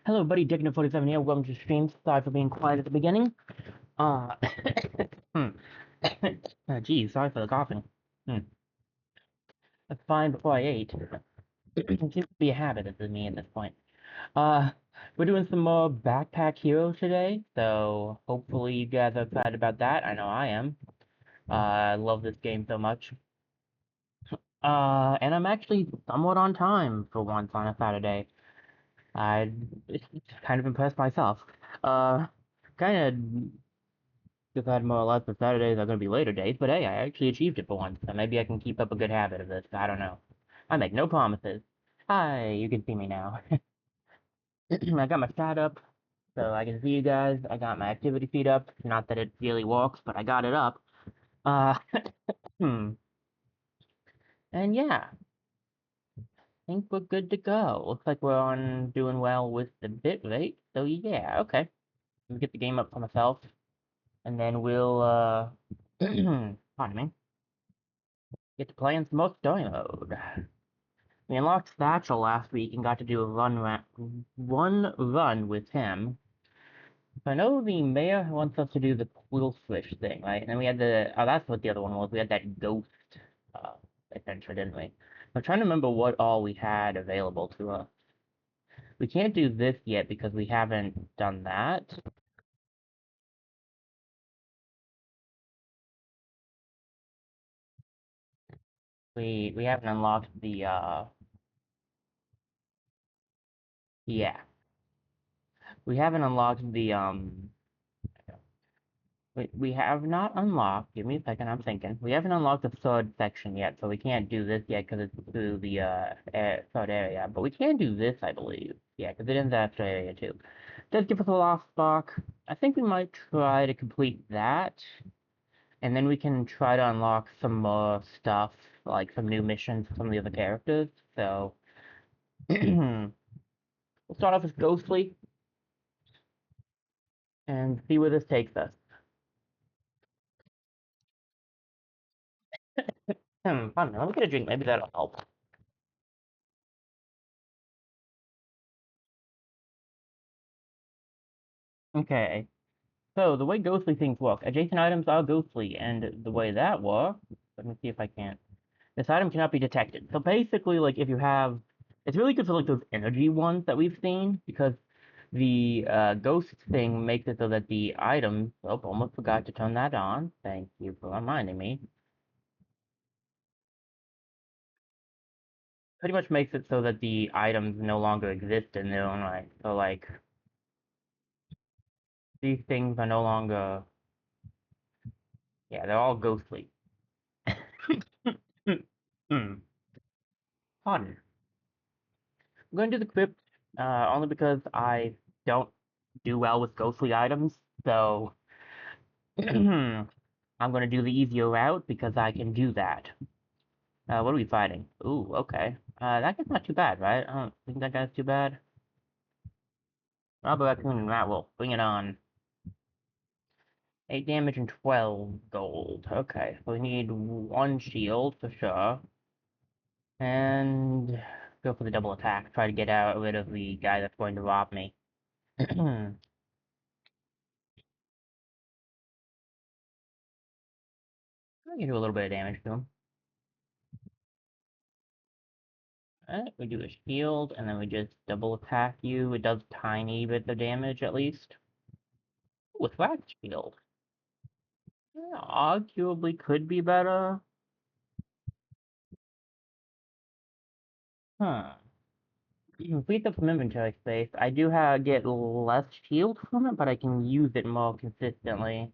Hello, buddy. Dickno47 here. Welcome to the stream. Sorry for being quiet at the beginning. Uh, hmm. Geez, sorry for the coughing. Hmm. That's fine before I ate. It seems to be a habit of me at this point. Uh, we're doing some more Backpack Hero today, so hopefully you guys are excited about that. I know I am. I love this game so much. And I'm actually somewhat on time for once on a Saturday. I kind of impressed myself. Uh, kind of decided more or less that Saturdays are going to be later days, but hey, I actually achieved it for once, so maybe I can keep up a good habit of this. I don't know. I make no promises. Hi, you can see me now. I got my chat up, so I can see you guys. I got my activity feed up. Not that it really works, but I got it up. Uh, hmm. And yeah, I think we're good to go. Looks like we're on doing well with the bit rate, so yeah, okay. Let me get the game up for myself, and then we'll, pardon me, get to playing some more story mode. We unlocked Satchel last week and got to do a one run with him. So I know the mayor wants us to do the quill fish thing, right? And then we had that's what the other one was. We had that ghost uh, adventure, didn't we? I'm trying to remember what all we had available to us. We can't do this yet because we haven't done that. We haven't unlocked the yeah. We haven't unlocked the we have not unlocked. Give me a second. I'm thinking. We haven't unlocked the third section yet, so we can't do this yet because it's through the third area. But we can do this, I believe. Yeah, because it is after area too. Does give us a lost spark. I think we might try to complete that, and then we can try to unlock some more stuff, like some new missions for some of the other characters. So we'll start off as Ghostly and see where this takes us. Pardon me. Let me get a drink. Maybe that'll help. Okay. So, the way ghostly things work, adjacent items are ghostly, and the way that works, let me see if I can. This item cannot be detected. So basically, like, if you have, it's really good for, like, those energy ones that we've seen, because the ghost thing makes it so that the items, oh, almost forgot to turn that on. Thank you for reminding me. Pretty much makes it so that the items no longer exist in their own right. So, like, these things are no longer, yeah, they're all ghostly. Pardon. I'm going to do the crypt only because I don't do well with ghostly items. So I'm going to do the easier route because I can do that. What are we fighting? Ooh, okay. That guy's not too bad, right? I don't think that guy's too bad. Robber Raccoon and Ratwolf, bring it on. 8 damage and 12 gold. Okay, so we need 1 shield for sure. And go for the double attack. Try to get out rid of the guy that's going to rob me. I can do a little bit of damage to him. Alright, we do a shield, and then we just double attack you. It does tiny bit of damage, at least. With wax shield. Yeah, arguably could be better. Huh. Frees up some inventory space. I do get less shield from it, but I can use it more consistently.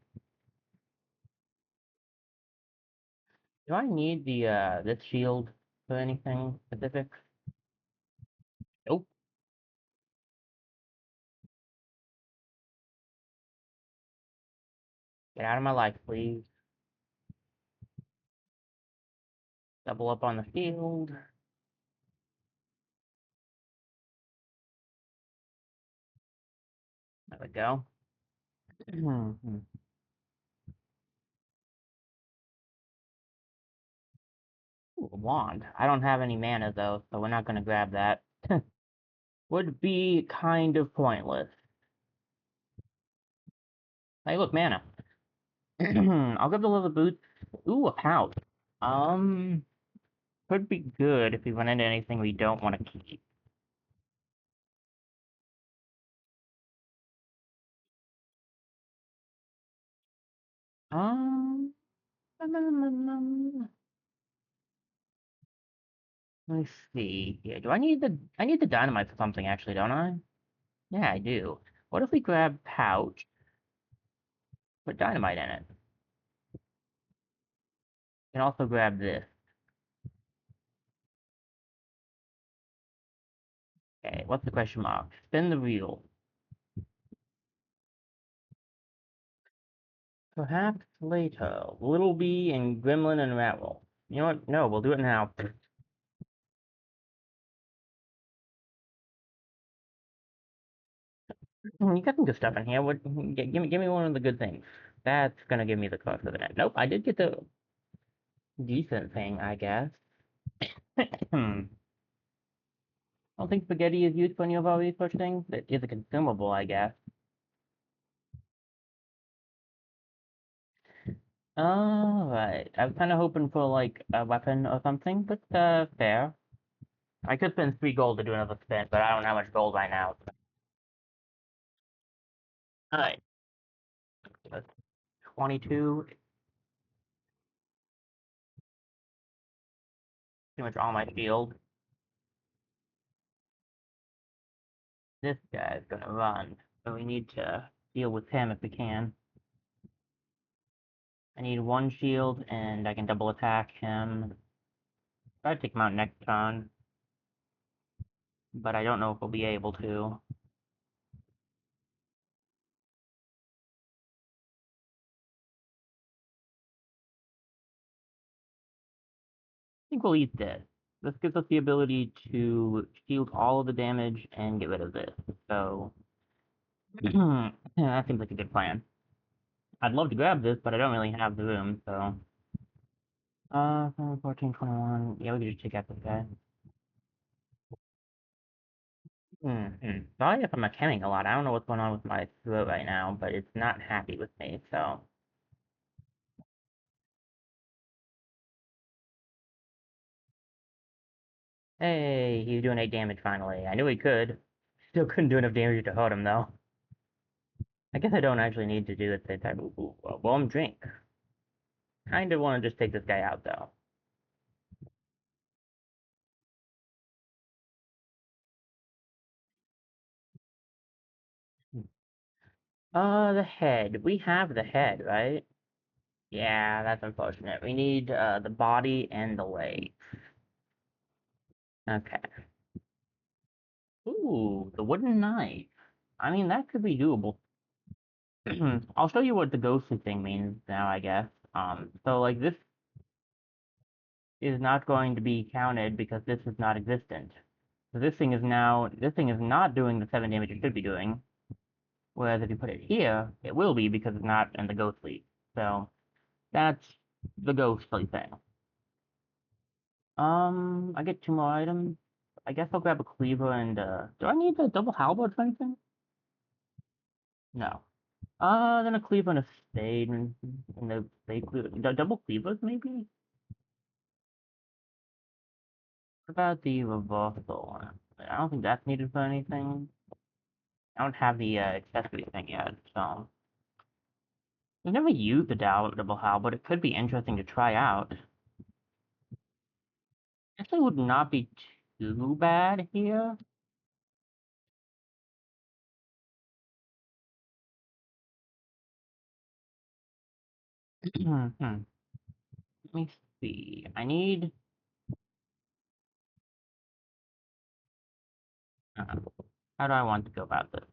Do I need the this shield for anything specific? Nope. Get out of my life, please. Double up on the shield. There we go. Ooh, a wand. I don't have any mana though, so we're not gonna grab that. would be kind of pointless. Hey, look, mana. I'll grab the leather boots. Ooh, a pouch. Um, could be good if we run into anything we don't want to keep. Um, let me see here. Do I need the dynamite for something actually, don't I? Yeah, I do. What if we grab pouch, put dynamite in it, and also grab this? Okay, what's the question mark? Spin the wheel. Perhaps later. Little Bee and Gremlin and Rattle. You know what? No, we'll do it now. You got some good stuff in here. What? Give me one of the good things. That's gonna give me the cost of the net. Nope, I did get the decent thing, I guess. I don't think spaghetti is used for any of all these such things. It is a consumable, I guess. Alright. I was kind of hoping for, like, a weapon or something, but, fair. I could spend 3 gold to do another spin, but I don't have much gold right now. Alright. 22. Pretty much all my shield. This guy's gonna run, so we need to deal with him if we can. I need 1 shield, and I can double attack him. Try to take him out next turn, but I don't know if we'll be able to. I think we'll eat this. This gives us the ability to shield all of the damage and get rid of this. So, yeah, that seems like a good plan. I'd love to grab this, but I don't really have the room, so. 14, 21. Yeah, we could just take out this guy. Sorry if I'm mechanic a lot. I don't know what's going on with my throat right now, but it's not happy with me, so. Hey, he's doing 8 damage finally. I knew he could. Still couldn't do enough damage to hurt him, though. I guess I don't actually need to do it the type of warm drink. Kinda want to just take this guy out, though. The head. We have the head, right? Yeah, that's unfortunate. We need, the body and the leg. Okay. Ooh, the wooden knife. I mean, that could be doable. I'll show you what the ghostly thing means now, I guess. So like this is not going to be counted because this is not existent. So this thing is not doing the 7 damage it should be doing. Whereas if you put it here, it will be because it's not in the ghostly. So that's the ghostly thing. I get 2 more items. I guess I'll grab a cleaver and do I need the double halberd or anything? No. Then a cleaver and a spade and the spade cleaver. Double cleavers maybe? What about the reversal one? I don't think that's needed for anything. I don't have the accessory thing yet, so. I've never used the double halberd, but it could be interesting to try out. Actually would not be too bad here. Let me see. I need. Uh, how do I want to go about this?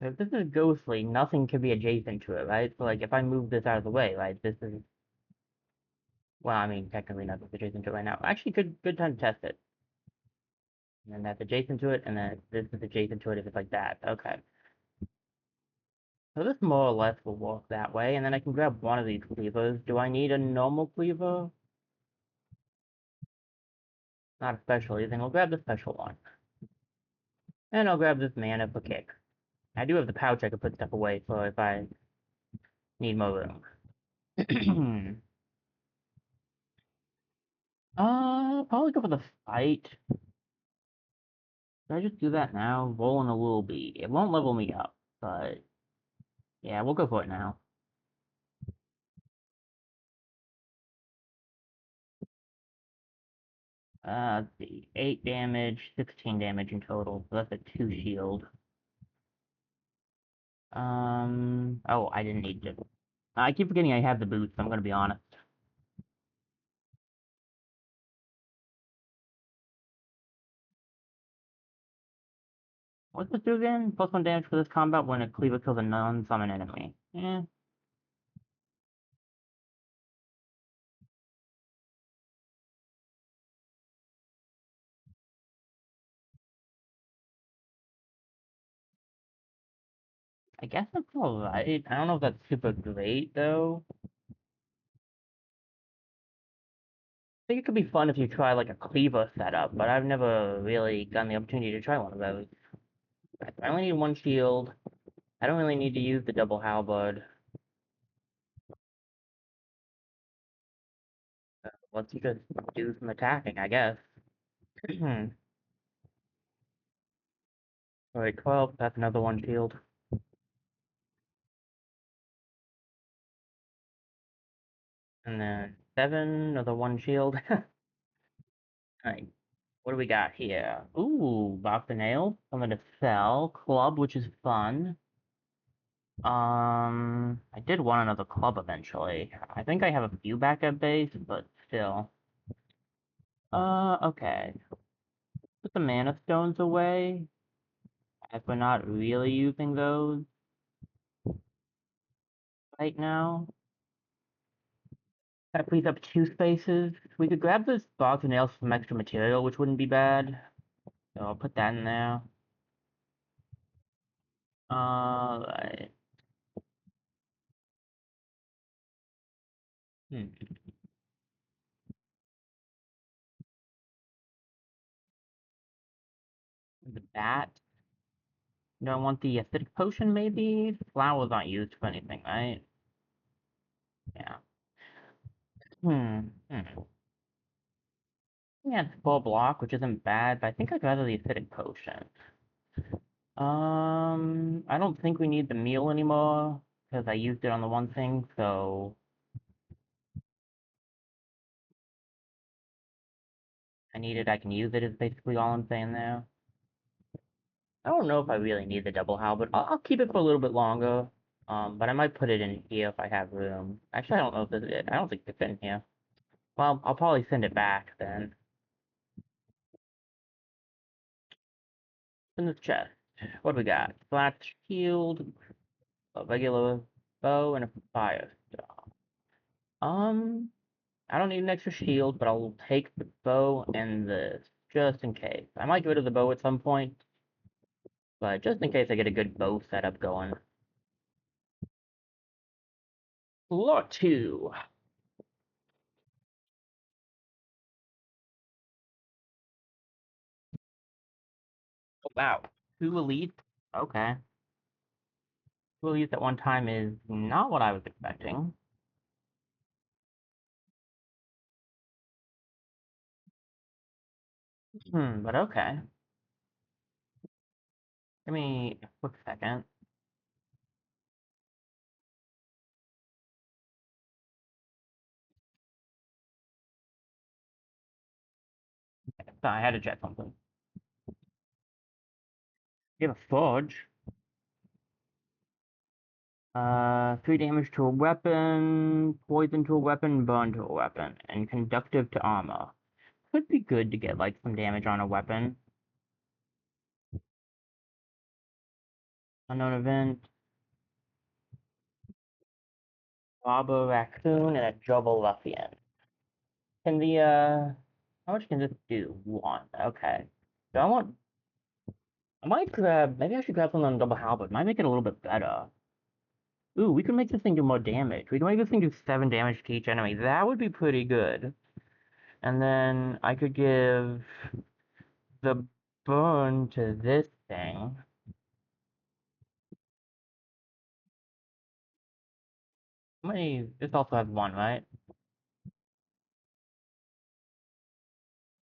So if this is ghostly, nothing can be adjacent to it, right? So like if I move this out of the way, right, this is Well, I mean, technically not that's adjacent to it right now. Actually, good time to test it. And then that's adjacent to it, and then this is adjacent to it if it's like that. Okay. So this more or less will work that way, and then I can grab one of these cleavers. Do I need a normal cleaver? Not especially, then I'll grab the special one. And I'll grab this mana for kick. I do have the pouch I can put stuff away for if I need more room. Probably go for the fight. Should I just do that now? Rolling a little beat. It won't level me up, but yeah, we'll go for it now. Let's see. 8 damage, 16 damage in total. So that's a 2 shield. Oh, I didn't need to. I keep forgetting I have the boots, I'm gonna be honest. What's this do again? +1 damage for this combat when a cleaver kills a non-summon enemy. Eh, I guess that's alright. I don't know if that's super great, though. I think it could be fun if you try, like, a cleaver setup, but I've never really gotten the opportunity to try one of those. I only need one shield. I don't really need to use the double halberd. Let's just do some attacking, I guess. Alright, 12, that's another one shield. And then 7, another one shield. Alright, what do we got here? Ooh, box of nails, something to sell. Club, which is fun. I did want another club eventually. I think I have a few back at base, but still. Okay. Put the mana stones away, as we're not really using those right now. That frees up 2 spaces. We could grab this box of nails for some extra material, which wouldn't be bad. So I'll put that in there. Right. Hmm. The bat. Do I want the acidic potion, maybe? Flower's not used for anything, right? Yeah. Hmm. Yeah, it's full block, which isn't bad, but I think I'd rather the acidic potion. I don't think we need the meal anymore, because I used it on the one thing, so I need it, I can use it, is basically all I'm saying there. I don't know if I really need the double halberd. I'll keep it for a little bit longer, but I might put it in here if I have room. Actually, I don't know if this is it. I don't think it's in here. Well, I'll probably send it back then. In this chest. What do we got? Flat shield, a regular bow, and a fire star. I don't need an extra shield, but I'll take the bow and this, just in case. I might get rid of the bow at some point, but just in case I get a good bow setup going. Floor 2. Oh, wow. 2 elites? Okay. 2 elites at one time is not what I was expecting. But okay. Give me a quick second. So I had to check something. You have a forge. 3 damage to a weapon, poison to a weapon, burn to a weapon, and conductive to armor. Could be good to get like some damage on a weapon. Unknown event, Baba Raccoon, and a Jubble Ruffian. Can the how much can this do? One. Okay. So I might grab maybe I should grab something on double halberd. Might make it a little bit better. Ooh, we could make this thing do more damage. We can make this thing do 7 damage to each enemy. That would be pretty good. And then I could give the burn to this thing. How many? This also has one, right?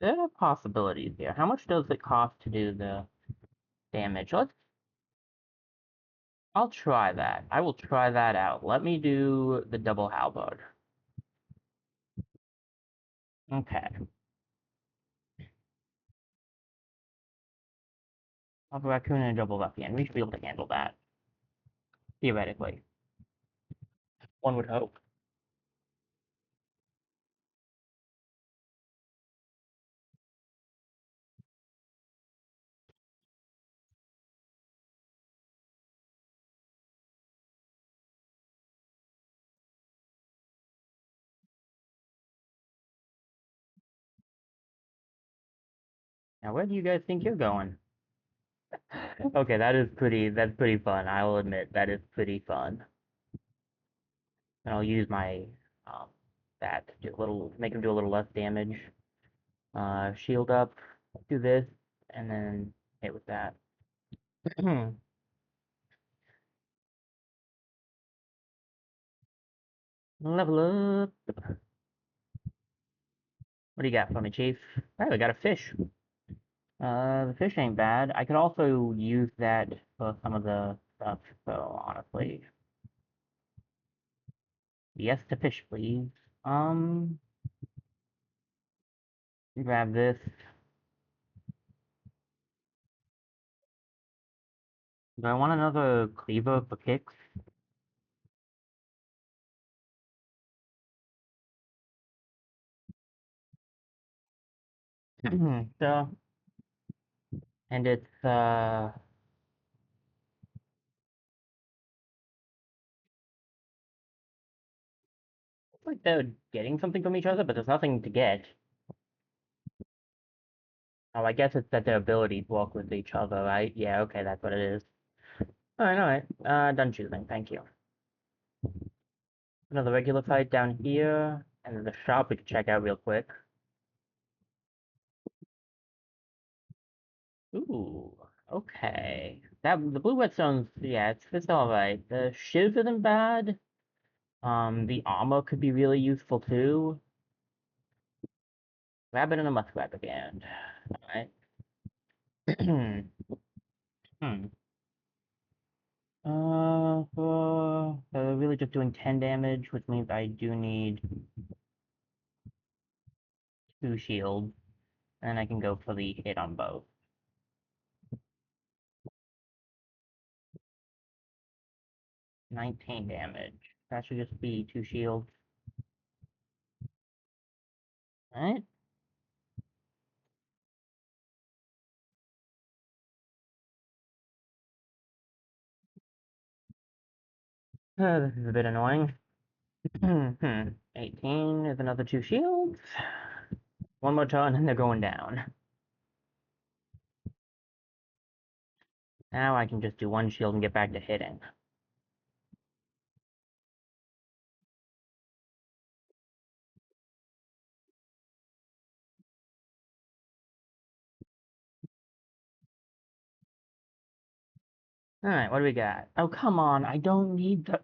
There are possibilities here. How much does it cost to do the damage? I'll try that. I will try that out. Let me do the double halberd. Okay. Double raccoon and a double ruffian. We should be able to handle that. Theoretically. One would hope. Now where do you guys think you're going? Okay, that's pretty fun. I will admit that is pretty fun. And I'll use my um that to do a little make him do a little less damage. Shield up, do this, and then hit with that. Level up. What do you got for me, Chief? Oh, we got a fish. The fish ain't bad. I could also use that for some of the stuff, so honestly. Yes to fish, please. Um, grab this. Do I want another cleaver for kicks? So, and it's like they're getting something from each other, but there's nothing to get. Oh, I guess it's that their abilities work with each other, right? Yeah, okay, that's what it is. Alright. Done choosing, thank you. Another regular fight down here, and then the shop we can check out real quick. Ooh, okay. The blue whetstone's, yeah, it's alright. The shiv isn't bad. The armor could be really useful too. Rabbit and a muskrat again. Alright. Hmm. Really just doing 10 damage, which means I do need 2 shields, and I can go for the hit on both. 19 damage. That should just be 2 shields. Alright. This is a bit annoying. 18 is another 2 shields. One more turn and they're going down. Now I can just do 1 shield and get back to hitting. Alright, what do we got? Oh, come on, I don't need the...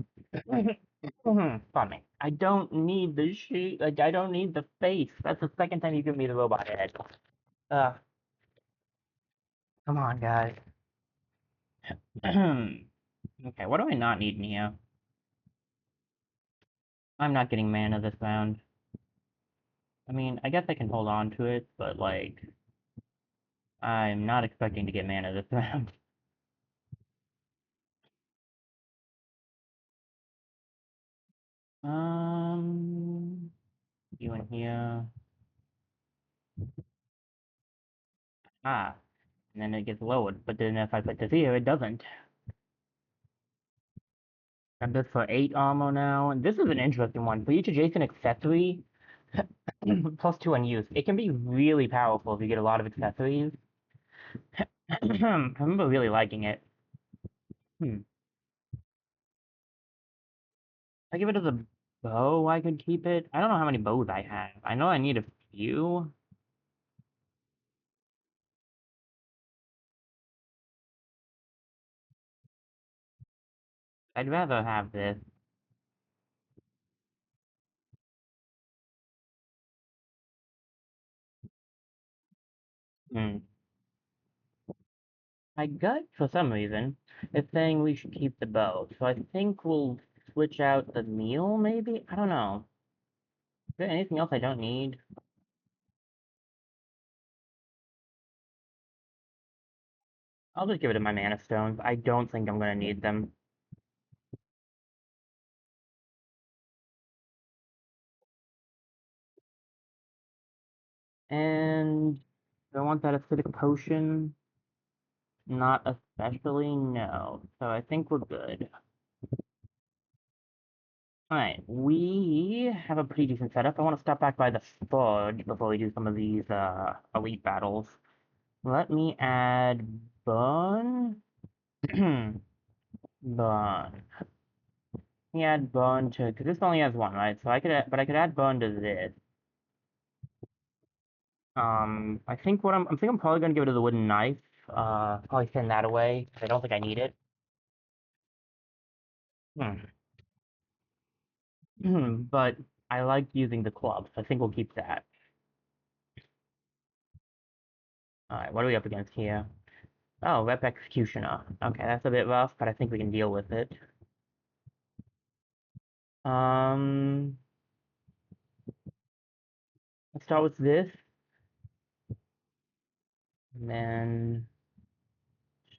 Pardon me. I don't need the sheet. Like, I don't need the face. That's the second time you give me the robot head. Uh, come on, guys. Okay, what do I not need in here? I'm not getting mana this round. I mean, I guess I can hold on to it, but, like, I'm not expecting to get mana this round. Um, you in here. Ah, and then it gets lowered. But then if I put this here, it doesn't. I'm good for 8 armor now. And this is an interesting one. For each adjacent accessory, +2 on use. It can be really powerful if you get a lot of accessories. I remember really liking it. Hmm. If I give it as a bow, I could keep it. I don't know how many bows I have. I know I need a few. I'd rather have this. Hmm. My gut, for some reason, is saying we should keep the bow. So I think we'll switch out the meal, maybe? I don't know. Is there anything else I don't need? I'll just give it to my mana stones. I don't think I'm gonna need them. And do I want that acidic potion? Not especially, no. So I think we're good. Alright, we have a pretty decent setup. I want to stop back by the fudge before we do some of these elite battles. Let me add Bun. Bun. Let me add Bun to, because this only has one, right? So I could, but I could add Bun to this. I think I think I'm probably gonna give it to the wooden knife. Probably send that away, 'cause I don't think I need it. Hmm. But I like using the club, so I think we'll keep that. Alright, what are we up against here? Oh, Rep Executioner. Okay, that's a bit rough, but I think we can deal with it. Um, let's start with this, and then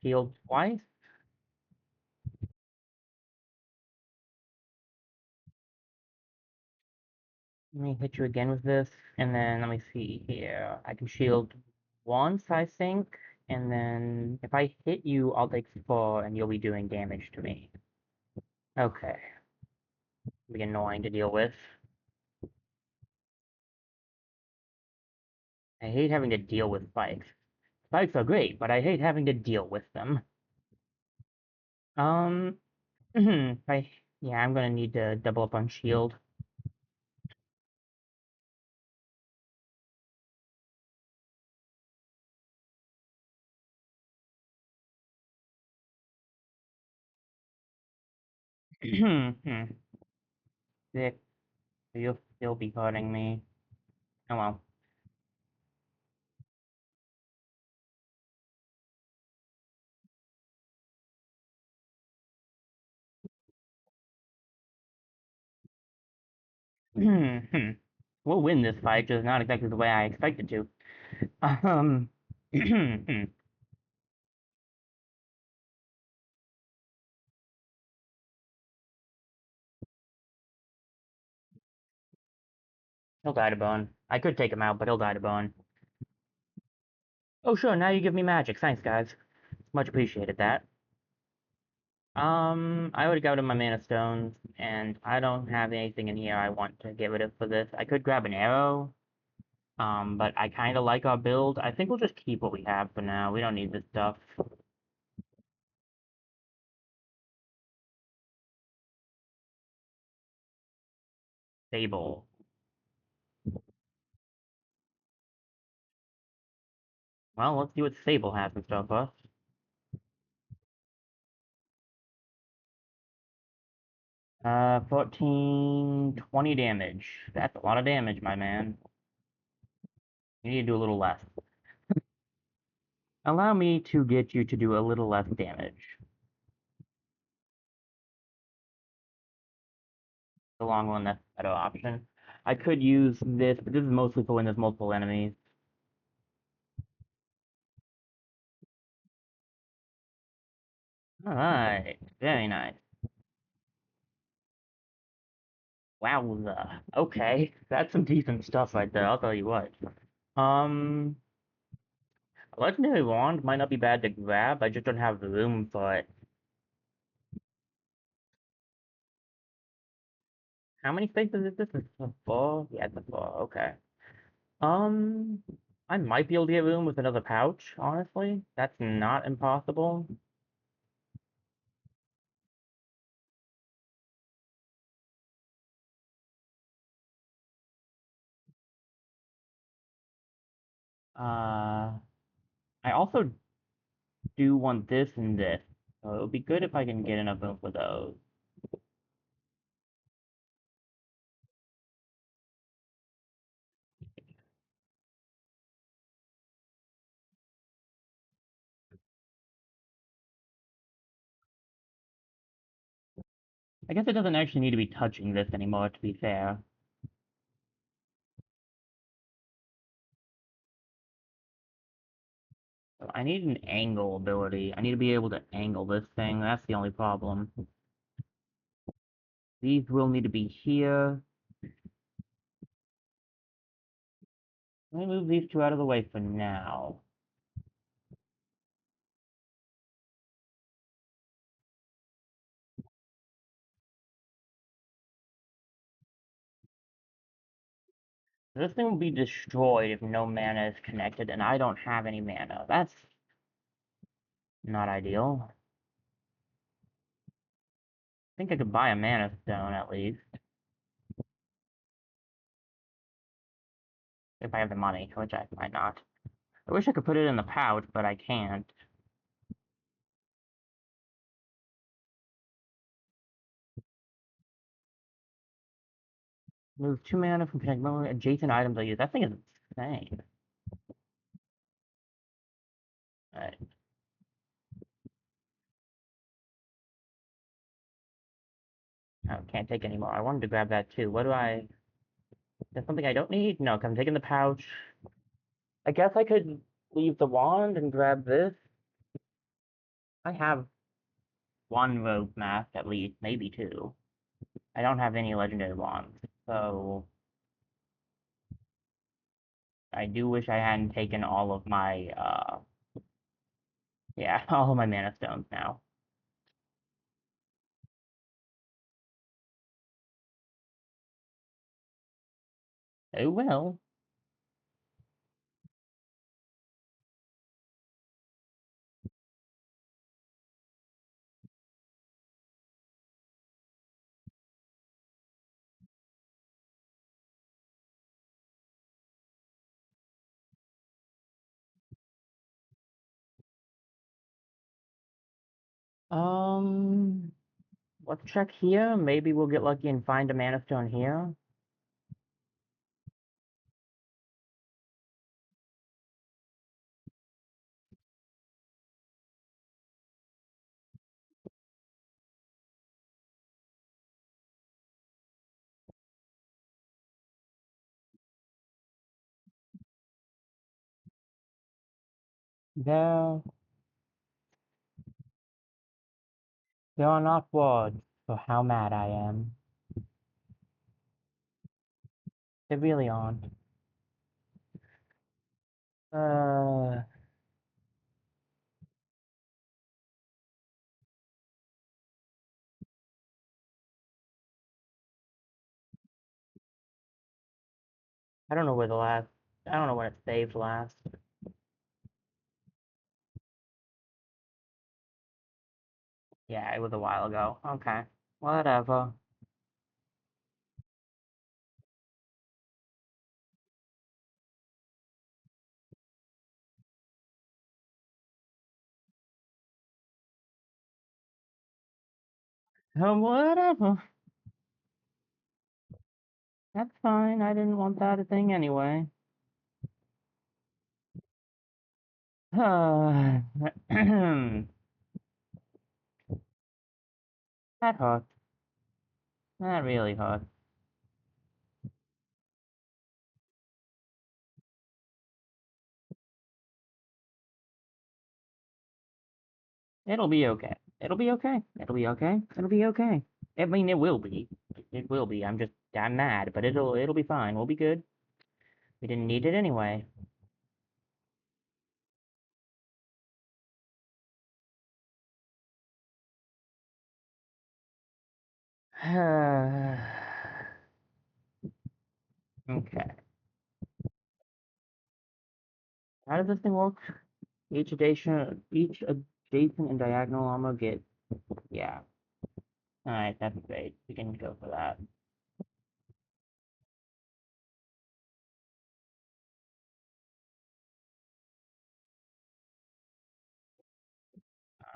shield twice. Let me hit you again with this, and then let me see here. I can shield once, I think, and then if I hit you, I'll take 4, and you'll be doing damage to me. Okay, be annoying to deal with. I hate having to deal with spikes. Spikes are great, but I hate having to deal with them. Um, I yeah, I'm gonna need to double up on shield. Sick. You'll still be hurting me. Oh well. 'We'll win this fight, just not exactly the way I expected to. Um, he'll die to bone. I could take him out, but he'll die to bone. Oh sure, now you give me magic. Thanks, guys. Much appreciated that. I already got rid of my mana stones, and I don't have anything in here I want to get rid of for this. I could grab an arrow, but I kind of like our build. I think we'll just keep what we have for now. We don't need this stuff. Stable. Well, let's see what Stable has in store for us. 14, 20 damage. That's a lot of damage, my man. You need to do a little less. Allow me to get you to do a little less damage. The long one, that's a better option. I could use this, but this is mostly for when there's multiple enemies. Alright, very nice. Wowza. Okay, that's some decent stuff right there, I'll tell you what. Um, a legendary wand might not be bad to grab, I just don't have the room for it. How many spaces is this? Is this a 4? Yeah, it's a 4, okay. Um, I might be able to get room with another pouch, honestly. That's not impossible. I also do want this and this, so it would be good if I can get enough room for those. I guess it doesn't actually need to be touching this anymore, to be fair. So I need an angle ability. I need to be able to angle this thing. That's the only problem. These will need to be here. Let me move these two out of the way for now. This thing will be destroyed if no mana is connected, and I don't have any mana. That's not ideal. I think I could buy a mana stone at least, if I have the money, which I might not. I wish I could put it in the pouch, but I can't. Move 2 mana from connect adjacent items I use. That thing is insane. Alright. I can't take any more. I wanted to grab that too. What do I... That's something I don't need? No, 'cause I'm taking the pouch. I guess I could leave the wand and grab this. I have one rogue mask at least, maybe two. I don't have any legendary wands, so I do wish I hadn't taken all of my, yeah, all of my mana stones now. Oh well. Um, let's check here. Maybe we'll get lucky and find a mana stone here. There, there are not words for how mad I am. They really aren't. Uh, I don't know where the last, I don't know when it saved last. Yeah, it was a while ago. Okay, whatever. Whatever. That's fine. I didn't want that a thing anyway. That hurts. That really hurts. It'll be okay. It'll be okay. It'll be okay. It'll be okay. I mean, it will be. It will be. I'm mad, but it'll be fine. We'll be good. We didn't need it anyway. Okay. How does this thing work? Each adjacent and diagonal armor get, yeah. Alright, that's great. We can go for that.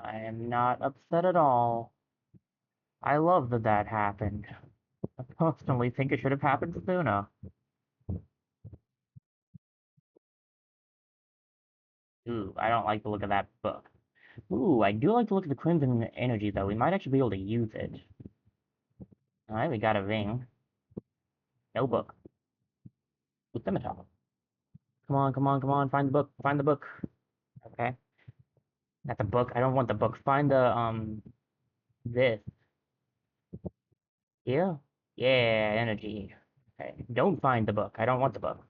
I am not upset at all. I love that that happened. I personally think it should have happened sooner. Ooh, I don't like the look of that book. Ooh, I do like the look of the Crimson Energy, though. We might actually be able to use it. Alright, we got a ring. No book. The scimitar. Come on, come on, come on. Find the book. Find the book. Okay. That's a book. I don't want the book. Find this. Here? Yeah, energy. Okay. Don't find the book. I don't want the book.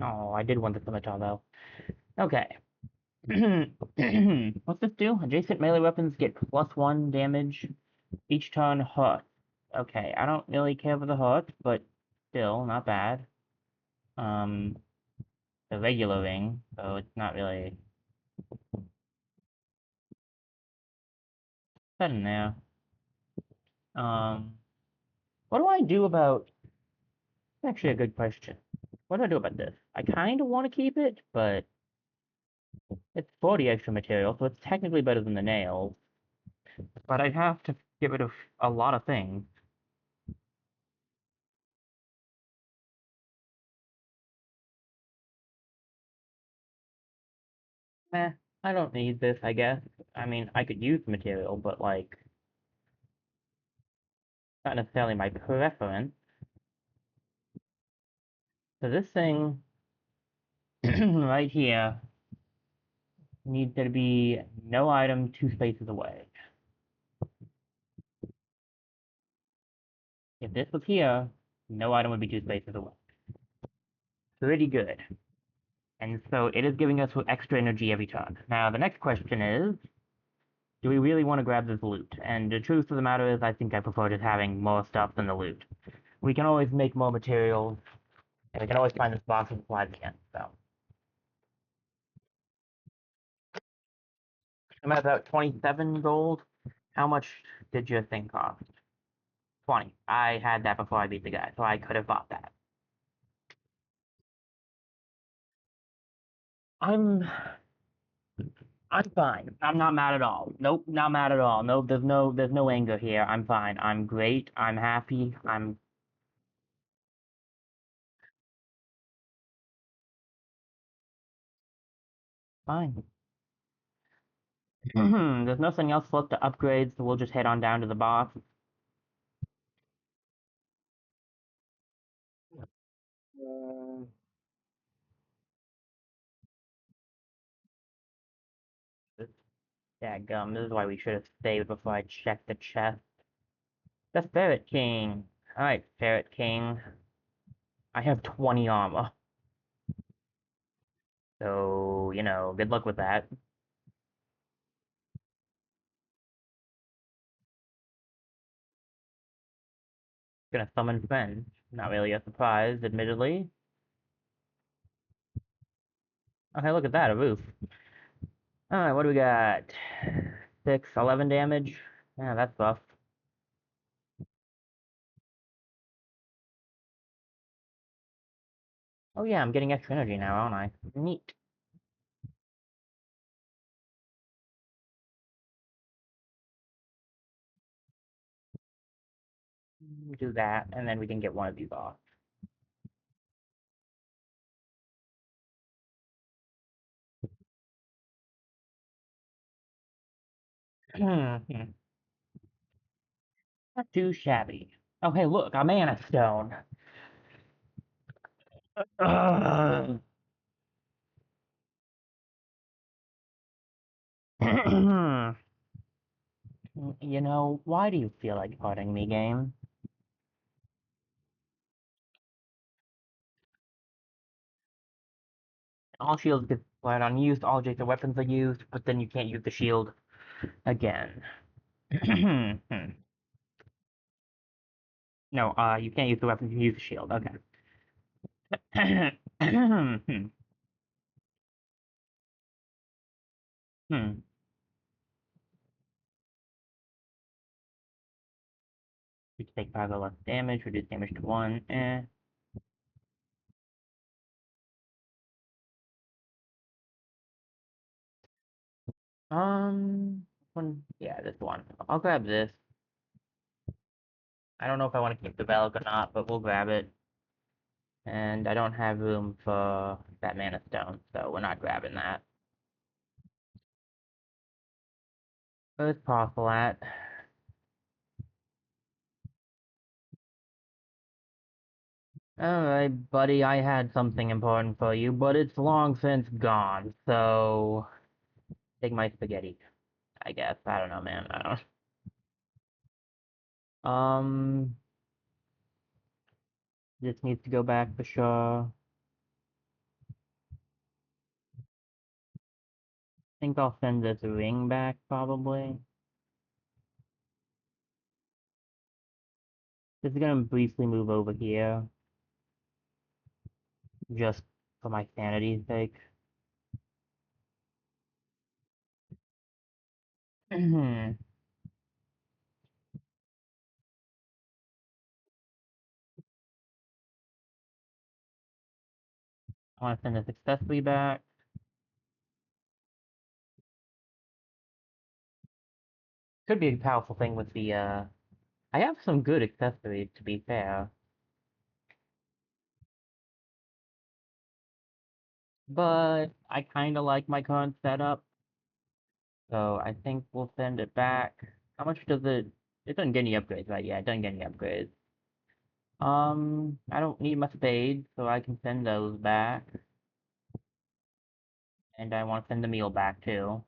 Oh, I did want the scimitar, though. Okay. What's this do? Adjacent melee weapons get +1 damage each turn hurt. Okay, I don't really care for the hurt, but still, not bad. Um, the regular ring, so it's not really set in there. Um, what do I do about... Actually, a good question. What do I do about this? I kind of want to keep it, but it's 40 extra material, so it's technically better than the nails. But I'd have to get rid of a lot of things. Eh, I don't need this, I guess. I mean, I could use the material, but, like, not necessarily my preference. So this thing right here needs to be no item 2 spaces away. If this was here, no item would be 2 spaces away. Pretty good. And so it is giving us extra energy every turn. Now, the next question is, do we really want to grab this loot? And the truth of the matter is, I think I prefer just having more stuff than the loot. We can always make more materials, and we can always find this box of supplies again, so. I'm at about 27 gold. How much did your thing cost? 20. I had that before I beat the guy, so I could have bought that. I'm I'm fine. I'm not mad at all. Nope, not mad at all. Nope, there's no anger here. I'm fine. I'm great. I'm happy. I'm fine. There's nothing else left to upgrade, so we'll just head on down to the boss. Dadgum, this is why we should have saved before I checked the chest. The Ferret King. Alright, Ferret King. I have 20 armor. So, good luck with that. Gonna summon friends. Not really a surprise, admittedly. Okay, look at that, a roof. Alright, what do we got? 6, 11 damage? Yeah, that's buff. Oh yeah, I'm getting extra energy now, aren't I? Neat. Do that, and then we can get one of these off. Not too shabby. Oh hey, look, a mana stone. Ugh. Why do you feel like hurting me, game? All shields get applied on used, all objects and weapons are used, but then you can't use the shield again. No, you can't use the weapon, you can use the shield. Okay. Hmm. You take 5 or less damage, reduce damage to 1. Eh. Yeah, this one. I'll grab this. I don't know if I want to keep the Relic or not, but we'll grab it. And I don't have room for that Mana Stone, so we're not grabbing that. Where's Parcel at? Alright, buddy, I had something important for you, but it's long since gone, so take my spaghetti, I guess. I don't know, man. I don't. This needs to go back for sure. I think I'll send this ring back, probably. This is gonna briefly move over here, just for my sanity's sake. I want to send this successfully back. Could be a powerful thing with the, I have some good accessories, to be fair. But I kinda like my current setup, so I think we'll send it back. How much does it... It doesn't get any upgrades, right? Yeah, it doesn't get any upgrades. I don't need my spades, so I can send those back. And I want to send the meal back, too.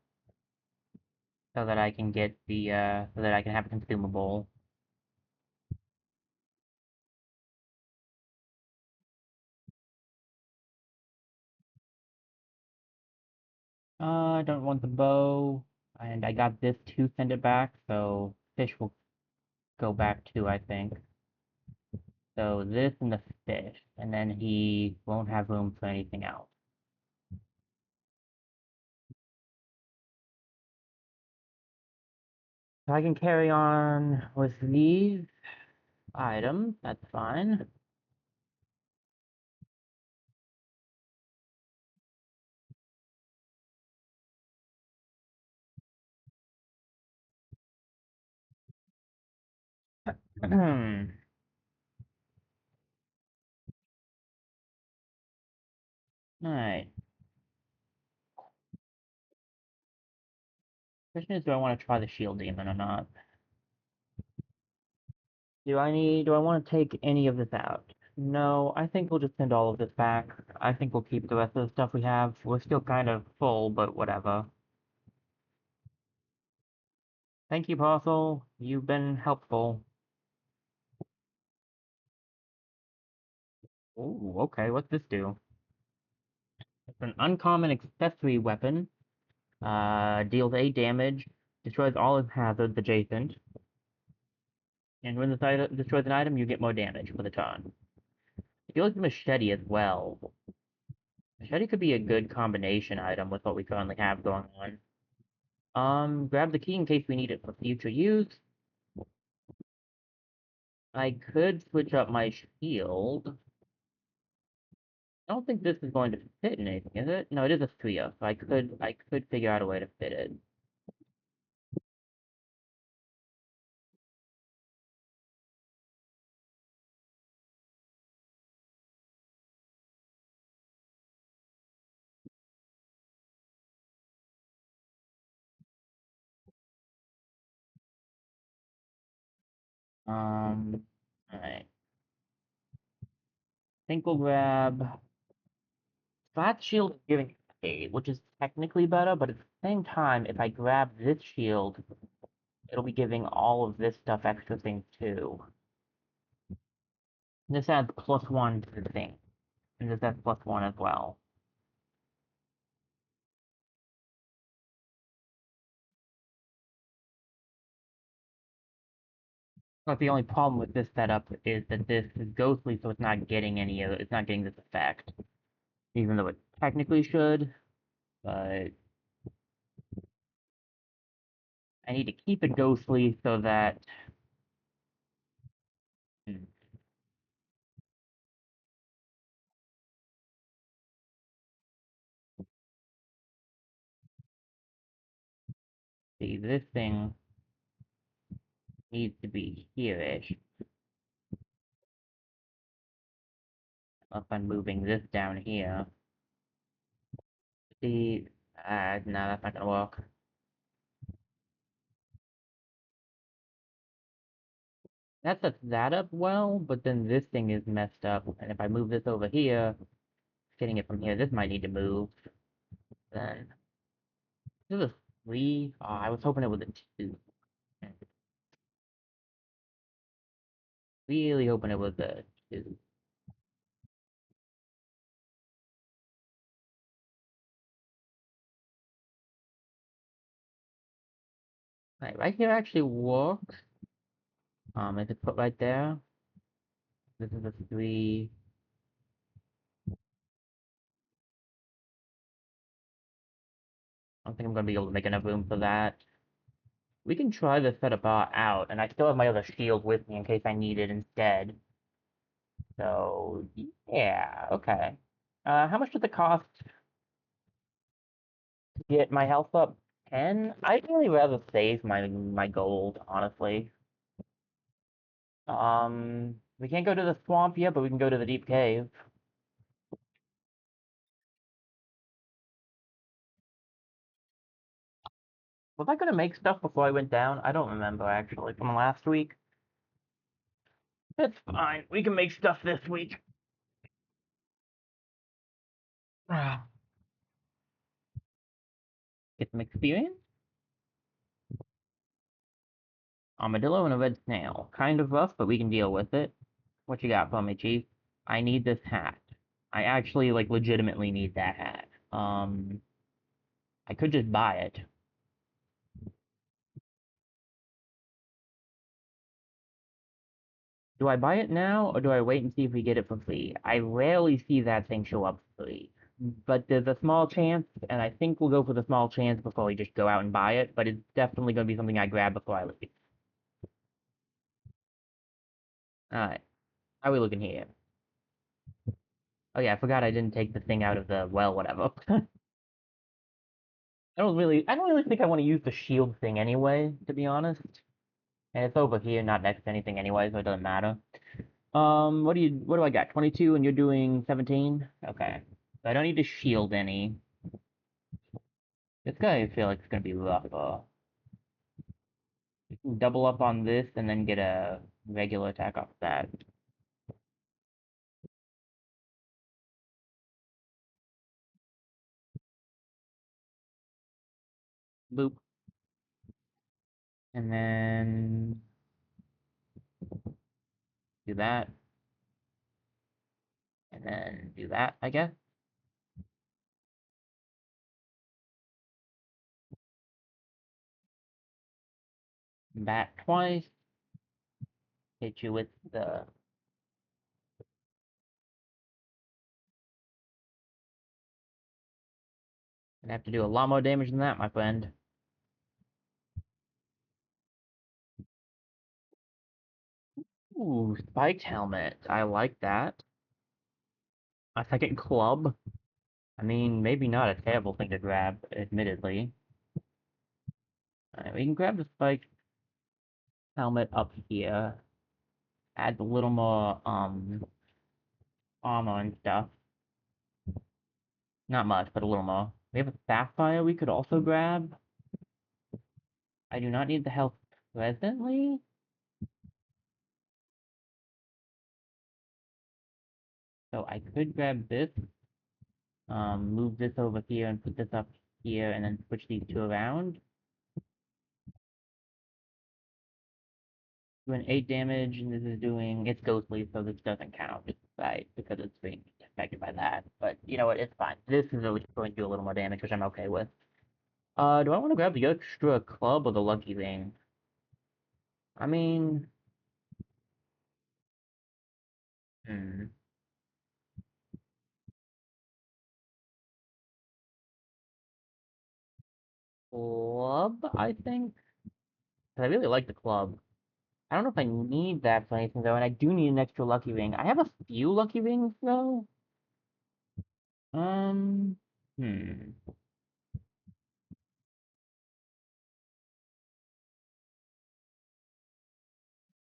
So that I can get the, so that I can have a consumable. I don't want the bow, and I got this to send it back, so fish will go back too, I think. So this and the fish, and then he won't have room for anything else. So I can carry on with these items, that's fine. Alright. Question is, do I want to try the shield demon or not? Do I want to take any of this out? No, I think we'll just send all of this back. I think we'll keep the rest of the stuff we have. We're still kind of full, but whatever. Thank you, Parcel. You've been helpful. Ooh, okay, what's this do? It's an uncommon accessory weapon. Deals 8 damage, destroys all its hazards adjacent, and when this item destroys an item, you get more damage for the turn. It deals machete as well. Machete could be a good combination item with what we currently have going on. Grab the key in case we need it for future use. I could switch up my shield. I don't think this is going to fit in anything, is it? No, it is a trio, so I could figure out a way to fit it. Alright. Think we'll grab Flat Shield is giving aid, which is technically better, but at the same time, if I grab this shield, it'll be giving all of this stuff extra things too. This adds +1 to the thing, and this adds +1 as well. But the only problem with this setup is that this is ghostly, so it's not getting this effect. Even though it technically should, but I need to keep it ghostly so that hmm, see this thing needs to be here-ish. If I'm moving this down here. See, no, that's not gonna work. That sets that up well, but then this thing is messed up. And if I move this over here, getting it from here, this might need to move. Then this is a 3. Oh, I was hoping it was a 2. Really hoping it was a 2. Right here actually works. If it's put right there, this is a 3. I don't think I'm gonna be able to make enough room for that. We can try the setup out, and I still have my other shield with me in case I need it instead. So, yeah, okay. How much does it cost to get my health up? 10? I'd really rather save my gold, honestly. We can't go to the swamp yet, but we can go to the deep cave. Was I gonna make stuff before I went down? I don't remember, actually, from last week. It's fine. We can make stuff this week. Get some experience. Armadillo and a red snail. Kind of rough, but we can deal with it. What you got for me, Chief? I need this hat. I actually, like, legitimately need that hat. I could just buy it. Do I buy it now, or do I wait and see if we get it for free? I rarely see that thing show up free. But there's a small chance, and I think we'll go for the small chance before we just go out and buy it, but it's definitely going to be something I grab before I leave. Alright, how are we looking here? Oh yeah, I forgot I didn't take the thing out of the well, whatever. I don't really think I want to use the shield thing anyway, to be honest. And it's over here, not next to anything anyway, so it doesn't matter. What do I got? 22 and you're doing 17? Okay. So I don't need to shield any. This guy I feel like it's gonna be rough. You can double up on this and then get a regular attack off that. Boop. And then do that. And then do that, I guess. Bat twice. Hit you with the... Gonna have to do a lot more damage than that, my friend. Ooh, spiked helmet. I like that. A second club. I mean, maybe not a terrible thing to grab, admittedly. Alright, we can grab the spiked helmet up here. Add a little more, armor and stuff. Not much, but a little more. We have a sapphire we could also grab. I do not need the health presently. So I could grab this, move this over here and put this up here and then switch these two around. Doing 8 damage, and this is doing, it's ghostly, so this doesn't count, right, because it's being affected by that. But, you know what, it's fine. This is at least going to do a little more damage, which I'm okay with. Do I want to grab the extra club or the lucky thing? I mean, hmm, club, I think? 'cause I really like the club. I don't know if I need that for anything though, and I do need an extra lucky ring. I have a few lucky rings though. Um, hmm.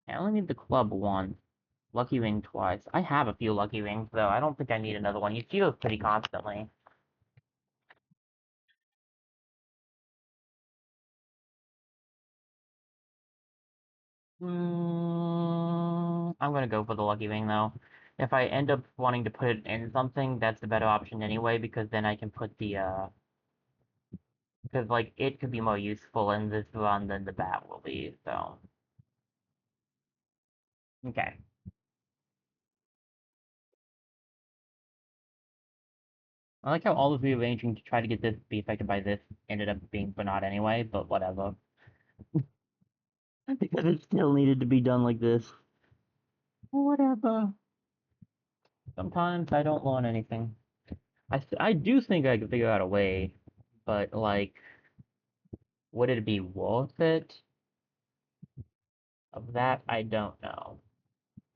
I only need the club once. Lucky ring twice. I have a few lucky rings though. I don't think I need another one. You see those pretty constantly. I'm gonna go for the lucky ring though. If I end up wanting to put it in something, that's the better option anyway, because then I can put the because like it could be more useful in this run than the bat will be. So okay. I like how all of rearranging to try to get this to be affected by this ended up being for naught anyway, but whatever. Because it still needed to be done like this. Whatever. Sometimes I don't want anything. I do think I could figure out a way, but like, would it be worth it? Of that, I don't know.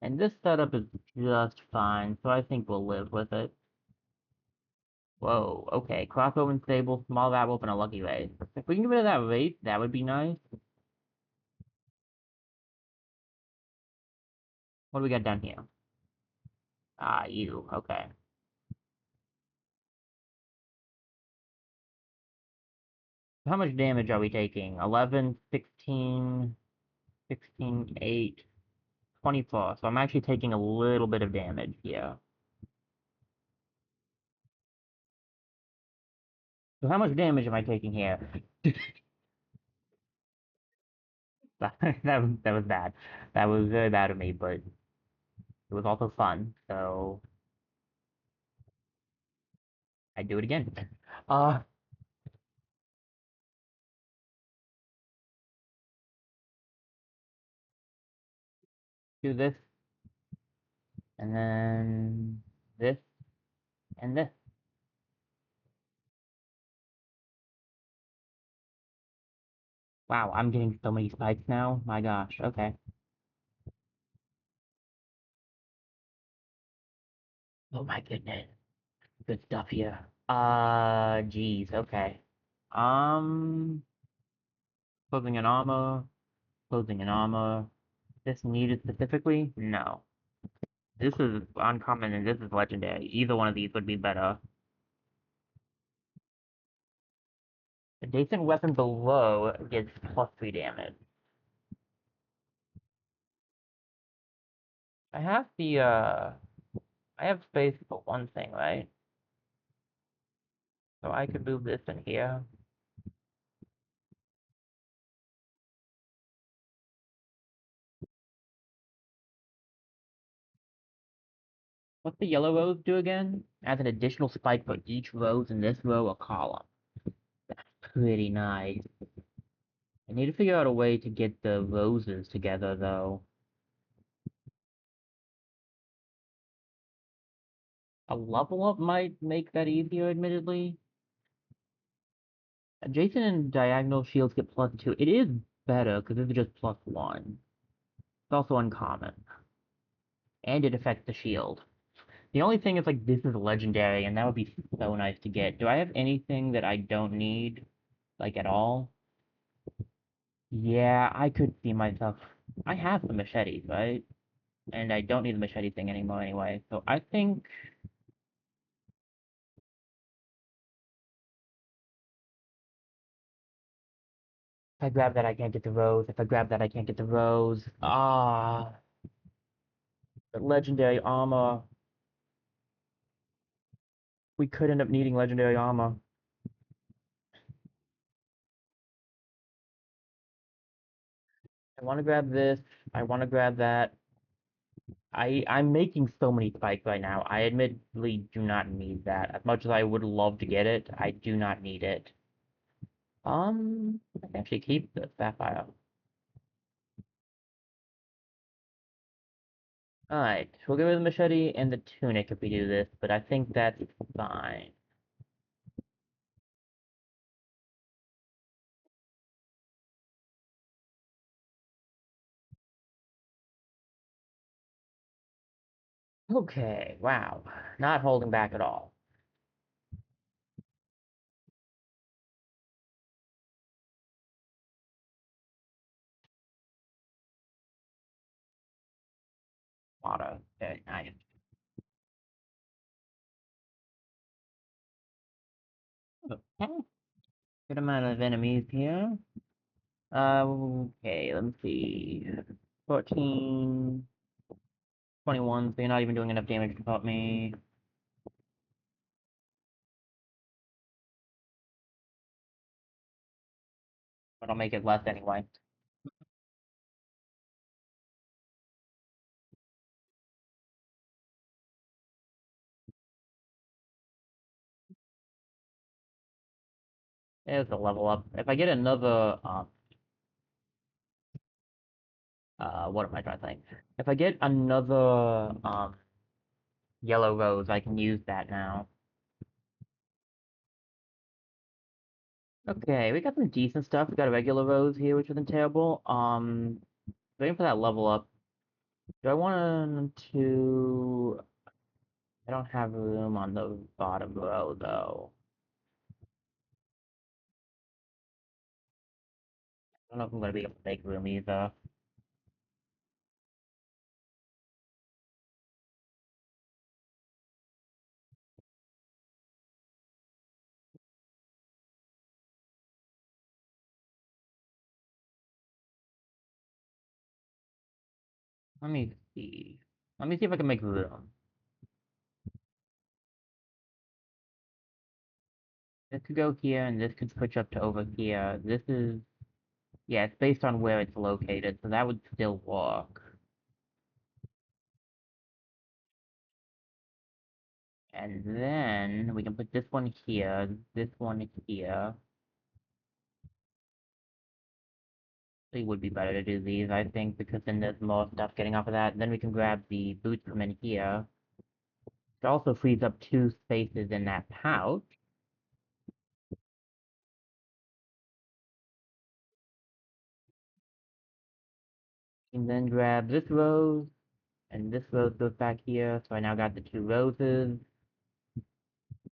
And this setup is just fine, so I think we'll live with it. Whoa, okay. Crossover and stable, small bat wolf, and a lucky race. If we can get rid of that race, that would be nice. What do we got down here? Ah, you. Okay. How much damage are we taking? 11, 16, 16, 8, 24. So I'm actually taking a little bit of damage here. So how much damage am I taking here? That was bad. That was very bad of me, but it was also fun. So I do it again. Uh, do this, and then this, and this. Wow, I'm getting so many spikes now. My gosh. Okay. Oh my goodness. Good stuff here. Geez. Okay. Um, clothing and armor, clothing and armor. This needed specifically? No. This is uncommon and this is legendary. Either one of these would be better. Adjacent weapon below gets +3 damage. I have the, I have space for one thing, right? So I could move this in here. What's the yellow rose do again? Adds an additional spike for each rose in this row or column. Pretty nice. I need to figure out a way to get the roses together, though. A level up might make that easier, admittedly. Adjacent and diagonal shields get +2. It is better, because this is just +1. It's also uncommon. And it affects the shield. The only thing is, like, this is legendary, and that would be so nice to get. Do I have anything that I don't need, like, at all? Yeah, I could see myself. I have the machetes, right? And I don't need the machete thing anymore anyway. So I think if I grab that, I can't get the rose. If I grab that, I can't get the rose. Ah, but legendary armor. We could end up needing legendary armor. I want to grab this. I want to grab that. I'm making so many spikes right now. I admittedly do not need that. As much as I would love to get it, I do not need it. I can actually keep the sapphire. Alright, we'll go with the machete and the tunic if we do this, but I think that's fine. Okay, wow. Not holding back at all. Auto. Okay, nice. Okay. Good amount of enemies here. Okay, let me see. 14, 21, so you're not even doing enough damage to pop me. But I'll make it less anyway. It's a level up. If I get another, what am I trying to think? If I get another, yellow rose, I can use that now. Okay, we got some decent stuff. We got a regular rose here, which isn't terrible. Waiting for that level up. Do I want to? I don't have room on the bottom row though. I don't know if I'm gonna be able to make room either. Let me see. Let me see if I can make room. This could go here, and this could switch up to over here. This is, yeah, it's based on where it's located, so that would still work. And then we can put this one here, this one here. It would be better to do these, I think, because then there's more stuff getting off of that. Then we can grab the boots from in here. It also frees up two spaces in that pouch. And then grab this rose, and this rose goes back here. So I now got the two roses.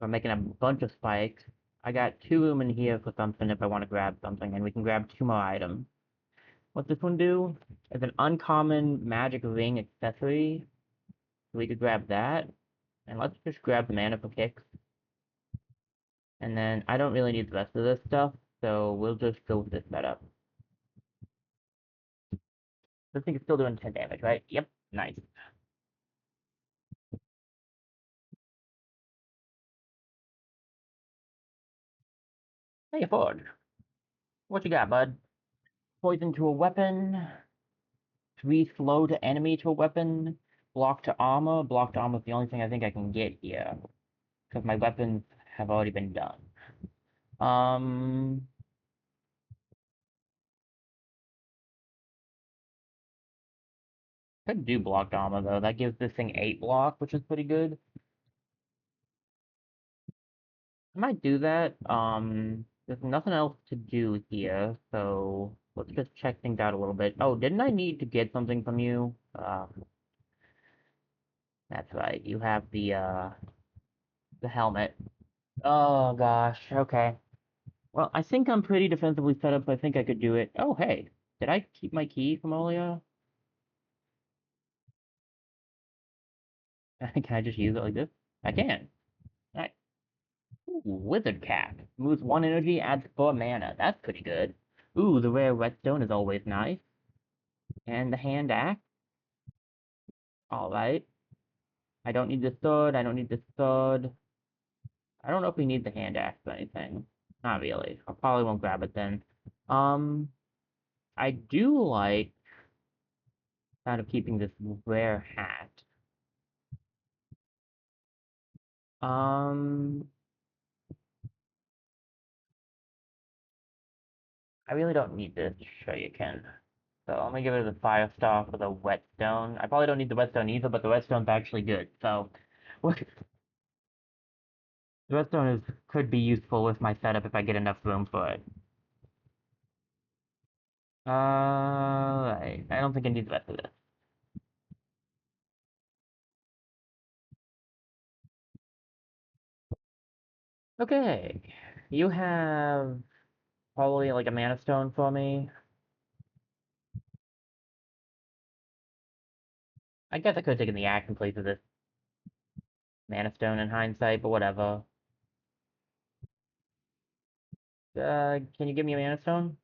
We're making a bunch of spikes. I got two room in here for something if I want to grab something, and we can grab two more items. What's this one do? It's an uncommon magic ring accessory. So we could grab that. And let's just grab the mana for kicks. And then I don't really need the rest of this stuff, so we'll just go with this setup. This thing is still doing 10 damage, right? Yep, nice. Hey, Forge, what you got, bud? Poison to a weapon, 3 slow to enemy to a weapon, block to armor. Block to armor is the only thing I think I can get here, because my weapons have already been done. Um, could do block to armor, though. That gives this thing 8 block, which is pretty good. I might do that. There's nothing else to do here, so let's just check things out a little bit. Oh, didn't I need to get something from you? That's right. You have the helmet. Oh gosh. Okay. Well, I think I'm pretty defensively set up, so I think I could do it. Oh, hey. Did I keep my key from earlier? Can I just use it like this? I can. Nice. Ooh, Wizard Cap. Moves 1 energy, adds 4 mana. That's pretty good. Ooh, the rare whetstone is always nice. And the hand axe. Alright. I don't need the sword. I don't need the sword. I don't know if we need the hand axe or anything. Not really. I probably won't grab it then. Um, I do like kind of keeping this rare hat. Um, I really don't need this. Sure you can. So I'm gonna give it the fire star for the whetstone. I probably don't need the whetstone either, but the whetstone's actually good. So, the whetstone could be useful with my setup if I get enough room for it. I don't think I need the rest of this. Okay, you have probably like a mana stone for me. I guess I could have taken the axe in place of this mana stone in hindsight, but whatever. Can you give me a mana stone?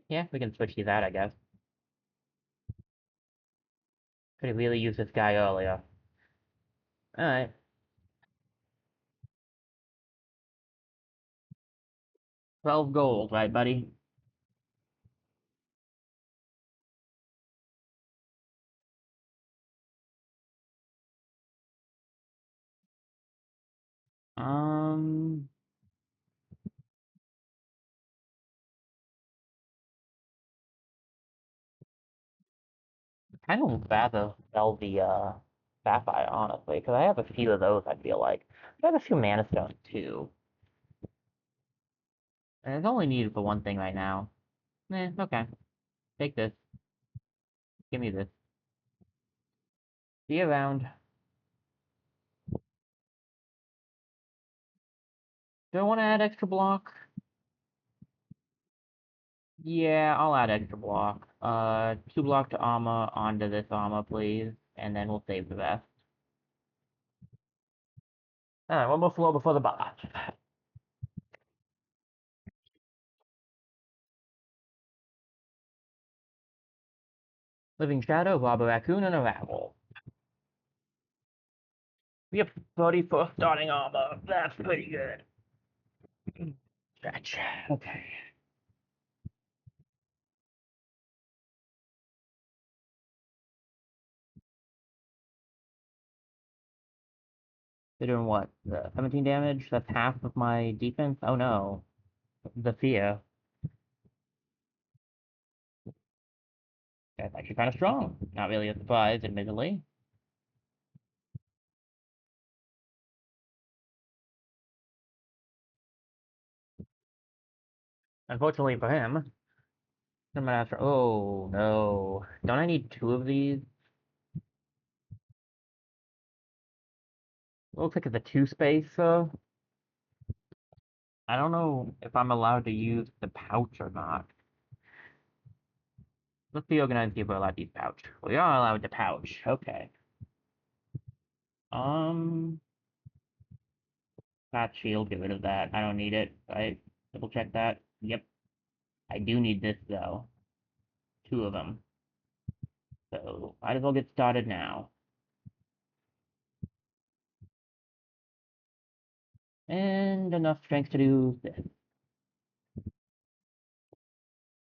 Yeah, we can switch these out, I guess. Could have really used this guy earlier. Alright. 12 gold, right, buddy? Um, I don't rather sell the, sapphire, honestly, because I have a few of those, I feel like. I have a few mana stones, too. And it's only needed for one thing right now. Okay. Take this. Give me this. See you around. Do I want to add extra block? Yeah, I'll add extra block. 2 block to armor onto this armor, please. And then we'll save the rest. Alright, one more floor before the boss. Living Shadow, Robber Raccoon, and a Rabble. We have 34 starting armor. That's pretty good. Stretch. Okay. They're doing what? 17 damage? That's half of my defense? Oh no. The fear. That's actually kind of strong. Not really a surprise, admittedly. Unfortunately for him, I'm gonna have to. Oh no. Don't I need 2 of these? Looks like it's a 2 space, though. I don't know if I'm allowed to use the pouch or not. Let's see organized if we're allowed to use pouch. We are allowed to pouch. Okay. Um, Fat shield, get rid of that. I don't need it. Right? Double check that. Yep. I do need this, though. 2 of them. So, might as well get started now. And enough strength to do this.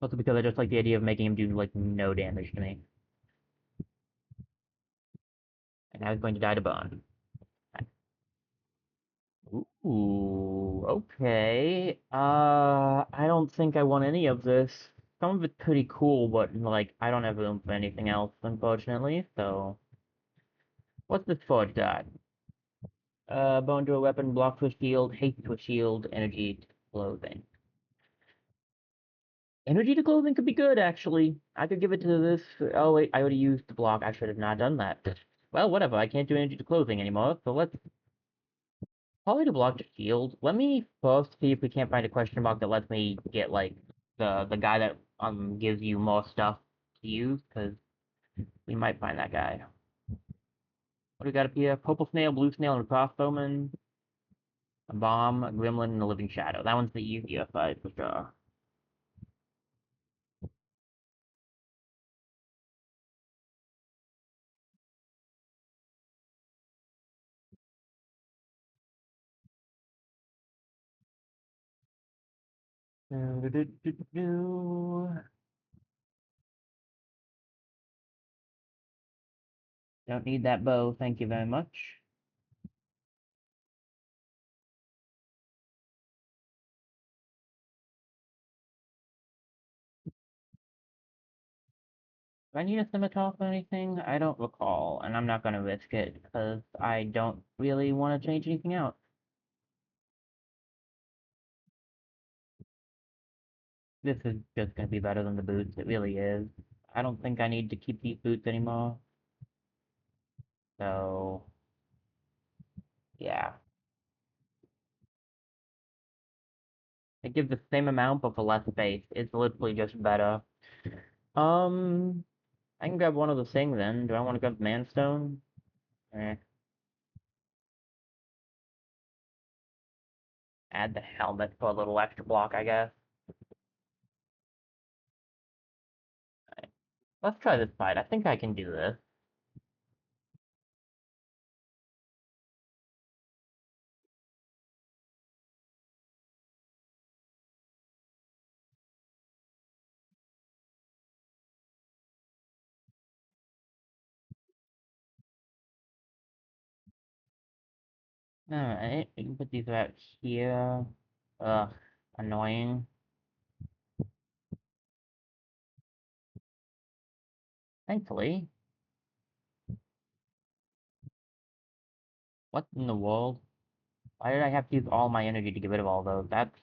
Also because I just like the idea of making him do, like, no damage to me. And now he's going to die to bone. Ooh, okay. I don't think I want any of this. Some of it's pretty cool, but, like, I don't have room for anything else, unfortunately, so... What's this forge got? Bone to a weapon, block to a shield, haste to a shield, energy to clothing. Energy to clothing could be good, actually. I could give it to this. Oh, wait, I already used the block. I should have not done that. Well, whatever. I can't do energy to clothing anymore, so let's probably to block to shield. Let me first see if we can't find a question mark that lets me get, like, the guy that gives you more stuff to use, because we might find that guy. What do we got up here? Purple snail, blue snail, and a crossbowman. A bomb, a gremlin, and a living shadow. That one's the easier fight, for sure. Don't need that bow, thank you very much. Do I need a scimitar for anything? I don't recall, and I'm not gonna risk it, because I don't really want to change anything out. This is just gonna be better than the boots, it really is. I don't think I need to keep these boots anymore, so... yeah. It gives the same amount but for less space. It's literally just better. Um, I can grab one of the things then. Do I want to grab the Manstone? Eh, add the helmet for a little extra block, I guess. Let's try this fight. I think I can do this. Alright, we can put these out here. Ugh, annoying. Thankfully. What in the world? Why did I have to use all my energy to get rid of all those? That's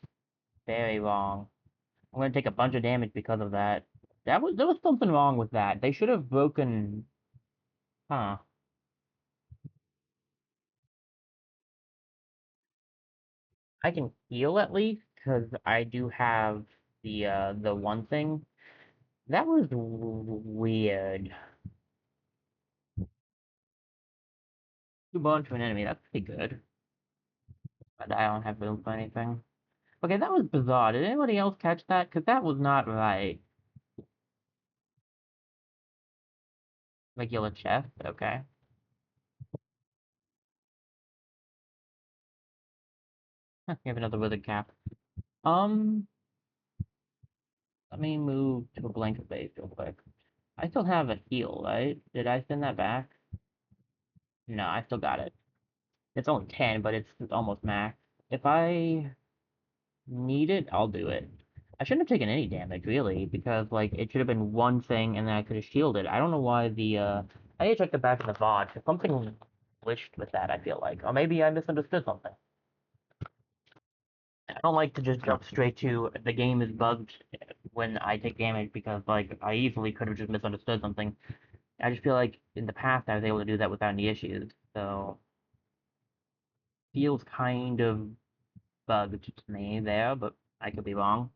very wrong. I'm gonna take a bunch of damage because of that. There was something wrong with that. They should have broken. Huh. I can heal at least because I do have the one thing. That was weird. 2 bones to an enemy. That's pretty good. But I don't have room for anything. Okay, that was bizarre. Did anybody else catch that? Because that was not right. Regular chest. Okay. Huh, we have another wizard cap. Um, Let me move to a blank space real quick. I still have a heal, right? Did I send that back? No, I still got it. It's only 10, but it's almost max. If I need it, I'll do it. I shouldn't have taken any damage, really, because, like, it should have been one thing, and then I could have shielded. I don't know why I need to check the back of the VOD, 'cause something glitched with that, I feel like. Or maybe I misunderstood something. I don't like to just jump straight to the game is bugged when I take damage, because, like, I easily could have just misunderstood something. I just feel like in the past I was able to do that without any issues, so feels kind of bugged to me there, but I could be wrong.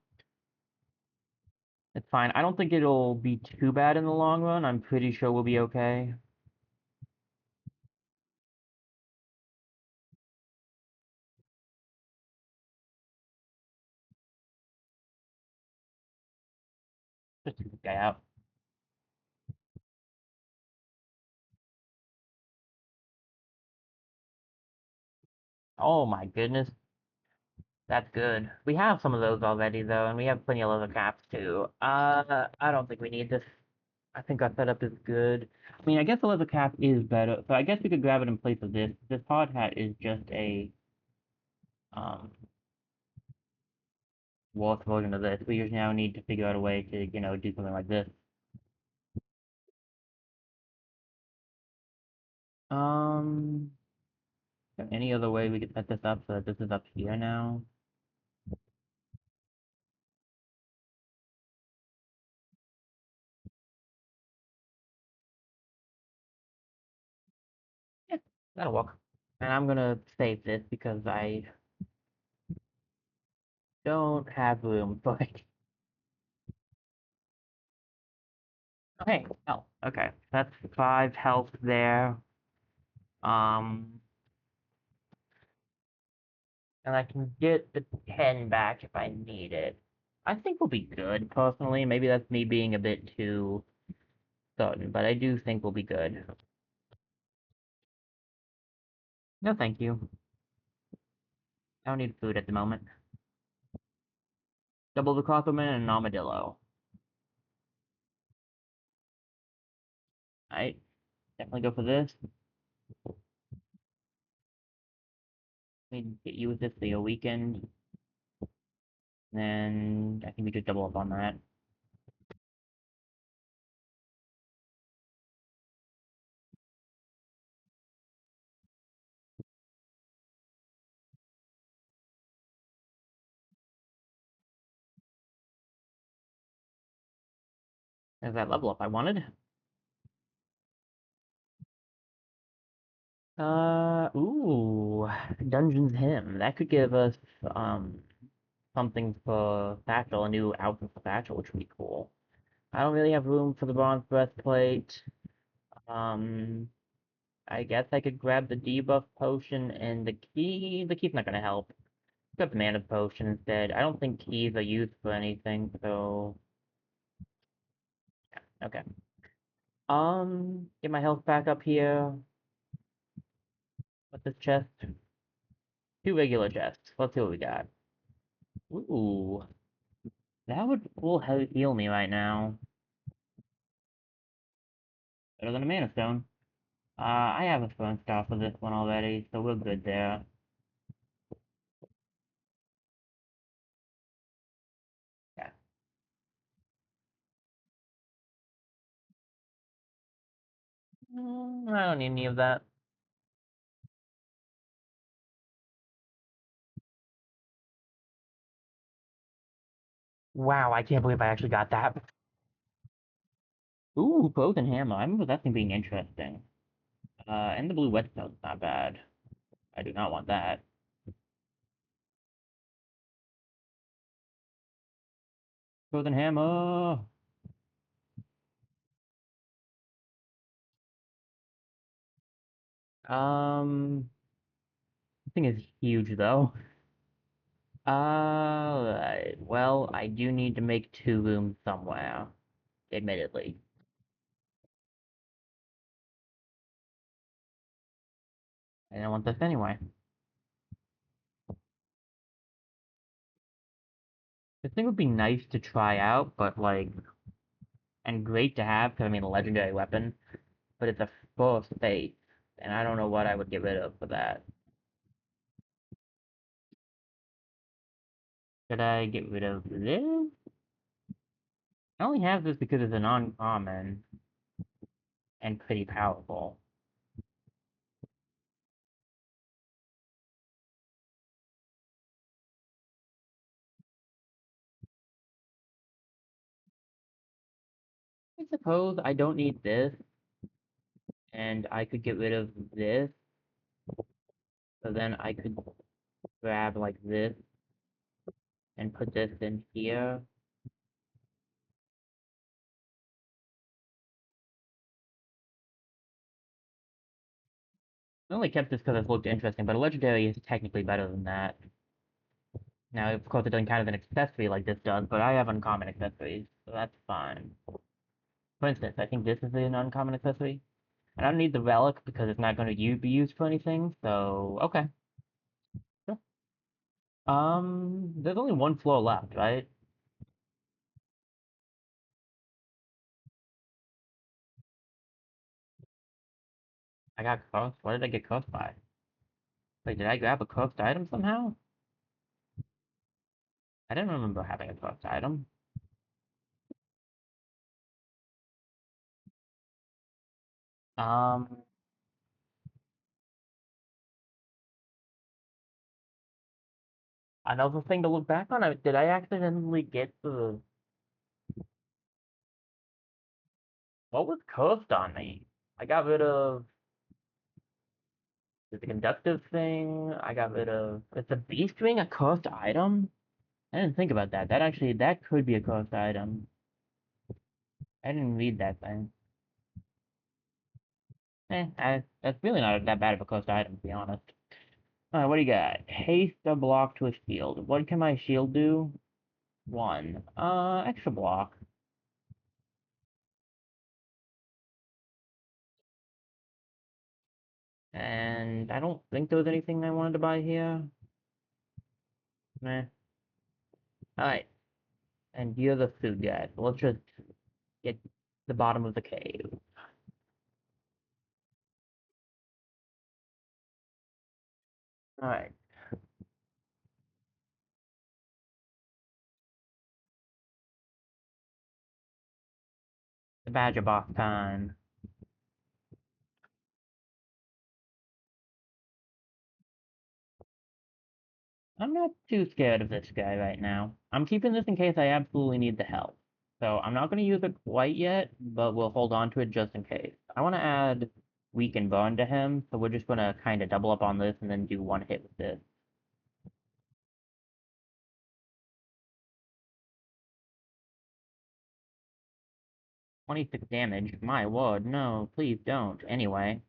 It's fine. I don't think it'll be too bad in the long run. I'm pretty sure we'll be okay. Just take this guy out. Oh my goodness, that's good. We have some of those already though, and we have plenty of leather caps too. I don't think we need this. I think our setup is good. I mean, I guess the leather cap is better, so I guess we could grab it in place of this. This hard hat is just a um worse version of this. We just now need to figure out a way to, do something like this. Um, is there any other way we could set this up so that this is up here now? Yeah, that'll work. And I'm gonna save this because I don't have room for it. Okay, oh, okay. That's 5 health there. Um, and I can get the 10 back if I need it. I think we'll be good, personally. Maybe that's me being a bit too certain, but I do think we'll be good. No, thank you. I don't need food at the moment. Double the crossover and an armadillo. Alright, definitely go for this. Let me get you with this for your weekend. Then I think we just double up on that. There's that level up I wanted. Ooh, Dungeon's Hymn. That could give us, um, something for Satchel, a new outfit for Satchel, which would be cool. I don't really have room for the bronze breastplate. Um, I guess I could grab the debuff potion and the key. The key's not gonna help. Grab the mana potion instead. I don't think keys are used for anything, so okay. Get my health back up here. What's this chest? Two regular chests. Let's see what we got. Ooh, that would full heal me right now. Better than a mana stone. I have a stone star for this one already, so we're good there. Yeah. I don't need any of that. Wow, I can't believe I actually got that. Ooh, frozen hammer. I remember that thing being interesting. And the blue whetstone's not bad. I do not want that. Frozen hammer. The thing is huge though. Well, I do need to make two rooms somewhere, admittedly. And I want this anyway. This thing would be nice to try out, but like, and great to have, because I mean, a legendary weapon, but it's a full of space, and I don't know what I would get rid of for that. Should I get rid of this? I only have this because it's an uncommon and pretty powerful. I suppose I don't need this, and I could get rid of this, so then I could grab like this and put this in here. I only kept this because it looked interesting, but a legendary is technically better than that. Now, of course, it doesn't count as an accessory like this does, but I have uncommon accessories, so that's fine. For instance, I think this is an uncommon accessory. I don't need the relic because it's not going to be used for anything, so okay. Sure. There's only one floor left, right? I got cursed. What did I get cursed by? Wait, did I grab a cursed item somehow? I didn't remember having a cursed item. Um, Another thing to look back on, did I accidentally get the... What was cursed on me? I got rid of the conductive thing. I got rid of... Is the beast ring a cursed item? I didn't think about that. That could be a cursed item. I didn't read that thing. That's really not that bad of a cursed item, to be honest. Alright, what do you got? Haste a block to a shield. What can my shield do? One. Extra block. And I don't think there was anything I wanted to buy here. Meh. Alright, and you're the food guy. So let's just get the bottom of the cave. Alright, the badger box time. I'm not too scared of this guy right now. I'm keeping this in case I absolutely need the help. So I'm not going to use it quite yet, but we'll hold on to it just in case. I want to add Weaken Bone to him, so we're just going to kind of double up on this and then do one hit with this. 26 damage. My word, no, please don't. Anyway,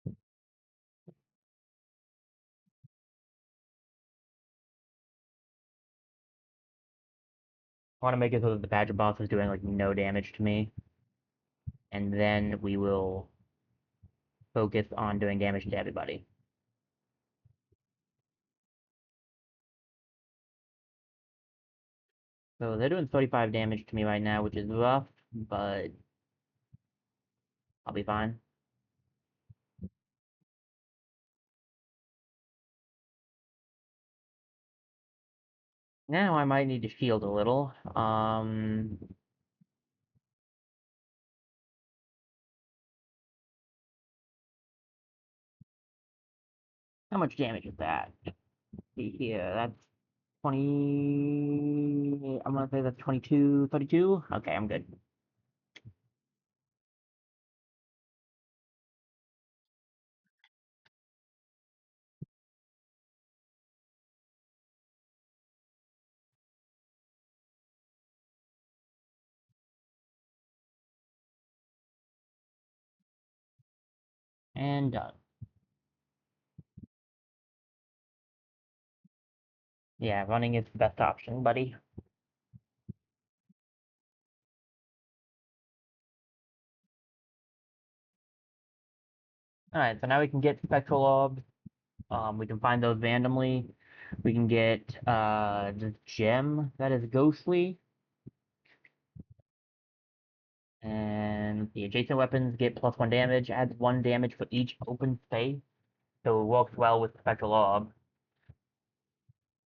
I want to make it so that the Badger boss is doing like no damage to me, and then we will focus on doing damage to everybody. So they're doing 35 damage to me right now, which is rough, but I'll be fine. Now I might need to shield a little. How much damage is that? See here, that's 20. I'm gonna say that's 22, 32. Okay, I'm good. And done. Yeah, running is the best option, buddy. Alright, so now we can get spectral orbs. We can find those randomly. We can get this gem that is ghostly. And the adjacent weapons get +1 damage, adds 1 damage for each open space. So it works well with spectral orb.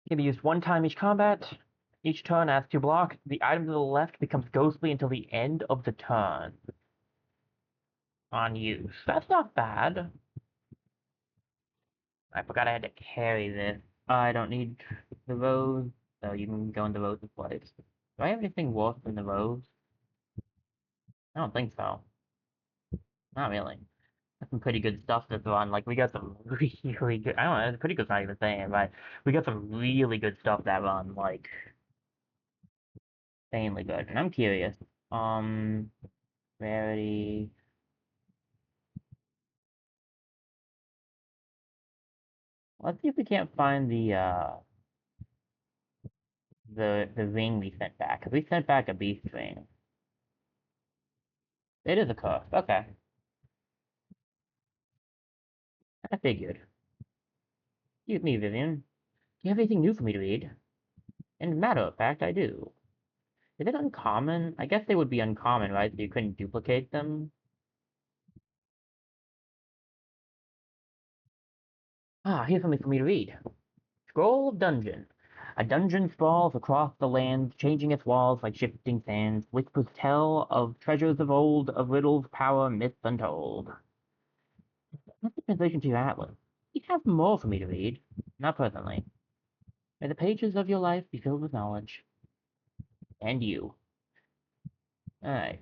Can be used one time each combat. Each turn adds 2 block. The item to the left becomes ghostly until the end of the turn on use. That's not bad. I forgot I had to carry this. I don't need the rose, so you can go in the rose's place. Do I have anything worse than the rose? I don't think so. Not really. That's some pretty good stuff that's on. Like, we got some really good. I don't know, pretty good's not even saying it, but we got some really good stuff that run, like, insanely good. And I'm curious. Um, Rarity. Let's see if we can't find the ring we sent back, because we sent back a beast ring. It is a curse. Okay. I figured. Excuse me, Vivian. Do you have anything new for me to read? And matter of fact, I do. Is it uncommon? I guess they would be uncommon, right? So you couldn't duplicate them? Ah, here's something for me to read. Scroll of Dungeon. A dungeon sprawls across the land, changing its walls like shifting sands. Whispers tell of treasures of old, of riddles, power, myths untold. That's the translation to your atlas. You have more for me to read. Not presently. May the pages of your life be filled with knowledge. And you. Alright.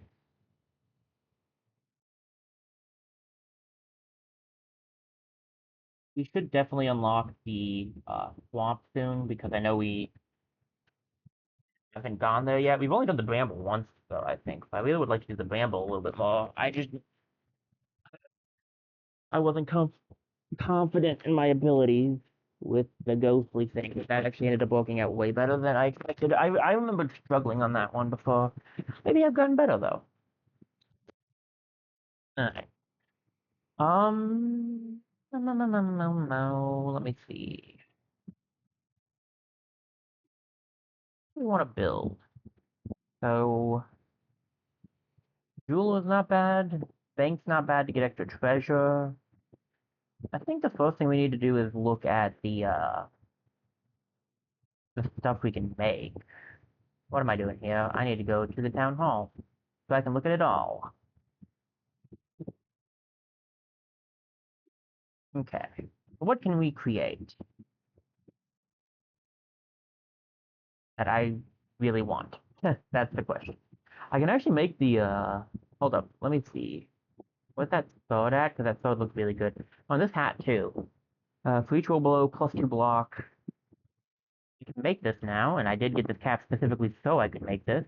We should definitely unlock the swamp soon, because I know we haven't gone there yet. We've only done the bramble once, though, I think. I really would like to do the bramble a little bit more. I wasn't confident in my abilities with the ghostly thing, but that actually ended up working out way better than I expected. I remember struggling on that one before. Maybe I've gotten better though. Alright. No, no, no, no, no, no. Let me see. What do we want to build? So, Jewel is not bad. Bank's not bad to get extra treasure. I think the first thing we need to do is look at the stuff we can make. What am I doing here? I need to go to the town hall so I can look at it all. Okay. What can we create that I really want? That's the question. I can actually make the hold up, let me see. What's that sword at? Because that sword looks really good. Oh, this hat too. For each roll below, +2 block. can make this now, and I did get this cap specifically so I could make this.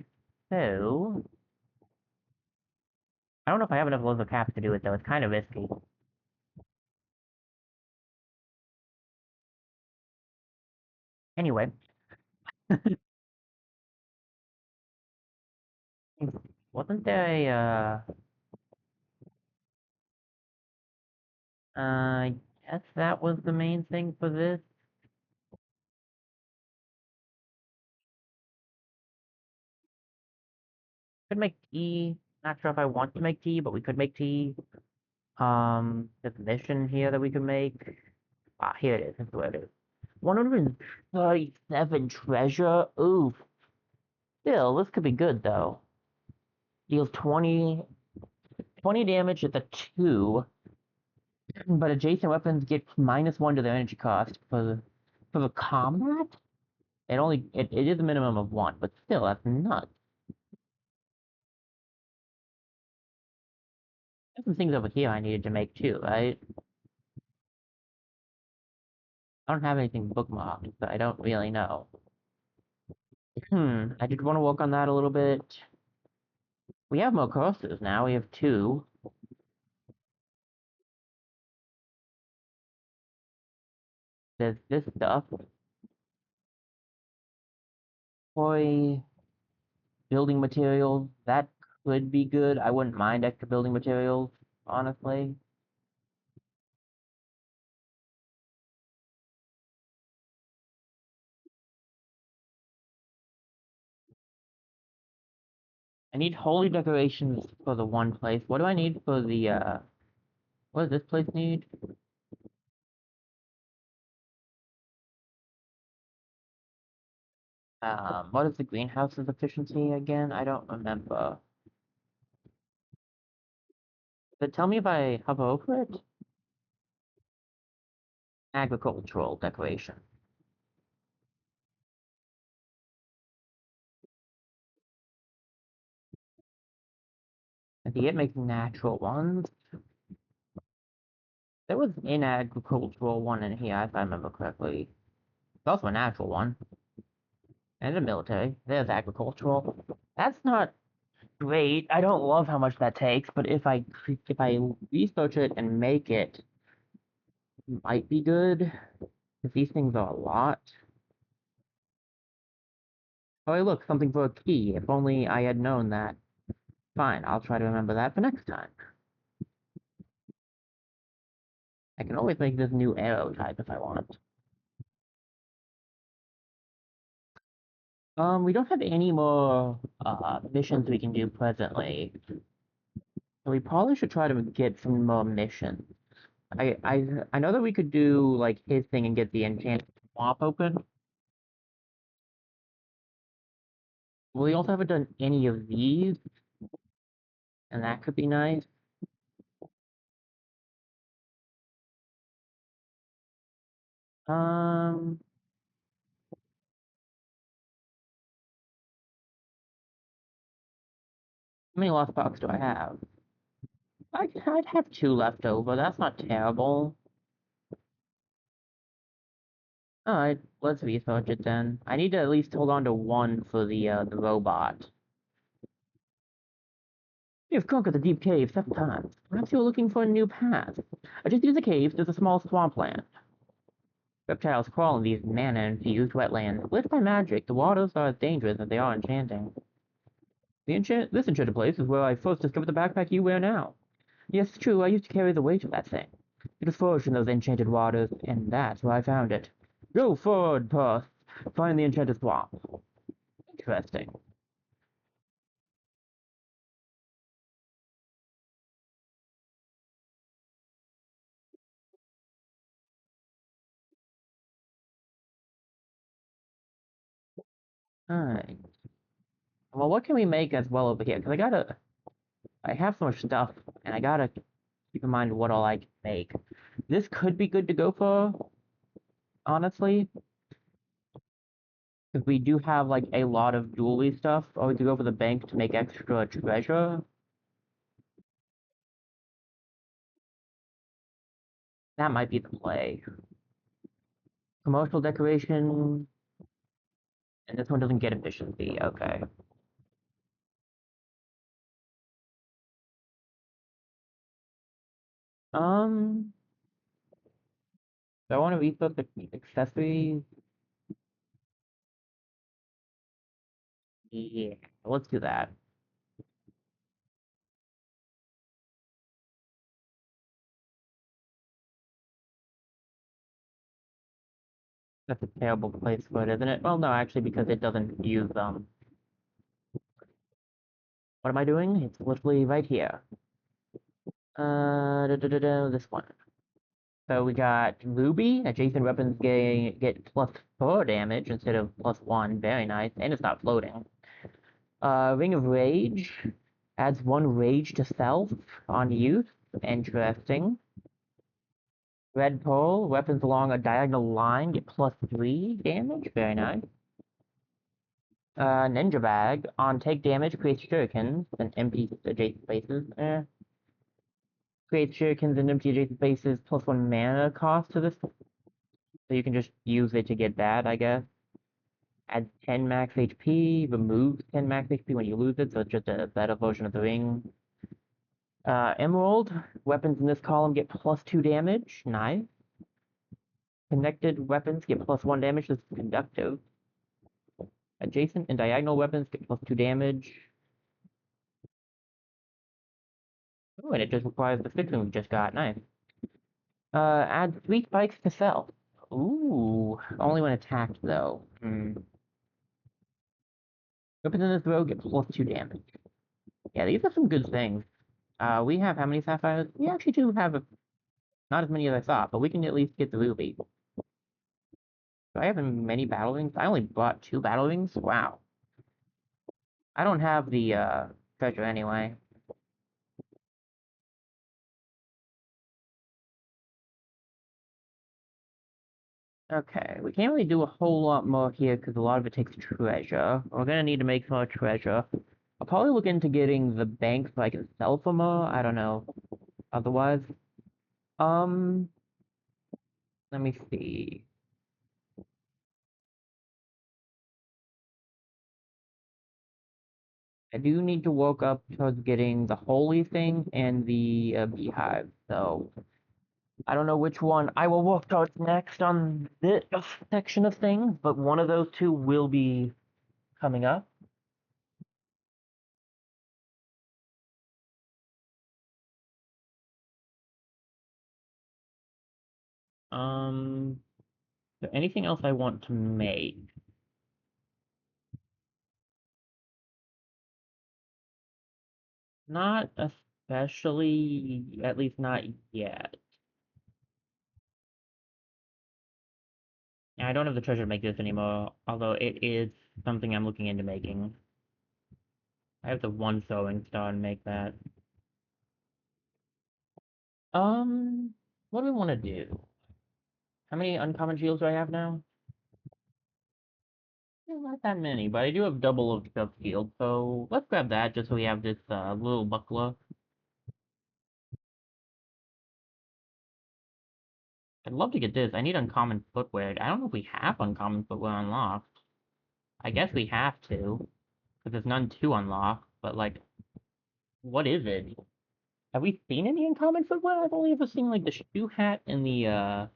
So, I don't know if I have enough loads of caps to do it, though. It's kind of risky. Anyway, wasn't there I guess that was the main thing for this. Could make tea. Not sure if I want to make tea, but we could make tea. There's a mission here that we could make. Ah, here it is. That's where it is. 137 treasure. Oof. Still, this could be good though. Deals 20 damage at the 2, but adjacent weapons get -1 to their energy cost for the combat. It is a minimum of 1, but still, that's nuts. There's some things over here I needed to make too, right? I don't have anything bookmarked, so I don't really know. I did want to work on that a little bit. We have more courses now. We have 2. There's this stuff. Toy building materials. That could be good. I wouldn't mind extra building materials, honestly. I need holy decorations for the one place. What do I need for the, what does this place need? What is the greenhouse's efficiency again? I don't remember. But tell me if I hover over it. Agricultural decoration. And to get making natural ones. There was an agricultural one in here, if I remember correctly. It's also a natural one. And a military. There's agricultural. That's not great. I don't love how much that takes, but if I research it and make it, might be good. Because these things are a lot. Oh, hey, look, something for a key. If only I had known that. Fine, I'll try to remember that for next time. I can always make this new arrow type if I want. We don't have any more missions we can do presently. So we probably should try to get some more missions. I know that we could do like his thing and get the enchanted swamp open. We also haven't done any of these, and that could be nice. Um, how many lost box do I have? I'd have 2 left over. That's not terrible. Alright, let's research it then. I need to at least hold on to 1 for the robot. We have conquered the deep cave several times. Perhaps you're looking for a new path. Adjacent to the caves, there's a small swampland. Reptiles crawl in these mana-infused wetlands. Lit by magic, the waters are as dangerous as they are enchanting. This enchanted place is where I first discovered the backpack you wear now. Yes, true, I used to carry the weight of that thing. It was forged in those enchanted waters, and that's where I found it. Go forward, Perth. Find the enchanted swamp. Interesting. Alright. Well, what can we make as well over here? Because I have so much stuff, and I gotta keep in mind what all I can make. This could be good to go for, honestly, because we do have, like, a lot of jewelry stuff. Or we could go for the bank to make extra treasure. That might be the play. Commercial decoration. And this one doesn't get efficiency. Okay. Um, do I want to refill the accessories? Yeah, let's do that. That's a terrible place for it, isn't it? Well, no, actually, because it doesn't use What am I doing? It's literally right here. This one. So we got Ruby. Adjacent weapons get +4 damage instead of +1. Very nice, and it's not floating. Ring of Rage adds 1 rage to self on use. Interesting. Red Pole, weapons along a diagonal line get +3 damage. Very nice. Ninja Bag, on take damage, creates shurikens and empty adjacent spaces. Creates shurikens and empty adjacent spaces +1 mana cost to this, so you can just use it to get that, I guess. Adds 10 max HP, removes 10 max HP when you lose it, so it's just a better version of the ring. Emerald, weapons in this column get +2 damage. Nice. Connected weapons get +1 damage. This is conductive. Adjacent and diagonal weapons get +2 damage. Oh, and it just requires the fixing we just got. Nice. Add 3 spikes to self. Ooh, only when attacked though. Weapons in this row get +2 damage. Yeah, these are some good things. We have how many sapphires? We actually do have not as many as I thought, but we can at least get the ruby. Do I have many battle rings? I only bought 2 battle rings? Wow. I don't have the treasure anyway. Okay, we can't really do a whole lot more here because a lot of it takes treasure. We're gonna need to make some more treasure. I'll probably look into getting the bank so I can sell for more. I don't know. Otherwise, um, let me see. I do need to work up towards getting the holy thing and the beehive. So I don't know which one I will work towards next on this section of things, but one of those two will be coming up. So anything else I want to make? Not especially, at least not yet. I don't have the treasure to make this anymore, although it is something I'm looking into making. I have the one sewing star and make that. Um, what do we want to do? How many uncommon shields do I have now? Not that many, but I do have double of the shield, so let's grab that just so we have this little buckler. I'd love to get this. I need uncommon footwear. I don't know if we have uncommon footwear unlocked. I guess we have to, because there's none to unlock, but like, what is it? Have we seen any uncommon footwear? I've only ever seen like the shoe hat and the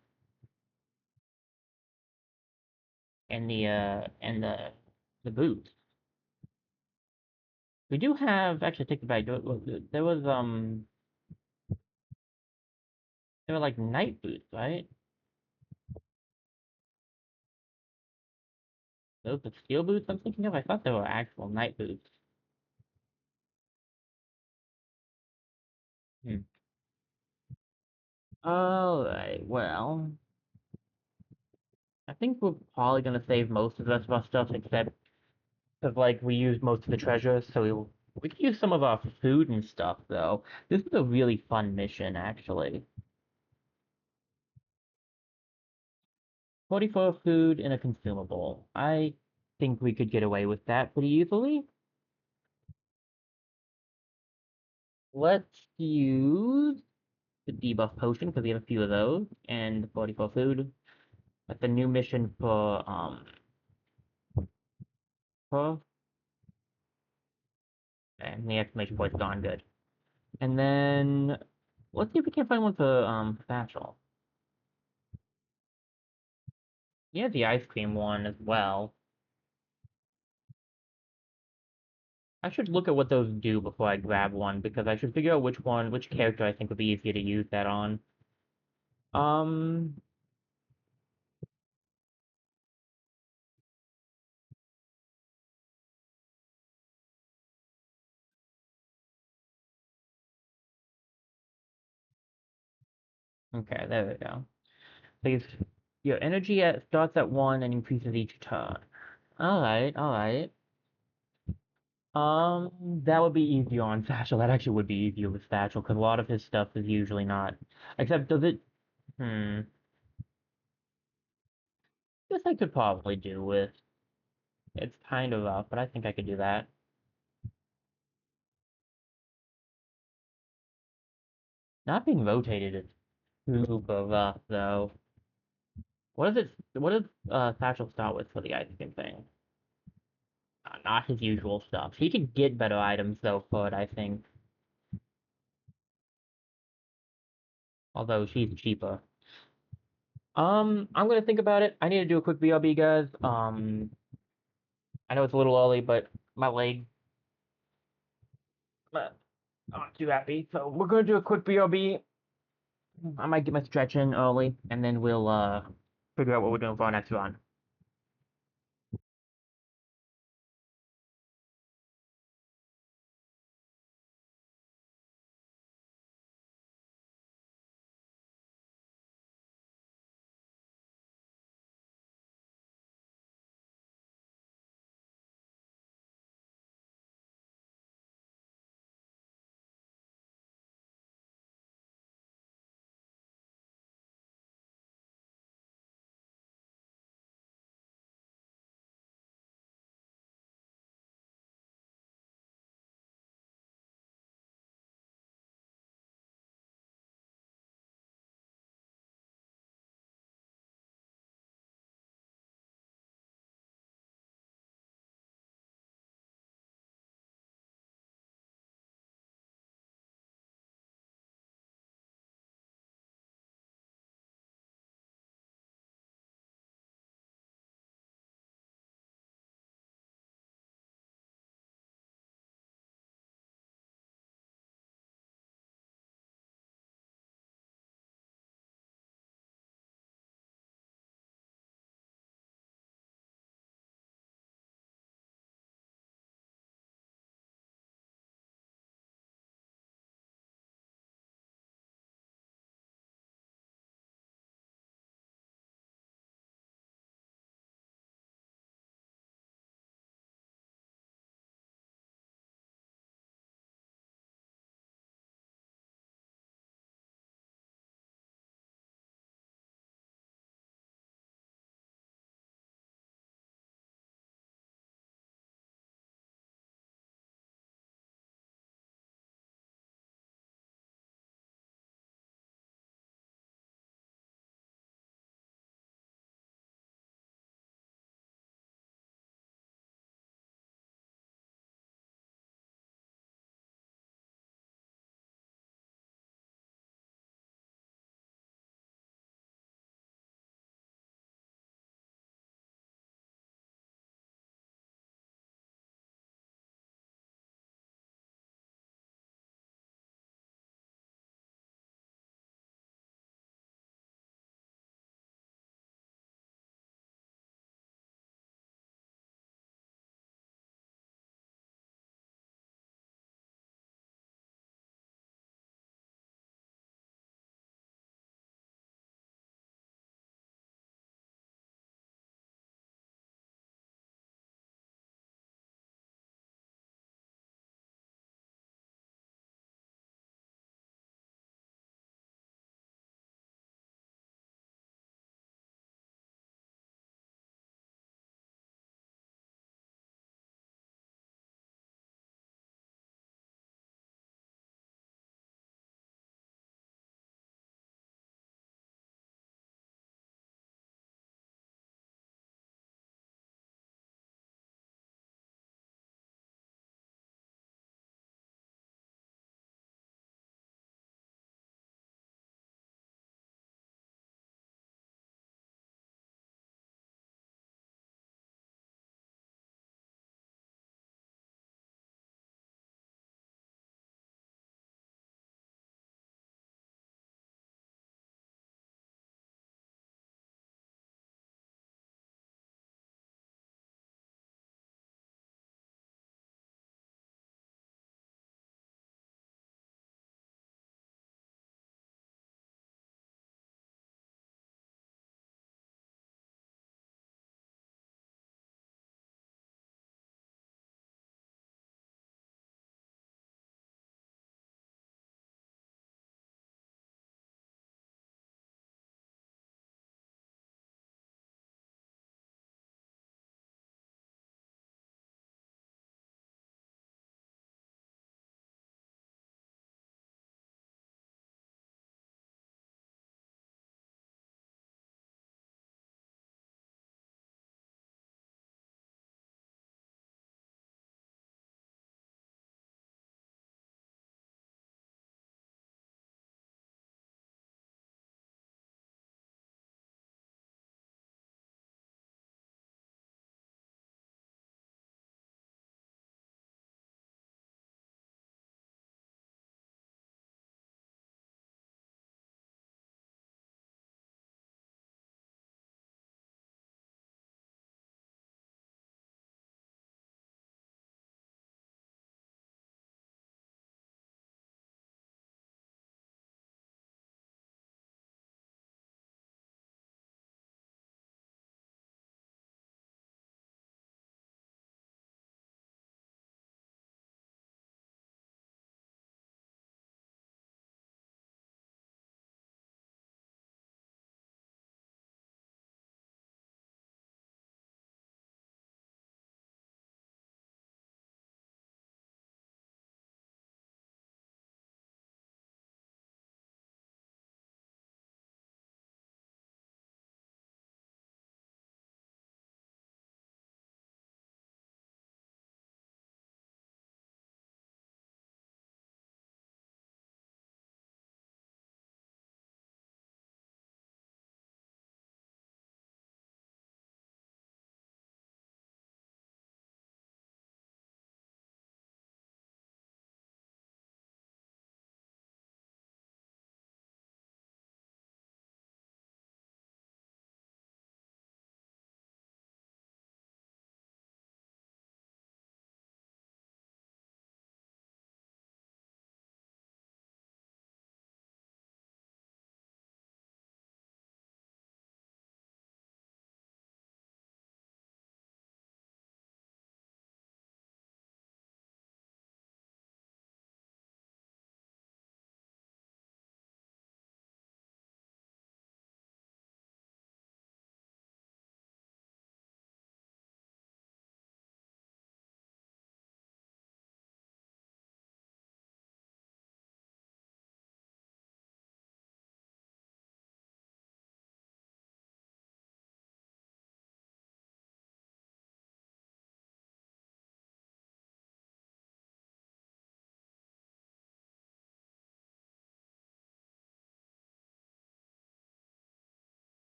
boots. We do have actually take it back. There were like night boots, right? Those the steel boots I'm thinking of? I thought they were actual night boots. Hmm. Alright, well, I think we're probably gonna save most of the rest of our stuff except because like we used most of the treasure, so we can use some of our food and stuff though. This is a really fun mission actually. 44 food and a consumable. I think we could get away with that pretty easily. Let's use the debuff potion because we have a few of those, and the 44 food. That's a new mission for Huh? And the exclamation point's gone. Good. And then let's see if we can find one for Satchel. Yeah, the ice cream one as well. I should look at what those do before I grab one because I should figure out which character I think would be easier to use that on. Um, okay, there we go. Please, your energy starts at 1 and increases each turn. Alright, alright. That would be easier on Satchel. That actually would be easier with Satchel, because a lot of his stuff is usually not. Except, does it? Hmm. Guess I could probably do with. It's kind of rough, but I think I could do that. Not being rotated is super rough, though. What does Satchel start with for the ice cream thing? Not his usual stuff. He could get better items, though, for it, I think. Although she's cheaper. I'm gonna think about it. I need to do a quick BRB, guys. I know it's a little early, but my leg, I'm not too happy. So we're gonna do a quick BRB. I might get my stretch in early, and then we'll figure out what we're doing for our next run.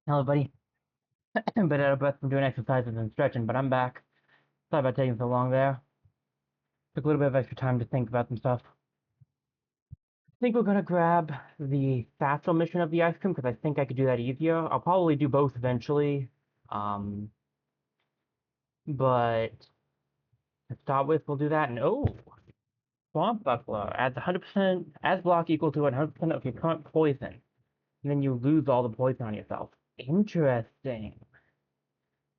Hello, buddy. Been out of breath from doing exercises and stretching, but I'm back. Sorry about taking so long there. Took a little bit of extra time to think about some stuff. I think we're gonna grab the satchel mission of the ice cream because I think I could do that easier. I'll probably do both eventually. Um, but to start with, we'll do that. And oh, Swamp Buckler adds 100% as block equal to 100% of your current poison. And then you lose all the poison on yourself. Interesting.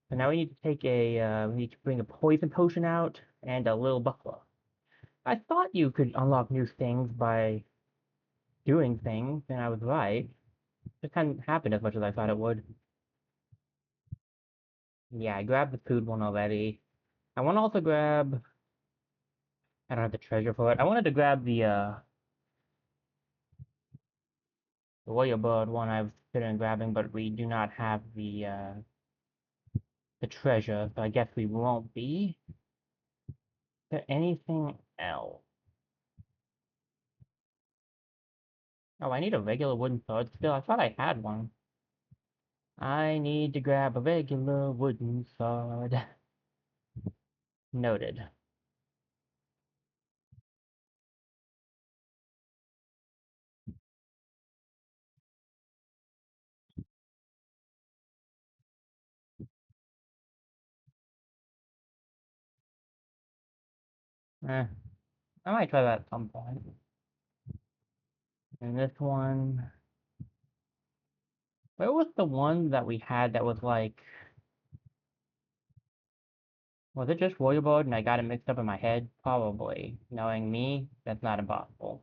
So now we need to take we need to bring a poison potion out and a little buckler. I thought you could unlock new things by doing things, and I was right. It hadn't happened as much as I thought it would. Yeah, I grabbed the food one already. I want to also grab. I don't have the treasure for it. I wanted to grab the warrior bird one I was considering grabbing, but we do not have the treasure, so I guess we won't be. Is there anything else? Oh, I need a regular wooden sword still. I thought I had one. I need to grab a regular wooden sword. Noted. Eh, I might try that at some point. And this one, where was the one that we had that was like, was it just Warrior Road and I got it mixed up in my head? Probably. Knowing me, that's not impossible.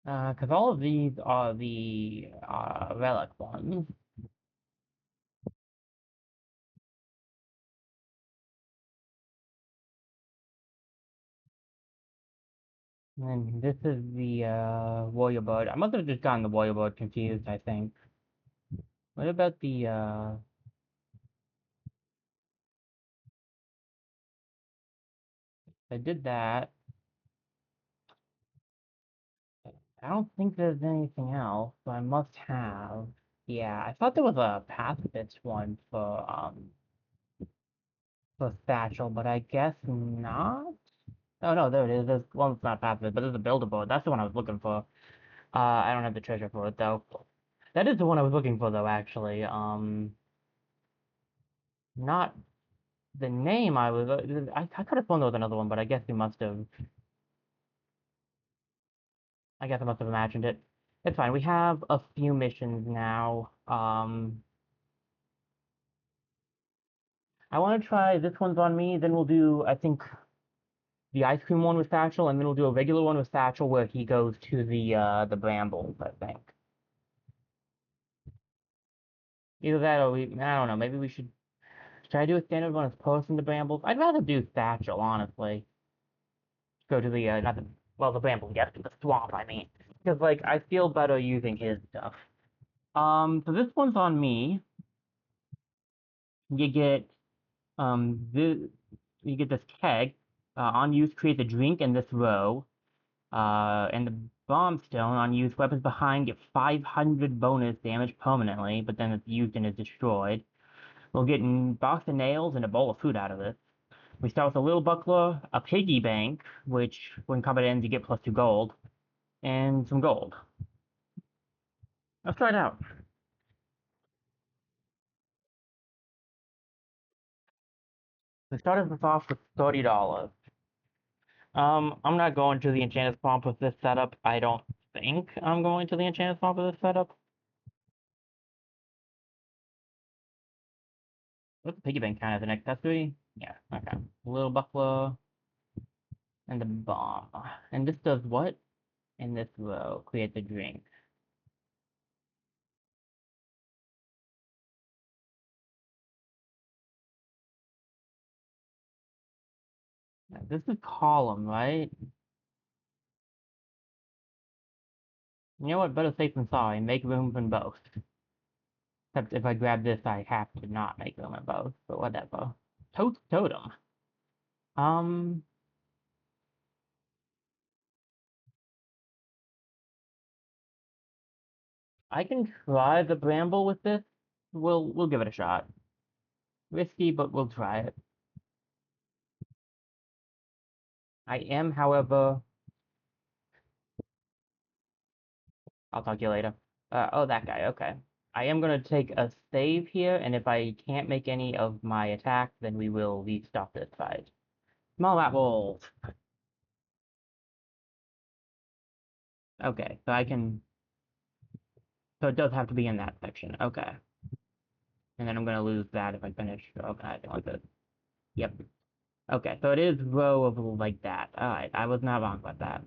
Because all of these are the relic ones. And this is the Warrior Bird. I must have just gotten the Warrior Bird confused, I think. What about the I did that. I don't think there's anything else, so I must have. Yeah, I thought there was a pacifist one for Satchel, but I guess not. Oh no, there it is. There's one that's not pacifist, but there's a builder board. That's the one I was looking for. I don't have the treasure for it though. That is the one I was looking for though, actually. Not the name I was. I could have found there was another one, but I guess we must have. I guess I must have imagined it. It's fine. We have a few missions now. I want to try this one's on me. Then we'll do, I think, the ice cream one with Satchel, and then we'll do a regular one with Satchel where he goes to the brambles. I think either that or I don't know. Maybe we should I do a standard one as opposed to the brambles? I'd rather do Satchel, honestly. Go to the not the well the brambles, yes, the swamp. I mean, because like I feel better using his stuff. So this one's on me. You get this you get this keg. On use create a drink in this row. And the bomb stone on used weapons behind get 500 bonus damage permanently, but then it's used and is destroyed. We'll get a box of nails and a bowl of food out of this. We start with a little buckler, a piggy bank, which when combat ends you get +2 gold, and some gold. Let's try it out. We started this off with $30. I'm not going to the Enchanted Swamp with this setup. I don't think I'm going to the Enchanted Swamp with this setup. What's the piggy bank kind of an accessory? Yeah, okay. A little buckler and the bomb. And this does what? And this will create the drink. Now, this is column, right? You know what? Better safe than sorry. Make room for both. Except if I grab this, I have to not make room in both. But whatever. Totem. I can try the bramble with this. We'll give it a shot. Risky, but we'll try it. I am, however, I'll talk to you later. Oh, that guy, okay. I am gonna take a save here, and if I can't make any of my attacks, then we will restart this fight. Small apples! Okay, so I can... So it does have to be in that section, okay. And then I'm gonna lose that if I finish. Okay, I like this. Yep. Okay, so it is row of like that. Alright, I was not wrong about that.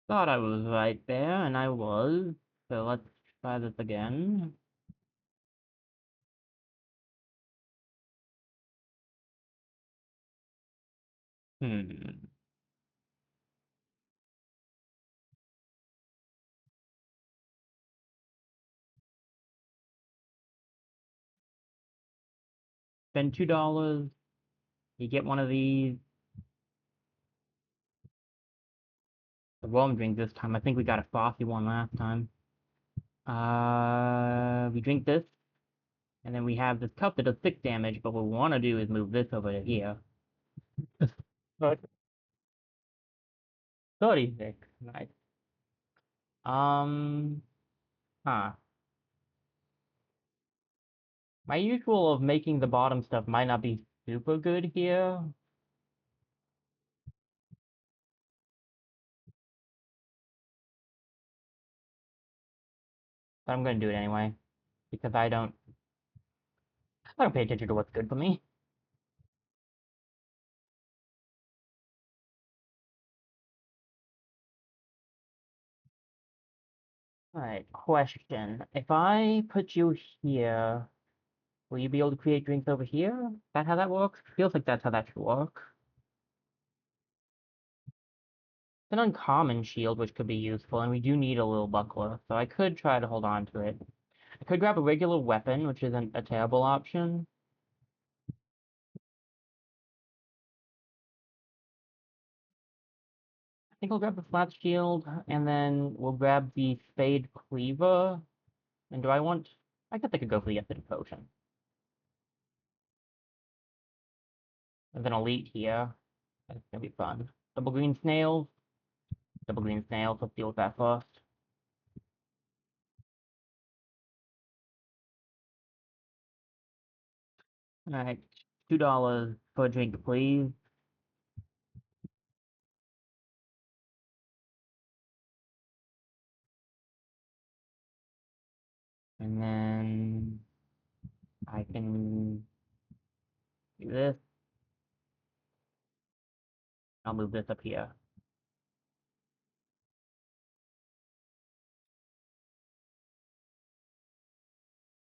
Thought I was right there, and I was. So let's try this again. Hmm. Spend $2. You get one of these. The warm drink this time. I think we got a frothy one last time. We drink this, and then we have this cup that does 6 damage, but what we want to do is move this over to here. But 36. Nice. Um, huh. My usual of making the bottom stuff might not be super good here, but I'm gonna do it anyway, because I don't pay attention to what's good for me. Alright, question. If I put you here, will you be able to create drinks over here? Is that how that works? Feels like that's how that should work. It's an uncommon shield, which could be useful, and we do need a little buckler, so I could try to hold on to it. I could grab a regular weapon, which isn't a terrible option. I think I'll grab the flat shield, and then we'll grab the spade cleaver. And do I want... I guess I could go for the acidic potion. And then elite here. That's gonna be fun. Double green snails. Double green snails, let's deal with that first. Alright, $2 for a drink, please. And then I can do this. I'll move this up here.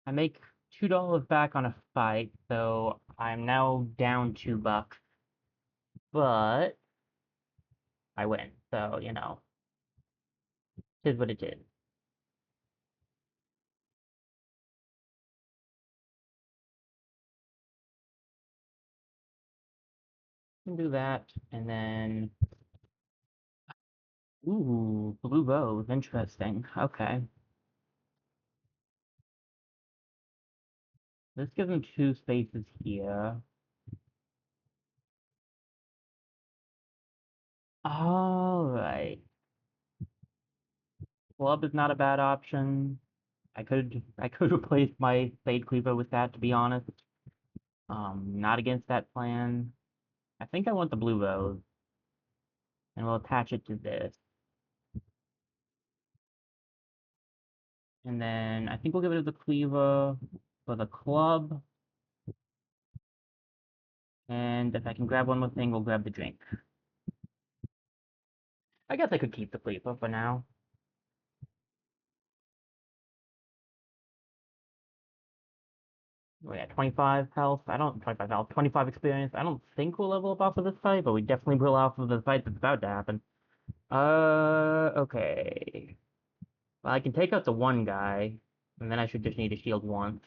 I make $2 back on a fight, so I'm now down $2, but I win. So, it is what it is. Can do that, and then ooh, blue rose, interesting. Okay, let's give them 2 spaces here. All right, club is not a bad option. I could replace my Spade Cleaver with that, to be honest. Not against that plan. I think I want the blue rose, and we'll attach it to this. And then I think we'll get rid of the cleaver for the club. And if I can grab one more thing, we'll grab the drink. I guess I could keep the cleaver for now. We got 25 health. I don't 25 health, 25 experience. I don't think we'll level up off of this fight, but we definitely will off of the fight that's about to happen. Okay. Well, I can take out the one guy, and then I should just need a shield once.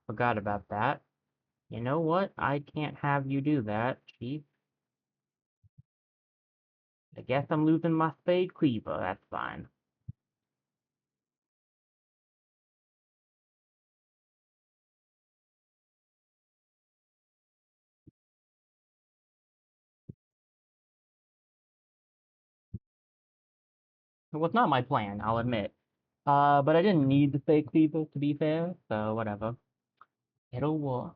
Forgot about that. You know what? I can't have you do that, Chief. I guess I'm losing my spade cleaver. That's fine. It was not my plan, I'll admit. But I didn't need the spade cleaver, to be fair, so whatever. It'll work.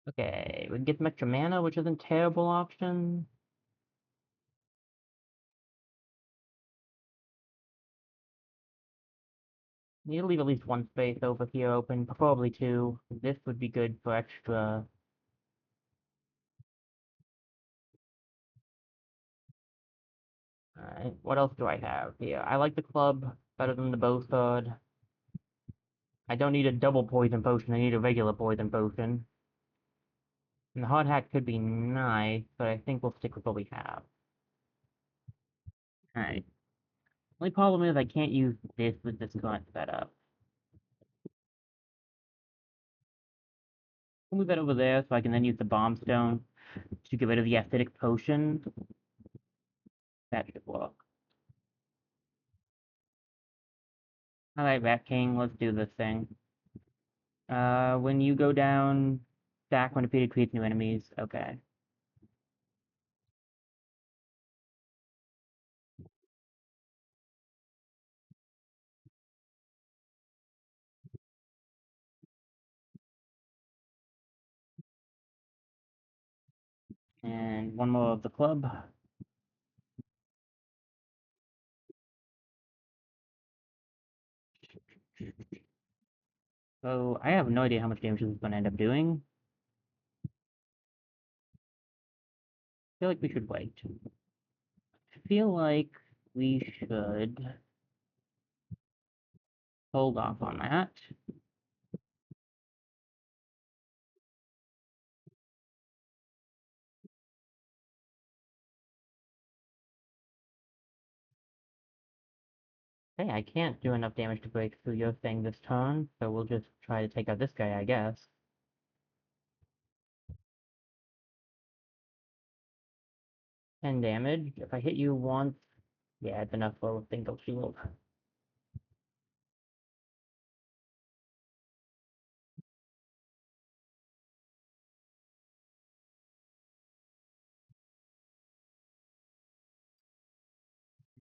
Okay, we can get some extra mana, which isn't a terrible option. Need to leave at least one space over here open, preferably two. This would be good for extra. Alright, what else do I have here? I like the club better than the bow sword. I don't need a double poison potion, I need a regular poison potion. And the hard hat could be nice, but I think we'll stick with what we have. Alright. Only problem is I can't use this with this current setup. We'll move that over there so I can then use the bomb stone to get rid of the acidic potion. That should work. Alright, Rat King, let's do this thing. When you go down, stack when defeated creates new enemies. Okay. And one more of the club. So I have no idea how much damage this is going to end up doing. I feel like we should wait. I feel like we should hold off on that. Hey, I can't do enough damage to break through your thing this turn, so we'll just try to take out this guy, I guess. 10 damage. If I hit you once, yeah, it's enough for a single shield.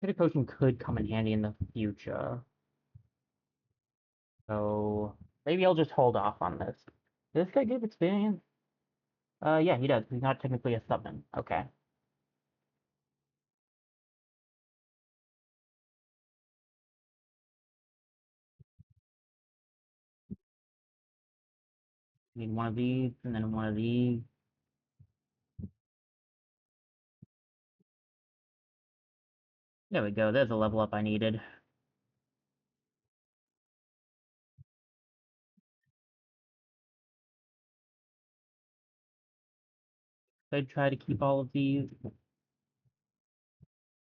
Critical potion could come in handy in the future, so maybe I'll just hold off on this. Does this guy give experience? Yeah, he does. He's not technically a summon. Okay. Need one of these, and then one of these. There we go. There's a level up I needed. I'd try to keep all of these.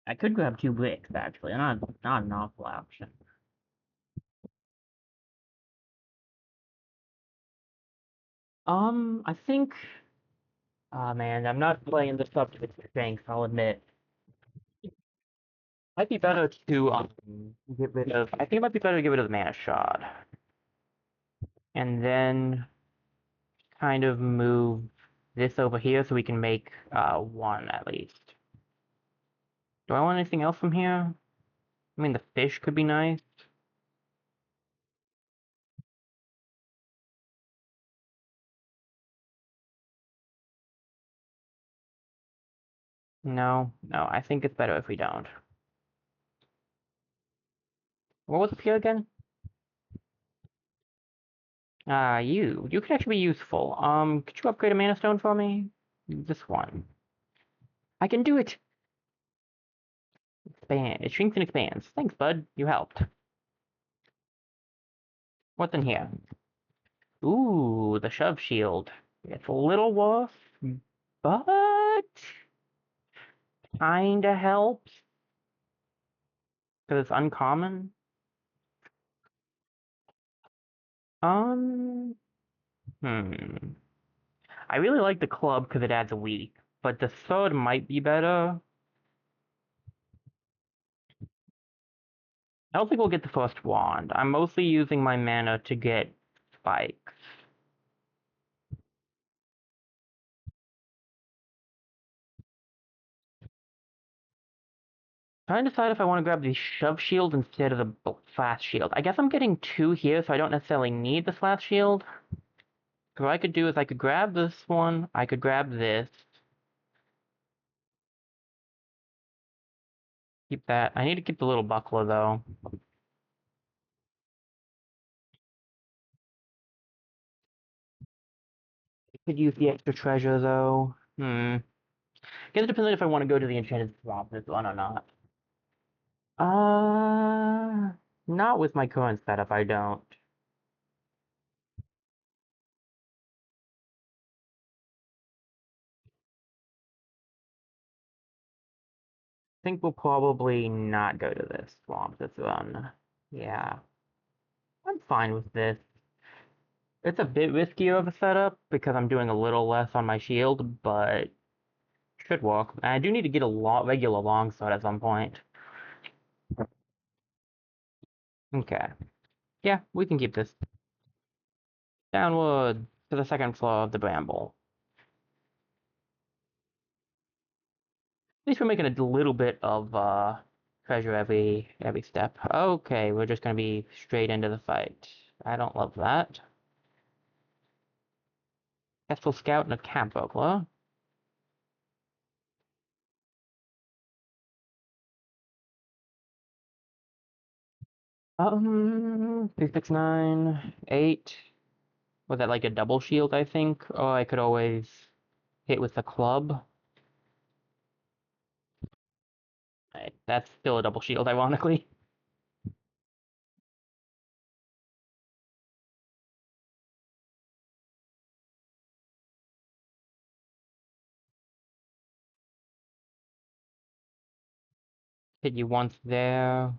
I could grab two bricks, actually. Not an awful option. I think. Ah, man, I'm not playing this up to its strength, I'll admit. Might be better to get rid of. I think it might be better to get rid of the mana shard, and then kind of move this over here so we can make one at least. Do I want anything else from here? I mean, the fish could be nice. No, no, I think it's better if we don't. What was up here again? You could actually be useful. Could you upgrade a mana stone for me? This one. I can do it! Expand. It shrinks and expands. Thanks, bud. You helped. What's in here? Ooh, the shove shield. It's a little rough, but kinda helps. Because it's uncommon. Um, hmm. I really like the club because it adds a weak, but the sword might be better. I don't think we'll get the first wand. I'm mostly using my mana to get spikes. Trying to decide if I want to grab the shove shield instead of the fast shield. I guess I'm getting two here, so I don't necessarily need the fast shield. So what I could do is I could grab this one, I could grab this. Keep that. I need to keep the little buckler though. I could use the extra treasure though. Guess it depends on if I want to go to the enchanted swamp this one or not. Uh, Not with my current setup, I don't. Think we'll probably not go to this swamp this one. Yeah, I'm fine with this. It's a bit riskier of a setup because I'm doing a little less on my shield, but should work. And I do need to get a regular longsword at some point. Okay. Yeah, we can keep this. Downward to the second floor of the bramble. At least we're making a little bit of treasure every step. Okay, we're just gonna be straight into the fight. I don't love that. Castle Scout and a camp burglar. 369, 8. Was that like a double shield, I think? Or I could always hit with the club. Right, that's still a double shield, ironically. Hit you once there,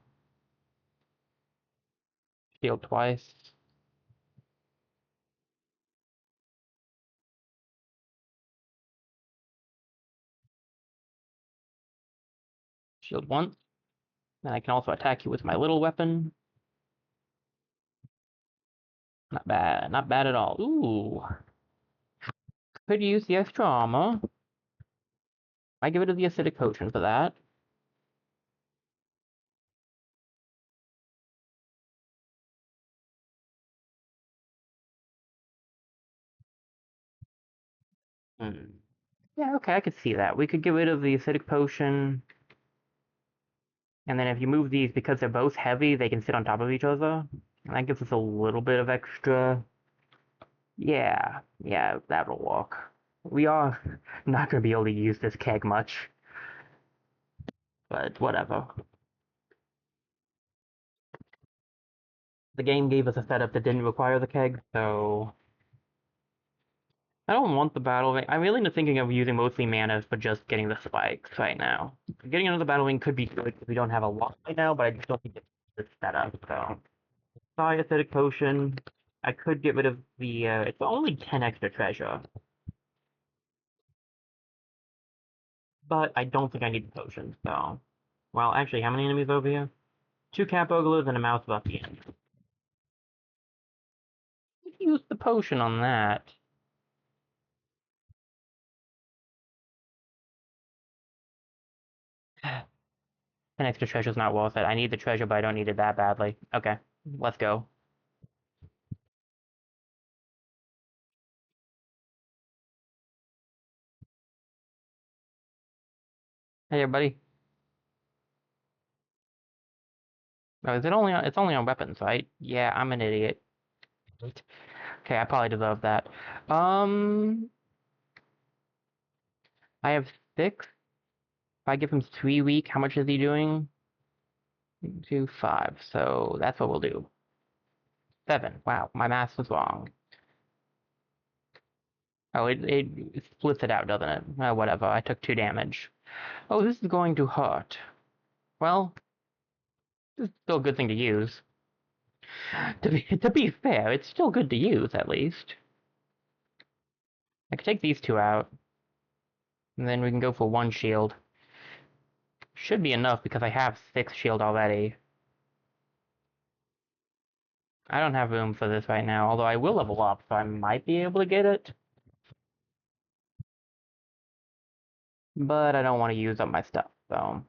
shield twice, shield once. And I can also attack you with my little weapon. Not bad, not bad at all. Ooh, could use the extra armor. I give it to the acidic potion for that. Hmm. Yeah, okay, I could see that. We could get rid of the acidic potion, and then if you move these, because they're both heavy, they can sit on top of each other. And that gives us a little bit of extra. Yeah, that'll work. We are not going to be able to use this keg much, but whatever. The game gave us a setup that didn't require the keg, so I don't want the battle ring. I'm really thinking of using mostly mana for just getting the spikes right now. Getting another battle ring could be good if we don't have a lot right now, but I just don't think it's the setup, so. Sorry, acidic potion. I could get rid of the, it's only 10 extra treasure, but I don't think I need the potion, so. Well, actually, how many enemies over here? Two cat burglars and a mouse ruffian. Use the potion on that. An extra treasure's not worth it. I need the treasure, but I don't need it that badly. Okay, let's go. Hey, everybody. Oh, is it only on, it's only on weapons, right? Yeah, I'm an idiot. Okay, I probably deserve that. Um, I have 6. If I give him 3 weak, how much is he doing? 2, 5. So that's what we'll do. 7. Wow, my math was wrong. Oh, it splits it out, doesn't it? Whatever. I took 2 damage. Oh, this is going to hurt. Well, this is still a good thing to use. To be fair, it's still good to use, at least. I could take these two out, and then we can go for one shield. Should be enough because I have 6 shield already. I don't have room for this right now, although I will level up, so I might be able to get it. But I don't want to use up my stuff, so...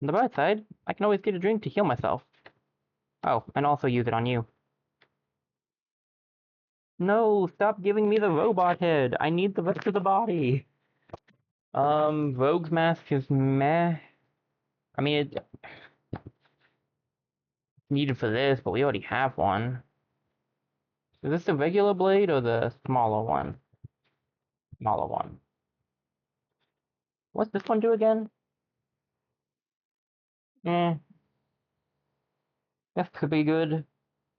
On the bright side, I can always get a drink to heal myself. Oh, and also use it on you. No, stop giving me the robot head. I need the rest of the body. Rogue's mask is meh. I mean, it's needed for this, but we already have one. Is this the regular blade or the smaller one? Smaller one. What's this one do again? Eh, this could be good.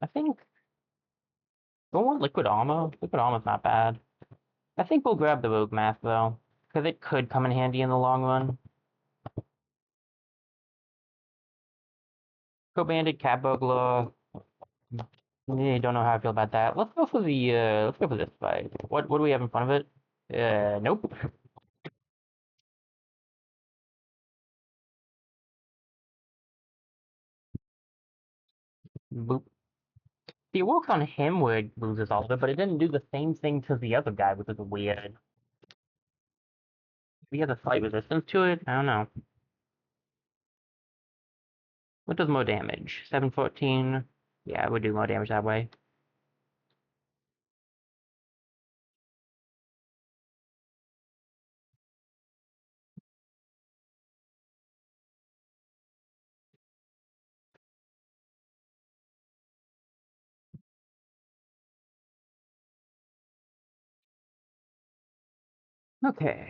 I think... Don't want liquid armor? Liquid armor's not bad. I think we'll grab the rogue mask, though. Because it could come in handy in the long run. Co-banded, cat burglar. Don't know how I feel about that. Let's go for the, let's go for this fight. What do we have in front of it? Nope. Boop. See, it works on him where it loses all of it, but it didn't do the same thing to the other guy, which is weird. He has a slight resistance to it? I don't know. What does more damage? 714? Yeah, it would do more damage that way. Okay.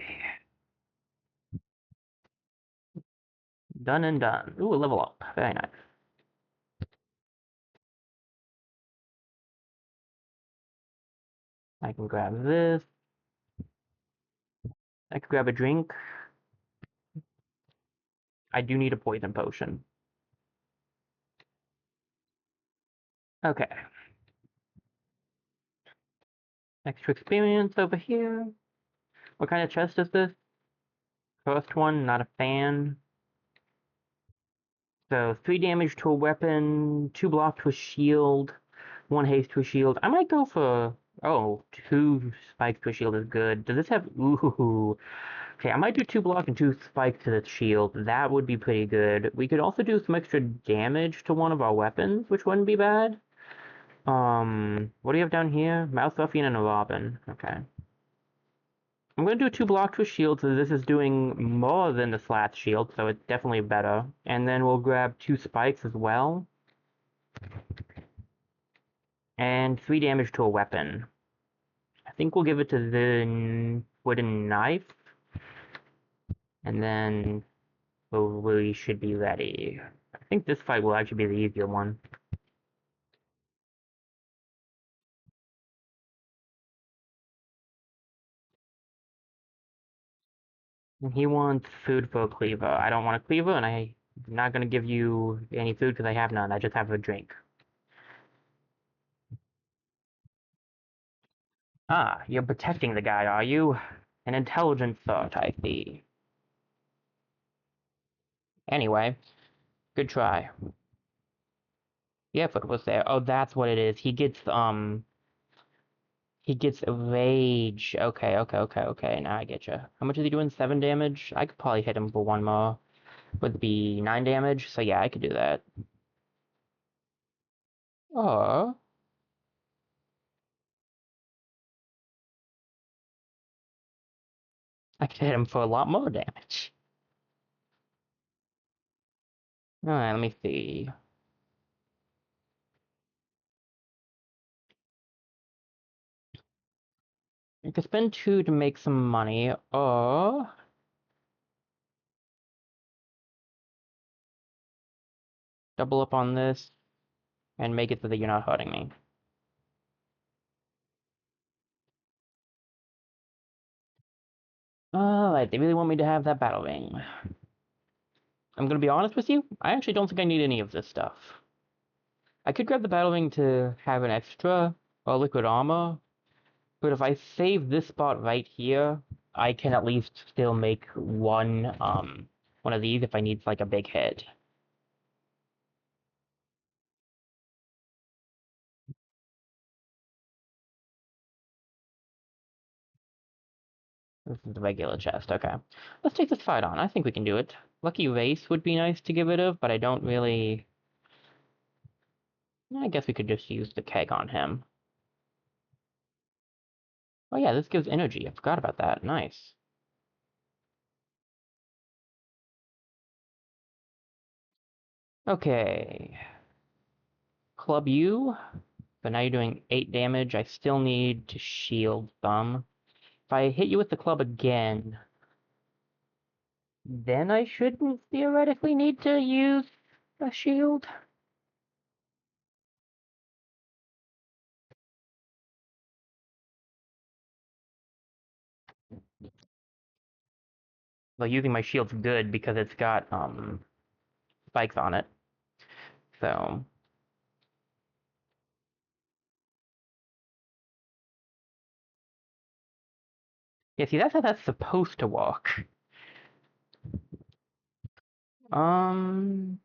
Done and done. Ooh, a level up. Very nice. I can grab this. I can grab a drink. I do need a poison potion. Okay. Extra experience over here. What kind of chest is this? First one, not a fan. So 3 damage to a weapon, 2 block to a shield, 1 haste to a shield. I might go for... Oh, 2 spikes to a shield is good. Does this have... Ooh. Okay, I might do 2 block and 2 spikes to the shield. That would be pretty good. We could also do some extra damage to one of our weapons, which wouldn't be bad. What do you have down here? Mouse Ruffian and a Robin. Okay. I'm going to do 2 blocks with shield, so this is doing more than the Slat shield, so it's definitely better. And then we'll grab 2 spikes as well. And 3 damage to a weapon. I think we'll give it to the wooden knife. And then we should be ready. I think this fight will actually be the easier one. He wants food for a cleaver. I don't want a cleaver, and I'm not going to give you any food because I have none. I just have a drink. Ah, you're protecting the guy, are you? An intelligent thought, I see. Anyway, good try. Yeah, foot was there. Oh, that's what it is. He gets rage. Okay. Now I get you. How much is he doing? 7 damage? I could probably hit him for one more. Would be 9 damage. So yeah, I could do that. Oh, I could hit him for a lot more damage. Alright, let me see. I could spend 2 to make some money, or double up on this and make it so that you're not hurting me. Alright, they really want me to have that battle ring. I'm gonna be honest with you, I actually don't think I need any of this stuff. I could grab the battle ring to have an extra, or liquid armor, but if I save this spot right here, I can at least still make one of these if I need like a big hit. This is the regular chest, okay. Let's take this fight on. I think we can do it. Lucky Race would be nice to get rid of, but I don't really... I guess we could just use the keg on him. Oh yeah, this gives energy. I forgot about that. Nice. Okay. Club you. So now you're doing 8 damage. I still need to shield some. If I hit you with the club again, then I shouldn't theoretically need to use a shield. Well, using my shield's good because it's got spikes on it. So yeah, see that's how that's supposed to work. Um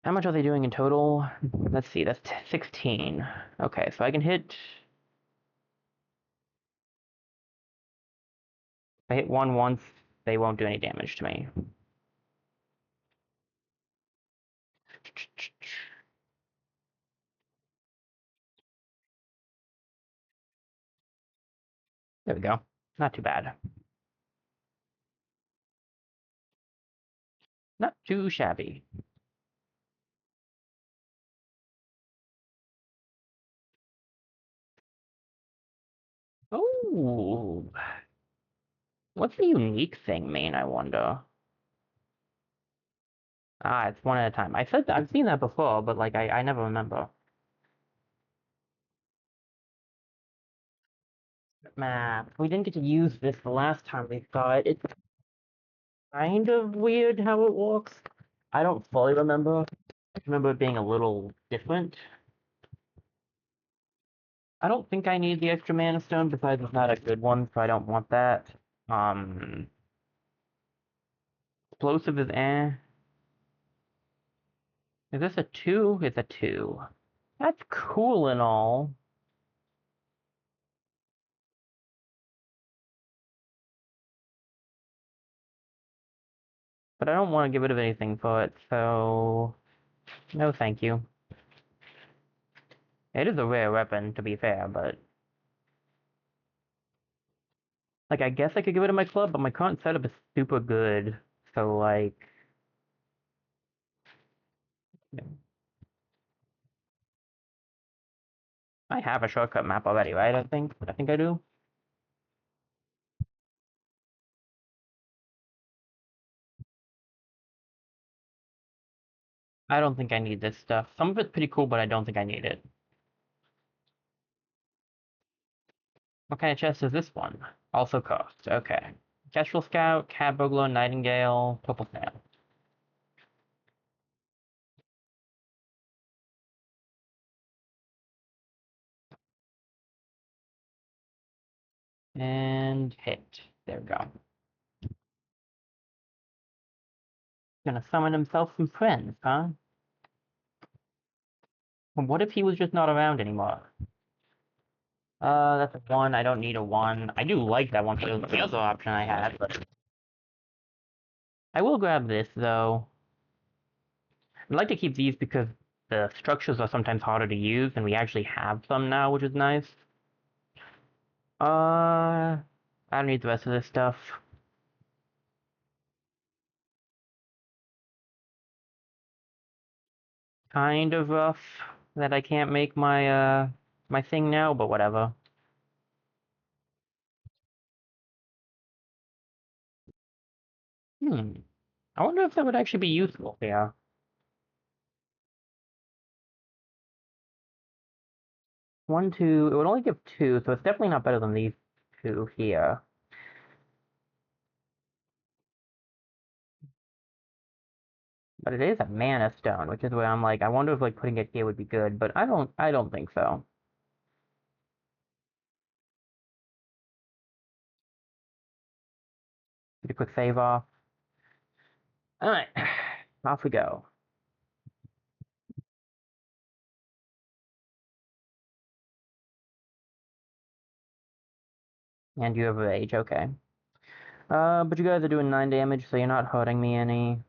how much are they doing in total? Let's see, that's 16. Okay, so I can hit if I hit one once, they won't do any damage to me. There we go. Not too bad. Not too shabby. Oh, what's the unique thing mean, I wonder? Ah, it's one at a time. I said I've seen that before, but like I never remember. Map. We didn't get to use this the last time we saw it. It's kind of weird how it works. I don't fully remember. I remember it being a little different. I don't think I need the extra mana stone, besides it's not a good one, so I don't want that. Um, explosive is eh. Is this a 2? It's a 2. That's cool and all, but I don't want to get rid of anything for it, so no thank you. It is a rare weapon, to be fair, but like I guess I could get rid of my club, but my current setup is super good, so like I have a shortcut map already, right? I think I do. I don't think I need this stuff. Some of it's pretty cool, but I don't think I need it. What kind of chest is this one? Also cost. Okay. Kestrel Scout, Cat Burglar, Nightingale, Purple Snail. And hit. There we go. Gonna summon himself some friends, huh? Well, what if he was just not around anymore? That's a 1. I don't need a 1. I do like that one, but it was the other option I had, but I will grab this, though. I'd like to keep these because the structures are sometimes harder to use, and we actually have some now, which is nice. I don't need the rest of this stuff. Kind of rough that I can't make my thing now, but whatever. Hmm. I wonder if that would actually be useful. Yeah. 1, 2. It would only give 2, so it's definitely not better than these two here. But it is a mana stone, which is where I'm like, I wonder if like putting it here would be good, but I don't think so. Get a quick save off. All right, off we go. And you have rage, okay. But you guys are doing 9 damage, so you're not hurting me any.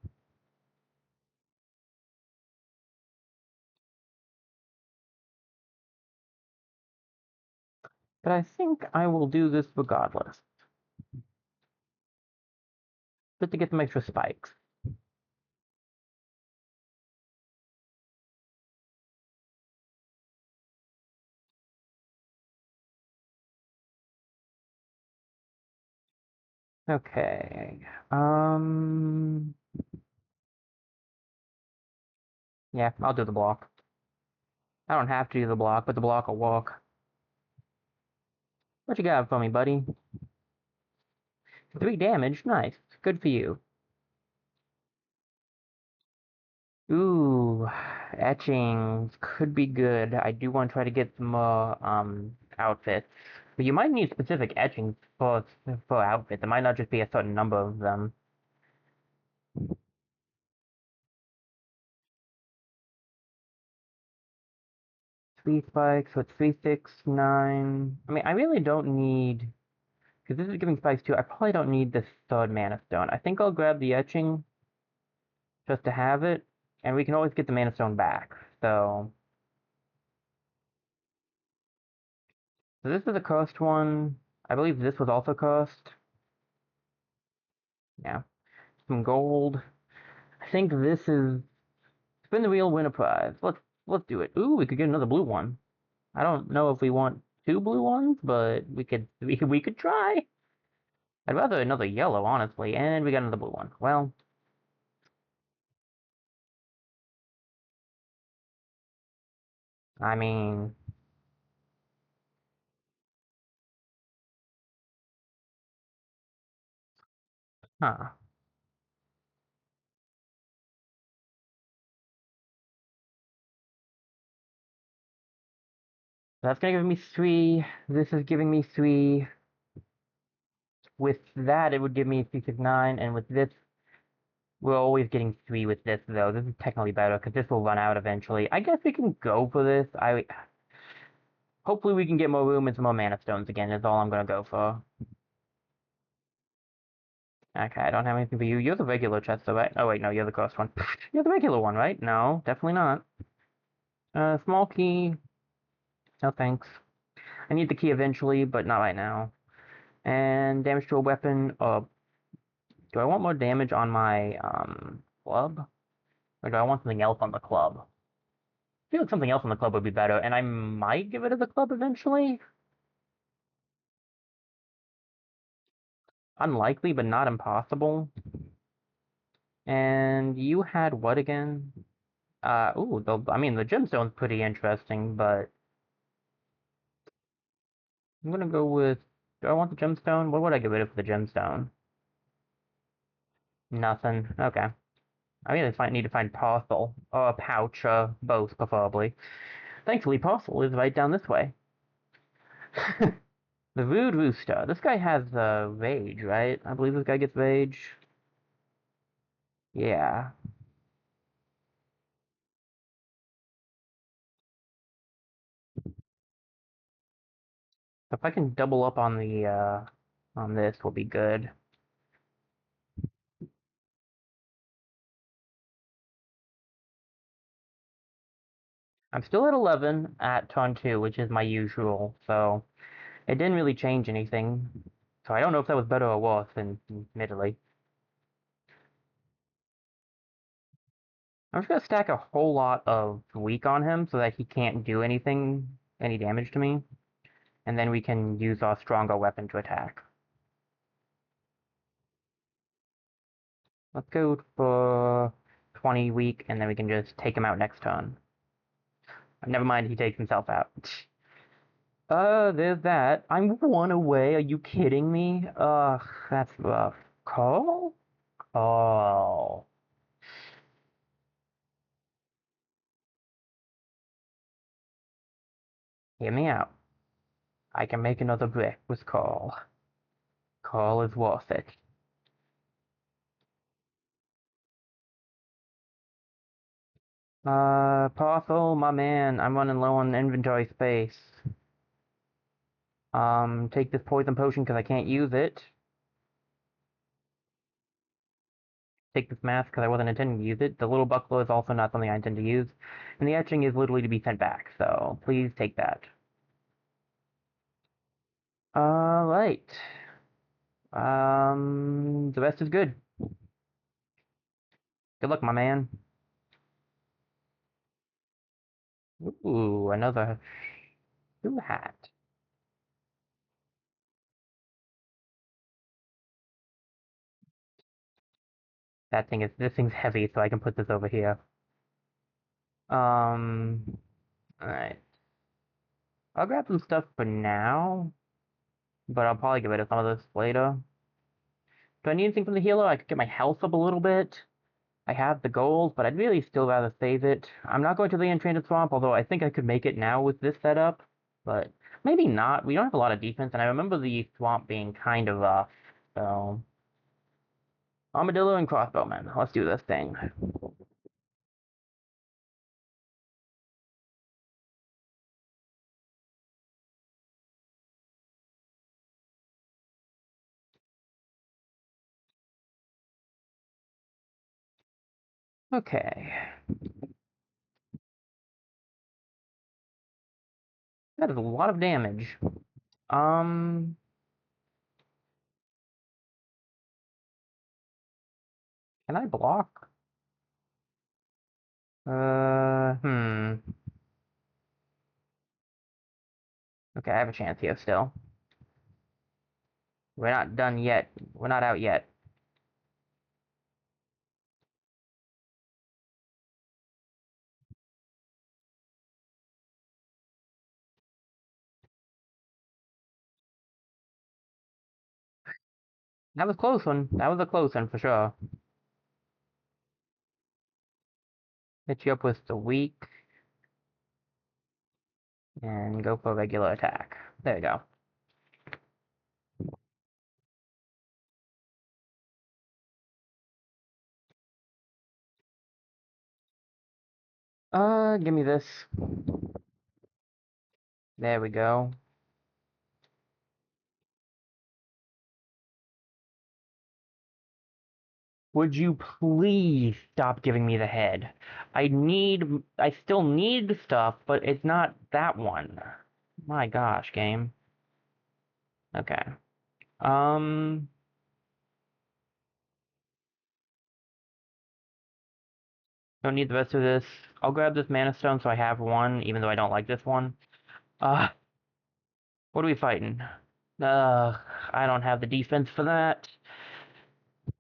But I think I will do this regardless. Just to get some extra spikes. Okay. Yeah, I'll do the block. I don't have to do the block, but the block will work. What you got for me, buddy? 3 damage, nice. Good for you. Ooh, etchings could be good. I do want to try to get some more outfits. But you might need specific etchings for outfits. It might not just be a certain number of them. 3 spikes, so it's 3, 6, 9. I mean, I really don't need, because this is giving spikes too. I probably don't need this third mana stone. I think I'll grab the etching just to have it, and we can always get the mana stone back. So this is a cursed one. I believe this was also cursed. Yeah, some gold. I think this is spin the wheel, win a prize. Let's do it. Ooh, we could get another blue one. I don't know if we want 2 blue ones, but we could try. I'd rather another yellow, honestly, and we got another blue one. Well, I mean, huh. That's gonna give me 3. This is giving me 3. With that, it would give me 3, 6, 9, and with this, we're always getting 3 with this, though. This is technically better, because this will run out eventually. I guess we can go for this. Hopefully we can get more room and some more mana stones again, is all I'm gonna go for. Okay, I don't have anything for you. You're the regular chest, though, right? Oh, wait, no, you're the ghost one. You're the regular one, right? No, definitely not. Small key. No thanks. I need the key eventually, but not right now. And damage to a weapon. Do I want more damage on my club? Or do I want something else on the club? I feel like something else on the club would be better, and I might give it to the club eventually. Unlikely, but not impossible. And you had what again? Ooh, I mean, the gemstone's pretty interesting, but I'm gonna go with, do I want the gemstone? What would I get rid of for the gemstone? Nothing. Okay. I really need to find parcel, or a pouch, both, preferably. Thankfully, parcel is right down this way. The Rude Rooster. This guy has, rage, right? I believe this guy gets rage. Yeah. If I can double up on the, on this, will be good. I'm still at 11 at turn 2, which is my usual, so it didn't really change anything. So I don't know if that was better or worse, admittedly. I'm just gonna stack a whole lot of weak on him so that he can't do any damage to me. And then we can use our stronger weapon to attack. Let's go for 20 weak, and then we can just take him out next turn. Never mind, he takes himself out. There's that. I'm one away. Are you kidding me? Ugh, that's rough. Call? Oh, hear me out. I can make another brick with coal. Coal is worth it. Parcel, my man, I'm running low on inventory space. Take this poison potion because I can't use it. Take this mask because I wasn't intending to use it. The little buckler is also not something I intend to use. And the etching is literally to be sent back, so please take that. Alright. The rest is good. Good luck, my man. Ooh, another shoe hat. This thing's heavy, so I can put this over here. Um, alright. I'll grab some stuff for now, but I'll probably get rid of some of this later. Do I need anything from the healer? I could get my health up a little bit. I have the gold, but I'd really still rather save it. I'm not going to the Enchanted Swamp, although I think I could make it now with this setup, but maybe not. We don't have a lot of defense, and I remember the swamp being kind of rough, so... Armadillo and crossbowman. Let's do this thing. Okay. That is a lot of damage. Um... Can I block? Hmm. Okay, I have a chance here still. We're not done yet. We're not out yet. That was a close one. That was a close one for sure. Hit you up with the weak and go for a regular attack. There you go. Give me this. There we go. Would you please stop giving me the head? I still need stuff, but it's not that one. My gosh, game. Okay. Um, don't need the rest of this. I'll grab this mana stone so I have one, even though I don't like this one. Uh, what are we fighting? Uh, I don't have the defense for that.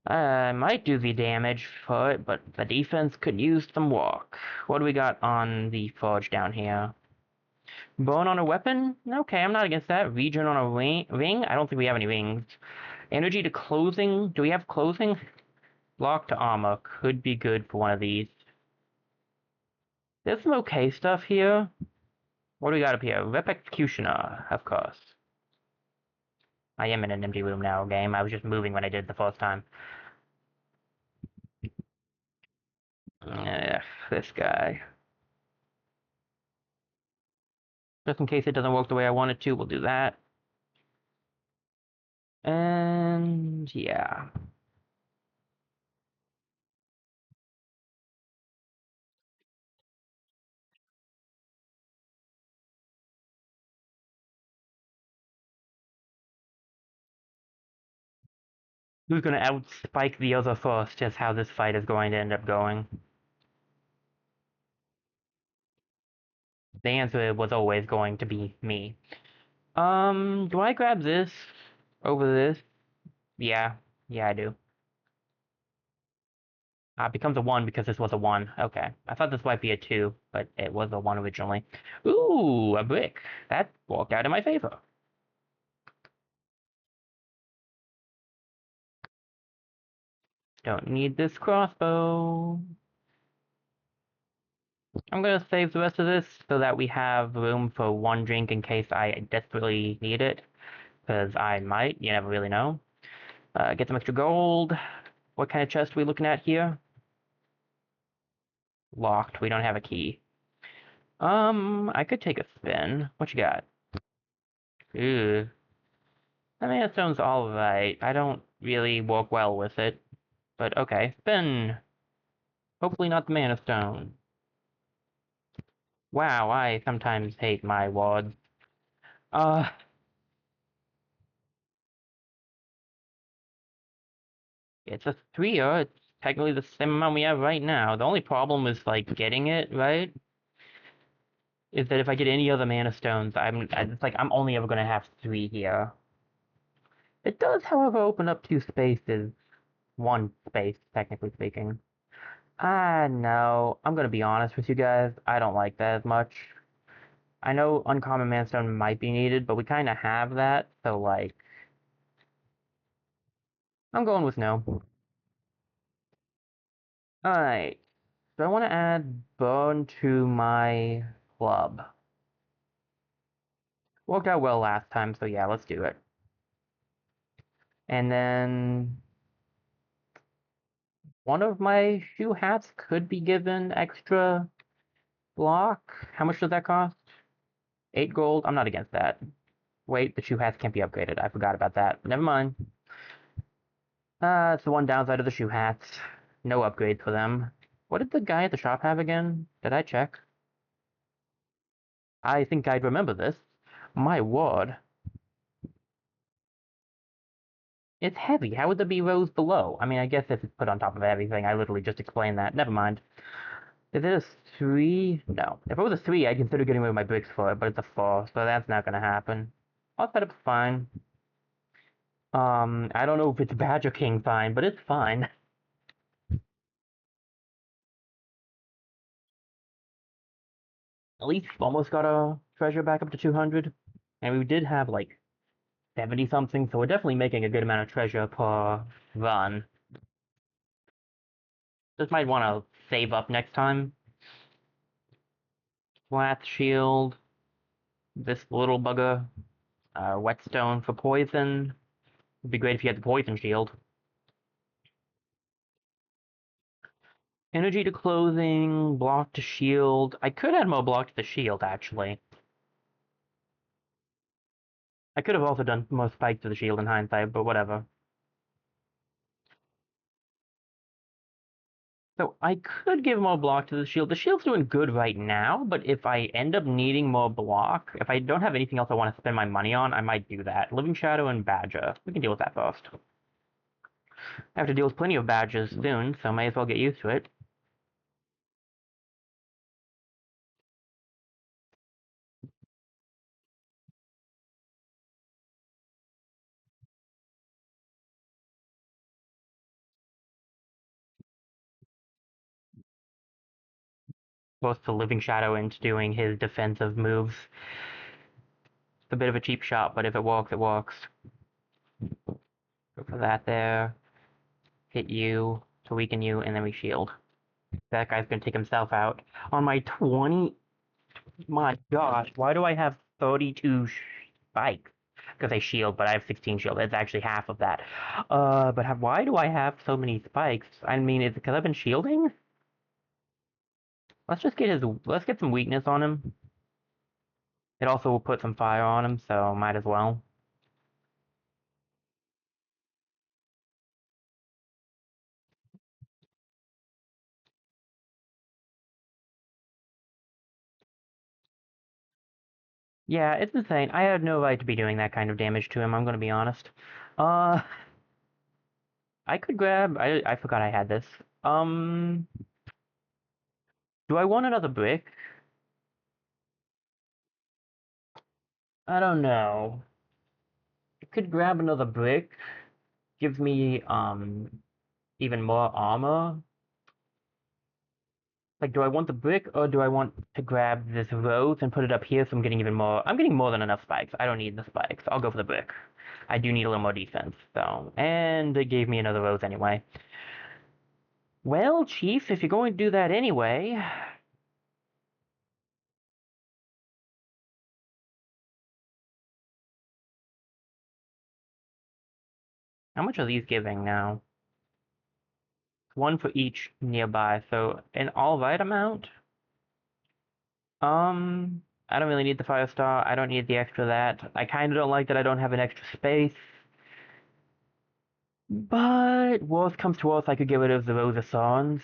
I might do the damage for it, but the defense could use some work. What do we got on the forge down here? Bone on a weapon? Okay, I'm not against that. Regen on a ring? I don't think we have any rings. Energy to closing? Do we have closing? Block to armor. Could be good for one of these. There's some okay stuff here. What do we got up here? Rep Executioner, of course. I am in an empty room now, game. I was just moving when I did it the first time. Ugh, this guy. Just in case it doesn't work the way I want it to, we'll do that. And yeah. Who's gonna outspike the other first is how this fight is going to end up going. The answer was always going to be me. Do I grab this over this? Yeah. Yeah, I do. Becomes a 1 because this was a 1. Okay. I thought this might be a 2, but it was a 1 originally. Ooh, a brick. That worked out in my favor. Don't need this crossbow. I'm gonna save the rest of this so that we have room for one drink in case I desperately need it. Because I might, you never really know. Get some extra gold. What kind of chest are we looking at here? Locked. We don't have a key. I could take a spin. What you got? Ooh. I mean, that sounds alright. I don't really work well with it. But okay. Spin. Hopefully not the mana stone. Wow, I sometimes hate my wards. Uh, it's a 3-er. It's technically the same amount we have right now. The only problem is, like, getting it, right? Is that if I get any other mana stones, it's like I'm only ever gonna have 3 here. It does, however, open up 2 spaces. 1 space, technically speaking. No. I'm gonna be honest with you guys. I don't like that as much. I know Uncommon Manstone might be needed, but we kind of have that, so, like, I'm going with no. Alright, so I want to add bone to my club. Worked out well last time, so yeah, let's do it. And then one of my shoe hats could be given extra block. How much does that cost? 8 gold? I'm not against that. Wait, the shoe hats can't be upgraded. I forgot about that. Never mind. It's the one downside of the shoe hats. No upgrades for them. What did the guy at the shop have again? Did I check? I think I'd remember this. My word. It's heavy. How would there be rows below? I mean, I guess if it's put on top of everything, I literally just explained that. Never mind. Is it a 3? No. If it was a 3, I'd consider getting rid of my bricks for it, but it's a 4, so that's not gonna happen. All setup's fine. I don't know if it's Badger King fine, but it's fine. At least almost got a treasure back up to 200. And we did have like 70 something, so we're definitely making a good amount of treasure per run. Just might want to save up next time. Flat shield. This little bugger. Whetstone for poison. It'd be great if you had the poison shield. Energy to clothing, block to shield. I could add more block to the shield, actually. I could have also done more spike to the shield in hindsight, but whatever. So I could give more block to the shield. The shield's doing good right now, but if I end up needing more block, if I don't have anything else I want to spend my money on, I might do that. Living Shadow and Badger. We can deal with that first. I have to deal with plenty of badges soon, so may as well get used to it. Both the Living Shadow and doing his defensive moves. It's a bit of a cheap shot, but if it works, it works. Go for that there. Hit you to weaken you, and then we shield. That guy's gonna take himself out. On my 20... My gosh, why do I have 32 spikes? Because I shield, but I have 16 shield. It's actually half of that. Why do I have so many spikes? I mean, is it because I've been shielding? Let's get some weakness on him. It also will put some fire on him, so might as well. Yeah, it's insane. I had no right to be doing that kind of damage to him, I'm gonna be honest. Uh, I could grab... I forgot I had this. Um, do I want another brick? I don't know. I could grab another brick. Give me, even more armor. Like, do I want the brick or do I want to grab this rose and put it up here so I'm getting even more? I'm getting more than enough spikes. I don't need the spikes. I'll go for the brick. I do need a little more defense, though. And it gave me another rose anyway. Well, Chief, if you're going to do that anyway. How much are these giving now? One for each nearby, so an all right amount? I don't really need the fire star. I don't need the extra that. I kind of don't like that I don't have an extra space. But worst comes to worst, I could get rid of the Rosa Songs.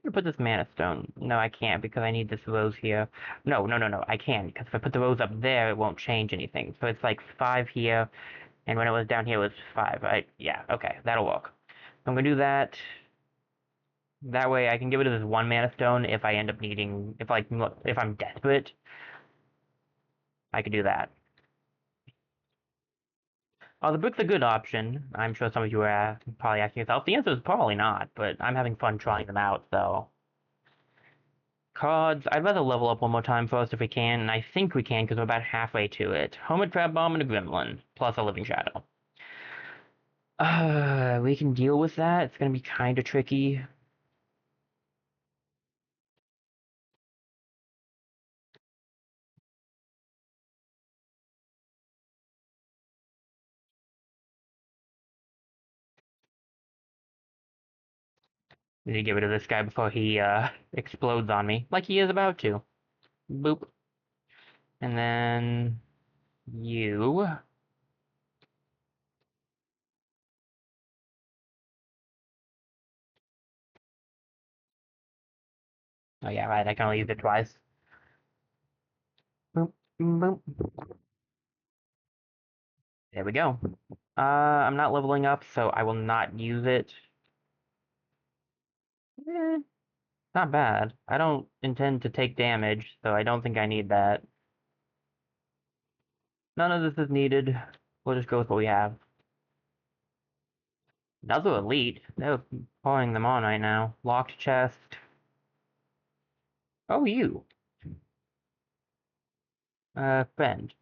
I put this mana stone. No, I can't because I need this rose here. No, no, no, no. I can because if I put the rose up there, it won't change anything. So it's like 5 here, and when it was down here, it was 5, right? Yeah, okay, that'll work. I'm gonna do that. That way, I can get rid of this 1 mana stone if I end up needing, if I'm desperate, I could do that. Oh, the book's a good option. I'm sure some of you are probably asking yourself. The answer is probably not, but I'm having fun trying them out, so. Cards, I'd rather level up one more time first if we can, and I think we can because we're about halfway to it. Hermit Trap Bomb and a Gremlin, plus a Living Shadow. We can deal with that. It's gonna be kind of tricky. Need to get rid of this guy before he, explodes on me, like he is about to. Boop. And then... you... Oh yeah, right, I can only use it twice. Boop, boop. There we go. I'm not leveling up, so I will not use it. Eh, not bad. I don't intend to take damage, so I don't think I need that. None of this is needed. We'll just go with what we have. Another elite. They're pouring them on right now. Locked chest. Oh, you. Friend.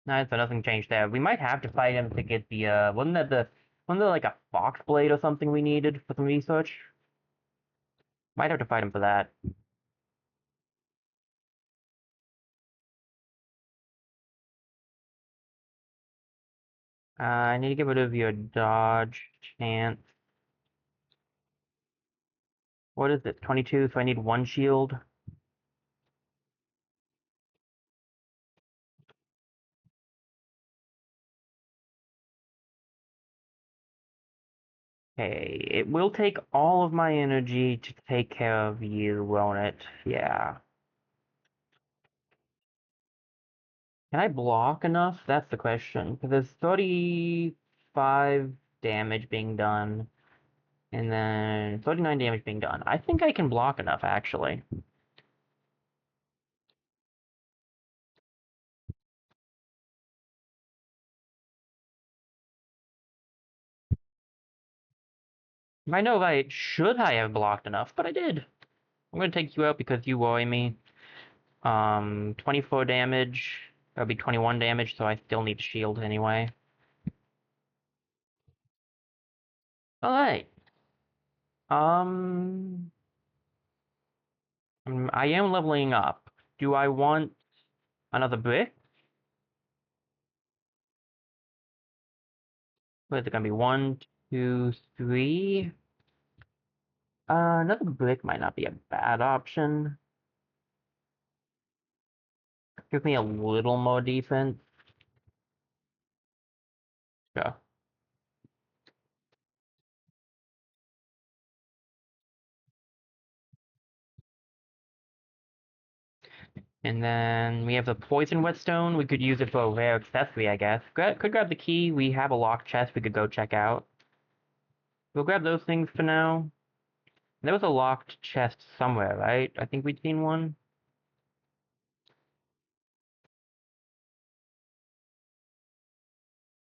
Nice, so nothing changed there. We might have to fight him to get the, wasn't there like a fox blade or something we needed for some research? Might have to fight him for that. I need to get rid of your dodge chance. What is it? 22, so I need 1 shield. Hey, it will take all of my energy to take care of you, won't it? Yeah. Can I block enough? That's the question. Because there's 35 damage being done, and then 39 damage being done. I think I can block enough, actually. I know I should I have blocked enough, but I did. I'm gonna take you out because you worry me. 24 damage. That'll be 21 damage, so I still need shield anyway. Alright. Um, I am leveling up. Do I want another brick? What is it gonna be? 1, 2, 3. Another brick might not be a bad option. Gives me a little more defense. Yeah. And then we have the poison whetstone. We could use it for a rare accessory, I guess. Could grab the key. We have a locked chest we could go check out. We'll grab those things for now. There was a locked chest somewhere, right? I think we'd seen one.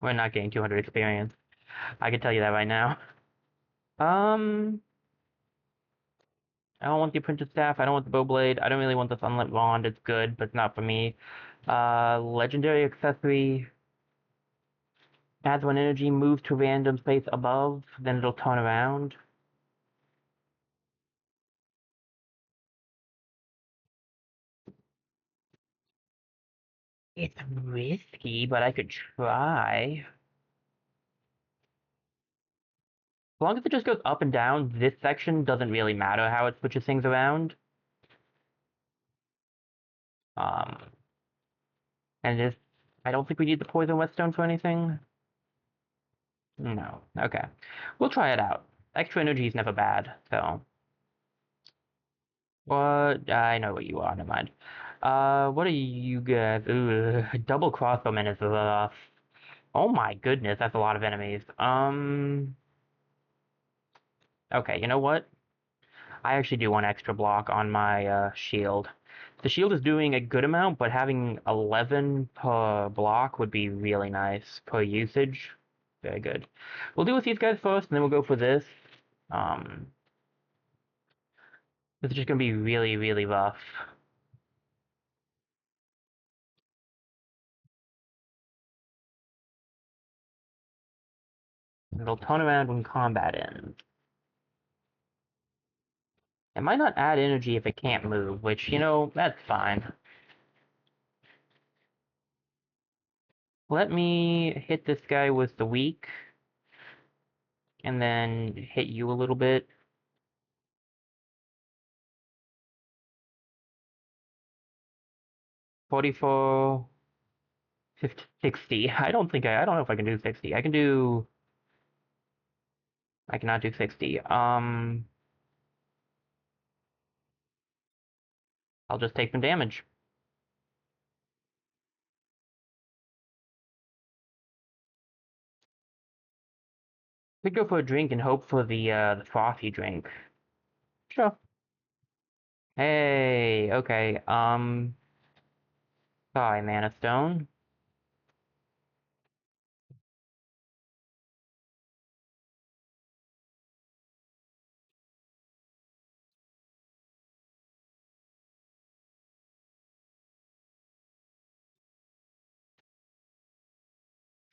We're not getting 200 experience. I can tell you that right now. Um, I don't want the Apprenticed Staff. I don't want the Bowblade. I don't really want the Sunlit Wand. It's good, but it's not for me. Legendary Accessory. Adds one energy, moves to random space above, then it'll turn around. It's risky, but I could try. As long as it just goes up and down, this section doesn't really matter how it switches things around. Um, and just, I don't think we need the Poison Whetstone for anything. No. Okay. We'll try it out. Extra energy is never bad, so. What? I know what you are, never mind. What are you guys? Ooh, double crossbowman is rough. Oh my goodness, that's a lot of enemies. Okay, you know what? I actually do want extra block on my shield. The shield is doing a good amount, but having 11 per block would be really nice per usage. Very good. We'll deal with these guys first, and then we'll go for this. Um, this is just gonna be really, really rough. It'll turn around when combat ends. It might not add energy if it can't move, which, you know, that's fine. Let me hit this guy with the weak, and then hit you a little bit. 44, 50, 60. I don't know if I can do 60. I cannot do 60. I'll just take some damage. Could go for a drink and hope for the frothy drink. Sure. Hey, okay. Sorry, Mana Stone.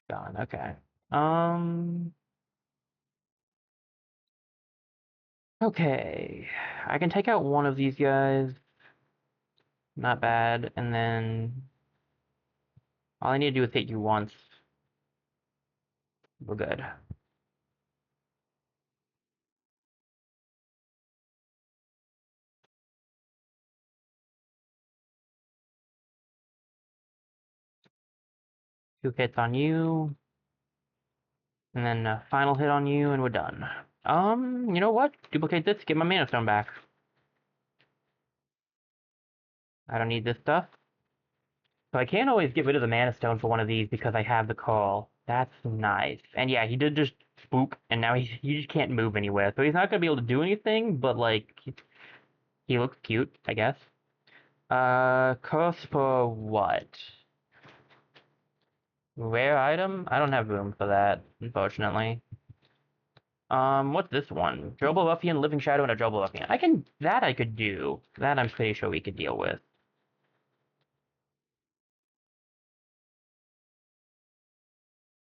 Gone. Okay. Um. Okay. I can take out one of these guys. Not bad. And then all I need to do is hit you once. We're good. Two hits on you, and then a final hit on you, and we're done. You know what? Duplicate this, get my Mana Stone back. I don't need this stuff. So I can't always get rid of the Mana Stone for one of these because I have the call. That's nice. And yeah, he did just boop, and now he just can't move anywhere. So he's not gonna be able to do anything, but like he looks cute, I guess. Curse for what? Rare item? I don't have room for that, unfortunately. What's this one? Jobo Ruffian, Living Shadow, and a Jobo Ruffian. I could do. That I'm pretty sure we could deal with.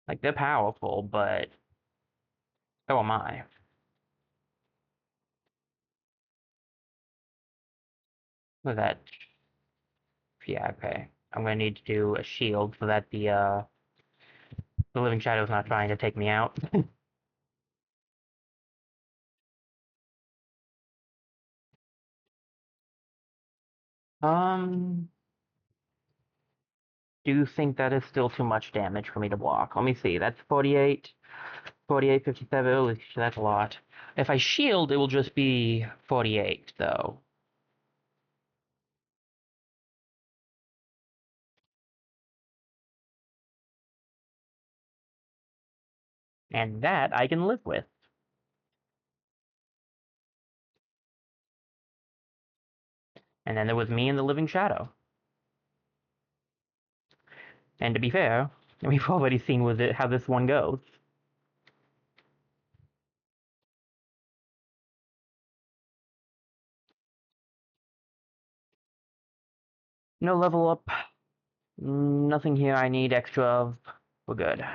Like, they're powerful, but so am I. With that, yeah, okay. I'm gonna need to do a shield so that the Living Shadow's not trying to take me out. Um, do you think that is still too much damage for me to block? Let me see. That's 48, 48, 57. Oh, that's a lot. If I shield, it will just be 48, though. And that I can live with. And then there was me and the Living Shadow. And to be fair, And we've already seen with it how this one goes. No level up. Nothing here I need extra of. We're good.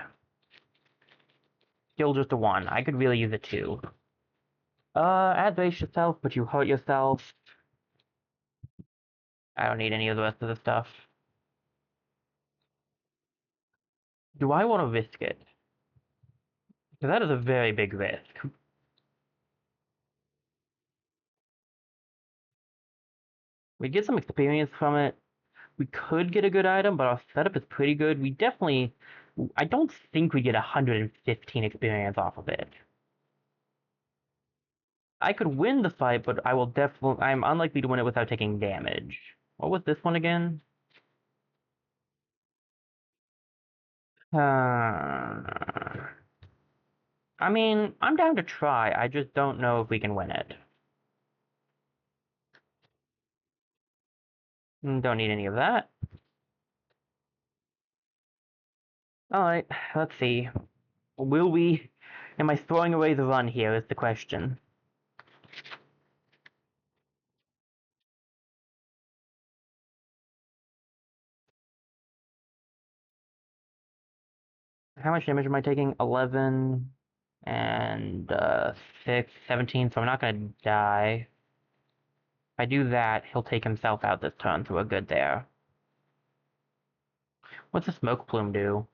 Still just a 1. I could really use a 2. Add base yourself, but you hurt yourself. I don't need any of the rest of the stuff. Do I want to risk it? Because that is a very big risk. We get some experience from it. We could get a good item, but our setup is pretty good. We definitely... I don't think we get 115 experience off of it. I could win the fight, but I will definitely... I'm unlikely to win it without taking damage. What was this one again? I mean, I'm down to try. I just don't know if we can win it. Don't need any of that. Alright, let's see. Will we... Am I throwing away the run here is the question. How much damage am I taking? 11 and 6, 17, so I'm not gonna die. If I do that, he'll take himself out this turn, so we're good there. What's the smoke plume do?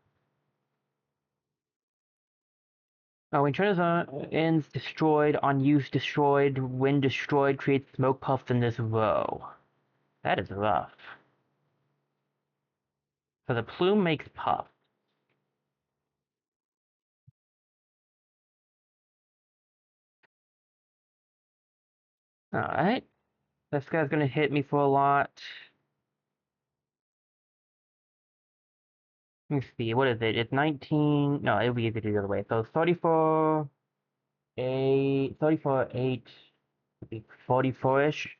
Oh, when turn ends destroyed, on use destroyed, when destroyed, creates smoke puffs in this row. That is rough. So the plume makes puff. Alright. This guy's gonna hit me for a lot. Let me see, what is it? It's 19... No, it'll be easy to do the other way. So 34... 8... 34, 8... 44-ish.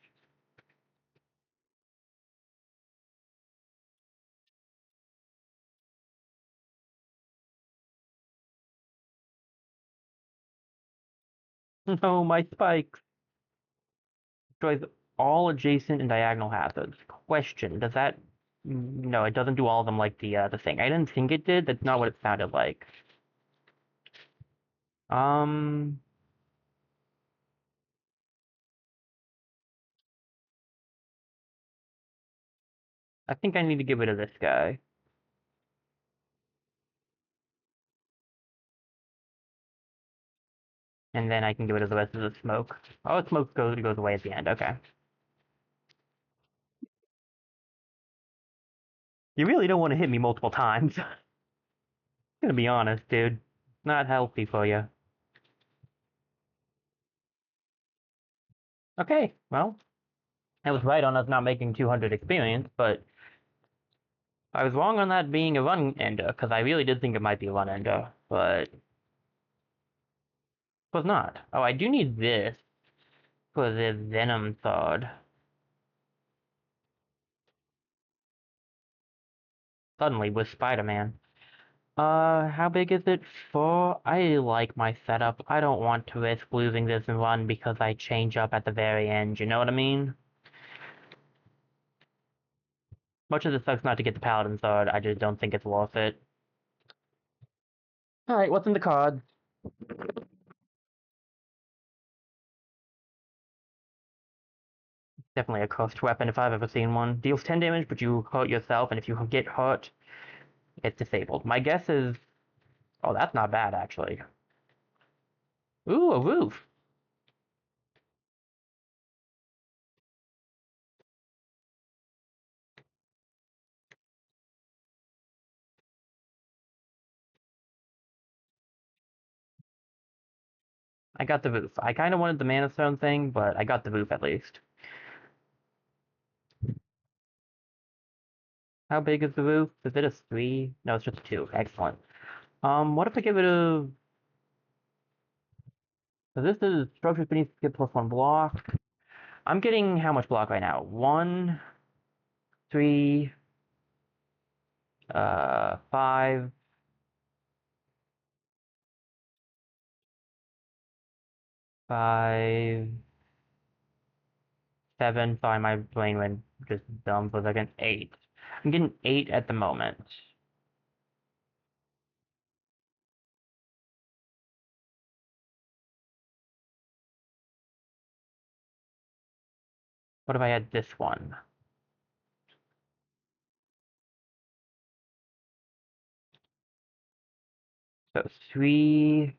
No, my spikes. Destroys all adjacent and diagonal hazards. Question, does that... No, it doesn't do all of them like the thing. I didn't think it did. That's not what it sounded like. Um... I think I need to get rid of this guy. And then I can get rid of the rest of the smoke. Oh, smoke goes away at the end. Okay. You really don't want to hit me multiple times. I'm gonna be honest, dude. Not healthy for you. Okay, well, I was right on us not making 200 experience, but I was wrong on that being a run ender, because I really did think it might be a run ender, but it was not. Oh, I do need this for the Venom Sword. Suddenly, with Spider-Man. How big is it for? I like my setup. I don't want to risk losing this run because I change up at the very end, you know what I mean? Much as it sucks not to get the Paladin Sword, I just don't think it's worth it. Alright, what's in the card? Definitely a cursed weapon if I've ever seen one. Deals 10 damage, but you hurt yourself, and if you get hurt, it's disabled. My guess is... Oh, that's not bad, actually. Ooh, a roof! I got the roof. I kind of wanted the Mana Stone thing, but I got the roof at least. How big is the roof? Is it a 3? No, it's just a 2. Excellent. What if I get rid of... So this is structures beneath get +1 block. I'm getting how much block right now? 1, 3, 5. 5, 7. Sorry, my brain went just dumb for a second. 8. I'm getting 8 at the moment. What if I had this one? So 3,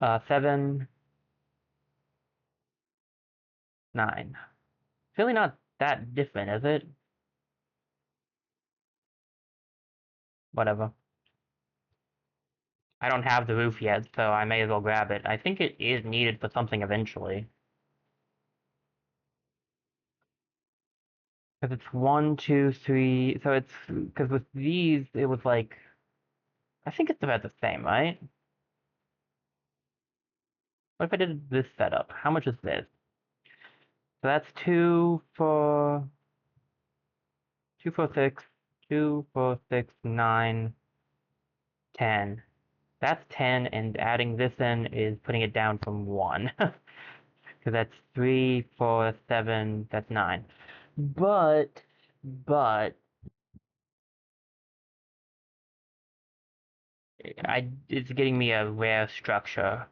7, 9. It's really not that different, is it? Whatever. I don't have the roof yet, so I may as well grab it. I think it is needed for something eventually. Because it's 1, 2, 3. So it's because with these, it was like I think it's about the same, right? What if I did this setup? How much is this? So that's 2, 4, 6, 2, 4, 6, 9, 10. That's 10, and adding this in is putting it down from 1. Because that's 3, 4, 7, that's 9. But, it's getting me a rare structure.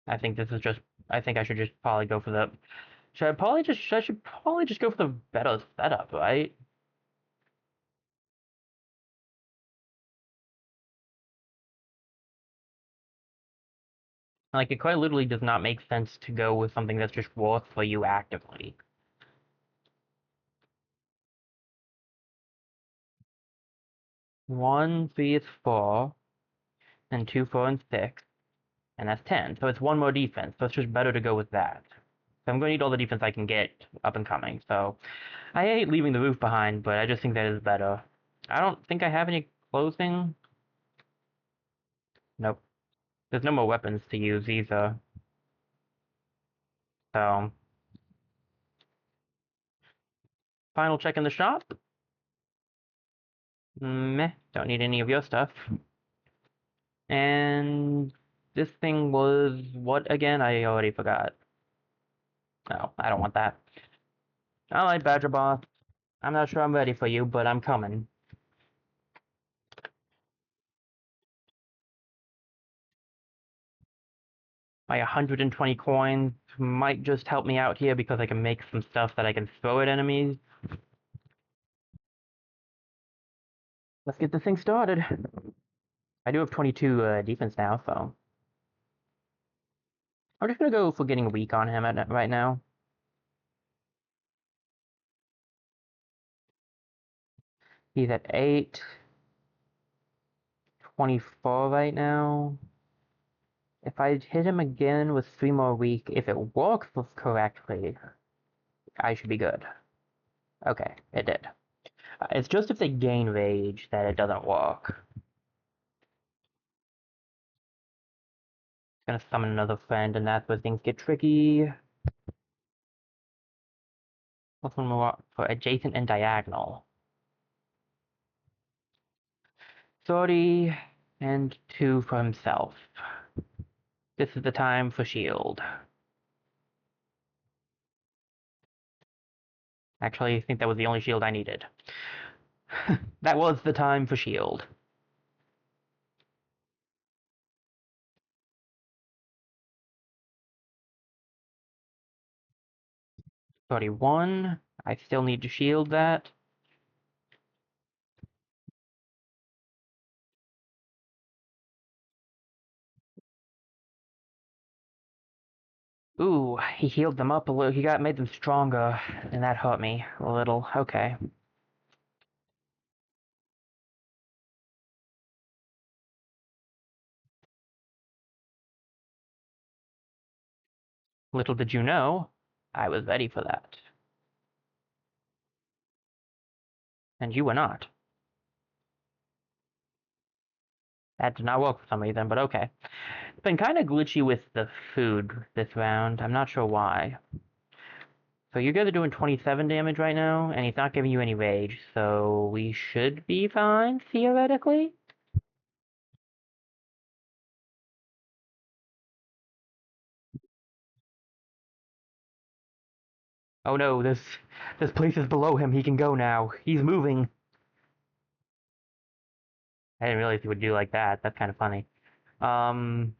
I think this is just, I think I should just probably go for the, I should probably just go for the better setup, right? Like, it quite literally does not make sense to go with something that's just worse for you actively. 1, 3 is 4, and 2, 4, and 6, and that's 10. So it's 1 more defense, so it's just better to go with that. So I'm going to need all the defense I can get up and coming, so I hate leaving the roof behind, but I just think that is better. I don't think I have any closing. Nope. There's no more weapons to use either. So, final check in the shop. Meh, don't need any of your stuff. And this thing was what again? I already forgot. No, I don't want that. Alright, Badger Boss. I'm not sure I'm ready for you, but I'm coming. My 120 coins might just help me out here because I can make some stuff that I can throw at enemies. Let's get this thing started. I do have 22 defense now, so I'm just gonna go for getting weak on him right now. He's at 8, 24 right now. If I hit him again with 3 more weak, if it works correctly, I should be good. Okay, it did. It's just if they gain rage that it doesn't work. Gonna summon another friend, and that's where things get tricky. What's one more for adjacent and diagonal? 30 and 2 for himself. This is the time for shield. Actually, I think that was the only shield I needed. That was the time for shield. 31. I still need to shield that. Ooh, he healed them up a little. He made them stronger, and that hurt me a little. Okay. Little did you know, I was ready for that. And you were not. That did not work for some reason, but okay. It's been kind of glitchy with the food this round. I'm not sure why. So you guys are doing 27 damage right now, and he's not giving you any rage, so we should be fine, theoretically. Oh no, this place is below him. He can go now. He's moving. I didn't realize he would do like that. That's kind of funny. Um,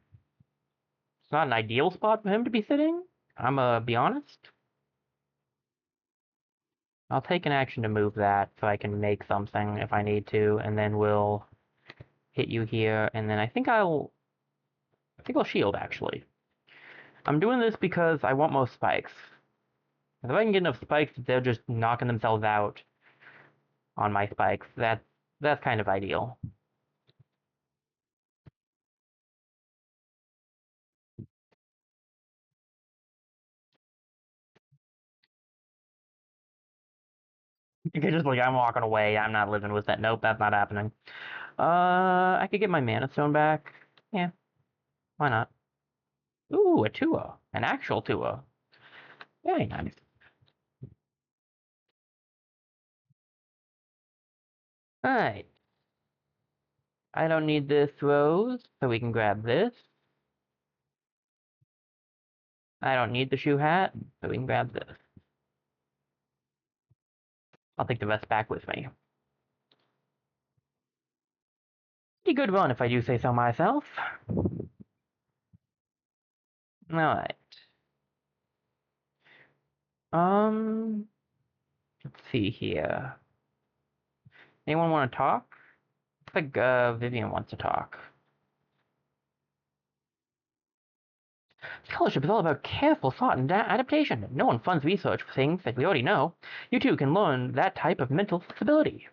it's not an ideal spot for him to be sitting. I'm gonna be honest. I'll take an action to move that so I can make something if I need to, and then we'll hit you here, and then I think I'll shield actually. I'm doing this because I want more spikes. If I can get enough spikes, they're just knocking themselves out on my spikes. That's kind of ideal. You can just like, I'm walking away. I'm not living with that. Nope, that's not happening. I could get my mana stone back. Yeah, why not? Ooh, a Tua, an actual Tua. Very nice. All right. I don't need this rose, so we can grab this. I don't need the shoe hat, so we can grab this. I'll take the rest back with me. Pretty good run, if I do say so myself. All right. Um, let's see here. Anyone want to talk? Looks like Vivian wants to talk. Scholarship is all about careful thought and adaptation. No one funds research for things that we already know. You too can learn that type of mental flexibility.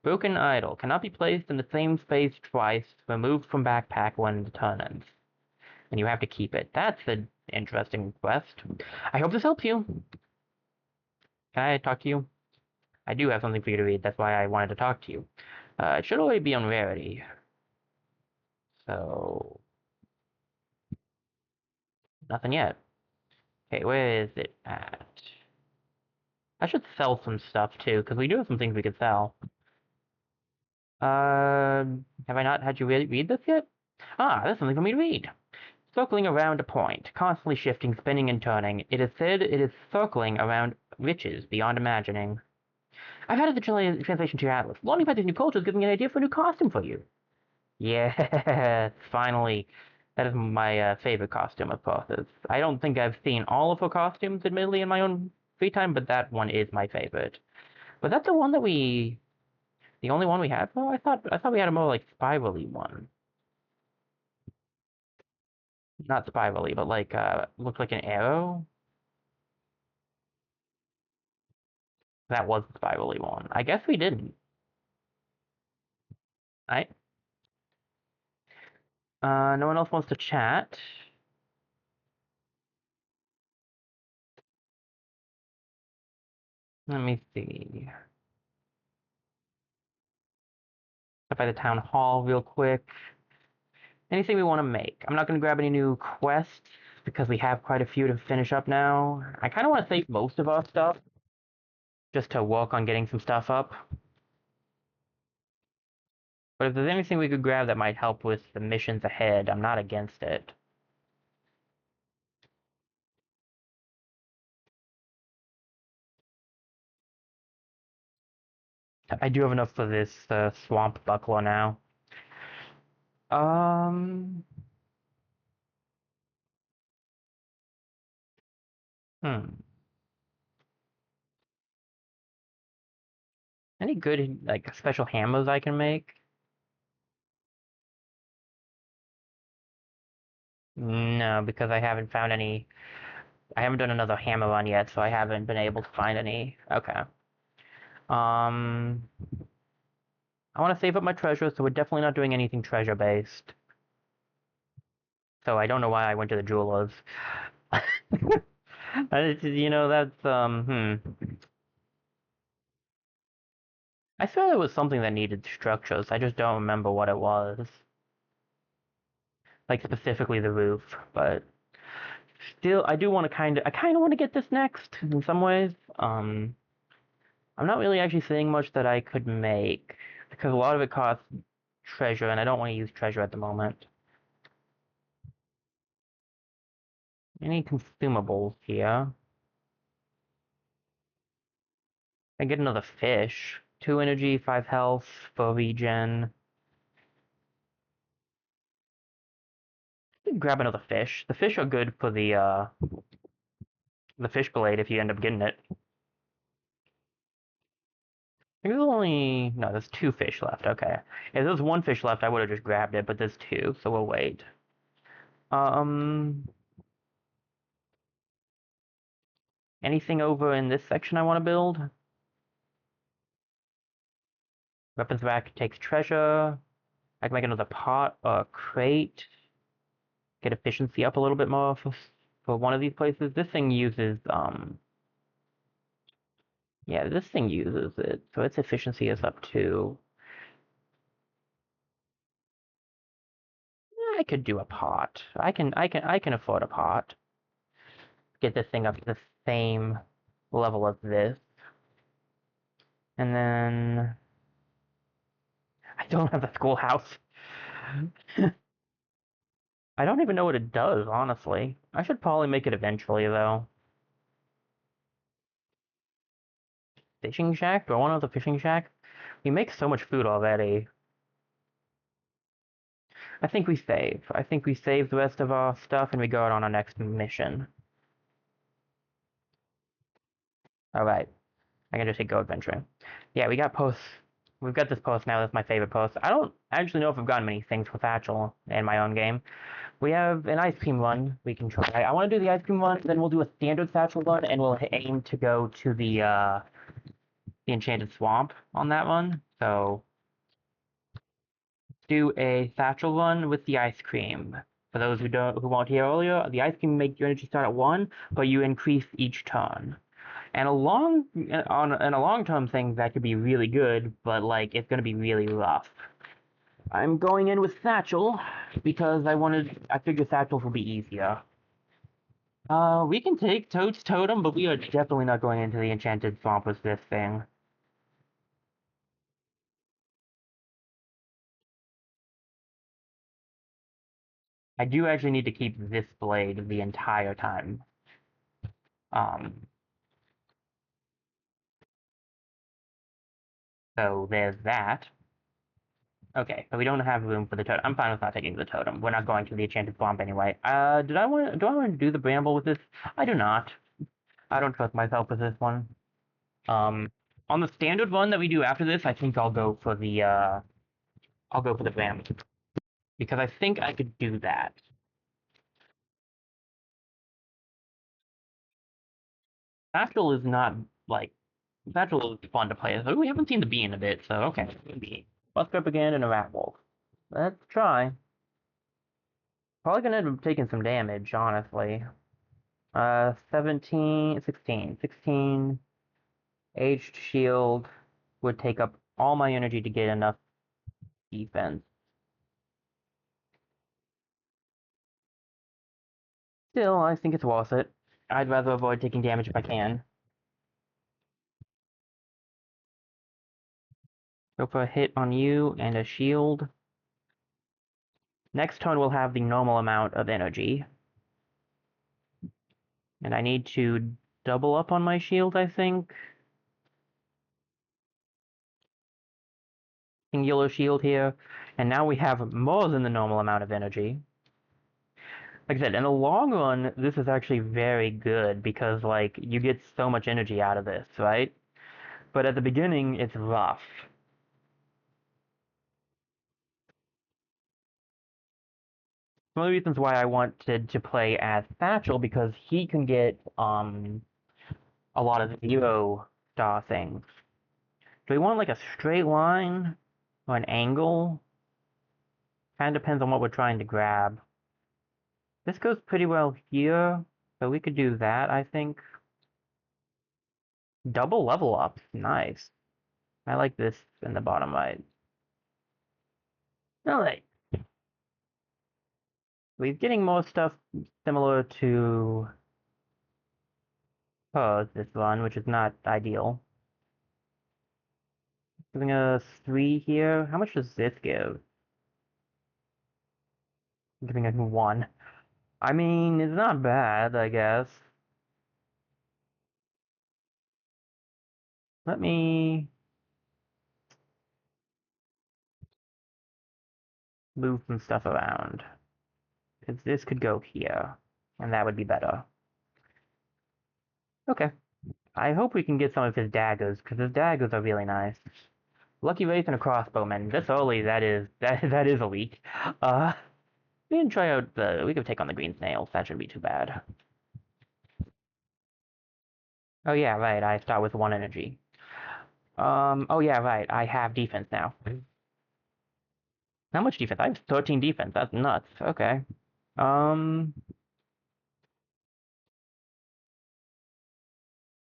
Broken idol cannot be placed in the same space twice. Removed from backpack when the turn ends. And you have to keep it. That's an interesting quest. I hope this helps you. Can I talk to you? I do have something for you to read. That's why I wanted to talk to you. It should already be on rarity. So, nothing yet. Okay, where is it at? I should sell some stuff too, because we do have some things we could sell. Have I not had you read this yet? Ah, there's something for me to read. Circling around a point, constantly shifting, spinning, and turning. It is said it is circling around riches beyond imagining. I've added the translation to your atlas. Learning about these new cultures gives me an idea for a new costume for you. Yes, finally. That is my favorite costume of Porthos. I don't think I've seen all of her costumes, admittedly, in my own free time, but that one is my favorite. Was that the one that the only one we had? Oh, I thought we had a more like spirally one. Not spirally, but like looked like an arrow. That was the spirally one. I guess we didn't. I no one else wants to chat. Let me see. Stop by the town hall real quick. Anything we want to make. I'm not going to grab any new quests because we have quite a few to finish up now. I kind of want to save most of our stuff just to work on getting some stuff up. But if there's anything we could grab that might help with the missions ahead, I'm not against it. I do have enough for this swamp buckler now. Um, hmm. Any good like special hammers I can make? No, because I haven't found any. I haven't done another hammer run yet, so I haven't been able to find any. Okay. Um, I want to save up my treasure, so we're definitely not doing anything treasure based. So I don't know why I went to the jewelers. That's I swear there was something that needed structures. I just don't remember what it was. Like specifically the roof, but Still, I do want to I kind of want to get this next in some ways. I'm not really actually seeing much that I could make because a lot of it costs treasure, and I don't want to use treasure at the moment. Any consumables here? I get another fish. 2 energy, 5 health, 4 regen. Grab another fish. The fish are good for the fish blade if you end up getting it. I think there's only no, there's 2 fish left. Okay, if there's 1 fish left, I would have just grabbed it, but there's 2, so we'll wait. Um, anything over in this section I want to build? Weapons rack takes treasure. I can make another pot or crate. Get efficiency up a little bit more for one of these places. This thing uses yeah, this thing uses it, so its efficiency is up too. I could do a pot. I can afford a pot. Get this thing up to the same level as this. And then I don't have the schoolhouse. I don't even know what it does, honestly. I should probably make it eventually, though. Fishing shack? Do I want another fishing shack? We make so much food already. I think we save. I think we save the rest of our stuff and we go out on our next mission. Alright. I can just hit go adventuring. Yeah, we got posts. We've got this post now. That's my favorite post. I don't actually know if I've gotten many things with Satchel in my own game. We have an ice cream run we can try. I want to do the ice cream run, then we'll do a standard Satchel run, and we'll aim to go to the Enchanted Swamp on that one. So do a Satchel run with the ice cream. For those who weren't here earlier, the ice cream makes your energy start at 1, but you increase each turn. And a long term thing that could be really good, but like it's gonna be really rough. I'm going in with Satchel because I figured Satchels will be easier. We can take Toad's Totem, but we are definitely not going into the Enchanted Swamp with this thing. I do actually need to keep this blade the entire time. Um, so there's that. Okay, so we don't have room for the totem. I'm fine with not taking the totem. We're not going to the Enchanted Swamp anyway. Do I want to do the bramble with this? I do not. I don't trust myself with this one. Um, on the standard one that we do after this, I think I'll go for the bramble because I think I could do that. Satchel is not like Satchel is fun to play. So we haven't seen the bee in a bit, so okay, bee. Let's go up again and a rat wolf. Let's try. Probably gonna end up taking some damage, honestly. 17, 16. 16 aged shield would take up all my energy to get enough defense. Still, I think it's worth it. I'd rather avoid taking damage if I can. Go for a hit on you and a shield. Next turn we'll have the normal amount of energy. And I need to double up on my shield, I think. Singular shield here. And now we have more than the normal amount of energy. Like I said, in the long run, this is actually very good because, like, you get so much energy out of this, right? But at the beginning, it's rough. One of the reasons why I wanted to play as Satchel because he can get a lot of 0-star things. Do we want like a straight line or an angle? Kind of depends on what we're trying to grab. This goes pretty well here, so we could do that, I think. Double level ups, nice. I like this in the bottom right. Alright, We're getting more stuff similar to this one, which is not ideal. Giving us 3 here. How much does this give? Giving us 1. I mean, it's not bad, I guess. Let me move some stuff around. Because this could go here, and that would be better. Okay. I hope we can get some of his daggers, because his daggers are really nice. Lucky Wraith and a crossbowman. This early, that is elite. We can try out we could take on the green snails. That shouldn't be too bad. Oh yeah, right. I start with 1 energy. Oh yeah, right. I have defense now. How much defense? I have 13 defense. That's nuts. Okay. Um,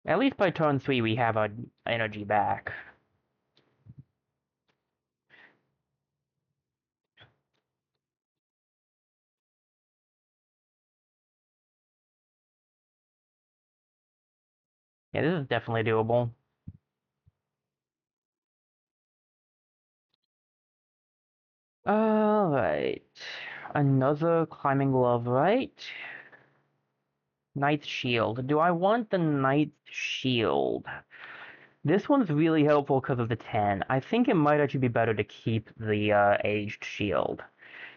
at least by turn 3 we have our energy back. Yeah, this is definitely doable. Alright. Another climbing glove, right? Knight's shield. Do I want the Knight's shield? This one's really helpful because of the 10. I think it might actually be better to keep the aged shield.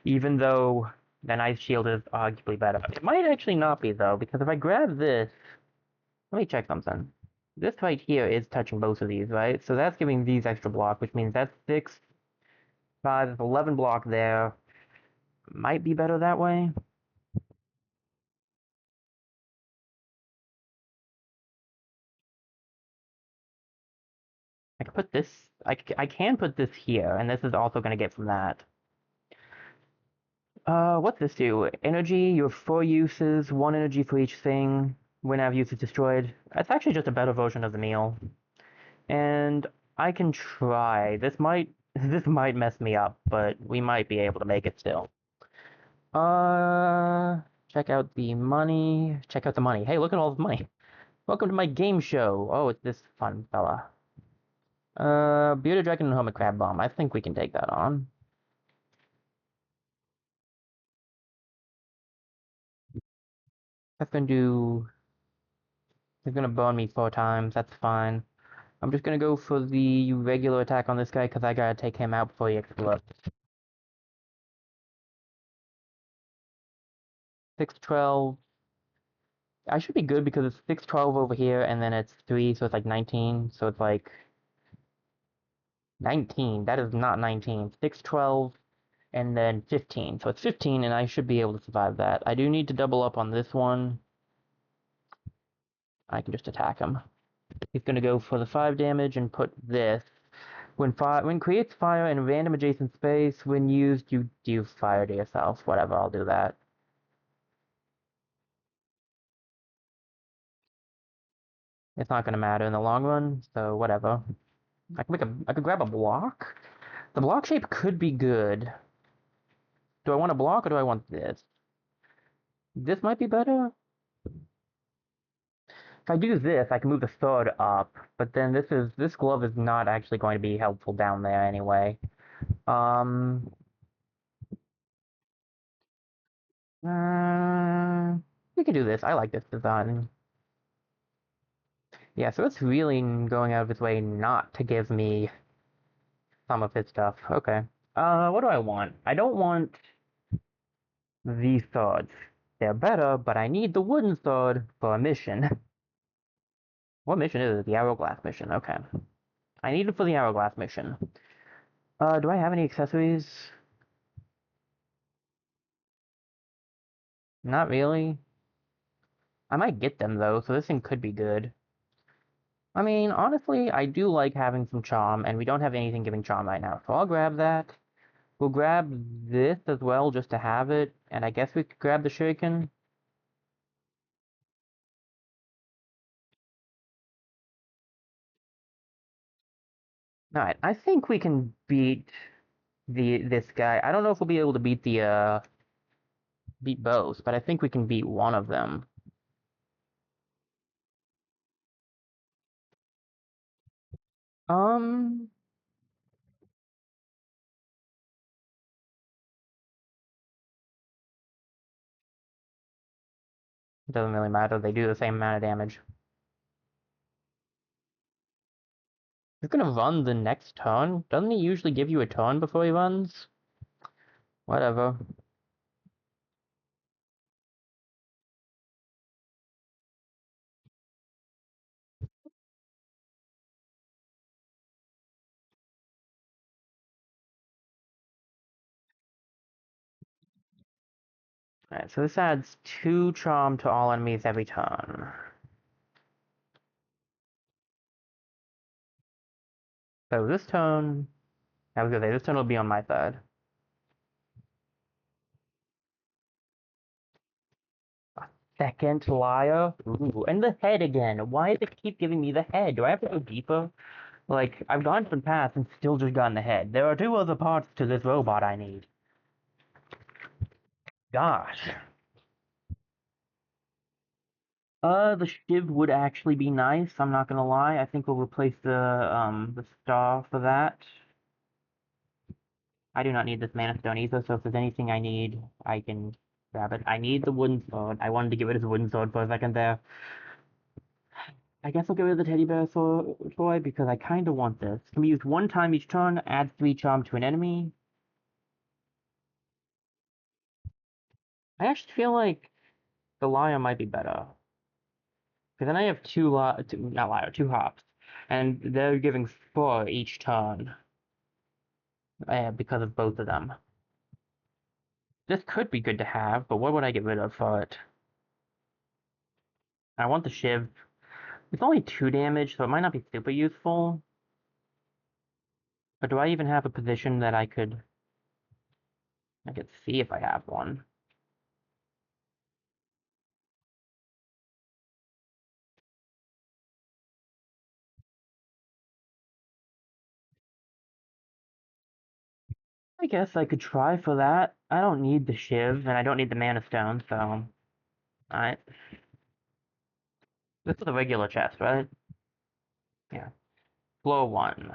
Even though the Knight's shield is arguably better. It might actually not be, though, because if I grab this... Let me check something. This right here is touching both of these, right? So that's giving these extra block, which means that's 6, 5, 11 block there. Might be better that way. I can put this... I can put this here, and this is also going to get from that. What's this do? Energy, you have 4 uses, 1 energy for each thing. Whenever use is destroyed. That's actually just a better version of the meal. And I can try. This might mess me up, but we might be able to make it still. Check out the money. Check out the money. Hey, look at all this money. Welcome to my game show. Oh, it's this fun fella. Bearded Dragon and Hermit Crab Bomb. I think we can take that on. That's gonna do... He's gonna burn me 4 times. That's fine. I'm just gonna go for the regular attack on this guy because I gotta take him out before he explodes. 612. I should be good because it's 612 over here and then it's 3, so it's like 19. So it's like 19. That is not 19. 612 and then 15. So it's 15 and I should be able to survive that. I do need to double up on this one. I can just attack him. He's gonna go for the 5 damage and put this. When creates fire in random adjacent space, when used, you do fire to yourself. Whatever, I'll do that. It's not gonna matter in the long run, so whatever. I could grab a block. The block shape could be good. Do I want a block or do I want this? This might be better. If I do this, I can move the sword up, but then this glove is not actually going to be helpful down there anyway. Um, uh, we could do this. I like this design. Yeah, so it's really going out of its way not to give me some of his stuff. Okay. What do I want? I don't want these swords. They're better, but I need the wooden sword for a mission. What mission is it? The Hourglass mission. Okay. I need it for the Hourglass mission. Do I have any accessories? Not really. I might get them though, so this thing could be good. I mean, honestly, I do like having some charm, and we don't have anything giving charm right now, so I'll grab that. We'll grab this as well, just to have it, and I guess we could grab the shuriken. Alright, I think we can beat this guy. I don't know if we'll be able to beat beat both, but I think we can beat one of them. Um, it doesn't really matter. They do the same amount of damage. He's gonna run the next turn. Doesn't he usually give you a turn before he runs? Whatever. Alright, so this adds 2 charm to all enemies every turn. So this turn, I was gonna say, this turn will be on my side. Second liar. Ooh, and the head again. Why does it keep giving me the head? Do I have to go deeper? Like, I've gone different paths and still just gotten the head. There are 2 other parts to this robot I need. Gosh. The shiv would actually be nice, I'm not gonna lie. I think we'll replace the star for that. I do not need this mana stone either, so if there's anything I need, I can grab it. I need the wooden sword. I wanted to get rid of the wooden sword for a second there. I guess I'll get rid of the teddy bear toy because I kind of want this. Can be used 1 time each turn, adds 3 charm to an enemy. I actually feel like the liar might be better. Because then I have 2 hops. And they're giving 4 each turn. Because of both of them. This could be good to have, but what would I get rid of for it? I want the shiv. It's only 2 damage, so it might not be super useful. But do I even have a position that I could see if I have one? I guess I could try for that. I don't need the shiv, and I don't need the mana stone, so... Alright. This is a regular chest, right? Yeah. Floor 1.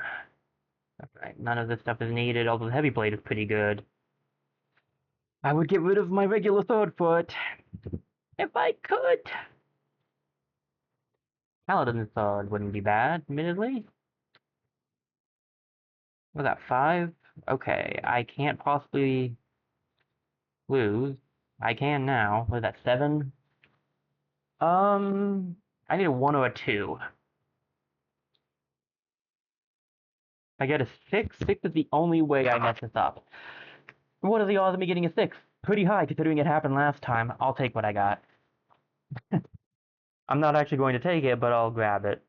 Alright, none of this stuff is needed, although the heavy blade is pretty good. I would get rid of my regular sword foot. If I could! Paladin sword wouldn't be bad, admittedly. Was that 5? Okay, I can't possibly lose. I can now. Was that 7? I need a 1 or a 2. I get a 6. 6 is the only way I mess this up. What are the odds of me getting a 6? Pretty high considering it happened last time. I'll take what I got. I'm not actually going to take it, but I'll grab it.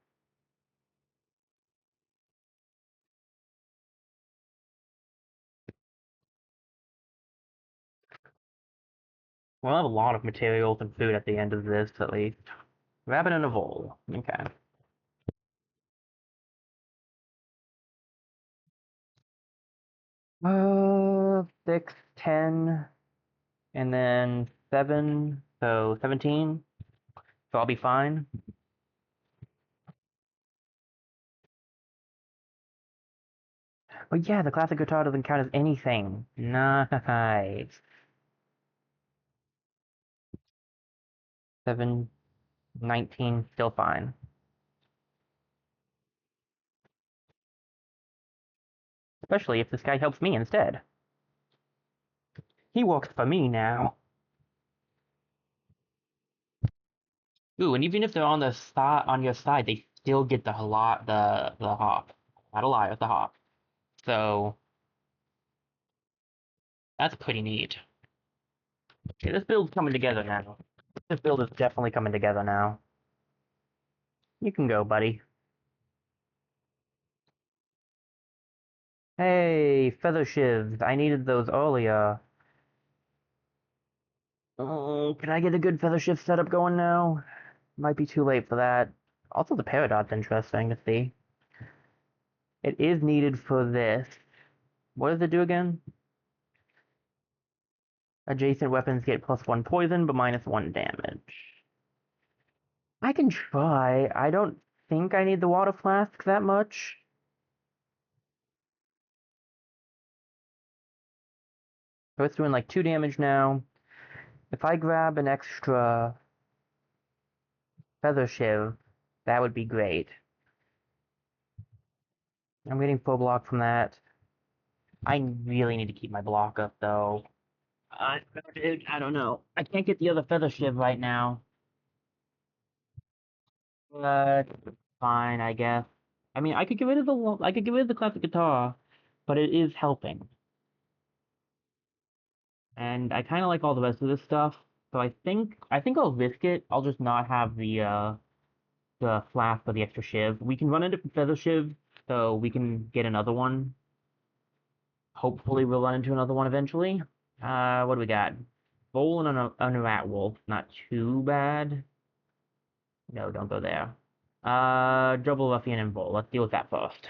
We'll have a lot of materials and food at the end of this, at least. Rabbit and a vole. Okay. 6, 10, and then 7, so 17. So I'll be fine. But yeah, the classic guitar doesn't count as anything. Nice. 7, 19, still fine. Especially if this guy helps me instead. He works for me now. Ooh, and even if they're on the side on your side, they still get the hop. Not a liar, the hop. So that's pretty neat. Okay, this build's coming together now. This build is definitely coming together now. You can go, buddy. Hey, feather shivs. I needed those earlier. Oh, can I get a good feather shift setup going now? Might be too late for that. Also, the Peridot's interesting to see. It is needed for this. What does it do again? Adjacent weapons get +1 poison, but -1 damage. I can try. I don't think I need the water flask that much. So it's doing like 2 damage now. If I grab an extra feather shiv, that would be great. I'm getting full block from that. I really need to keep my block up though. Dude, I don't know. I can't get the other feather shiv right now. But fine, I guess. I mean, I could get rid of the classic guitar, but it is helping. And I kind of like all the rest of this stuff. So I think I'll risk it. I'll just not have the flask or the extra shiv. We can run into feather shiv, so we can get another one. Hopefully, we'll run into another one eventually. What do we got? Bowl and a rat wolf. Not too bad. No, don't go there. Double ruffian and bowl. Let's deal with that first.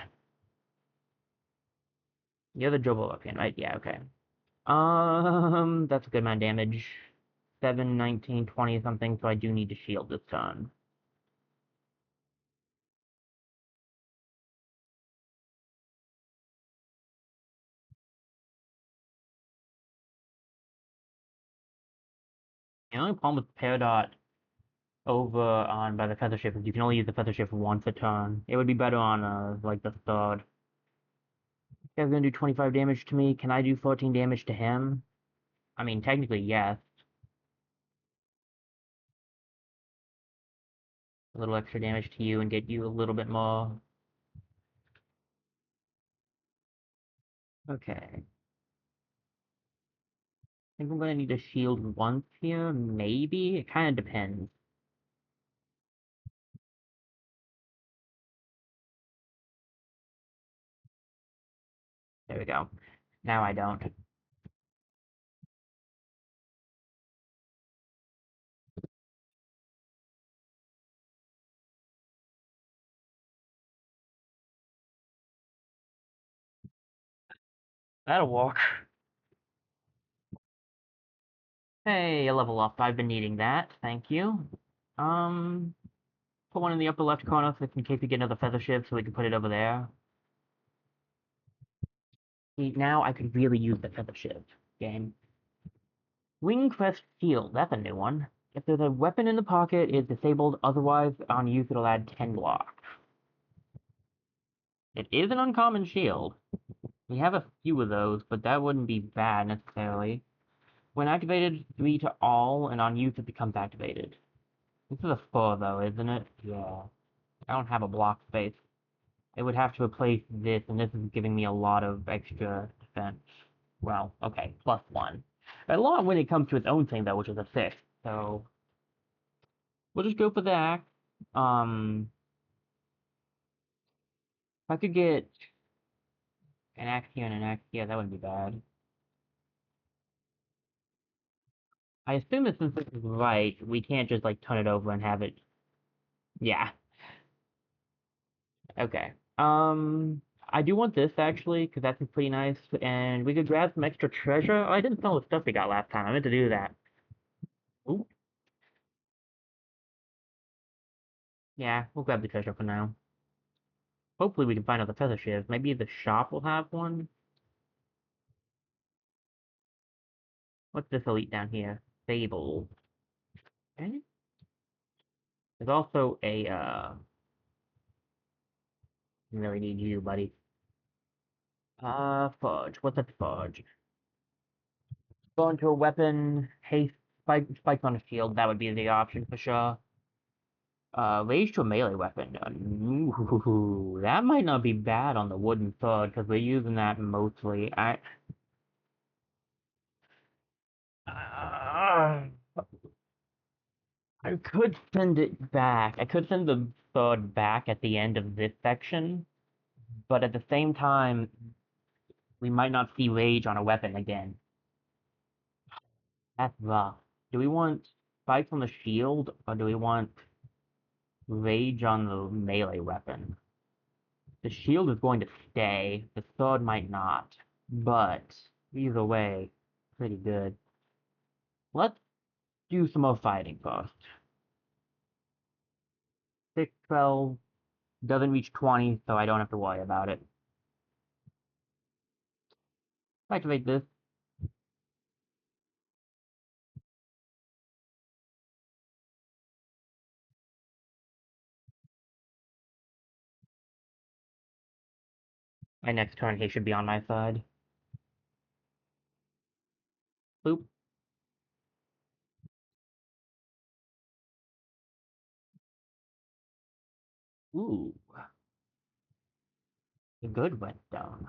You're the double ruffian, right? Yeah, okay. That's a good amount of damage. 7, 19, 20 something, so I do need to shield this turn. The only problem with Peridot over on by the feather shift is you can only use the feather shift once a turn. It would be better on like the third. Guy's gonna do 25 damage to me. Can I do 14 damage to him? I mean, technically, yes. A little extra damage to you and get you a little bit more. Okay. I think I'm gonna need a shield once here, maybe? It kind of depends. There we go. Now I don't. That'll work. Hey, a level up. I've been needing that. Thank you. Um, put one in the upper left corner so in case we get another feather shiv so we can put it over there. See, now I could really use the feather shiv. Game. Wing Crest Shield. That's a new one. If there's a weapon in the pocket, it's disabled. Otherwise, on use, it'll add 10 block. It is an uncommon shield. We have a few of those, but that wouldn't be bad necessarily. When activated, 3 to all, and on use, it becomes activated. This is a 4, though, isn't it? Yeah. I don't have a block space. It would have to replace this, and this is giving me a lot of extra defense. Well, okay, +1. A lot when it comes to its own thing, though, which is a 6. So, we'll just go for that. If I could get an axe here and an axe here, that wouldn't be bad. I assume that since this is right, we can't just, like, turn it over and have it... Yeah. Okay. I do want this, actually, because that's pretty nice, and we could grab some extra treasure. Oh, I didn't sell the stuff we got last time. I meant to do that. Ooh. Yeah, we'll grab the treasure for now. Hopefully we can find out the feather shiv. Maybe the shop will have one. What's this elite down here? Fable. Okay. There's also a, really need you, buddy. Fudge. What's that fudge? Go into a weapon, haste, spikes on a shield. That would be the option for sure. Rage to a melee weapon. Ooh, that might not be bad on the wooden sword, because we're using that mostly. Uh, I could send it back. I could send the sword back at the end of this section, but at the same time, we might not see rage on a weapon again. That's rough. Do we want spikes on the shield, or do we want rage on the melee weapon? The shield is going to stay. The sword might not. But either way, pretty good. Let's do some more fighting first. 6, 12 doesn't reach 20, so I don't have to worry about it. Activate this. My next turn, he should be on my side. Boop. Ooh, a good whetstone.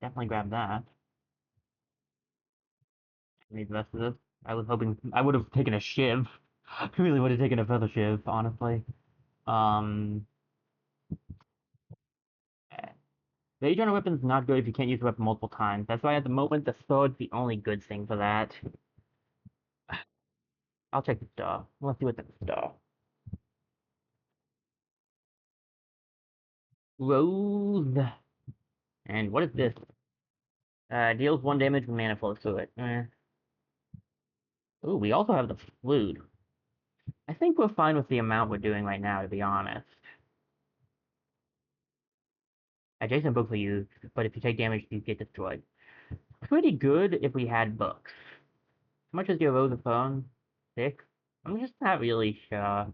Definitely grab that. Need the rest of this. I was hoping I would have taken a shiv. I really would have taken a feather shiv, honestly. Um, the age on a weapon is not good if you can't use the weapon multiple times. That's why at the moment the sword's the only good thing for that. I'll check the star. Let's see what's in the star. Rose. And what is this? Deals 1 damage when mana flows through it. Ooh, we also have the flute. I think we're fine with the amount we're doing right now, to be honest. Adjacent books are used, but if you take damage, you get destroyed. Pretty good if we had books. How much is your Rose of Phone? 6? I'm just not really sure.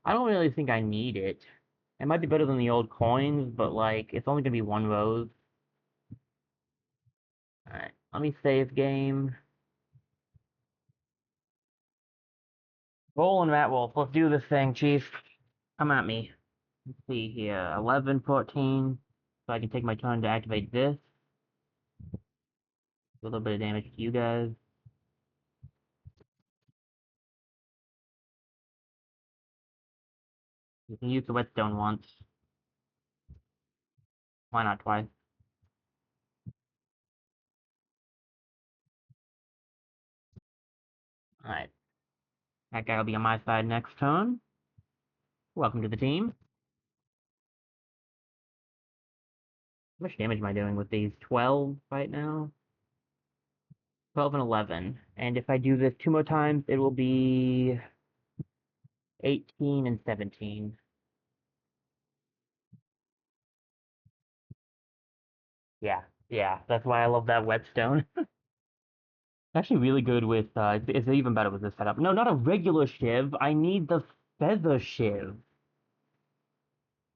I don't really think I need it. It might be better than the old coins, but like, it's only gonna be 1 rose. Alright, let me save game. Roll and Rat Wolf, let's do this thing, Chief. Come at me. Let's see here, 11, 14. So I can take my turn to activate this. A little bit of damage to you guys. You can use the whetstone once. Why not twice? Alright. That guy will be on my side next turn. Welcome to the team. How much damage am I doing with these? 12 right now? 12 and 11. And if I do this 2 more times, it will be 18 and 17. Yeah, yeah, that's why I love that whetstone. Actually really good with, it's even better with this setup. No, not a regular shiv. I need the feather shiv.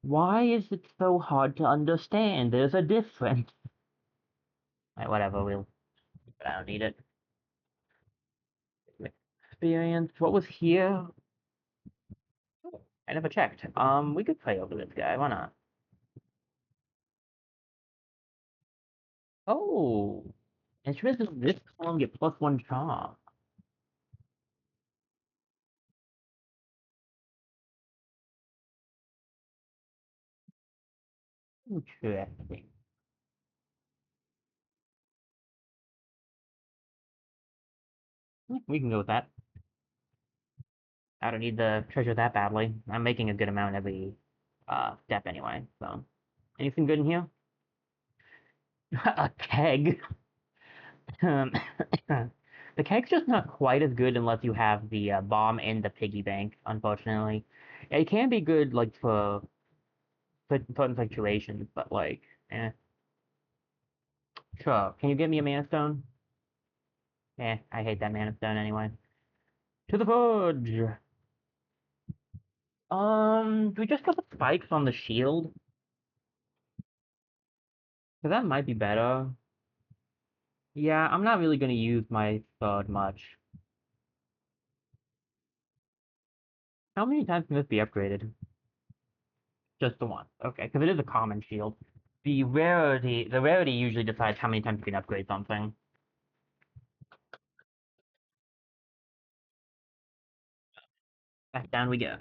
Why is it so hard to understand? There's a difference. Alright, whatever, I don't need it. Experience. What was here? I never checked. We could play over this guy. Why not? Oh, instruments in this column get +1 charm. Interesting. We can go with that. I don't need the treasure that badly. I'm making a good amount every step anyway. So, anything good in here? A keg. Um, the keg's just not quite as good unless you have the bomb and the piggy bank. Unfortunately, it can be good like for certain situations, but like, eh. Sure. Can you get me a mana stone? I hate that mana stone anyway. To the fudge. Do we just put the spikes on the shield? Cause that might be better. Yeah, I'm not really gonna use my sword much. How many times can this be upgraded? Just the one. Okay, because it is a common shield. The rarity usually decides how many times you can upgrade something. Back down we go.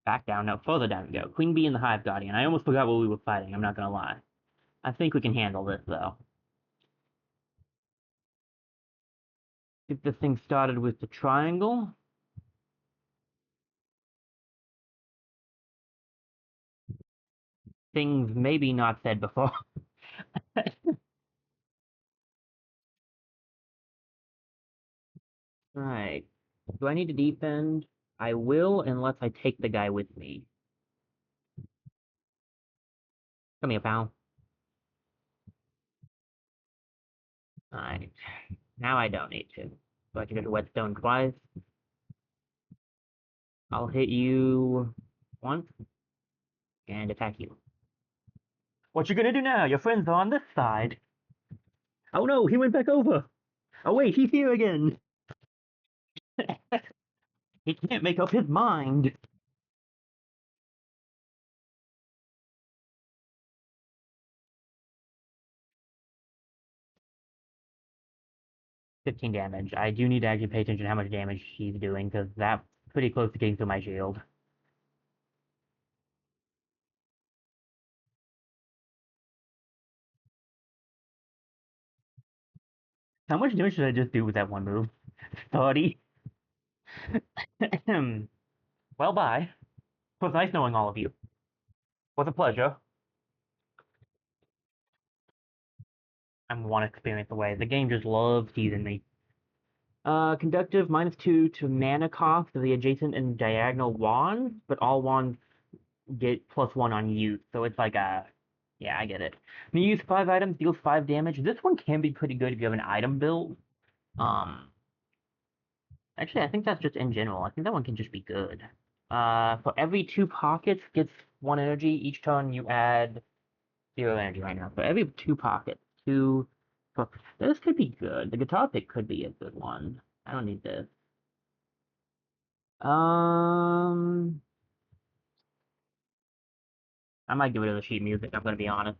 Back down, no, further down we go. Queen Bee and the Hive Guardian. I almost forgot what we were fighting, I'm not gonna lie. I think we can handle this, though. Get this thing started with the triangle. Things maybe not said before. Alright. Do I need to defend? I will unless I take the guy with me. Come here, pal. Alright. Now I don't need to. So I can go to whetstone twice. I'll hit you once and attack you. What you gonna do now? Your friends are on this side. Oh no, he went back over. Oh wait, he's here again. He can't make up his mind. 15 damage. I do need to actually pay attention to how much damage he's doing, because that's pretty close to getting through my shield. How much damage did I just do with that one move? 30? Well, bye. It was nice knowing all of you. It was a pleasure. I'm one experience away. The game just loves teasing me. Conductive, -2 to mana cost of the adjacent and diagonal wands, but all wands get +1 on use, so it's like a... Yeah, I get it. When you use 5 items, deals 5 damage. This one can be pretty good if you have an item build. Um, Actually, I think that's just in general. I think that one can just be good. For every 2 pockets gets 1 energy. Each turn you add 0 energy right now. For every 2 pockets, 2... This could be good. The guitar pick could be a good one. I don't need this. Um, I might get rid of the sheet music, I'm gonna be honest.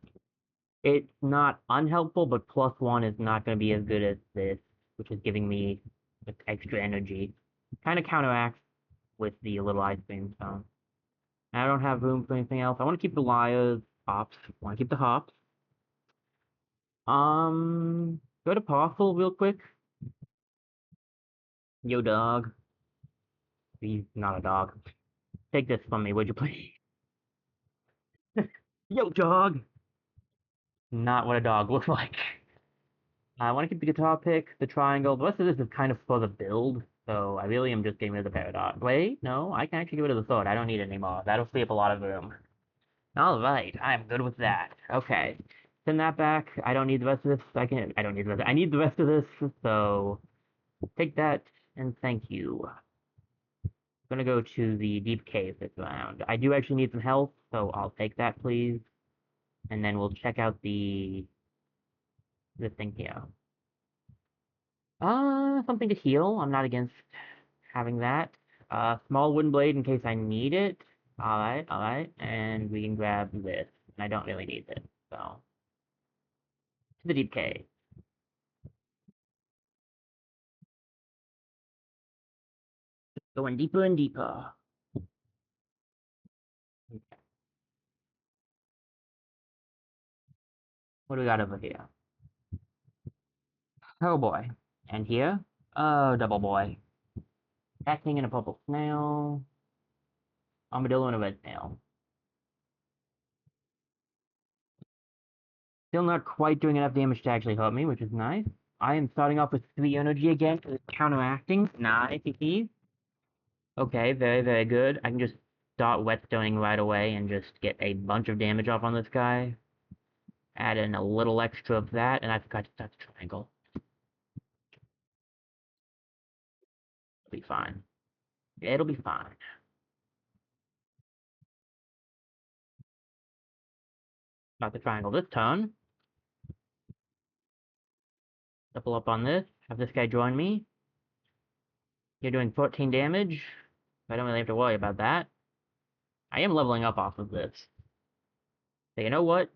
It's not unhelpful, but +1 is not gonna be as good as this, which is giving me extra energy. Kind of counteracts with the little ice cream, so. I don't have room for anything else. I want to keep the lyres, hops. I want to keep the hops. Go to Parcel real quick. Yo, dog. He's not a dog. Take this from me, would you please? Yo, dog. Not what a dog looks like. I want to keep the guitar pick, the triangle. The rest of this is kind of for the build, so I really am just getting rid of the paradox. Wait, no, I can actually get rid of the sword. I don't need it anymore. That'll free up a lot of room. Alright, I'm good with that. Okay. Send that back. I don't need the rest of this. I don't need the rest. I need the rest of this, so take that and thank you. I'm gonna go to the deep cave this round. I do actually need some health, so I'll take that, please. And then we'll check out the thing here. Something to heal. I'm not against having that. Small wooden blade in case I need it. Alright, alright. And we can grab this. I don't really need this, so. To the deep cave. Going deeper and deeper. What do we got over here? Oh boy. And here? Oh, double boy. Acting in a purple snail. Armadillo and a red snail. Still not quite doing enough damage to actually hurt me, which is nice. I am starting off with 3 energy again, because it's counteracting. Nice, okay, very, very good. I can just start whetstoning right away and just get a bunch of damage off on this guy. Add in a little extra of that, and I forgot to start the triangle. It'll be fine. It'll be fine. Start the triangle this turn. Double up on this. Have this guy join me. You're doing 14 damage. I don't really have to worry about that. I am leveling up off of this. So you know what?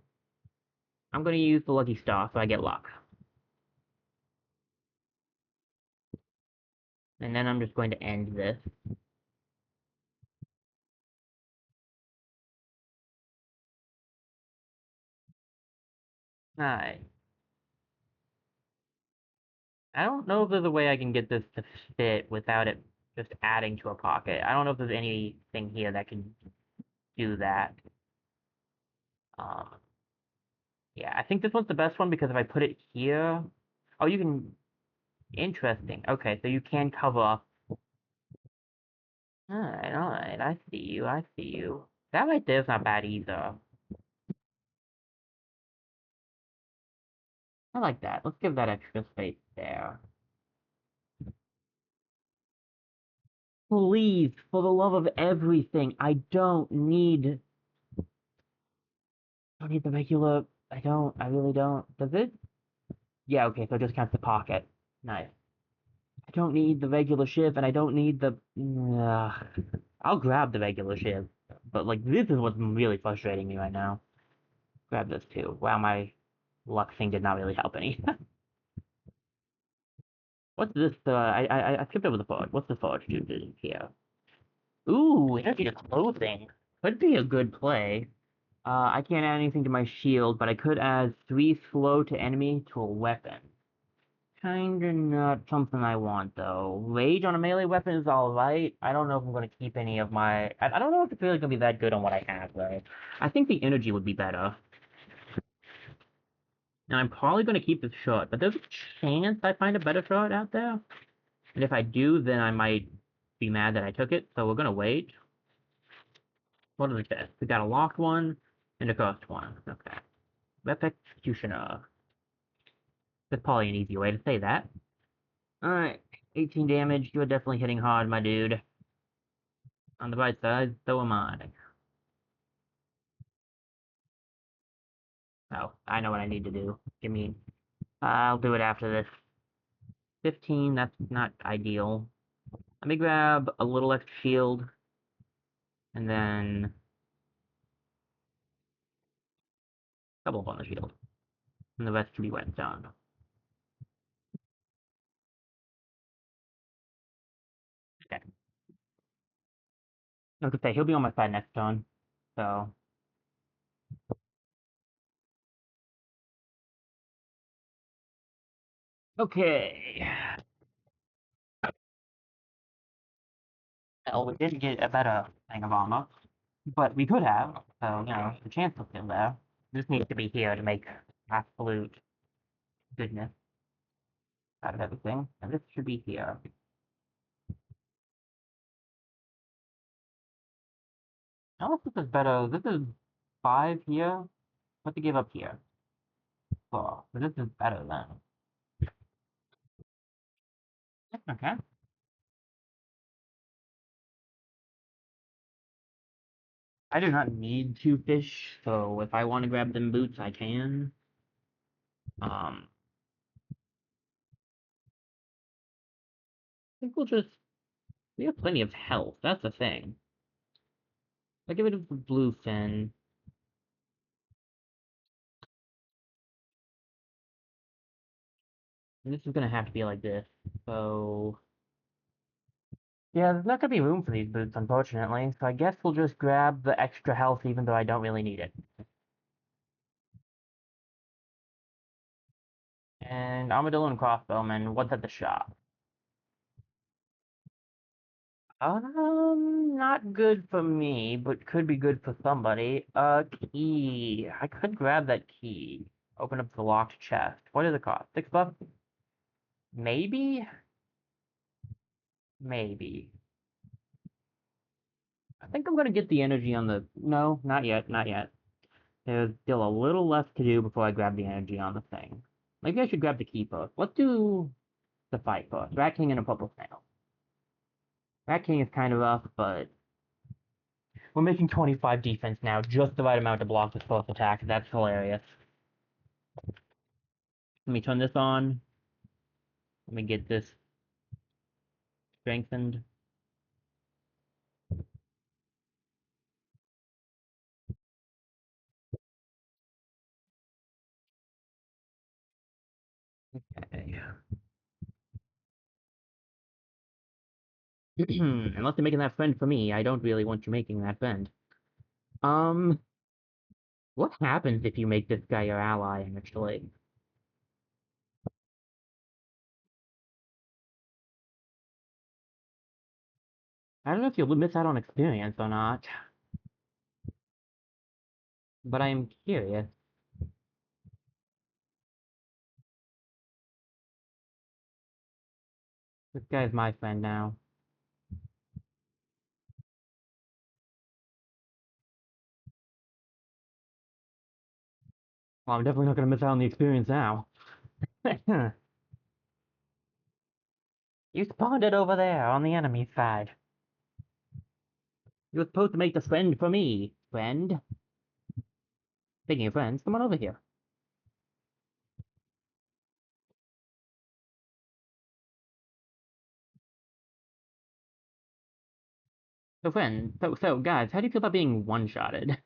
I'm going to use the lucky star so I get luck. And then I'm just going to end this. Alright. I don't know if there's a way I can get this to fit without it just adding to a pocket. I don't know if there's anything here that can do that. Um, yeah, I think this one's the best one because if I put it here... Oh, you can... Interesting. Okay, so you can cover up. Alright, I see you, I see you. That right there's not bad either. I like that. Let's give that extra space there. Please, for the love of everything, I don't need the regular, I really don't. Does it? Yeah, okay, so it just counts the pocket. Nice. I don't need the regular shiv, and I don't need the, I'll grab the regular shiv. But, like, this is what's really frustrating me right now. Grab this too. Wow, my luck thing did not really help any. What's this, I skipped over the forge. What's the forge do here? Ooh, energy to clothing. Could be a good play. I can't add anything to my shield, but I could add 3 slow to enemy to a weapon. Kinda not something I want, though. Rage on a melee weapon is alright. I don't know if I'm gonna keep any of my... I don't know if it's really gonna be that good on what I have, though. I think the energy would be better. And I'm probably gonna keep this short, but there's a chance I find a better shot out there. And if I do, then I might be mad that I took it, so we're gonna wait. What are the tests? We got a locked one and a cursed one. Okay. Rep Executioner. That's probably an easy way to say that. Alright. 18 damage. You're definitely hitting hard, my dude. On the right side, so am I. Oh, I know what I need to do. Give me... I'll do it after this. 15, that's not ideal. Let me grab a little extra shield. And then... double up on the shield. And the rest can be wet down. Okay. I was gonna say, he'll be on my side next turn. So... Okay. Well, we didn't get a better thing of armor. But we could have, so, the chance was still there. Just needs to be here to make absolute goodness out of everything. And this should be here. Unless this is better. This is 5 here. What to give up here? 4. So this is better than. Okay. I do not need 2 fish, so if I want to grab them boots, I can. I think we'll just... We have plenty of health, that's the thing. I'll give it a blue fin. And this is gonna have to be like this. So... Yeah, there's not gonna be room for these boots, unfortunately, so I guess we'll just grab the extra health even though I don't really need it. And Armadillo and Crossbowman, what's at the shop? Not good for me, but could be good for somebody. Key. I could grab that key. Open up the locked chest. What does it cost? $6? Maybe? Maybe. I think I'm gonna get the energy on the... No, not yet, not yet. There's still a little left to do before I grab the energy on the thing. Maybe I should grab the key first. Let's do the fight first. Rat King and a purple snail. Rat King is kind of rough, but we're making 25 defense now, just the right amount to block this first attack. That's hilarious. Let me turn this on. Let me get this strengthened. Okay. Unless you're making that friend for me, I don't really want you making that friend. Um, what happens if you make this guy your ally, actually? I don't know if you'll miss out on experience or not, but I am curious. This guy's my friend now. Well, I'm definitely not gonna miss out on the experience now. You spawned it over there on the enemy side. You were supposed to make this friend for me, friend. Speaking of friends, come on over here. So, friend, guys, how do you feel about being one-shotted?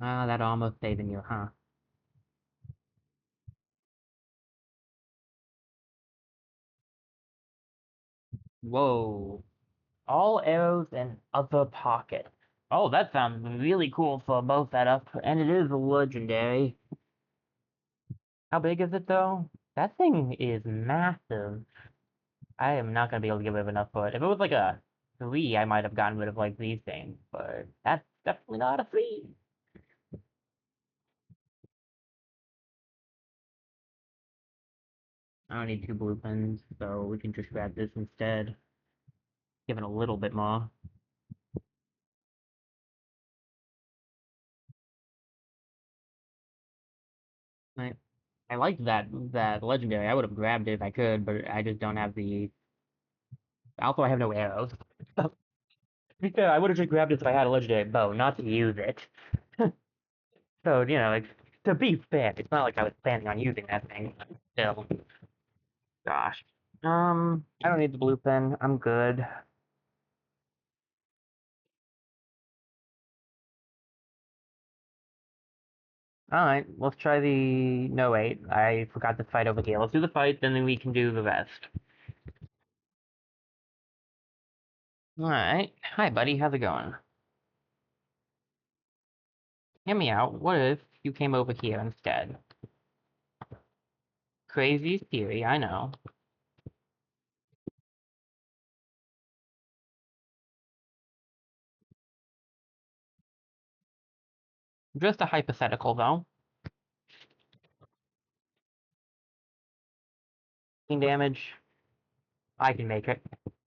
Ah, that almost saving you, huh? Whoa. All arrows in other pocket. Oh, that sounds really cool for a bow setup, and it is a legendary. How big is it though? That thing is massive. I am not gonna be able to get rid of enough for it. If it was like a 3, I might have gotten rid of like these things, but that's definitely not a 3. I don't need 2 blue pens, so we can just grab this instead. Give it a little bit more. I I like that legendary. I would have grabbed it if I could, but I just don't have the. Also, I have no arrows. To be fair, I would have just grabbed it if I had a legendary bow, not to use it. So, like, to be fair, it's not like I was planning on using that thing. Still, gosh. I don't need the blue pen. I'm good. Alright, let's try the. No, wait. I forgot the fight over here. Let's do the fight, then we can do the rest. Alright. Hi, buddy. How's it going? Hear me out. What if you came over here instead? Crazy theory, I know. Just a hypothetical, though. 15 damage. I can make it.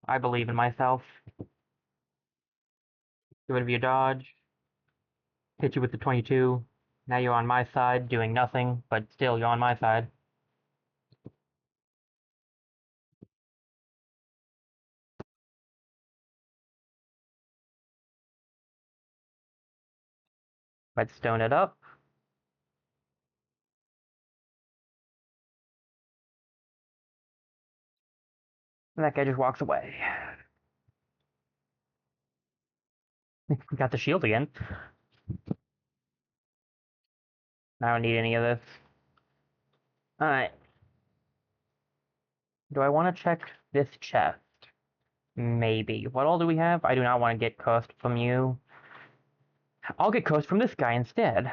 I believe in myself. Get rid of your dodge. Hit you with the 22. Now you're on my side, doing nothing, but still you're on my side. Let's stone it up. And that guy just walks away. We got the shield again. I don't need any of this. Alright. Do I want to check this chest? Maybe. What all do we have? I do not want to get cursed from you. I'll get cursed from this guy instead.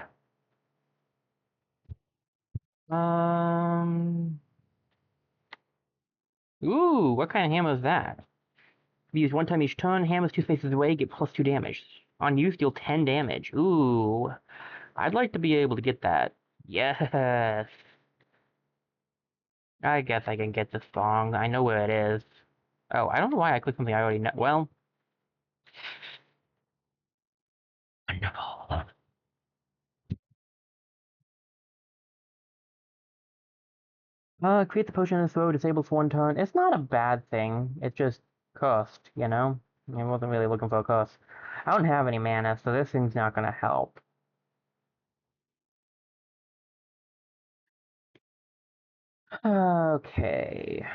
Um. Ooh, what kind of hammer is that? Use one time each turn, hammers 2 spaces away, get +2 damage. On use, deal 10 damage. Ooh. I'd like to be able to get that. Yes. I guess I can get this song. I know where it is. Oh, I don't know why I clicked something I already know. Well, wonderful. Create the potion in the throw, disables for 1 turn. It's not a bad thing. It's just cost, you know? I wasn't really looking for a cost. I don't have any mana, so this thing's not gonna help. Okay.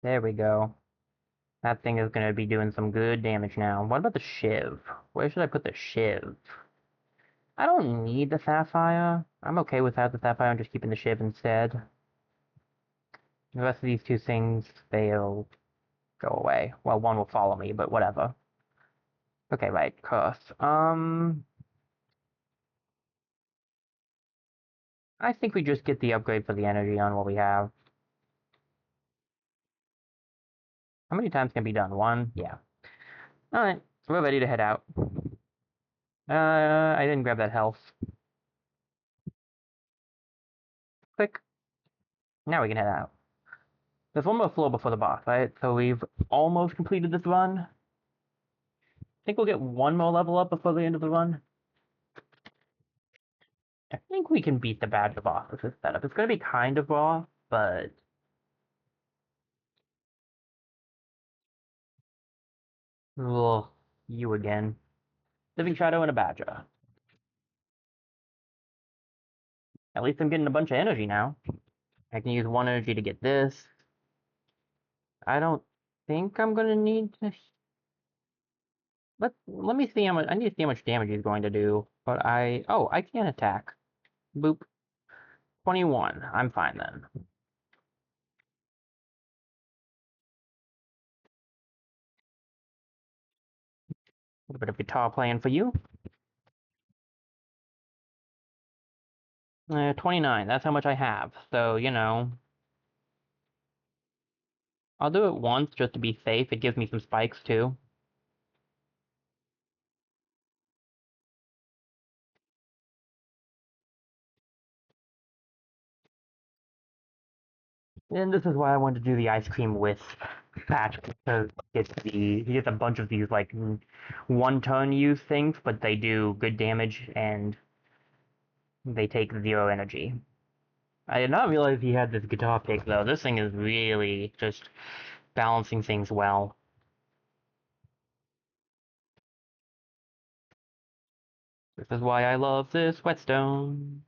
There we go. That thing is gonna be doing some good damage now. What about the Shiv? Where should I put the Shiv? I don't need the Sapphire. I'm okay without the Sapphire. I'm just keeping the Shiv instead. The rest of these 2 things, they'll go away. Well, one will follow me, but whatever. Okay, right, curse. I think we just get the upgrade for the energy on what we have. How many times can be done? 1? Yeah. Alright, we're ready to head out. I didn't grab that health. Click. Now we can head out. There's one more floor before the boss, right? So we've almost completed this run. I think we'll get one more level up before the end of the run. I think we can beat the Badger boss with this setup. It's gonna be kind of raw, but ugh, you again. Living Shadow and a Badger. At least I'm getting a bunch of energy now. I can use one energy to get this. I don't think I'm gonna need to. Let me see how much. I need to see how much damage he's going to do. But I can attack. Boop. 21. I'm fine then. A little bit of guitar playing for you. 29. That's how much I have. So, I'll do it once just to be safe. It gives me some spikes too. And this is why I wanted to do the ice cream with patch because he gets a bunch of these like one turn use things, but they do good damage and they take 0 energy. I did not realize he had this guitar pick though. This thing is really just balancing things well. This is why I love this whetstone.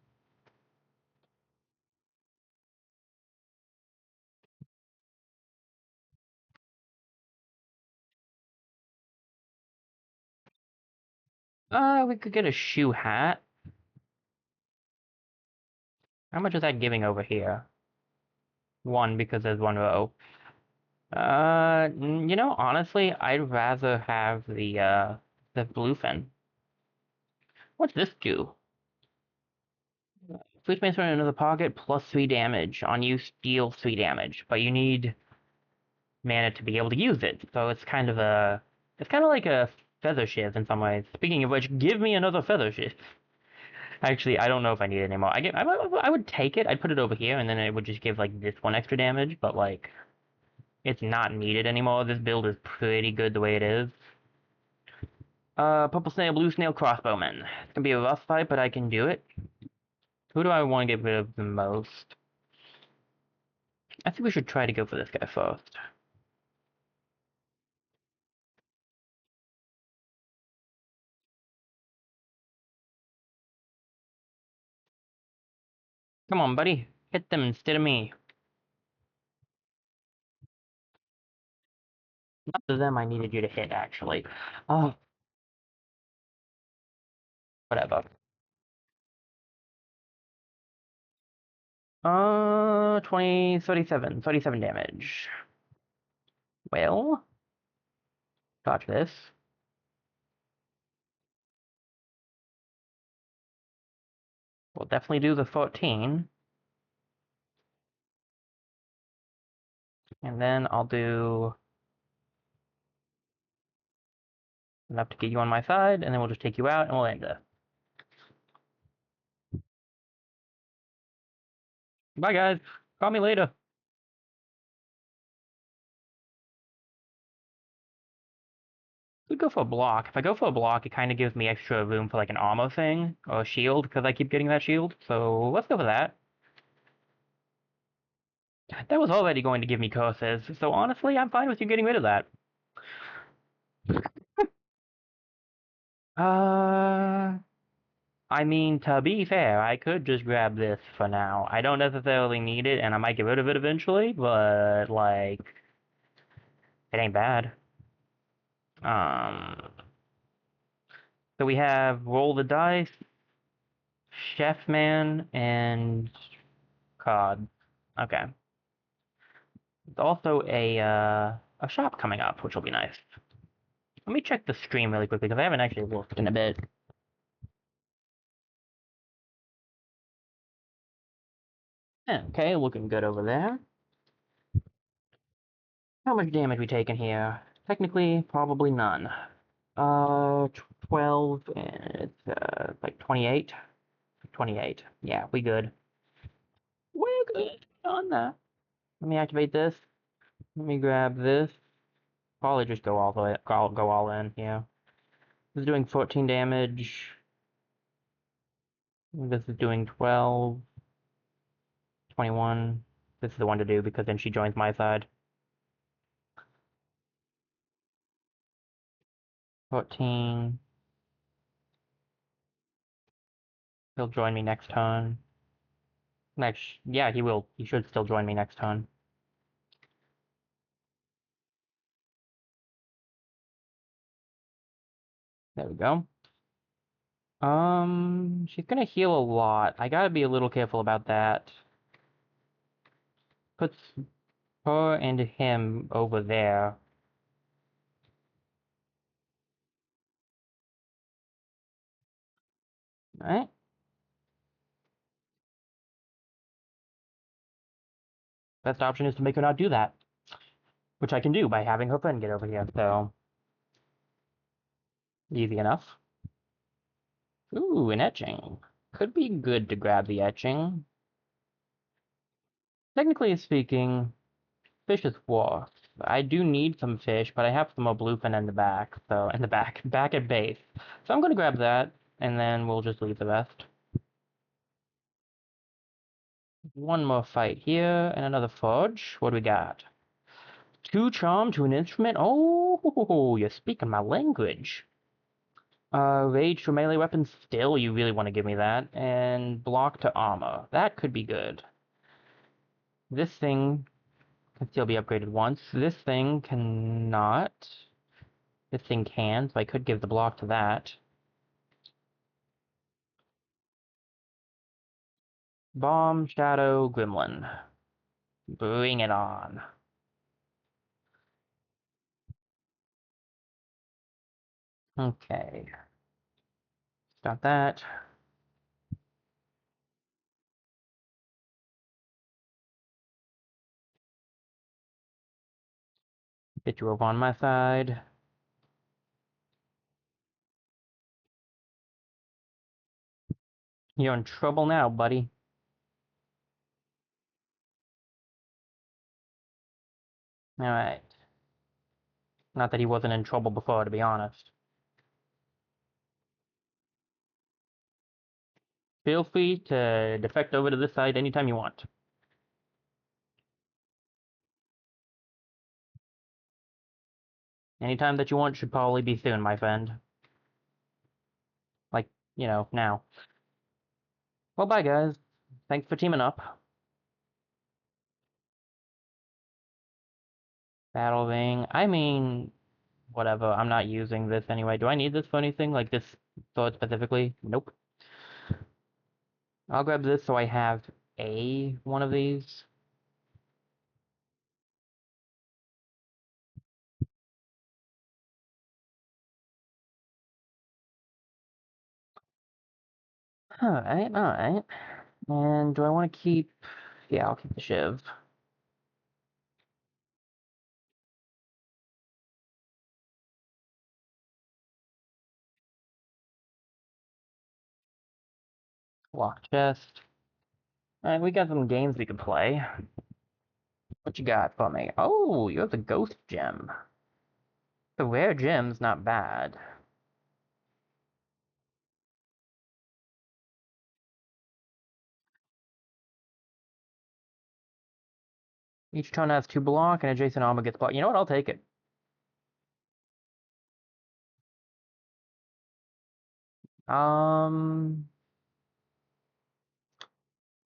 We could get a shoe hat. How much is that giving over here? 1 because there's 1 row. Honestly, I'd rather have the bluefin. What's this do? Switch transfer in another pocket plus 3 damage. On you, steal 3 damage, but you need mana to be able to use it. So it's kind of like a feather shiv in some ways. Speaking of which, give me another feather shiv. Actually, I don't know if I need it anymore. I would take it. I'd put it over here, and then it would just give like this 1 extra damage. But like, it's not needed anymore. This build is pretty good the way it is. Purple snail, blue snail, crossbowman. It's gonna be a rough fight, but I can do it. Who do I want to get rid of the most? I think we should try to go for this guy first. Come on, buddy. Hit them instead of me. Not to them I needed you to hit, actually. Oh, whatever. 20, 37. 37 damage. Well, dodge this. We'll definitely do the 14. And then I'll do enough to get you on my side, and then we'll just take you out, and we'll end it. Bye, guys. Call me later. Could go for a block. If I go for a block, it kind of gives me extra room for like an armor thing or a shield because I keep getting that shield. So let's go for that. That was already going to give me curses. So honestly, I'm fine with you getting rid of that. Uh, I mean, to be fair, I could just grab this for now. I don't necessarily need it, and I might get rid of it eventually, but like, it ain't bad. Um, so we have roll the dice, chef man, and cod. Okay. There's also a shop coming up, which will be nice. Let me check the stream really quickly because I haven't actually looked in a bit. Okay, looking good over there. How much damage we taking here? Technically, probably none. 12, and it's like 28. 28. Yeah, we good. We're good on that. Let me activate this. Let me grab this. Probably just go all the way, go all in. Yeah. This is doing 14 damage. This is doing 12, 21. This is the one to do because then she joins my side. 14. He'll join me next turn. Next, yeah, he will. He should still join me next turn. There we go. She's gonna heal a lot. I gotta be a little careful about that. Puts her and him over there. Alright. Best option is to make her not do that. Which I can do by having her friend get over here, so easy enough. Ooh, an etching. Could be good to grab the etching. Technically speaking, fish is worse. I do need some fish, but I have some more bluefin in the back, so in the back at base. So I'm gonna grab that, and then we'll just leave the rest. One more fight here, and another forge. What do we got? 2 charm to an instrument? Oh, you're speaking my language. Rage for melee weapons still, you really want to give me that. And block to armor. That could be good. This thing can still be upgraded once. This thing cannot. This thing can, so I could give the block to that. Bomb, Shadow, Gremlin. Bring it on. Okay. Got that. Get you over on my side. You're in trouble now, buddy. Alright. Not that he wasn't in trouble before, to be honest. Feel free to defect over to this side anytime you want. Anytime that you want should probably be soon, my friend. Like, now. Well, bye, guys. Thanks for teaming up. Battle ring. I mean, whatever. I'm not using this anyway. Do I need this for anything? Like this sword specifically? Nope. I'll grab this so I have one of these. Alright, alright. And do I want to keep... Yeah, I'll keep the shiv. Lock chest. Alright, we got some games we can play. What you got for me? Oh, you have the ghost gem. The rare gem's not bad. Each turn has 2 block, and adjacent armor gets blocked. You know what? I'll take it.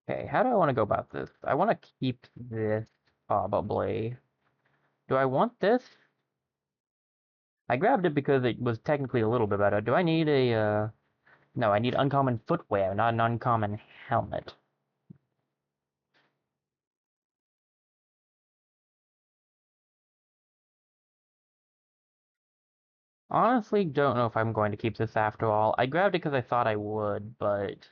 Okay, how do I want to go about this? I want to keep this, probably. Do I want this? I grabbed it because it was technically a little bit better. Do I need no, I need uncommon footwear, not an uncommon helmet. Honestly, don't know if I'm going to keep this after all. I grabbed it because I thought I would, but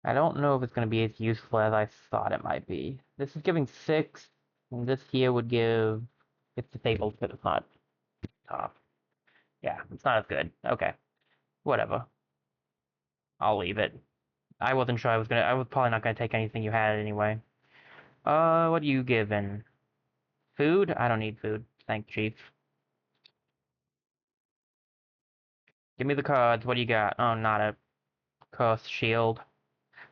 I don't know if it's going to be as useful as I thought it might be. This is giving 6, and this here would give... It's disabled because it's not top. Yeah, it's not as good. Okay, whatever. I'll leave it. I wasn't sure I was probably not gonna take anything you had anyway. What are you giving? Food? I don't need food. Thanks, Chief. Give me the cards. What do you got? Oh, not a curse shield.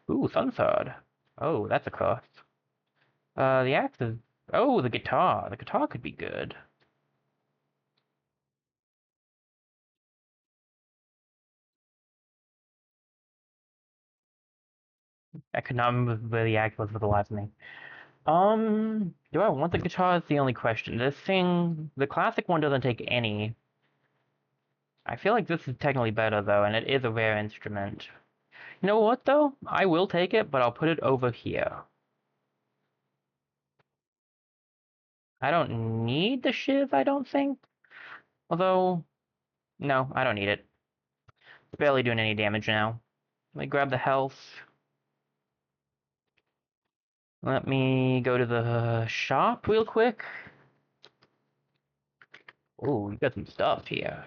Ooh, Sunsword. Oh, that's a curse. The axe is... Oh, the guitar. The guitar could be good. I could not remember where the axe was for the last name. Do I want the guitar? Is the only question. This thing, the classic one doesn't take any. I feel like this is technically better though, and it is a rare instrument. You know what though? I will take it, but I'll put it over here. I don't need the shiv, I don't think. Although, no, I don't need it. It's barely doing any damage now. Let me grab the health. Let me go to the shop real quick. Oh, you got some stuff here.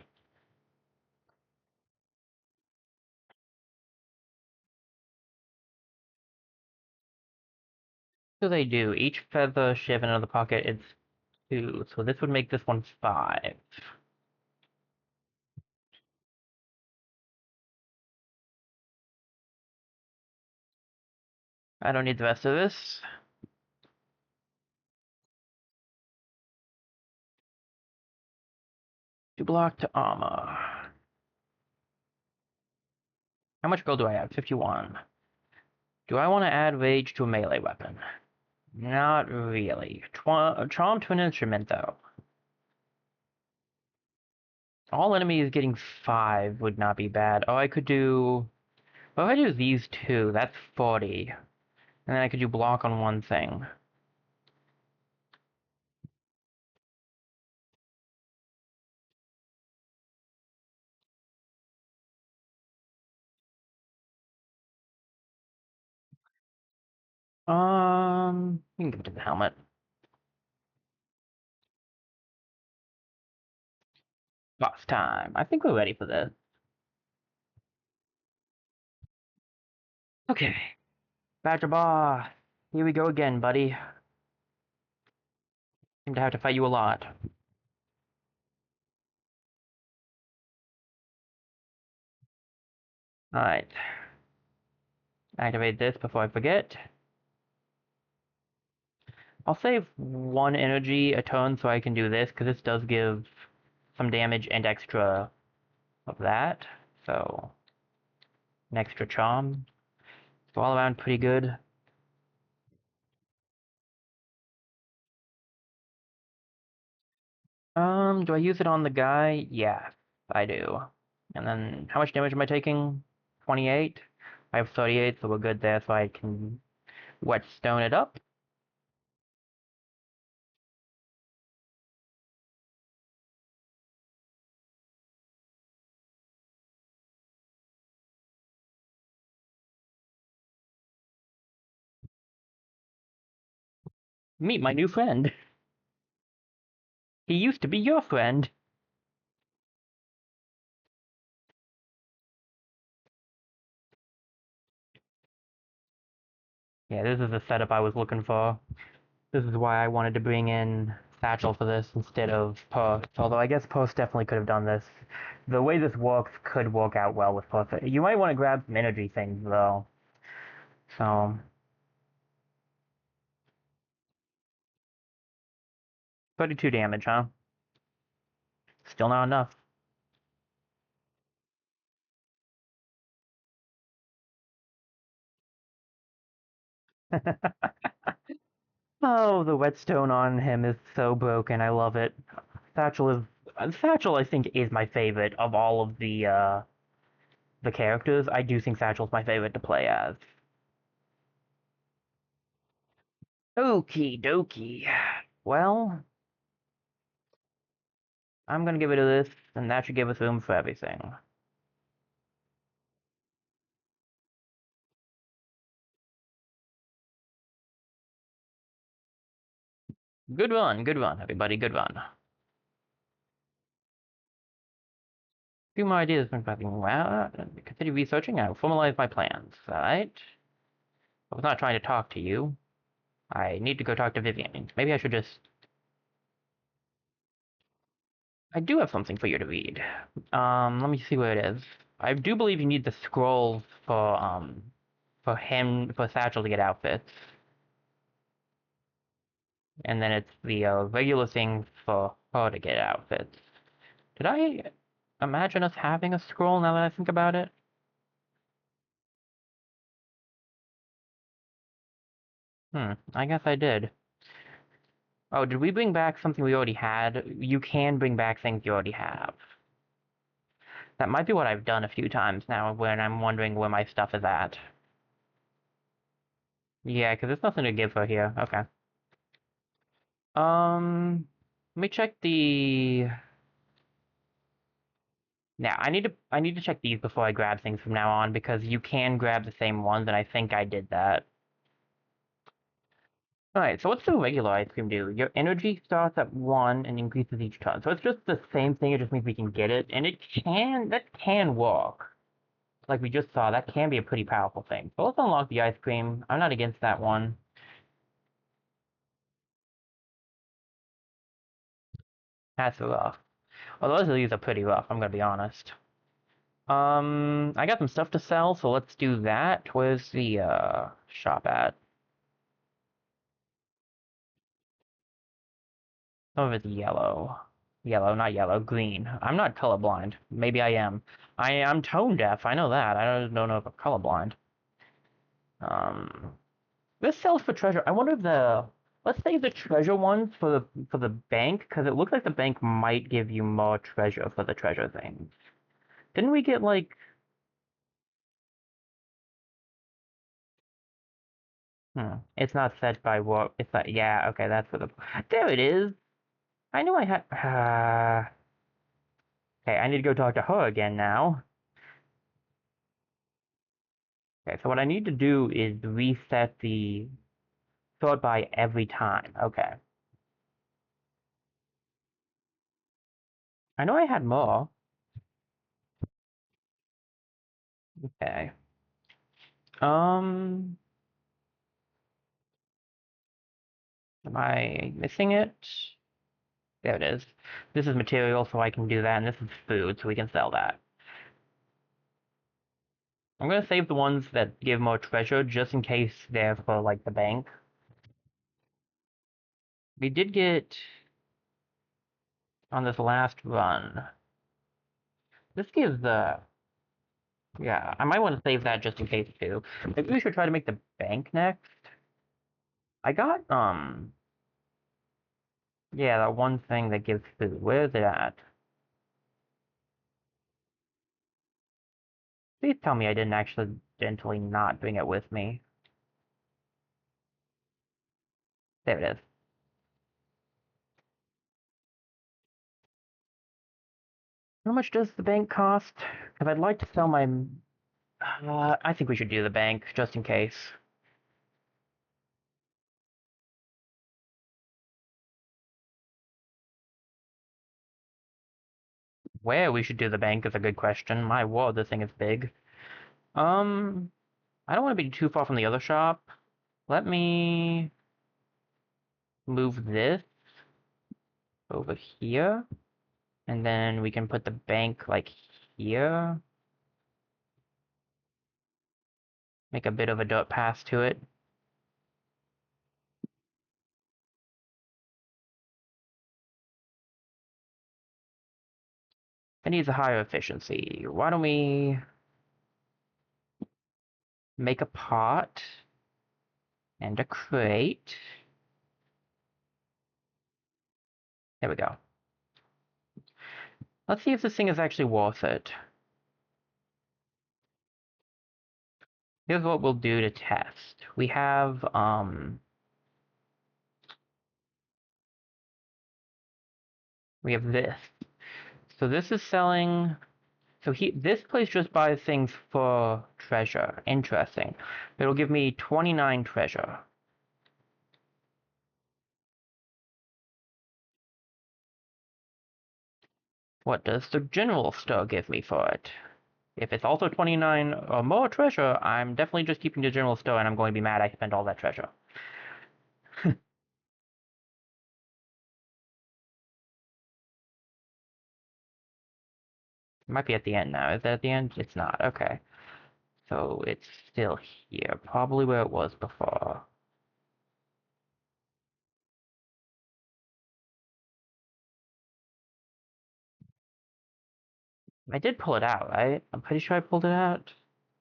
So they do. Each feather shiv in another pocket is 2. So this would make this one 5. I don't need the rest of this. To block to armor. How much gold do I have? 51. Do I want to add rage to a melee weapon? Not really. Charm to an instrument, though. All enemies getting 5 would not be bad. Oh, I could do... Well, if I do these two, that's 40. And then I could do block on one thing. We can give it to the helmet. Boss time. I think we're ready for this. Okay. Badger Bar. Here we go again, buddy. Seem to have to fight you a lot. Alright. Activate this before I forget. I'll save 1 energy a turn so I can do this, because this does give some damage and extra of that. So, an extra charm. So all around pretty good. Do I use it on the guy? Yeah, I do. And then, how much damage am I taking? 28? I have 38, so we're good there, so I can whetstone it up. Meet my new friend. He used to be your friend. Yeah, this is the setup I was looking for. This is why I wanted to bring in Satchel for this instead of Post. Although I guess Post definitely could have done this. The way this works could work out well with Post. You might want to grab some energy things though. So 32 damage, huh? Still not enough. Oh, the whetstone on him is so broken. I love it. Satchel is Satchel. I think is my favorite of all of the characters. I do think Satchel's my favorite to play as. Okie dokie. Well, I'm gonna give it to this, and that should give us room for everything. Good run, everybody. Good run. Few more ideas when prepping. Well, continue researching. I will formalize my plans. Alright? I was not trying to talk to you. I need to go talk to Vivian. Maybe I should just. I do have something for you to read. Let me see where it is. I do believe you need the scrolls for Satchel to get outfits. And then it's the regular thing for her to get outfits. Did I imagine us having a scroll now that I think about it? I guess I did. Oh, did we bring back something we already had? You can bring back things you already have. That might be what I've done a few times now when I'm wondering where my stuff is at. Yeah, because there's nothing to give her here. Okay. Let me check the. Now, I need to check these before I grab things from now on because you can grab the same ones, and I think I did that. Alright, so what's the regular ice cream do? Your energy starts at 1 and increases each turn. So it's just the same thing, it just means we can get it, and that can work. Like we just saw, that can be a pretty powerful thing. So let's unlock the ice cream. I'm not against that one. That's rough. Well, those of these are pretty rough, I'm gonna be honest. I got some stuff to sell, so let's do that. Where's the, shop at? Some of it's yellow. Yellow, not yellow, green. I'm not colorblind. Maybe I am. I'm tone deaf, I know that. I don't know if I'm colorblind. Um, this sells for treasure. I wonder if let's save the treasure ones for the bank, because it looks like the bank might give you more treasure for the treasure things. Didn't we get like it's not set by what it's not yeah, okay, that's for the there it is. I knew I had okay, I need to go talk to her again now. Okay, so what I need to do is reset the sort by every time. Okay. I know I had more. Okay. Um, am I missing it? There it is. This is material, so I can do that, and this is food, so we can sell that. I'm gonna save the ones that give more treasure, just in case they're for, like, the bank. We did get, on this last run, this gives the, yeah, I might want to save that just in case, too. Maybe we should try to make the bank next. I got, yeah, that one thing that gives food. Where is it at? Please tell me I didn't accidentally not bring it with me. There it is. How much does the bank cost? Because I'd like to sell my... I think we should do the bank, just in case. Where we should do the bank is a good question. My word, this thing is big. Um, I don't want to be too far from the other shop. Let me move this over here. And then we can put the bank, like, here. Make a bit of a dirt path to it. It needs a higher efficiency. Why don't we make a pot and a crate? There we go. Let's see if this thing is actually worth it. Here's what we'll do to test. We have this. So this is selling. So this place just buys things for treasure. Interesting. It'll give me 29 treasure. What does the general store give me for it? If it's also 29 or more treasure, I'm definitely just keeping the general store and I'm going to be mad I spent all that treasure. It might be at the end now. Is that at the end? It's not. Okay. So it's still here. Probably where it was before. I did pull it out, right? I'm pretty sure I pulled it out.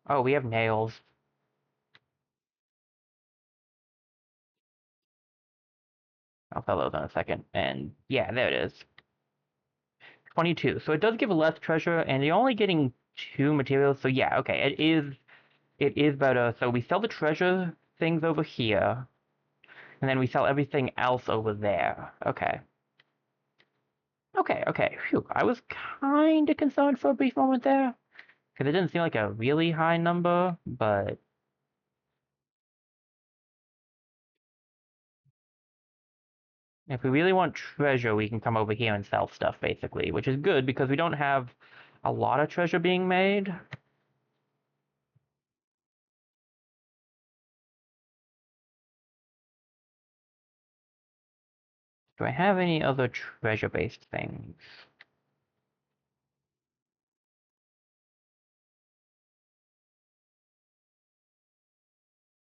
Oh, we have nails. I'll tell those in a second. And yeah, there it is. 22. So it does give less treasure, and you're only getting two materials. So yeah, okay, it is better. So we sell the treasure things over here, and then we sell everything else over there. Okay. Okay, okay. Phew. I was kind of concerned for a brief moment there, because it didn't seem like a really high number, but if we really want treasure, we can come over here and sell stuff, basically, which is good because we don't have a lot of treasure being made. Do I have any other treasure-based things?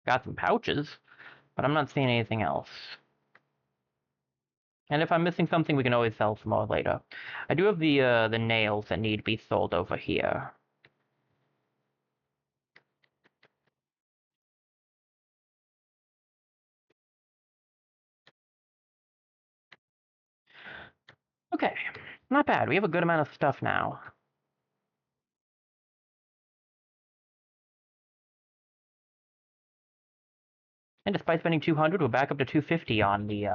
Got some pouches, but I'm not seeing anything else. And if I'm missing something, we can always sell some more later. I do have the nails that need to be sold over here. Okay, not bad. We have a good amount of stuff now. And despite spending 200, we're back up to 250 on the,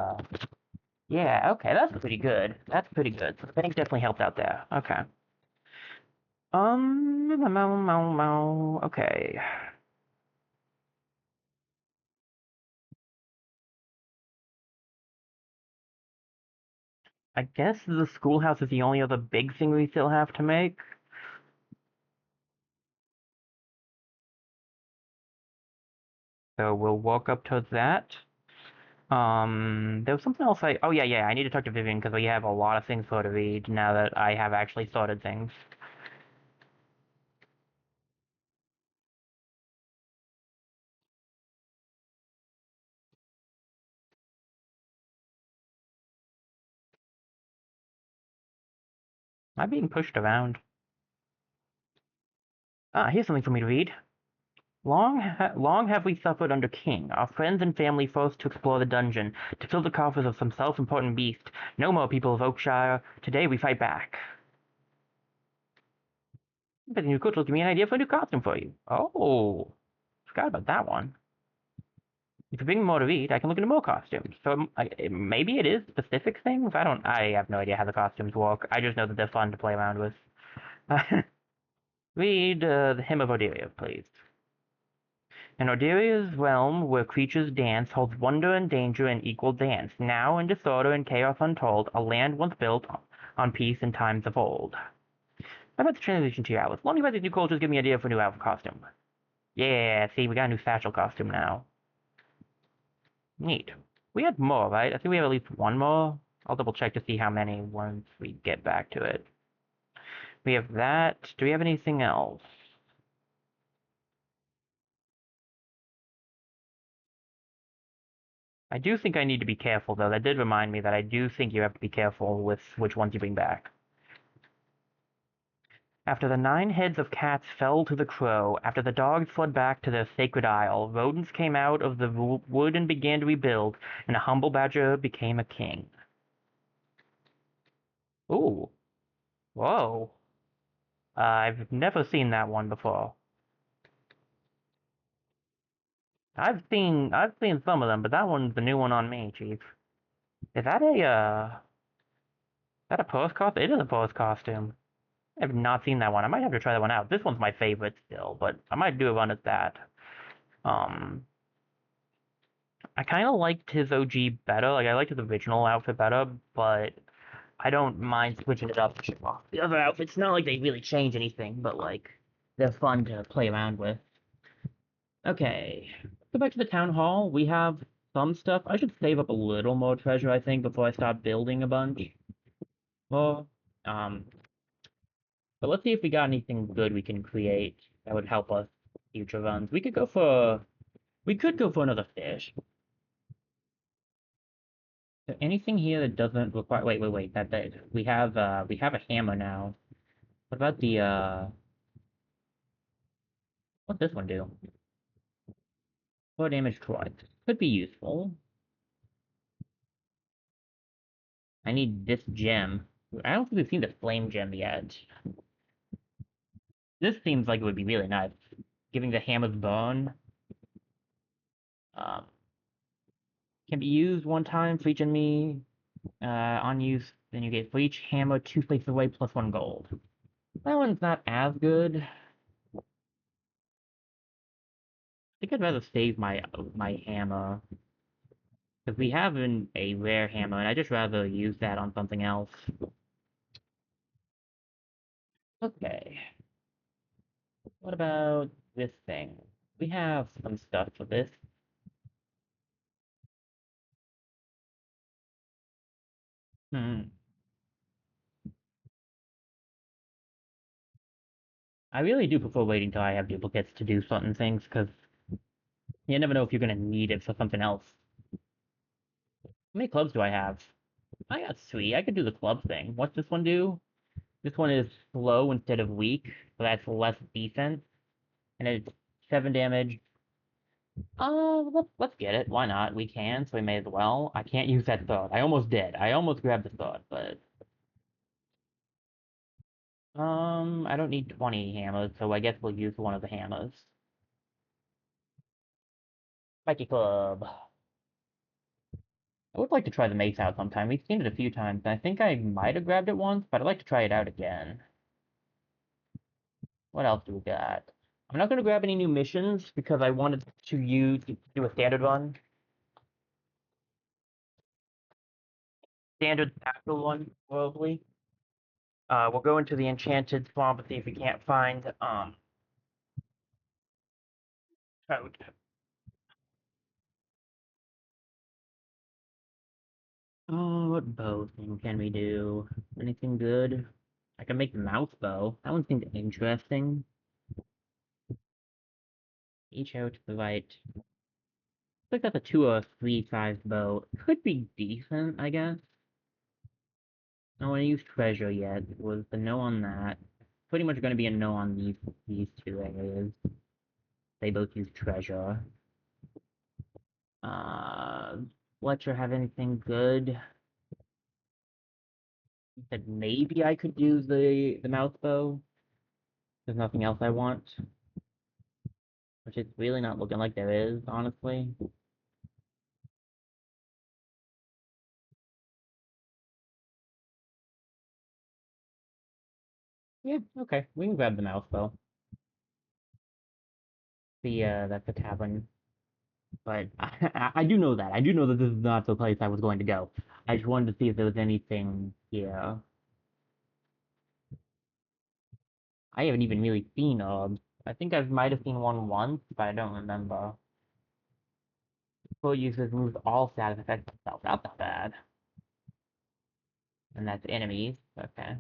Yeah, okay, that's pretty good. That's pretty good. So the bank definitely helped out there. Okay. Okay. I guess the schoolhouse is the only other big thing we still have to make. So we'll walk up to that. There was something else oh yeah, yeah, I need to talk to Vivian because we have a lot of things for her to read now that I have actually sorted things. Am I being pushed around? Ah, here's something for me to read. Long have we suffered under King, our friends and family forced to explore the dungeon, to fill the coffers of some self-important beast. No more, people of Oakshire. Today we fight back. But you could give me an idea for a new costume for you. Oh, forgot about that one. If you bring more to read, I can look into more costumes. So maybe it is specific things. I have no idea how the costumes work. I just know that they're fun to play around with. Read the Hymn of Odelia, please. In Orderia's realm, where creatures dance, holds wonder and danger in equal dance. Now, in disorder and chaos untold, a land once built on peace in times of old. How about the transition to your outfit? Long about these new cultures give me an idea for a new outfit costume. Yeah, see, we got a new satchel costume now. Neat. We had more, right? I think we have at least one more. I'll double check to see how many once we get back to it. We have that. Do we have anything else? I do think I need to be careful, though. That did remind me that I do think you have to be careful with which ones you bring back. After the 9 heads of cats fell to the crow, after the dogs fled back to their sacred isle, rodents came out of the wood and began to rebuild, and a humble badger became a king. Ooh. Whoa. I've never seen that one before. I've seen some of them, but that one's the new one on me, Chief. Is that a pose costume? It is a pose costume. I have not seen that one. I might have to try that one out. This one's my favorite still, but I might do a run at that. Um, I kind of liked his OG better. Like, I liked his original outfit better, but I don't mind switching it up to show off the other outfits. Not like they really change anything, but like they're fun to play around with. Okay, go back to the town hall. We have some stuff. I should save up a little more treasure, I think, before I start building a bunch. Well, um, but let's see if we got anything good we can create that would help us future runs. We could go for another fish. Is there anything here that doesn't require? Wait. That we have a hammer now. What about the what's this one do? 4 damage twice. Could be useful. I need this gem. I don't think we've seen the flame gem yet. This seems like it would be really nice. Giving the hammer's bone. Um, can be used one time for each enemy. On use, then you get for each hammer 2 places away plus 1 gold. That one's not as good. I think I'd rather save my hammer. Because we have a rare hammer, and I'd just rather use that on something else. Okay. What about this thing? We have some stuff for this. Hmm. I really do prefer waiting till I have duplicates to do certain things, because you never know if you're going to need it for something else. How many clubs do I have? I got 3. I could do the club thing. What's this one do? This one is slow instead of weak, so that's less defense. And it's 7 damage. Let's get it. Why not? We can, so we may as well. I can't use that sword. I almost did. I almost grabbed the sword, but I don't need 20 hammers, so I guess we'll use one of the hammers. Spiky Club. I would like to try the mace out sometime. We've seen it a few times, and I think I might have grabbed it once, but I'd like to try it out again. What else do we got? I'm not going to grab any new missions because I wanted to do a standard run. Standard tactical one, probably. We'll go into the Enchanted Swamp and see if we can't find, trout. Oh, what bow thing can we do? Anything good? I can make the mouse bow. That one seems interesting. Each arrow to the right. Looks like that's a 2 or 3 sized bow. Could be decent, I guess. I don't want to use treasure yet. Was the no on that? Pretty much going to be a no on these 2 areas. They both use treasure. Uh, Fletcher have anything good? Said maybe I could use the mouse bow. There's nothing else I want, which is really not looking like there is, honestly. Yeah, okay, we can grab the mouse bow. That's the tavern. But I do know that. I do know that this is not the place I was going to go. I just wanted to see if there was anything here. I haven't even really seen orbs. I think I might have seen one once, but I don't remember. Full users removes all status effects themselves. That's not bad. And that's enemies. Okay.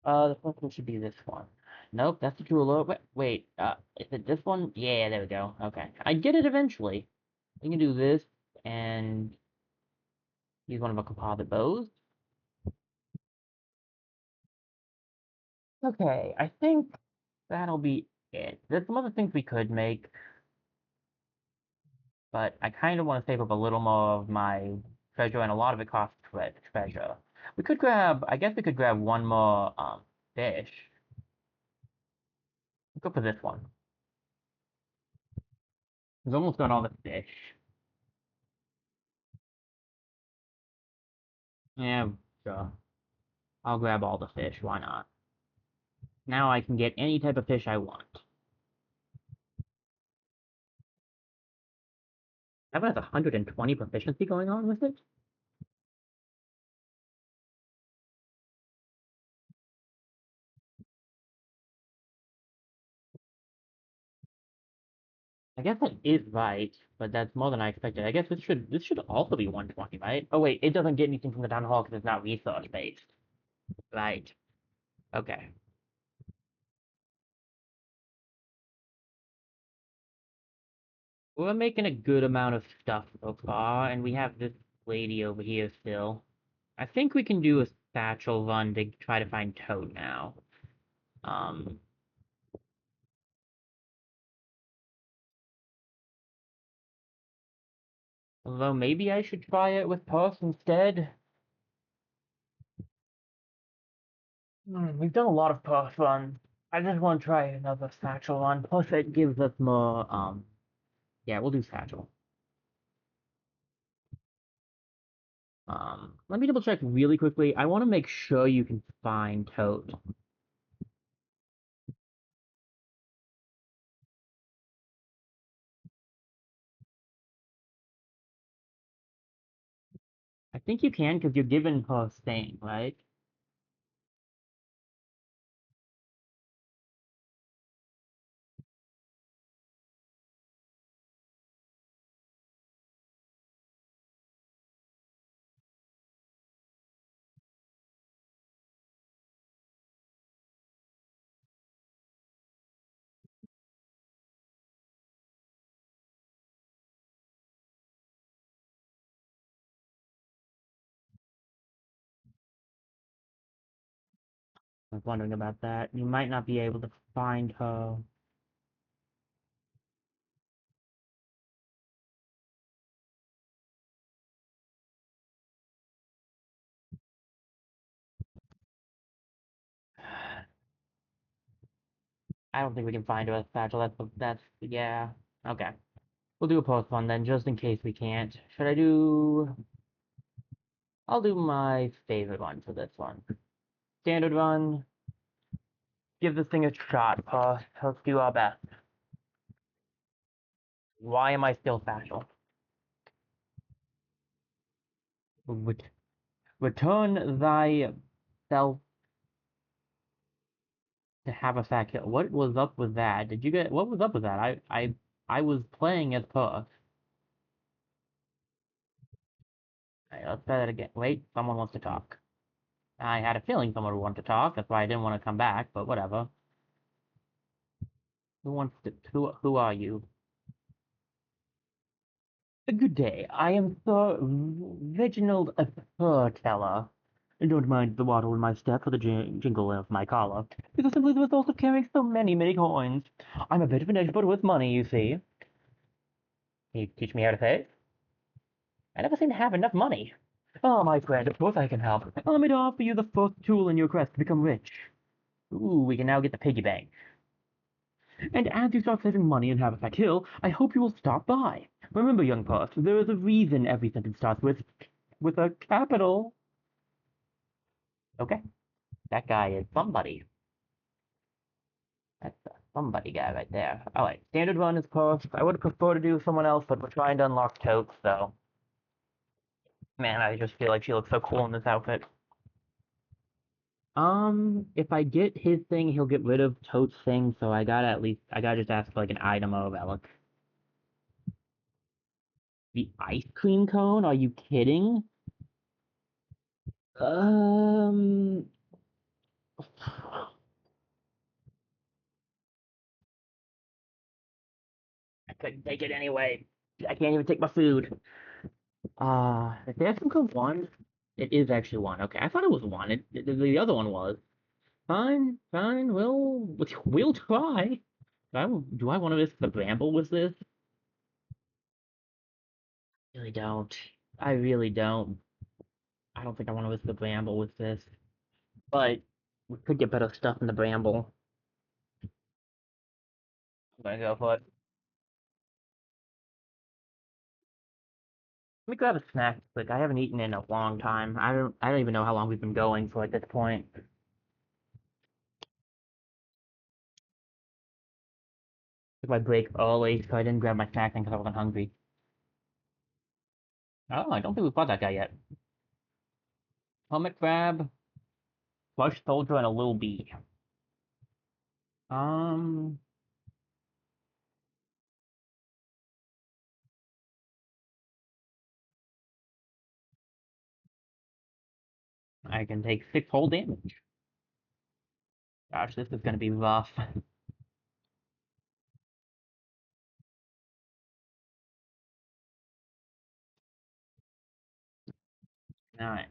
The first one should be this one. Nope, that's the jeweler. Is it this one? Yeah, there we go. Okay. I get it eventually. We can do this and use one of our composite bows. Okay, I think that'll be it. There's some other things we could make, but I kind of want to save up a little more of my treasure, and a lot of it costs treasure. I guess we could grab one more fish. Go for this one. We've almost got all the fish. Yeah, sure. I'll grab all the fish. Why not? Now I can get any type of fish I want. That has 120 proficiency going on with it. I guess that is right, but that's more than I expected. I guess this should also be 120, right? Oh wait, it doesn't get anything from the town hall because it's not resource based. Right. Okay. We're making a good amount of stuff so far, and we have this lady over here still. I think we can do a satchel run to try to find Toad now. Um, Although maybe I should try it with Puff instead. We've done a lot of Puff runs. I just want to try another satchel run. Plus, it gives us more. Yeah, we'll do satchel. Let me double check really quickly. I want to make sure you can find Toad. I think you can because you're given her thing, right? I was wondering about that. You might not be able to find her. I don't think we can find her as satchel. That's yeah. Okay. We'll do a post one then, just in case we can't. Should I do? I'll do my favorite one for this one. Standard run. Give this thing a shot, Paul. Let's do our best. Why am I still satchel? Ret- Return thyself to have a fat kill. What was up with that? Did you get what was up with that? I was playing as Puss. Alright, let's try that again. Wait, someone wants to talk. I had a feeling someone would want to talk. That's why I didn't want to come back. But whatever. Who wants to? Who are you? Good day. I am Sir Reginald Furteller. Don't mind the waddle in my step or the jingle of my collar. These are simply the result of carrying so many coins. I'm a bit of an expert with money, you see. Can you teach me how to pay? I never seem to have enough money. Oh, my friend, of course I can help. Allow me to offer you the first tool in your quest to become rich. Ooh, we can now get the piggy bank. And as you start saving money in Habitat Hill, I hope you will stop by. Remember, young puss, there is a reason every sentence starts with a capital. Okay, that guy is somebody. That's a somebody guy right there. Alright, standard run is puss. I would prefer to do someone else, but we're trying to unlock Totes, so. Man, I just feel like she looks so cool in this outfit. If I get his thing, he'll get rid of Totes' thing, so I gotta just ask for like an item of Relic. The ice cream cone? Are you kidding? Um, I couldn't take it anyway. I can't even take my food. Is the ice cream cone one? It is actually one. Okay, I thought it was one. The other one was. Fine, fine. We'll try. Do I want to risk the bramble with this? Really don't. I really don't. I don't think I want to risk the bramble with this. But we could get better stuff in the bramble. I'm gonna go for it. Let me grab a snack quick. I haven't eaten in a long time. I don't even know how long we've been going for at this point. Took my break early, so I didn't grab my snack thing because I wasn't hungry. Oh, I don't think we fought that guy yet. Helmet crab, flush soldier, and a little bee. Um, I can take 6 whole damage. Gosh, this is gonna be rough. Alright.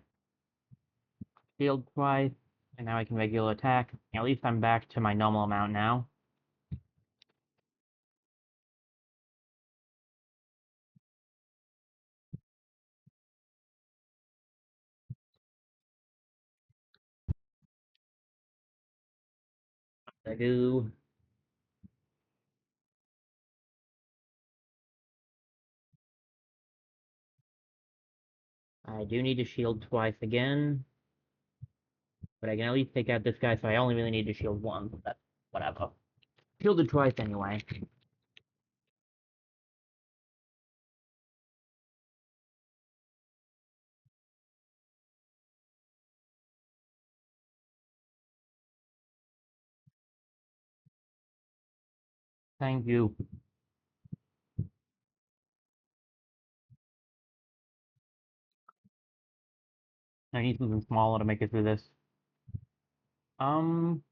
Shield twice, and now I can regular attack. At least I'm back to my normal amount now. I do. I do need to shield twice again, but I can at least take out this guy, so I only really need to shield once. That's whatever. Shielded twice anyway. Thank you. I need something smaller to make it through this. Um,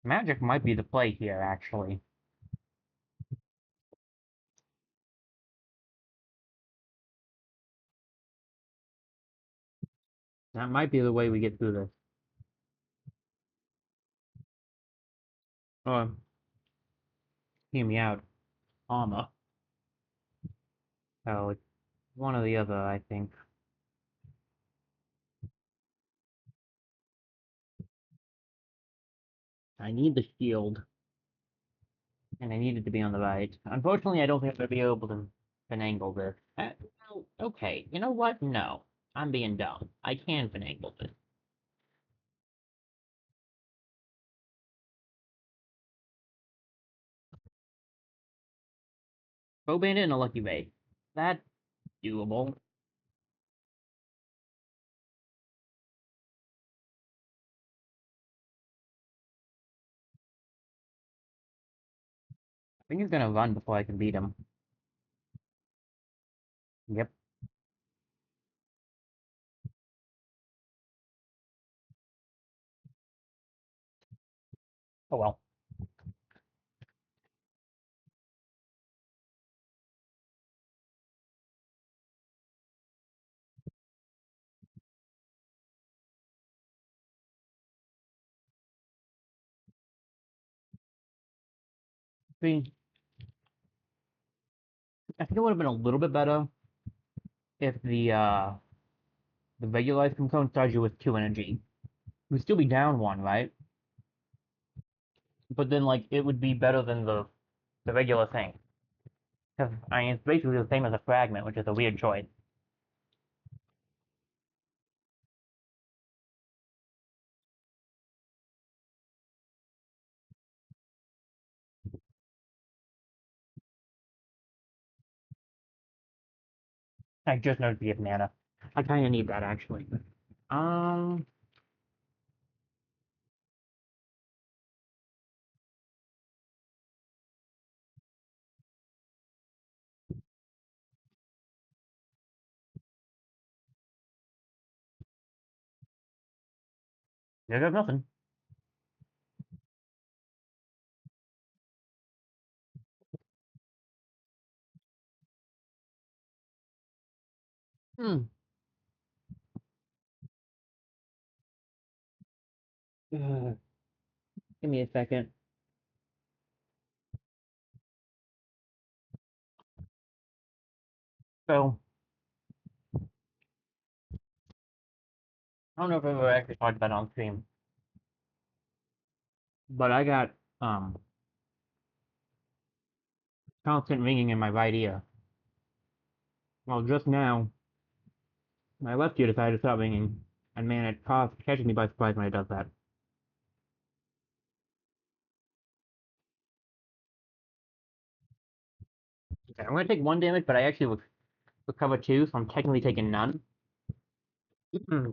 magic might be the play here, actually. That might be the way we get through this. Oh, hear me out. Armor. Oh, it's one or the other, I think. I need the shield, and I need it to be on the right. Unfortunately, I don't think I'm going to be able to finagle this. Well, okay, you know what? No. I'm being dumb. I can finagle this. Bow Bandit and a Lucky Bait. That's doable. I think he's gonna run before I can beat him. Yep. Oh well. See, I think it would have been a little bit better if the regular component charge you with 2 energy. It would still be down 1, right? But then like it would be better than the regular thing. Because I mean it's basically the same as a fragment, which is a weird choice. I just noticed the mana. I kinda need that actually. Um there's nothing. Hmm. Ugh. Give me a second. So I don't know if I've ever actually talked about it on stream, but I got constant ringing in my right ear. Well, just now, my left ear decided to stop ringing, and man, it catches me by surprise when it does that. Okay, I'm gonna take 1 damage, but I actually recover 2, so I'm technically taking none.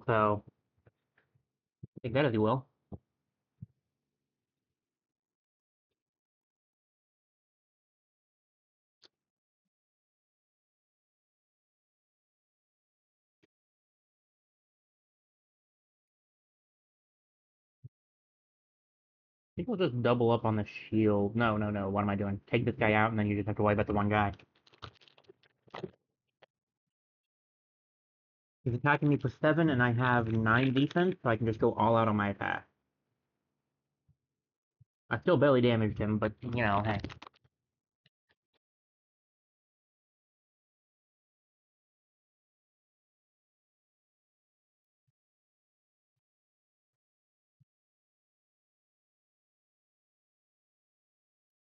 So, take that as you will. think we'll just double up on the shield. No, no, no. What am I doing? Take this guy out, and then you just have to worry about the one guy. He's attacking me for 7, and I have 9 defense, so I can just go all out on my attack. I still barely damaged him, but, you know, hey.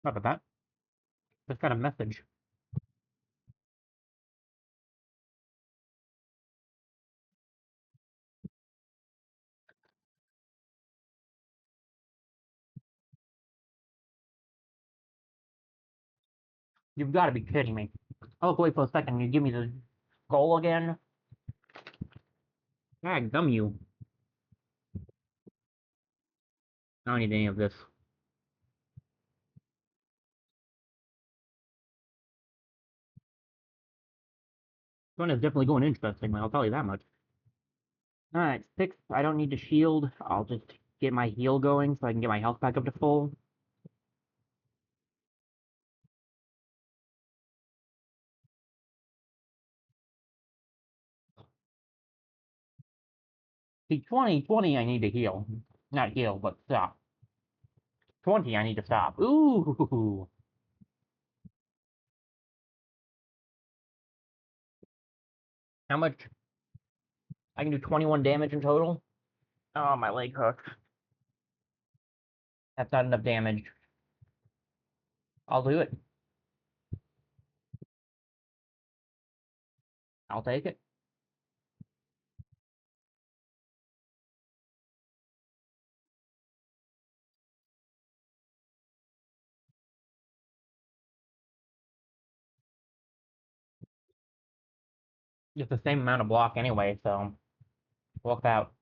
Not about that. Just got a message. You've got to be kidding me. Oh, wait for a second. You give me the goal again? God, gum you. I don't need any of this. This one is definitely going interesting, I'll tell you that much. Alright, 6. I don't need to shield. I'll just get my heal going so I can get my health back up to full. See, 20, I need to heal. Not heal, but stop. 20, I need to stop. Ooh! How much? I can do 21 damage in total? Oh, my leg hurts. That's not enough damage. I'll do it. I'll take it. It's the same amount of block anyway, so work out.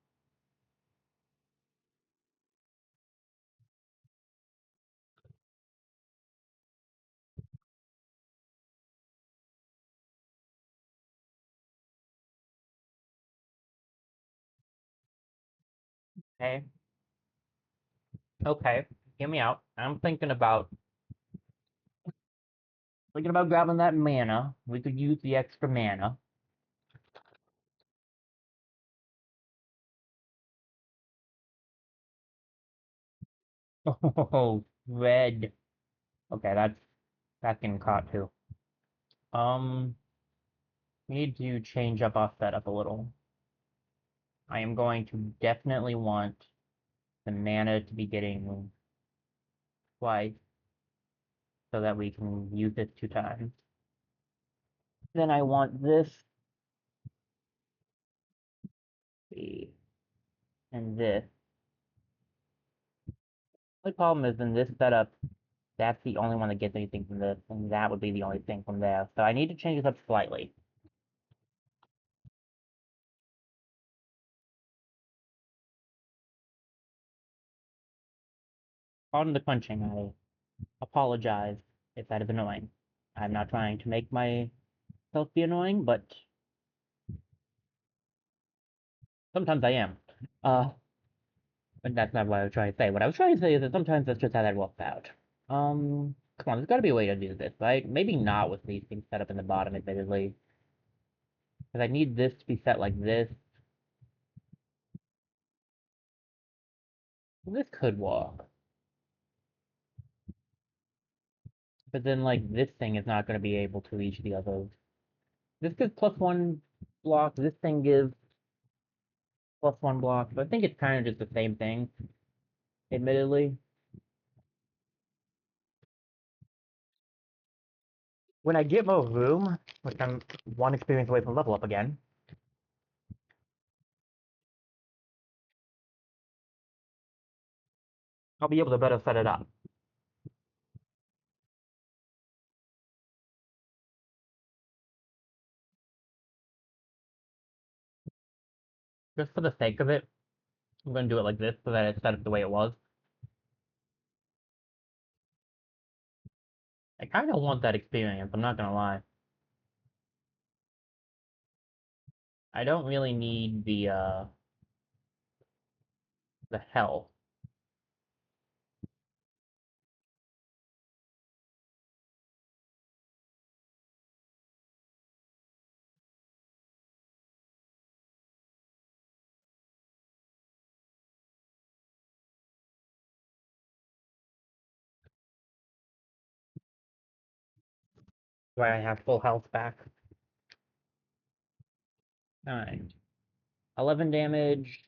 Okay. Okay. Hear me out. I'm thinking about grabbing that mana. We could use the extra mana. Oh, red. Okay, that's getting caught too. We need to change up our setup a little. I am going to definitely want the mana to be getting twice so that we can use it 2 times. Then I want this, and this. The problem is in this setup, that's the only one that gets anything from this, and that would be the only thing from there. So I need to change this up slightly. Pardon the crunching, I apologize if that is annoying. I'm not trying to make myself be annoying, but sometimes I am. Uh, but that's not what I was trying to say. What I was trying to say is that sometimes that's just how that works out. Come on, there's gotta be a way to do this, right? Maybe not with these things set up in the bottom, admittedly. Because I need this to be set like this. Well, this could work. But then, like, this thing is not gonna be able to reach the others. This gives +1 block, this thing gives +1 block, but I think it's kind of just the same thing, admittedly. When I get more room, which I'm 1 experience away from level up again, I'll be able to better set it up. Just for the sake of it, I'm gonna do it like this so that it's set up the way it was. I kind of want that experience, I'm not gonna lie. I don't really need the health. Do I have full health back? Alright. 11 damage,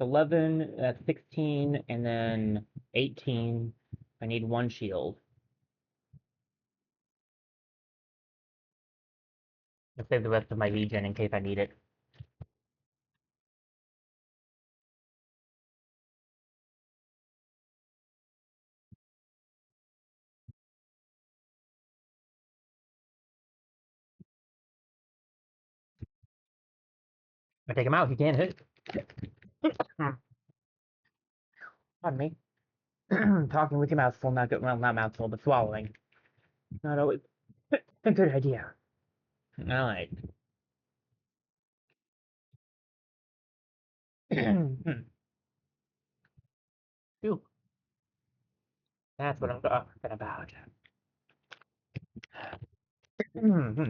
11, 16, and then 18. I need one shield. I'll save the rest of my Legion in case I need it. I take him out, he can't hit. Pardon me. Talking with your mouth full, not good, well, not mouthful, but swallowing. Not always a good idea. Alright. Phew. That's what I'm talking about.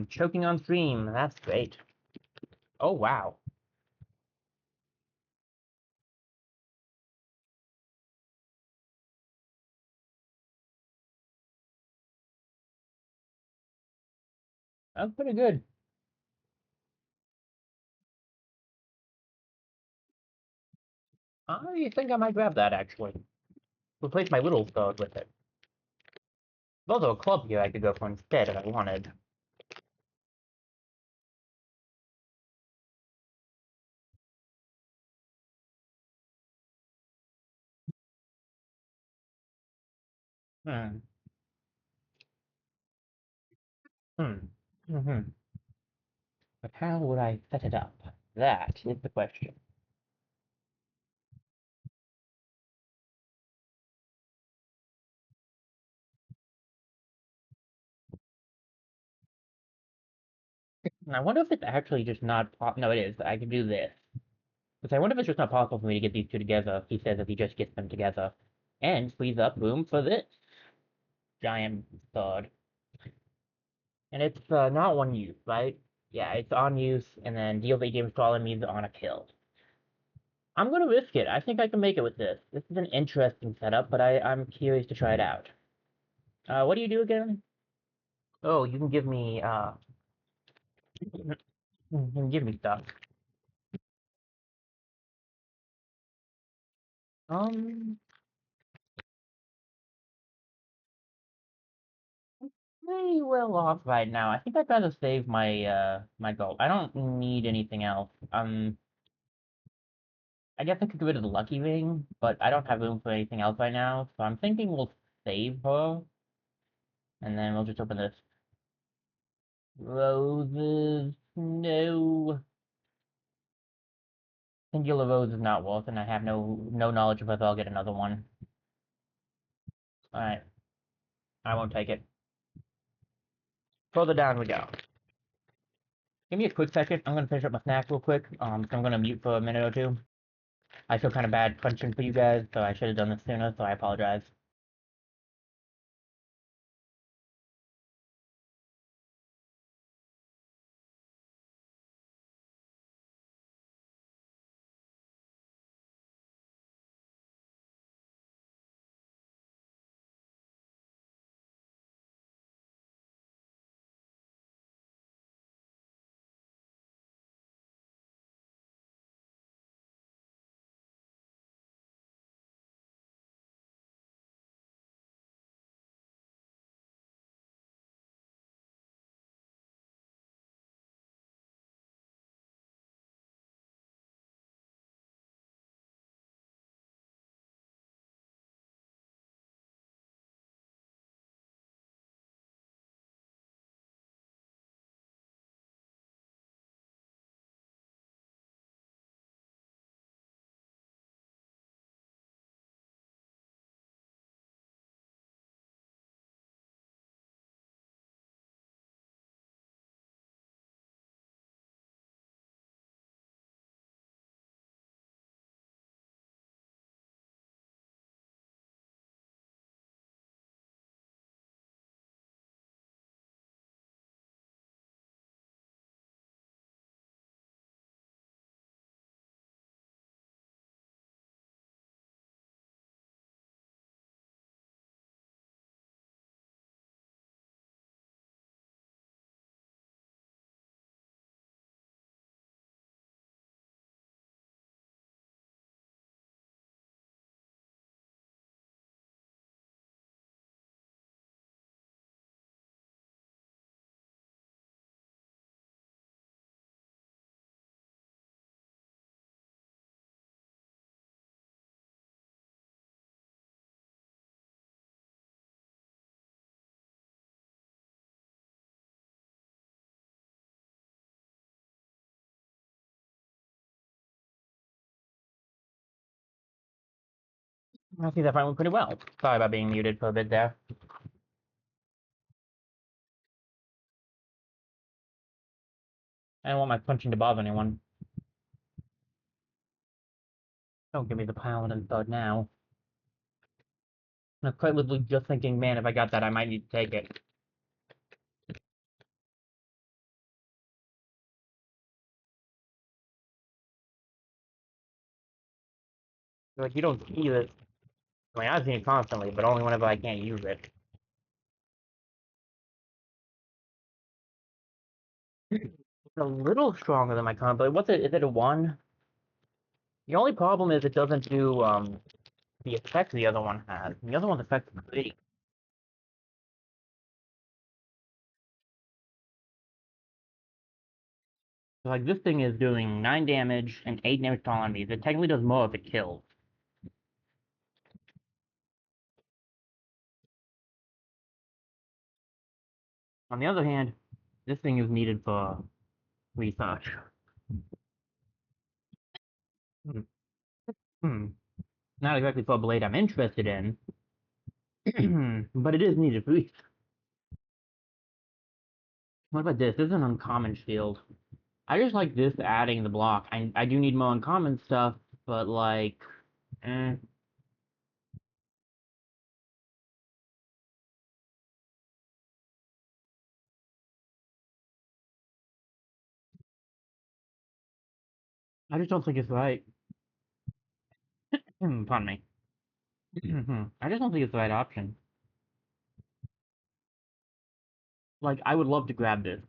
Choking on stream, that's great. Oh, wow. That's pretty good. I think I might grab that, actually. Replace my little sword with it. There's also a club here I could go for instead if I wanted. Hmm. Hmm. Hmm. But how would I set it up? That is the question. And I wonder if it's actually just not no, it is. I can do this. Because I wonder if it's just not possible for me to get these two together. He says if he just gets them together. And frees up room for this giant sword. And it's not one use, right? Yeah, it's on use, and then deals 8 damage to all enemies on a kill. I'm gonna risk it. I think I can make it with this. This is an interesting setup, but I'm curious to try it out. What do you do again? Oh, you can give me you can give me stuff. Um, pretty well off right now. I think I'd rather save my my gold. I don't need anything else. I guess I could get rid of the lucky ring, but I don't have room for anything else right now. So I'm thinking we'll save her, and then we'll just open this. Roses, no. Singular rose is not worth, and I have no knowledge of whether I'll get another one. All right, I won't take it. Further down we go. Give me a quick second. I'm gonna finish up my snack real quick. So I'm gonna mute for a minute or two. I feel kind of bad crunching for you guys, so I should have done this sooner. So I apologize. I think that fight went pretty well. Sorry about being muted for a bit there. I don't want my punching to bother anyone. Don't give me the paladin thud now. I'm quite literally just thinking, man, if I got that, I might need to take it. Like, you don't see this. I mean, I've seen it constantly, but only whenever I can't use it. It's a little stronger than my combo. What's it? Is it a 1? The only problem is it doesn't do, the effect the other one has. The other one's effect is pretty. So, like, this thing is doing 9 damage and 8 damage to all enemies. It technically does more if it kills. On the other hand, this thing is needed for research. Hmm. Hmm. Not exactly for a blade I'm interested in, but it is needed for research. What about this? This is an uncommon shield. I just like this adding the block. I do need more uncommon stuff, but like, eh. I just don't think it's right. Pardon me. I just don't think it's the right option. Like, I would love to grab this.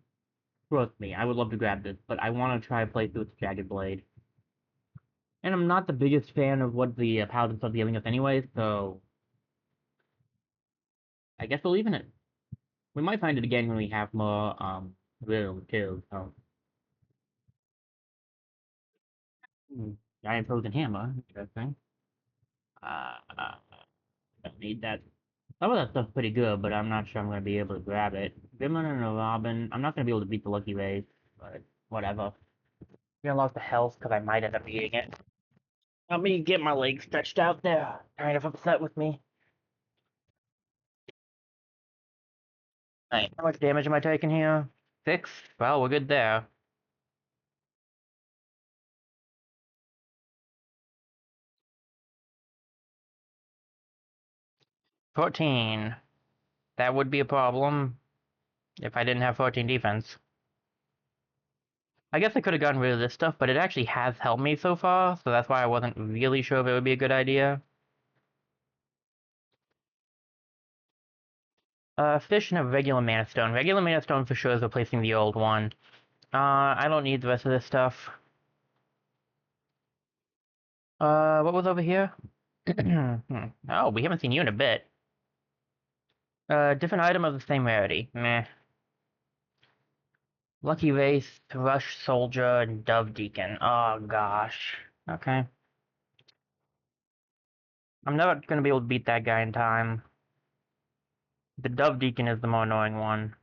Trust me, I would love to grab this, but I want to try to play through its Jagged Blade. And I'm not the biggest fan of what the Paladins are dealing us anyway, so I guess we're leaving it. We might find it again when we have more, will too, so. Hmm. Giant Frozen Hammer, interesting. Uh, don't need that. Some of that stuff's pretty good, but I'm not sure I'm going to be able to grab it. Gremlin and a Robin. I'm not going to be able to beat the Lucky Rays, but whatever. I'm gonna lose the health because I might end up beating it. Let me get my legs stretched out there. Kind of upset with me. Alright, how much damage am I taking here? 6? Well, we're good there. 14. That would be a problem if I didn't have 14 defense. I guess I could have gotten rid of this stuff, but it actually has helped me so far, so that's why I wasn't really sure if it would be a good idea. Fish and a regular mana stone. Regular mana stone for sure is replacing the old one. I don't need the rest of this stuff. What was over here? Oh, we haven't seen you in a bit. Different item of the same rarity. Meh. Lucky Race, Rush Soldier, and Dove Deacon. Oh gosh. Okay. I'm never gonna be able to beat that guy in time. The Dove Deacon is the more annoying one.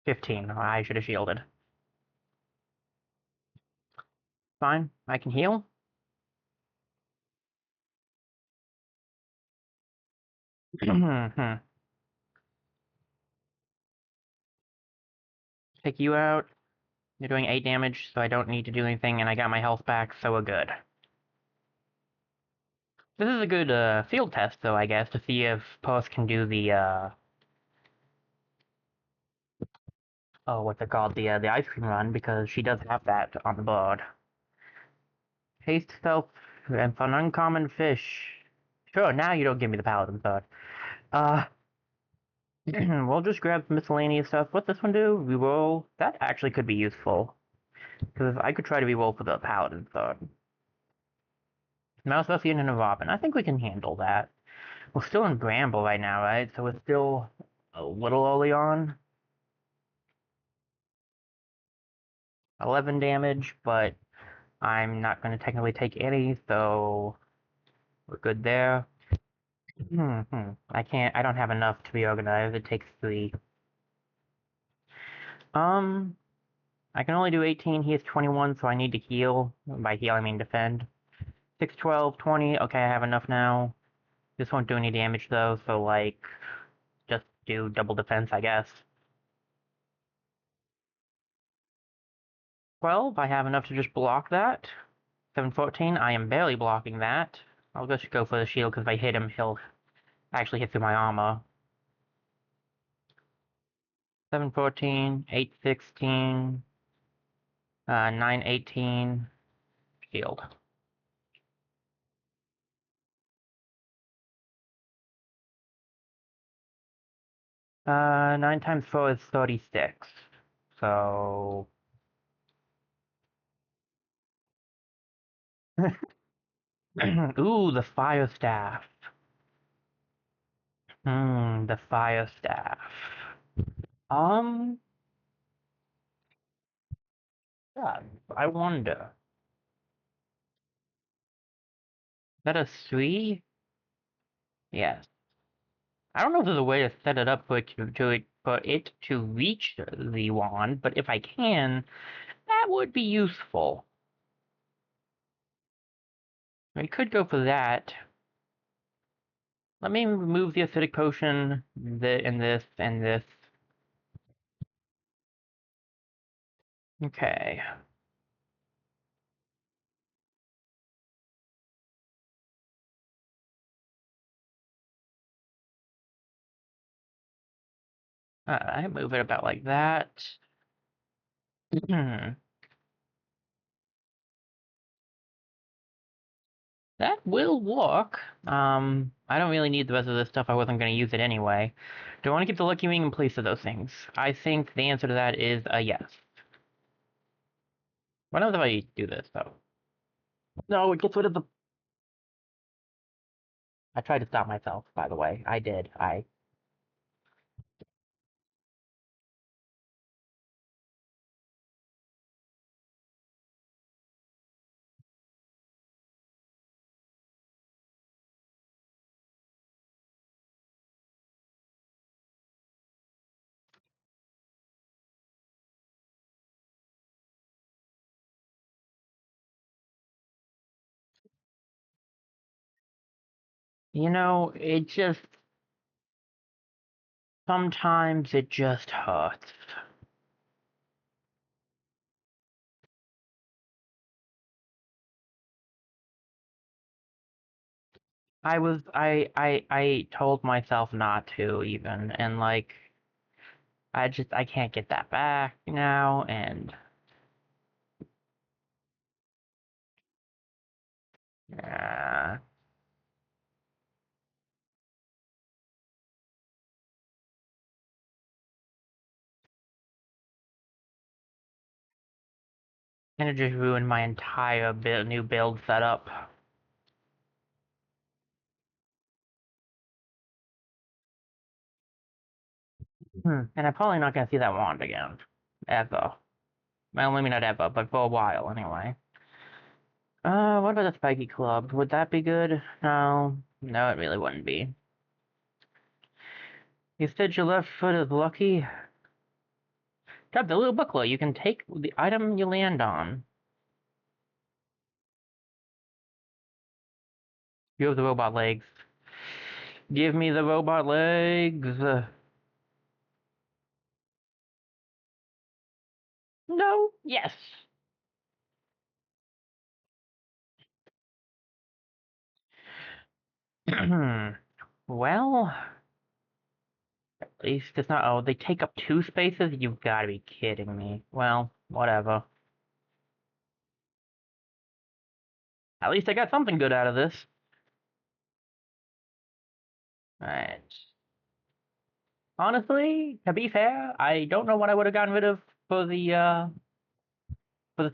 15. Oh, I should have shielded. Fine. I can heal. Take you out. You're doing 8 damage, so I don't need to do anything, and I got my health back, so we're good. This is a good, field test, though, I guess, to see if Post can do the, oh, what's it called? The ice cream run, because she does have that on the board. Haste stealth and for an uncommon fish. Sure, now you don't give me the paladin sword. Uh, we'll just grab some miscellaneous stuff. What's this one do? Reroll? That actually could be useful. Because I could try to reroll for the paladin sword. Mouse Buffy and a Robin. I think we can handle that. We're still in Bramble right now, right? So we're still a little early on. 11 damage, but I'm not going to technically take any, so we're good there. I don't have enough to be organized. It takes 3. Um, I can only do 18. He is 21, so I need to heal. By heal, I mean defend. 6, 12, 20. Okay, I have enough now. This won't do any damage though, so like, just do double defense, I guess. 12, I have enough to just block that. 7, 14, I am barely blocking that. I'll just go for the shield, because if I hit him, he'll actually hit through my armor. 7, 14, 8, 16, 9, 18, shield. 9 times 4 is 36. So... Ooh, the fire staff. The fire staff. Um, yeah, I wonder. Is that a 3? Yes. I don't know if there's a way to set it up for it to reach the wand, but if I can, that would be useful. I could go for that. Let me remove the acidic potion, and this, and this. Okay. I move it about like that. That will work. I don't really need the rest of this stuff. I wasn't going to use it anyway. Do I want to keep the Lucky Ring in place of those things? I think the answer to that is a yes. What else if I do this, though? No, it gets rid of the... I tried to stop myself, by the way. I did. You know, it just... Sometimes it just hurts. I told myself not to, even, and, like, I can't get that back now, and... Yeah... And it just ruined my entire new build setup. And I'm probably not gonna see that wand again. Ever. Well, maybe not ever, but for a while anyway. What about the spiky club? Would that be good? No. No, it really wouldn't be. You said your left foot is lucky? Grab the little booklet. You can take the item you land on. You have the robot legs. Give me the robot legs. No. Yes. Well, at least it's not. Oh, they take up 2 spaces? You've gotta be kidding me. Well, whatever. At least I got something good out of this. Alright. Honestly, to be fair, I don't know what I would have gotten rid of for the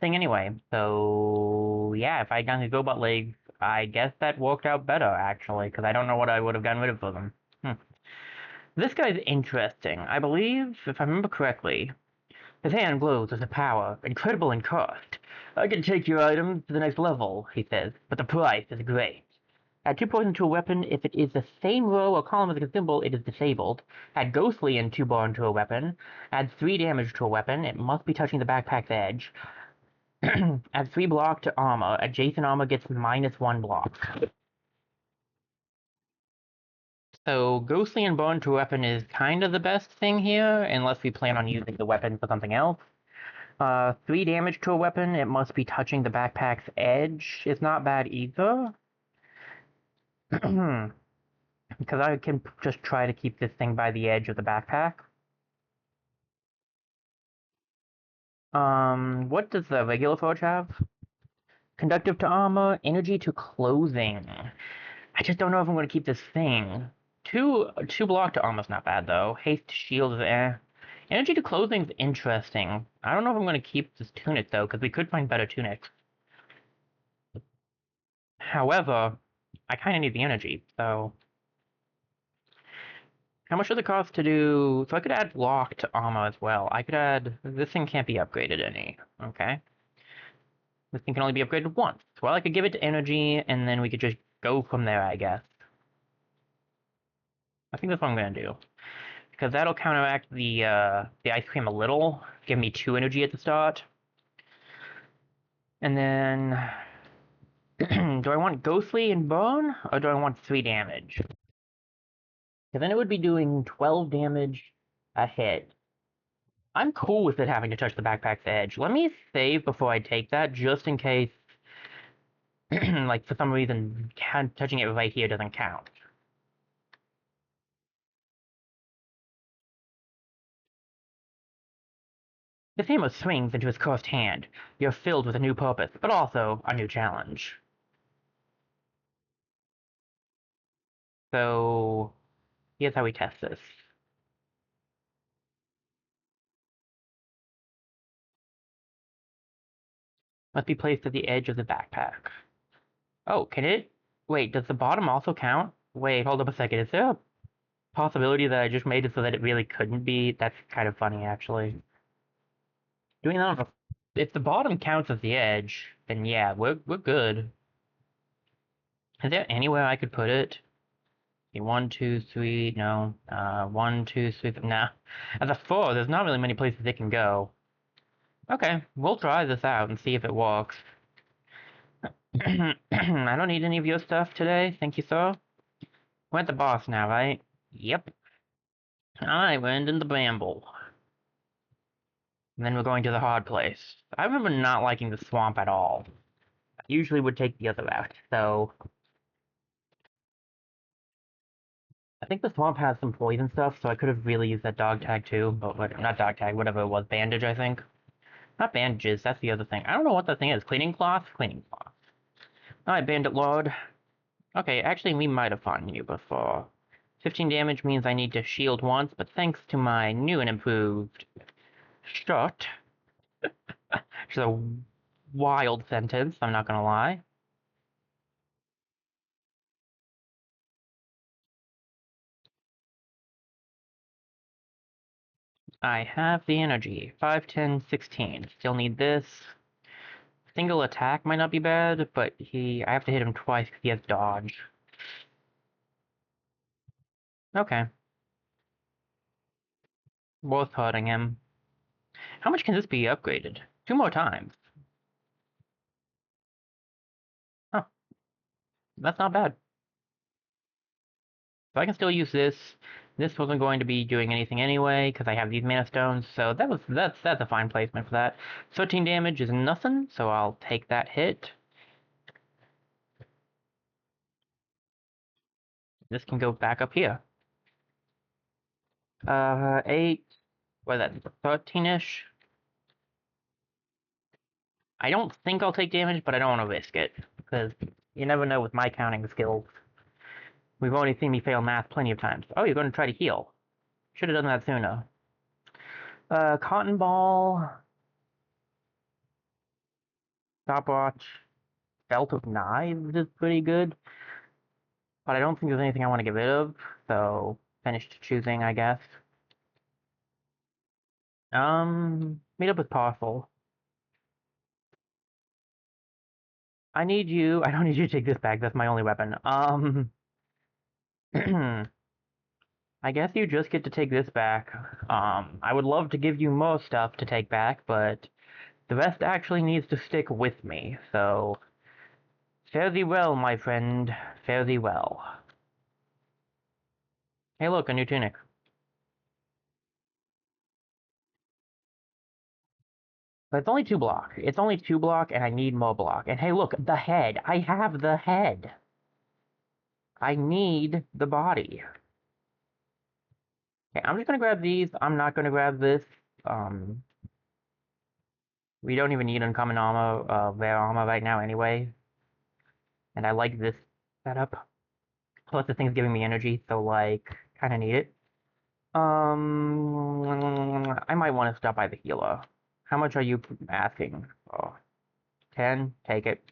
thing anyway. So yeah, if I had gotten the GoBot legs, I guess that worked out better actually, because I don't know what I would have gotten rid of for them. This guy's interesting. I believe, if I remember correctly, his hand glows with a power incredible in cost. I can take your items to the next level, he says, but the price is great. Add 2 poison to a weapon. If it is the same row or column as a symbol, it is disabled. Add Ghostly and 2 burn to a weapon. Add 3 damage to a weapon. It must be touching the backpack's edge. Add 3 block to armor. Adjacent armor gets -1 block. So Ghostly and Bone to weapon is kind of the best thing here, unless we plan on using the weapon for something else. 3 damage to a weapon, it must be touching the backpack's edge. It's not bad either. Because I can just try to keep this thing by the edge of the backpack. What does the regular forge have? Conductive to armor, energy to clothing. I just don't know if I'm going to keep this thing. Two block to armor's not bad though. Haste to shield is eh. Energy to clothing's interesting. I don't know if I'm going to keep this tunic though, because we could find better tunics. However, I kind of need the energy, so how much does it cost to do? So I could add block to armor as well. I could add. This thing can't be upgraded any. Okay. This thing can only be upgraded once. Well, I could give it to energy, and then we could just go from there, I guess. I think that's what I'm gonna do. Because that'll counteract the ice cream a little. Give me 2 energy at the start. And then... do I want Ghostly and Bone, or do I want 3 damage? Because then it would be doing 12 damage a hit. I'm cool with it having to touch the backpack's edge. Let me save before I take that, just in case, like, for some reason, touching it right here doesn't count. The hammer swings into his cursed hand. You're filled with a new purpose, but also a new challenge. So, here's how we test this. Must be placed at the edge of the backpack. Oh, can it? Wait, does the bottom also count? Wait, hold up a second. Is there a possibility that I just made it so that it really couldn't be? That's kind of funny, actually. Doing that on if the bottom counts as the edge, then yeah, we're good. Is there anywhere I could put it? Okay, 1, 2, 3, no. 1, 2, 3, nah. As a 4, there's not really many places it can go. Okay, we'll try this out and see if it works. I don't need any of your stuff today, thank you, sir. We're at the boss now, right? Yep. I went in the bramble. And then we're going to the hard place. I remember not liking the swamp at all. I usually would take the other route, so... I think the swamp has some poison stuff, so I could have really used that dog tag too, but not dog tag, whatever it was, bandage, I think. Not bandages, that's the other thing. I don't know what that thing is. Cleaning cloth? Cleaning cloth. Alright, Bandit Lord. Okay, actually, we might have fought you before. 15 damage means I need to shield once, but thanks to my new and improved shot, which is a wild sentence, I'm not gonna lie. I have the energy. 5, 10, 16. Still need this. Single attack might not be bad, but I have to hit him twice because he has dodge. Okay. Worth hurting him. How much can this be upgraded? 2 more times. Huh. That's not bad. So I can still use this. This wasn't going to be doing anything anyway, because I have these mana stones, so that's a fine placement for that. 13 damage is nothing, so I'll take that hit. This can go back up here. 8, what is that, 13-ish? I don't think I'll take damage, but I don't want to risk it, because you never know with my counting skills. We've already seen me fail math plenty of times. Oh, you're going to try to heal. Should have done that sooner. Cotton ball. Stopwatch. Belt of knives is pretty good. But I don't think there's anything I want to get rid of, so finished choosing, I guess. Meet up with Parcel. I need you. I don't need you to take this back. That's my only weapon. I guess you just get to take this back. I would love to give you more stuff to take back, but The rest actually needs to stick with me, so fare thee well, my friend. Fare thee well. Hey, look, a new tunic. But it's only 2 block. It's only 2 block, and I need more block. And hey, look, the head. I have the head. I need the body. Okay, I'm just gonna grab these. I'm not gonna grab this. Um, we don't even need uncommon armor, rare armor right now anyway. And I like this setup. Plus, the thing's giving me energy, so like, kind of need it. I might want to stop by the healer. How much are you asking? Oh, 10? Take it.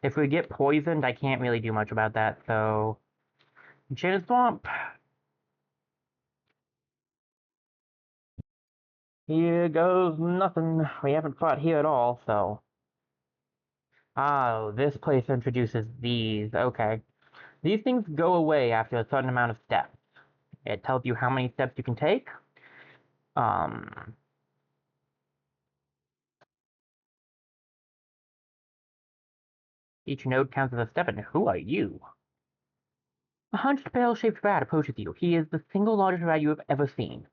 If we get poisoned, I can't really do much about that, so... Enchanted Swamp! Here goes nothing. We haven't fought here at all, so... Oh, this place introduces these. Okay. These things go away after a certain amount of steps. It tells you how many steps you can take. Um... Each node counts as a step, and who are you? A hunched, bell-shaped rat approaches you. He is the single largest rat you have ever seen.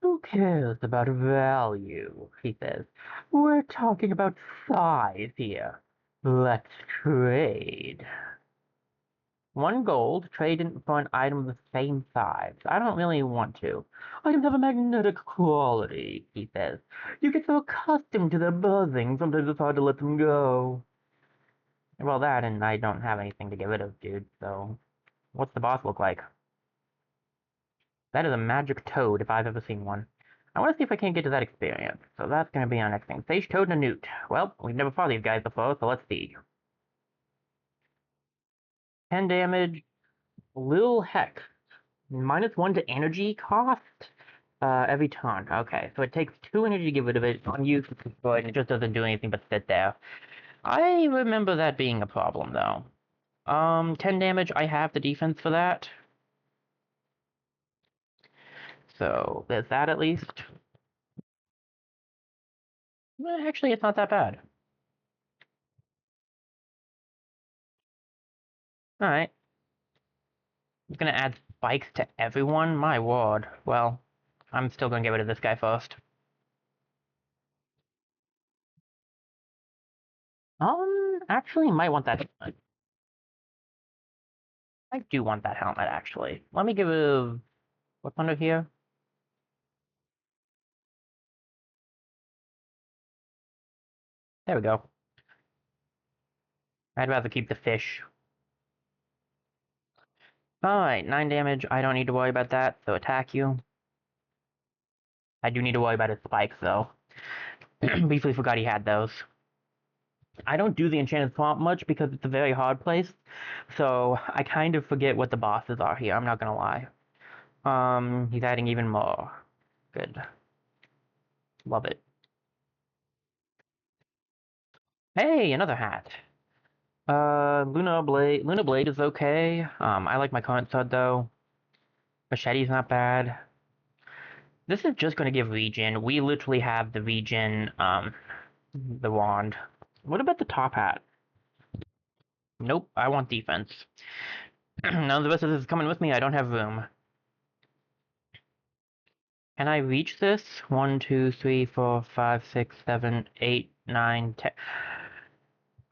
Who cares about value? He says. We're talking about size here. Let's trade. 1 gold, trade in for an item of the same size. I don't really want to. Items have a magnetic quality, he says. You get so accustomed to their buzzing, sometimes it's hard to let them go. Well, that, and I don't have anything to get rid of, dude, so... What's the boss look like? That is a magic toad, if I've ever seen one. I want to see if I can't get to that experience, so that's going to be our next thing. Sage Toad and a Newt. Well, we've never fought these guys before, so let's see. 10 damage. Lil Heck. -1 to energy cost every turn. Okay, so it takes 2 energy to get rid of it. On use, it's destroyed, and it just doesn't do anything but sit there. I remember that being a problem, though. 10 damage, I have the defense for that. So, there's that at least. Actually, it's not that bad. Alright. I'm gonna add spikes to everyone? My ward. Well, I'm still gonna get rid of this guy first. Actually, might want that helmet. I do want that helmet, actually. Let me give it a... What's under here? There we go. I'd rather keep the fish. Alright, 9 damage. I don't need to worry about that, so attack you. I do need to worry about his spikes, though. Briefly forgot he had those. I don't do the Enchanted Swamp much because it's a very hard place, so I kind of forget what the bosses are here, I'm not gonna lie. He's adding even more. Good. Love it. Hey, another hat. Luna Blade is okay. I like my current sword though. Machete's not bad. This is just gonna give regen. We literally have the regen, the wand. What about the top hat? Nope, I want defense. None of the rest of this is coming with me, I don't have room. Can I reach this? 1, 2, 3, 4, 5, 6, 7, 8, 9, 10.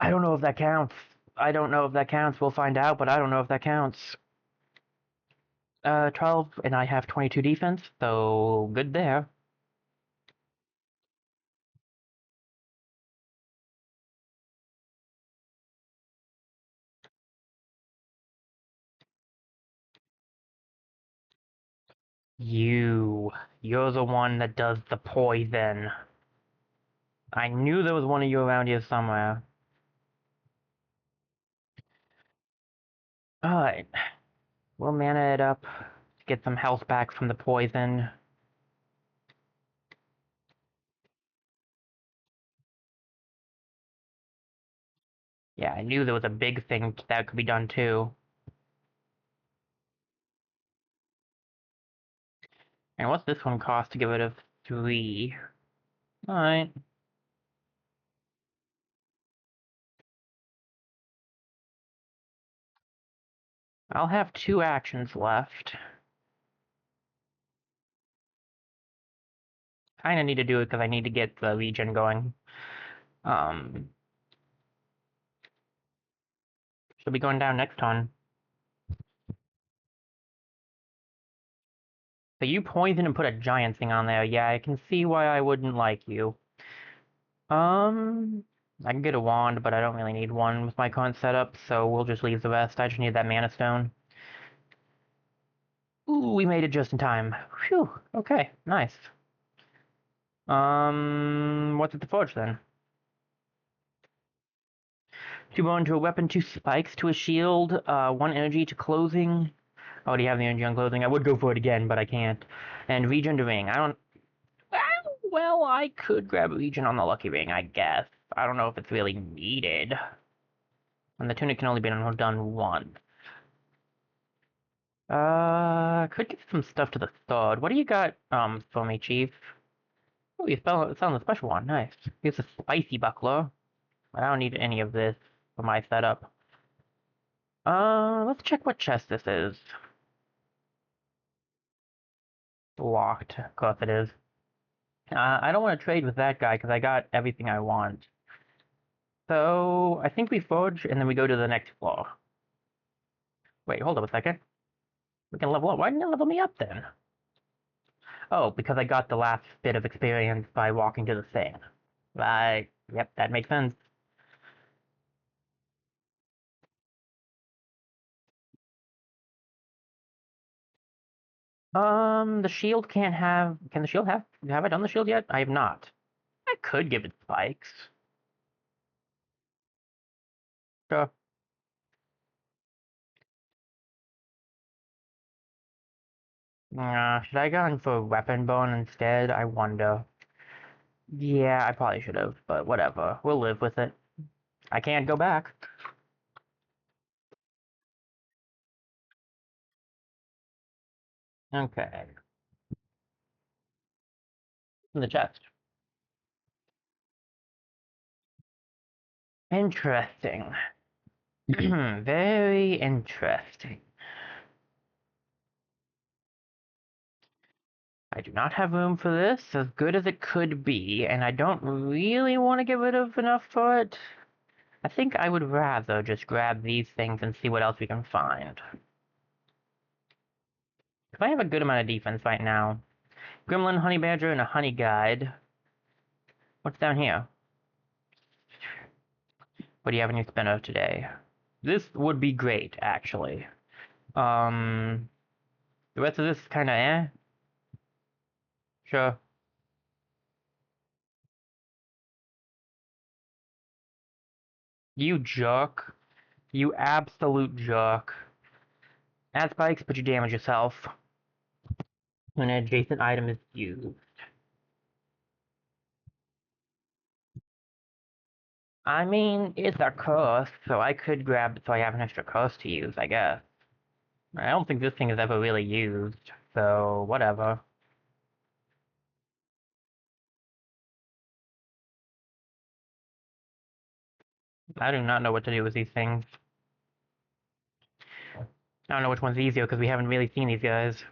I don't know if that counts. I don't know if that counts. We'll find out, but I don't know if that counts. 12, and I have 22 defense, so good there. You're the one that does the poison. I knew there was one of you around here somewhere. Alright. We'll mana it up to get some health back from the poison. Yeah, I knew there was a big thing that could be done too. And what's this one cost to get rid of? 3. Alright. I'll have 2 actions left. Kinda need to do it because I need to get the Legion going. Um, She'll be going down next turn. So you poison and put a giant thing on there. Yeah, I can see why I wouldn't like you. I can get a wand, but I don't really need one with my current setup, so we'll just leave the rest. I just need that mana stone. Ooh, we made it just in time. Phew, okay, nice. What's at the forge then? 2 bone to a weapon, 2 spikes to a shield, 1 energy to clothing. I already have the energy on clothing. I would go for it again, but I can't. And regen to ring. I don't... Well, I could grab regen on the lucky ring, I guess. I don't know if it's really needed. And the tunic can only be done once. Could give some stuff to the sword. What do you got, for me, Chief? Oh, you found the special one. Nice. Here's a spicy buckler. I don't need any of this for my setup. Let's check what chest this is. Locked. Of course it is. I don't want to trade with that guy because I got everything I want. So, I think we forge and then we go to the next floor. Wait, hold up a second. We can level up. Why didn't you level me up then? Oh, because I got the last bit of experience by walking to the thing. Right. Yep, that makes sense. The shield can't have... Can the shield have... Have I done the shield yet? I have not. I could give it spikes. Sure. Should I go in for weapon bone instead? I wonder. Yeah, I probably should have, but whatever. We'll live with it. I can't go back. Okay. In the chest. Interesting. Very interesting. I do not have room for this, as good as it could be, and I don't really want to get rid of enough for it. I think I would rather just grab these things and see what else we can find. If I have a good amount of defense right now. Gremlin, Honey Badger, and a Honey Guide. What's down here? What do you have in your spinner today? This would be great, actually. The rest of this is kinda eh. Sure. You jerk. You absolute jerk. Add spikes, but you damage yourself. When an adjacent item is used. I mean, it's a curse, so I could grab it so I have an extra curse to use, I guess. I don't think this thing is ever really used, so whatever. I do not know what to do with these things. I don't know which one's easier because we haven't really seen these guys.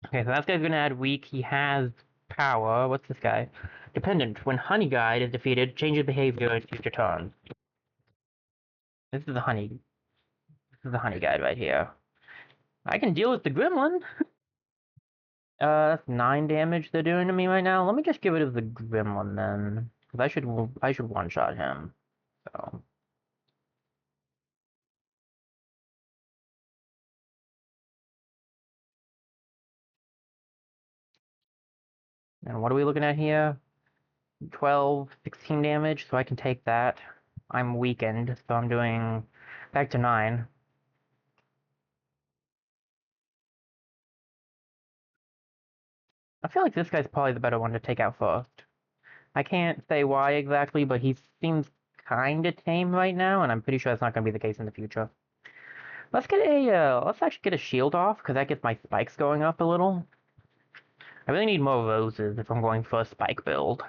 Okay, so that guy's gonna add weak. He has power. What's this guy? Dependent. When Honey Guide is defeated, changes behavior in future turns. This is the Honey. This is the Honey Guide right here. I can deal with the Gremlin. That's 9 damage they're doing to me right now. Let me just get rid of the Gremlin then, because I should one-shot him. So. And what are we looking at here? 12, 16 damage, so I can take that. I'm weakened, so I'm doing back to 9. I feel like this guy's probably the better one to take out first. I can't say why exactly, but he seems kinda tame right now, and I'm pretty sure that's not gonna be the case in the future. Let's actually get a shield off, because that gets my spikes going up a little. I really need more roses if I'm going for a spike build.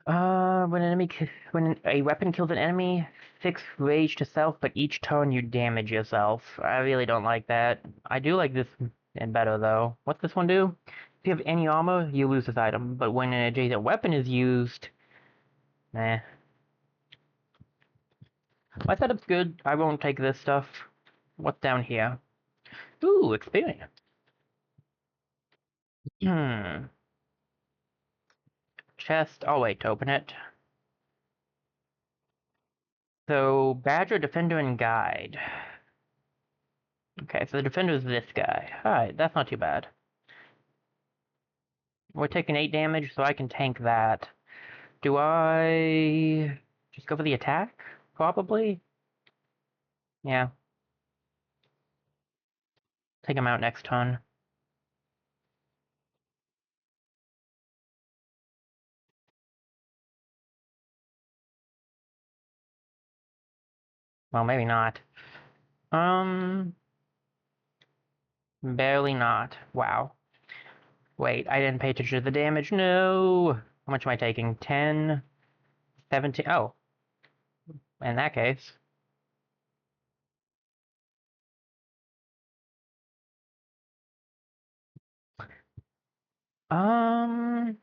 When a weapon kills an enemy, 6 rage to self, but each turn you damage yourself. I really don't like that. I do like this and better though. What's this one do? If you have any armor, you lose this item, but when an adjacent weapon is used, eh. My setup's good. I won't take this stuff. What's down here? Ooh, experience. Hmm. Chest. I'll wait to open it. So, Badger, Defender, and Guide. Okay, so the Defender is this guy. Alright, that's not too bad. We're taking 8 damage, so I can tank that. Do I just go for the attack? Probably? Yeah. Take him out next turn. Well, maybe not. Um, barely not. Wow. Wait, I didn't pay attention to the damage. No! How much am I taking? 10? 17? Oh, in that case. Um,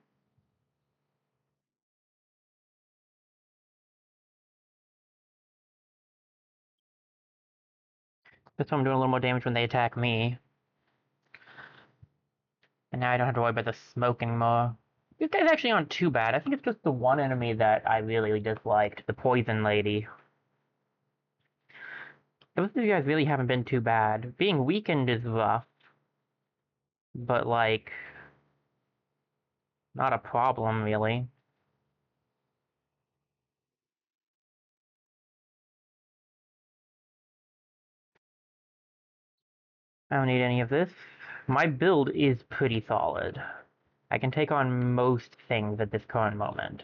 this one I'm doing a little more damage when they attack me. And now I don't have to worry about the smoke anymore. These guys actually aren't too bad. I think it's just the one enemy that I really disliked, the poison lady. Those of you guys really haven't been too bad. Being weakened is rough, but like, not a problem really. I don't need any of this. My build is pretty solid. I can take on most things at this current moment.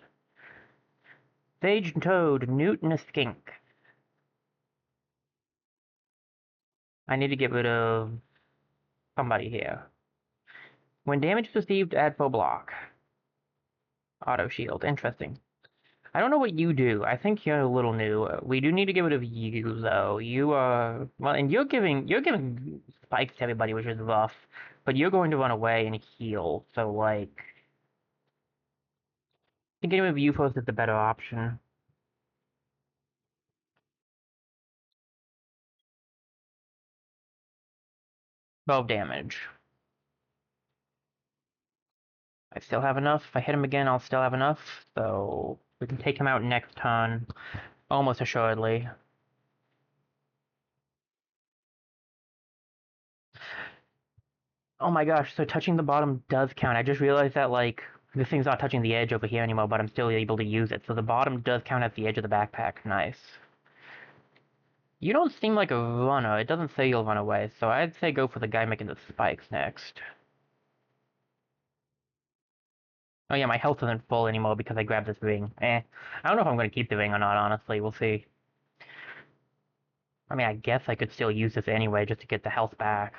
Sage Toad, Newt, and a Skink. I need to get rid of somebody here. When damage is received, add full block. Auto shield, interesting. I don't know what you do. I think you're a little new. We do need to get rid of you though. You are well, and you're giving spikes to everybody, which is rough. But you're going to run away and heal. So like, I think getting rid of you first is the better option. 12 damage. I still have enough. If I hit him again, I'll still have enough. So we can take him out next turn, almost assuredly. Oh my gosh, so touching the bottom does count. I just realized that, like, this thing's not touching the edge over here anymore, but I'm still able to use it. So the bottom does count at the edge of the backpack. Nice. You don't seem like a runner. It doesn't say you'll run away, so I'd say go for the guy making the spikes next. Oh yeah, my health isn't full anymore because I grabbed this ring. I don't know if I'm going to keep the ring or not, honestly. We'll see. I mean, I guess I could still use this anyway just to get the health back.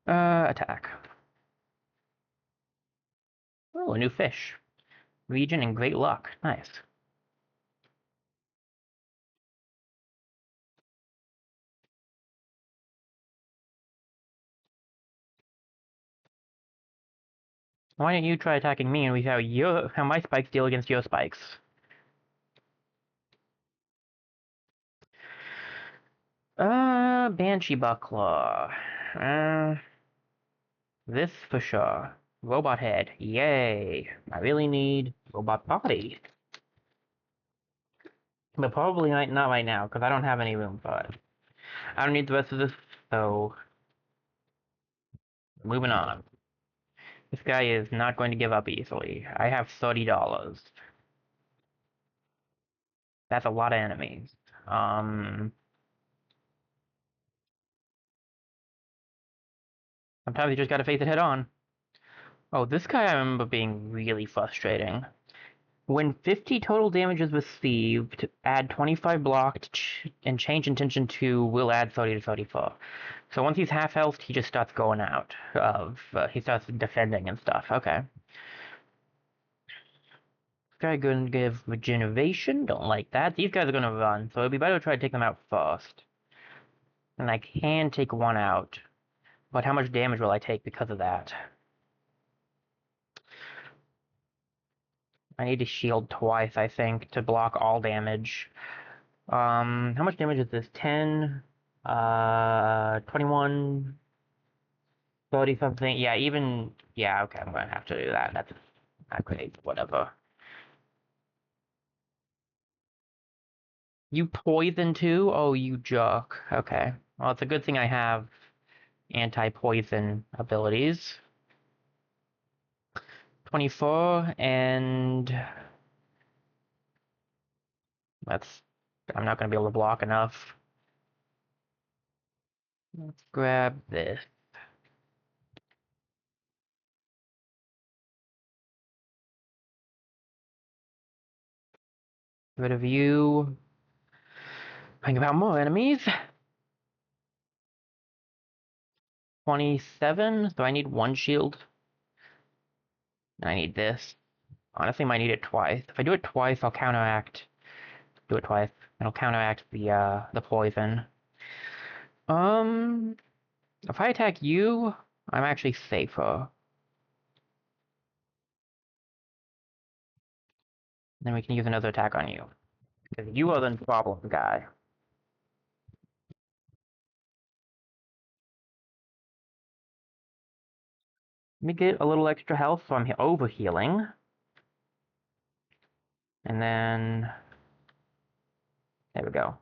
Attack. Oh, a new fish. Region and great luck. Nice. Why don't you try attacking me and we see how my spikes deal against your spikes? Banshee Buckler. This for sure. Robot head. Yay. I really need robot body. But probably not right now, because I don't have any room for it. I don't need the rest of this, so moving on. This guy is not going to give up easily. I have $30. That's a lot of enemies. Um, Sometimes you just gotta face it head on. Oh, this guy I remember being really frustrating. When 50 total damage is received, add 25 block and change intention to will add 30 to 34. So once he's half health, he just starts going out of, he starts defending and stuff. Okay. This guy gonna give regeneration, don't like that. These guys are gonna run, so it'd be better to try to take them out first. And I can take one out, but how much damage will I take because of that? I need to shield twice, I think, to block all damage. How much damage is this? 10, 21, 30 something. Yeah, even, yeah, okay, I'm gonna have to do that. That's not great, whatever. You poison too? Oh, you jerk. Okay. Well, it's a good thing I have anti-poison abilities. 24, and that's, I'm not gonna be able to block enough. Let's grab this. Get rid of you. Think about more enemies. 27, so I need one shield. And I need this. Honestly, might need it twice. If I do it twice, I'll counteract. Do it twice. It'll counteract the poison. If I attack you, I'm actually safer. Then we can use another attack on you. Because you are the problem guy. Let me get a little extra health, so I'm over healing. And then there we go.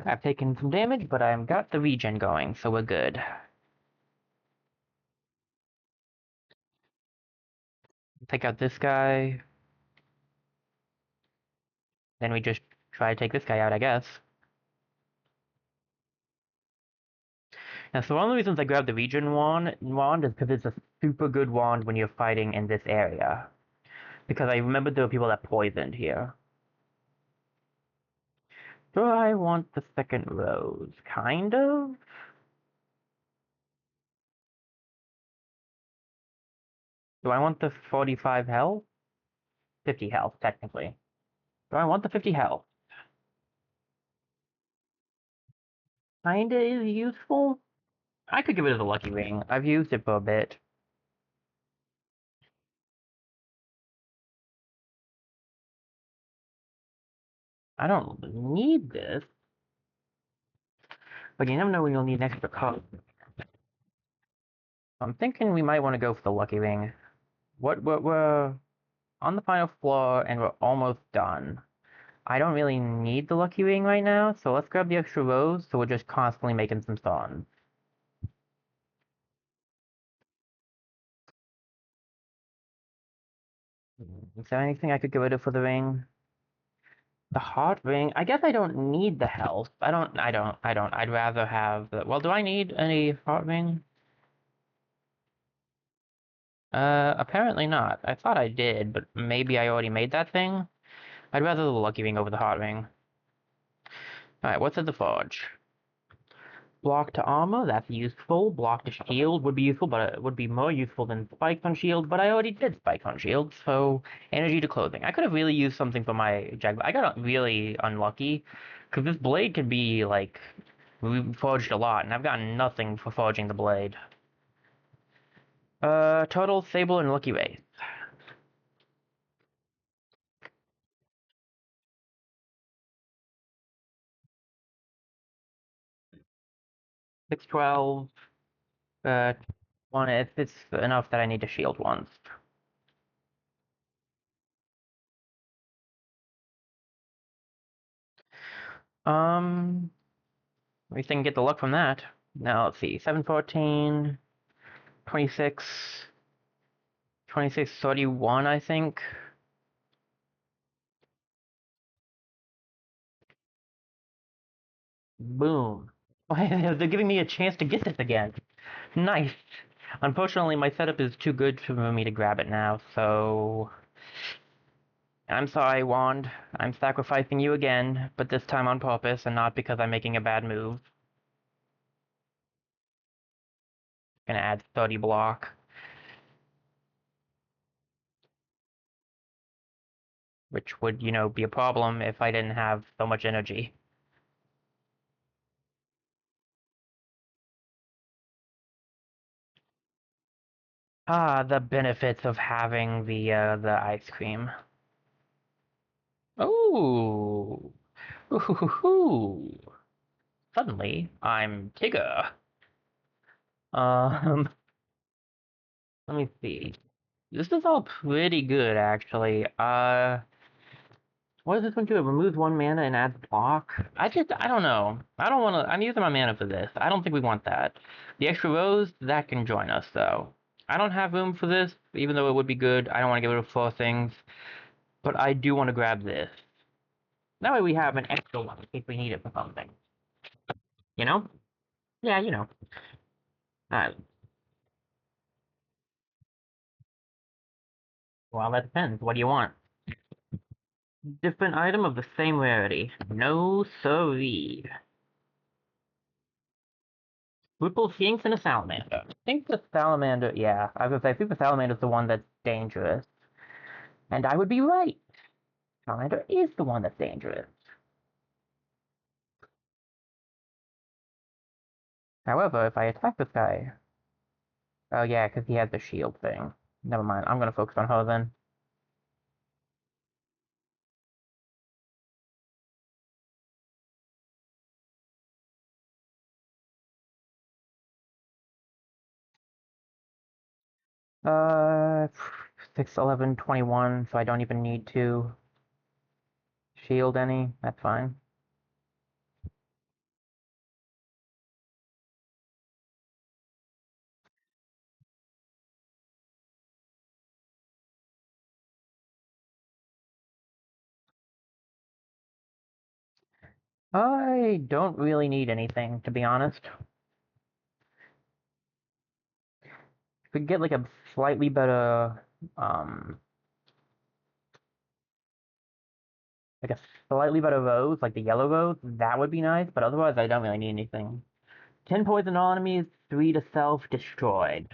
I've taken some damage, but I've got the regen going, so we're good. Take out this guy. Then we just try to take this guy out, I guess. Now, so one of the reasons I grabbed the regen wand is because it's a super good wand when you're fighting in this area. Because I remember there were people that poisoned here. Do I want the second rose? Kind of? Do I want the 45 health? 50 health, technically. Do I want the 50 health? Kinda is useful. I could give it as a lucky ring. I've used it for a bit. I don't need this. But you never know when you'll need an extra cup. I'm thinking we might want to go for the lucky ring. We're on the final floor and we're almost done. I don't really need the lucky ring right now, so let's grab the extra rose so we're just constantly making some songs. Is there anything I could get rid of for the ring? The heart ring? I guess I don't need the health. I don't. I'd rather have the, well, do I need any heart ring? Apparently not. I thought I did, but maybe I already made that thing? I'd rather the lucky ring over the heart ring. Alright, what's at the forge? Block to armor, that's useful. Block to shield would be useful, but it would be more useful than spikes on shield, but I already did spikes on shield, so energy to clothing. I could have really used something for my jag. I got really unlucky, because this blade could be, like, we forged a lot, and I've gotten nothing for forging the blade. Total, Sable, and Lucky Wraith. 612, uh, one, if it's enough that I need to shield once. At least I can get the luck from that. Now, let's see, 714, 26, 2631, I think. Boom. They're giving me a chance to get this again. Nice. Unfortunately, my setup is too good for me to grab it now, so I'm sorry, Wand. I'm sacrificing you again, but this time on purpose and not because I'm making a bad move. Gonna add 30 block, which would, be a problem if I didn't have so much energy. Ah, the benefits of having the ice cream. Ooh. Ooh. Suddenly, I'm Tigger. Um, let me see. This is all pretty good, actually. What does this one do? It removes one mana and adds block. I don't know. I don't want to. I'm using my mana for this. I don't think we want that. The extra rose that can join us though. I don't have room for this, even though it would be good. I don't want to get rid of 4 things, but I do want to grab this. That way we have an extra one in case we need it for something. You know? Yeah, you know. Alright. Well, that depends. What do you want? Different item of the same rarity. No siree. Ripple Sphinx and a Salamander. I think the Salamander, yeah, I was gonna say, I think the Salamander's the one that's dangerous. And I would be right. Salamander is the one that's dangerous. However, if I attack this guy... Oh yeah, because he has the shield thing. Never mind, I'm gonna focus on her then. Uh, 6, 11, 21, so I don't even need to shield any. That's fine. I don't really need anything, to be honest. If we could get like a slightly better, like a slightly better rose, like the yellow rose, that would be nice, but otherwise I don't really need anything. 10 poison on enemies, 3 to self, destroyed.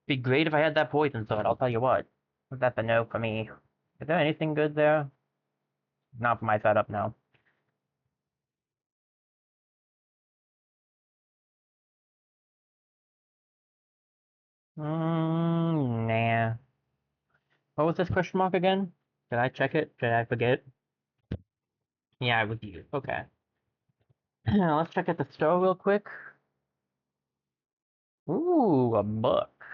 Be great if I had that poison sword, I'll tell you what. That's a no for me. Is there anything good there? Not for my setup, no. Nah. What was this question mark again? Did I check it? Did I forget? Yeah, it was you. Okay. Let's check out the store real quick. Ooh, a book.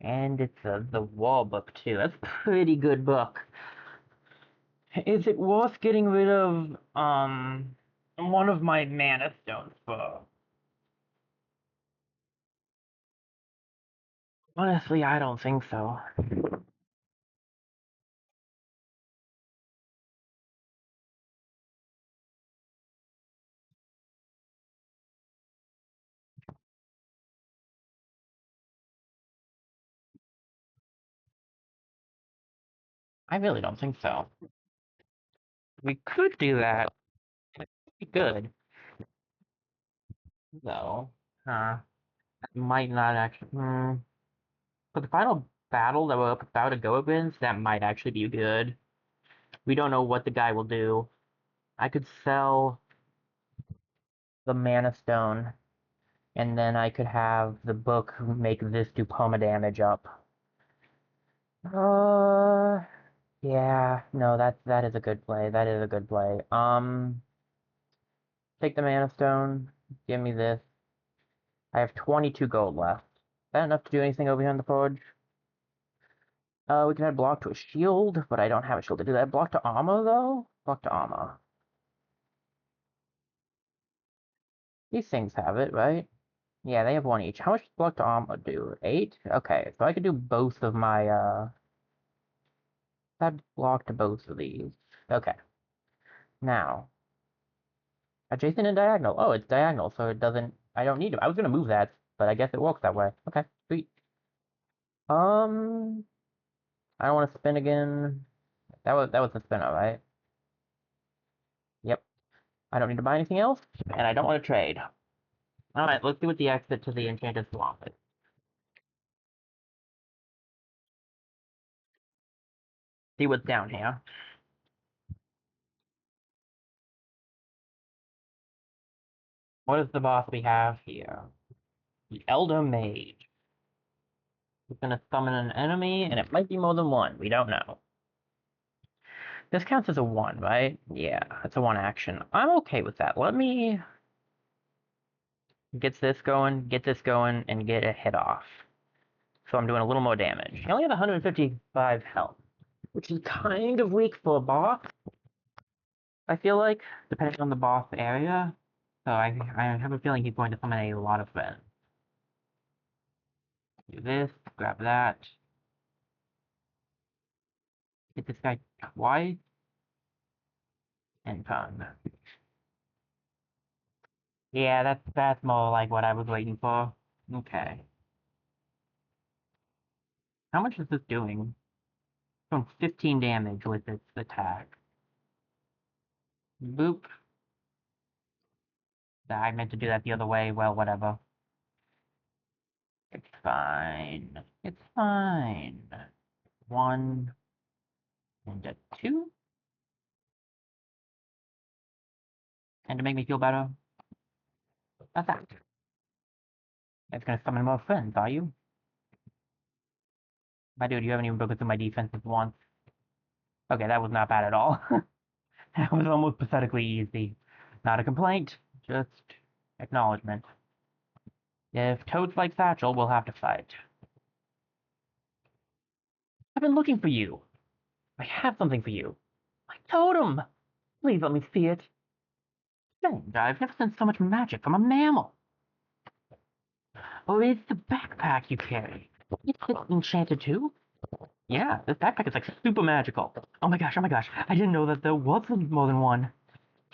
And it's the wall book, too. That's a pretty good book. Is it worth getting rid of, one of my mana stones for? Honestly, I don't think so. I really don't think so. We could do that. It'd be good. Though. Might not actually. For the final battle that we're about to go against, that might actually be good. We don't know what the guy will do. I could sell the Mana Stone, and then I could have the book make this do perma damage up. Uh, yeah, no, that is a good play. That is a good play. Take the Mana Stone. Give me this. I have 22 gold left. Is that enough to do anything over here on the forge? We can add block to a shield, but I don't have a shield to do that. Block to armor, though? Block to armor. These things have it, right? Yeah, they have one each. How much does block to armor do? 8? Okay, so I could do both of my, add block to both of these. Okay. Now, Adjacent and diagonal. Oh, it's diagonal, so it doesn't. I don't need to. I was gonna move that, but I guess it works that way. Okay, sweet. Um, I don't want to spin again. That was the spinner, right? Yep. I don't need to buy anything else, and I don't want to trade. All right, let's see what the exit to the Enchanted Swamp is. See what's down here. What is the boss we have here? The Elder Mage. He's gonna summon an enemy, and it might be more than one. We don't know. This counts as a one, right? Yeah, it's a one action. I'm okay with that. Let me get this going, and get a hit off. So I'm doing a little more damage. He only has 155 health, which is kind of weak for a boss, I feel like, depending on the boss area. So I have a feeling he's going to summon a lot of friends. Do this, grab that. Hit this guy twice, and turn. Yeah, that's more like what I was waiting for. Okay. How much is this doing? Doing 15 damage with its attack. Boop. I meant to do that the other way. Well, whatever. It's fine. It's fine. One and a two. And to make me feel better, that's that. It's gonna summon more friends, are you? My dude, you haven't even broken through my defenses once. Okay, that was not bad at all. That was almost pathetically easy. Not a complaint, just acknowledgement. If Toad's like Satchel, we'll have to fight. I've been looking for you. I have something for you. My totem! Please let me see it. Strange, I've never seen so much magic from a mammal. Oh, it's the backpack you carry. It's enchanted too? Yeah, this backpack is like super magical. Oh my gosh, I didn't know that there was more than one.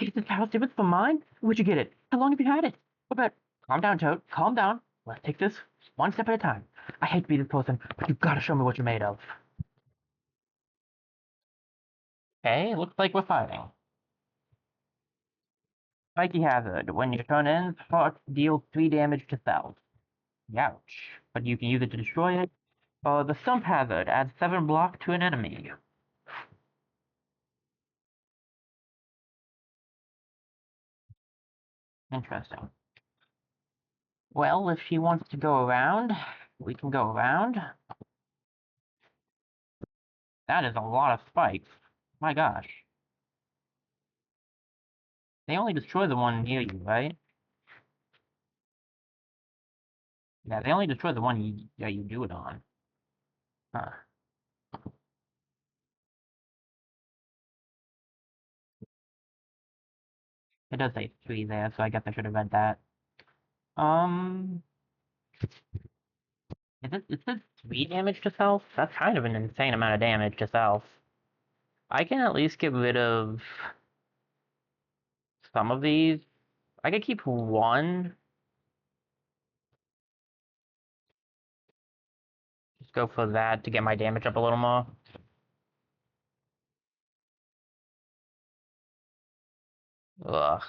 Is this house different from mine? Where'd you get it? How long have you had it? What about... Calm down, Toad. Calm down. Let's take this one step at a time. I hate to be this person, but you've got to show me what you're made of. Okay, looks like we're fighting. Spiky Hazard. When your turn ends, Heart deals 3 damage to cells. Ouch. But you can use it to destroy it. The Stump Hazard adds 7 block to an enemy. Interesting. Well, if she wants to go around, we can go around. That is a lot of spikes. My gosh. They only destroy the one near you, right? Yeah, they only destroy the one you do it on. Huh. It does say 3 there, so I guess I should have read that. Um, it says 3 damage to self? That's kind of an insane amount of damage to self. I can at least get rid of some of these. I could keep one. Just go for that to get my damage up a little more. Ugh.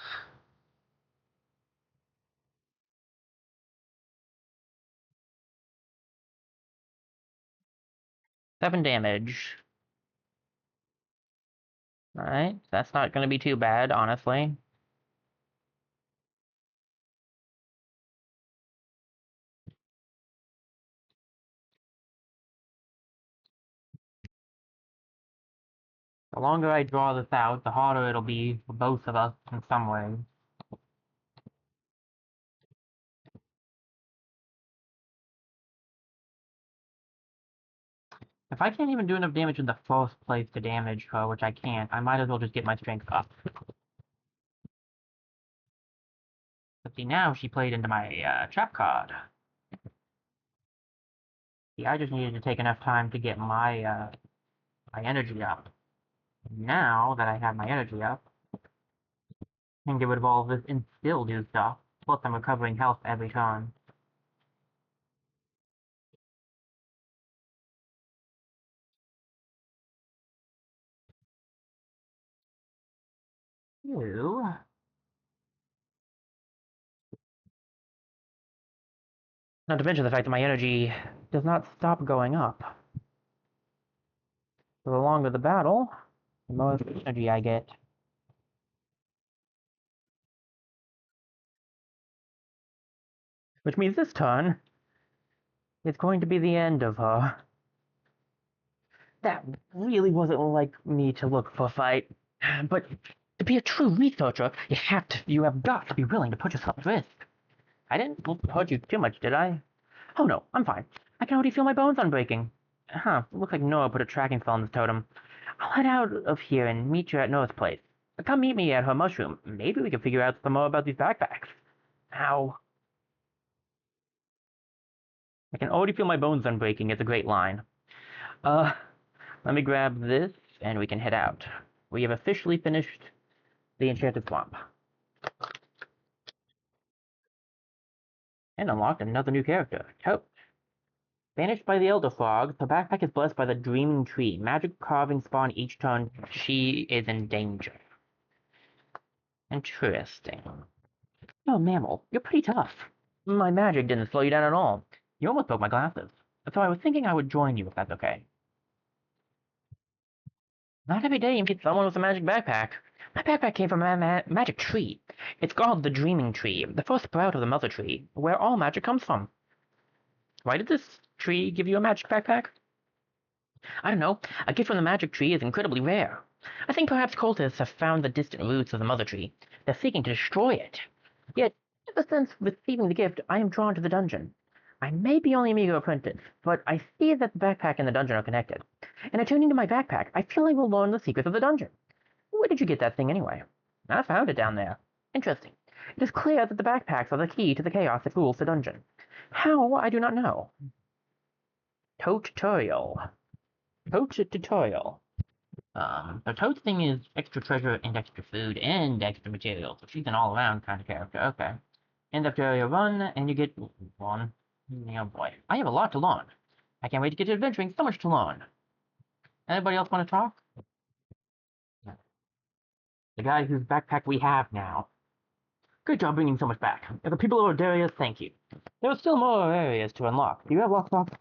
7 damage. Alright, that's not gonna be too bad, honestly. The longer I draw this out, the harder it'll be for both of us in some way. If I can't even do enough damage in the first place to damage her, which I can't, I might as well just get my strength up. But see, now she played into my trap card. See, I just needed to take enough time to get my energy up. Now that I have my energy up, And get rid of all of this and still do stuff. Plus, I'm recovering health every time. Ew. Not to mention the fact that my energy does not stop going up. So the longer the battle, the more energy I get. Which means this turn, it's going to be the end of her. That really wasn't like me to look for a fight. But to be a true researcher, you have got to be willing to put yourself at risk. I didn't hurt you too much, did I? Oh no, I'm fine. I can already feel my bones unbreaking. Huh, looks like Noah put a tracking spell on this totem. I'll head out of here and meet you at Noah's place. Come meet me at her mushroom. Maybe we can figure out some more about these backpacks. Ow. I can already feel my bones unbreaking. It's a great line. Uh, Let me grab this and we can head out. We have officially finished the Enchanted Swamp. And unlocked another new character, Toad. Banished by the Elder Frogs, her backpack is blessed by the Dreaming Tree. Magic carvings spawn each turn she is in danger. Interesting. Oh, Mammal, you're pretty tough. My magic didn't slow you down at all. You almost broke my glasses. So I was thinking I would join you if that's okay. Not every day you meet someone with a magic backpack. My backpack came from a magic tree. It's called the Dreaming Tree, the first sprout of the Mother Tree, where all magic comes from. Why did this tree give you a magic backpack? I don't know. A gift from the magic tree is incredibly rare. I think perhaps cultists have found the distant roots of the Mother Tree. They're seeking to destroy it. Yet, ever since receiving the gift, I am drawn to the dungeon. I may be only a meager apprentice, but I see that the backpack and the dungeon are connected. And attuning to my backpack, I feel I will learn the secrets of the dungeon. Where did you get that thing anyway? I found it down there. Interesting. It is clear that the backpacks are the key to the chaos that rules the dungeon. How, I do not know. Tutorial. Tutorial. So Toad's thing is extra treasure and extra food and extra materials. So she's an all-around kind of character. Okay. End of area run, and you get one. Oh boy. I have a lot to learn. I can't wait to get to adventuring. So much to learn. Anybody else want to talk? The guy whose backpack we have now. Good job bringing so much back. If the people of Darius, thank you. There are still more areas to unlock. Do you have lost boxes?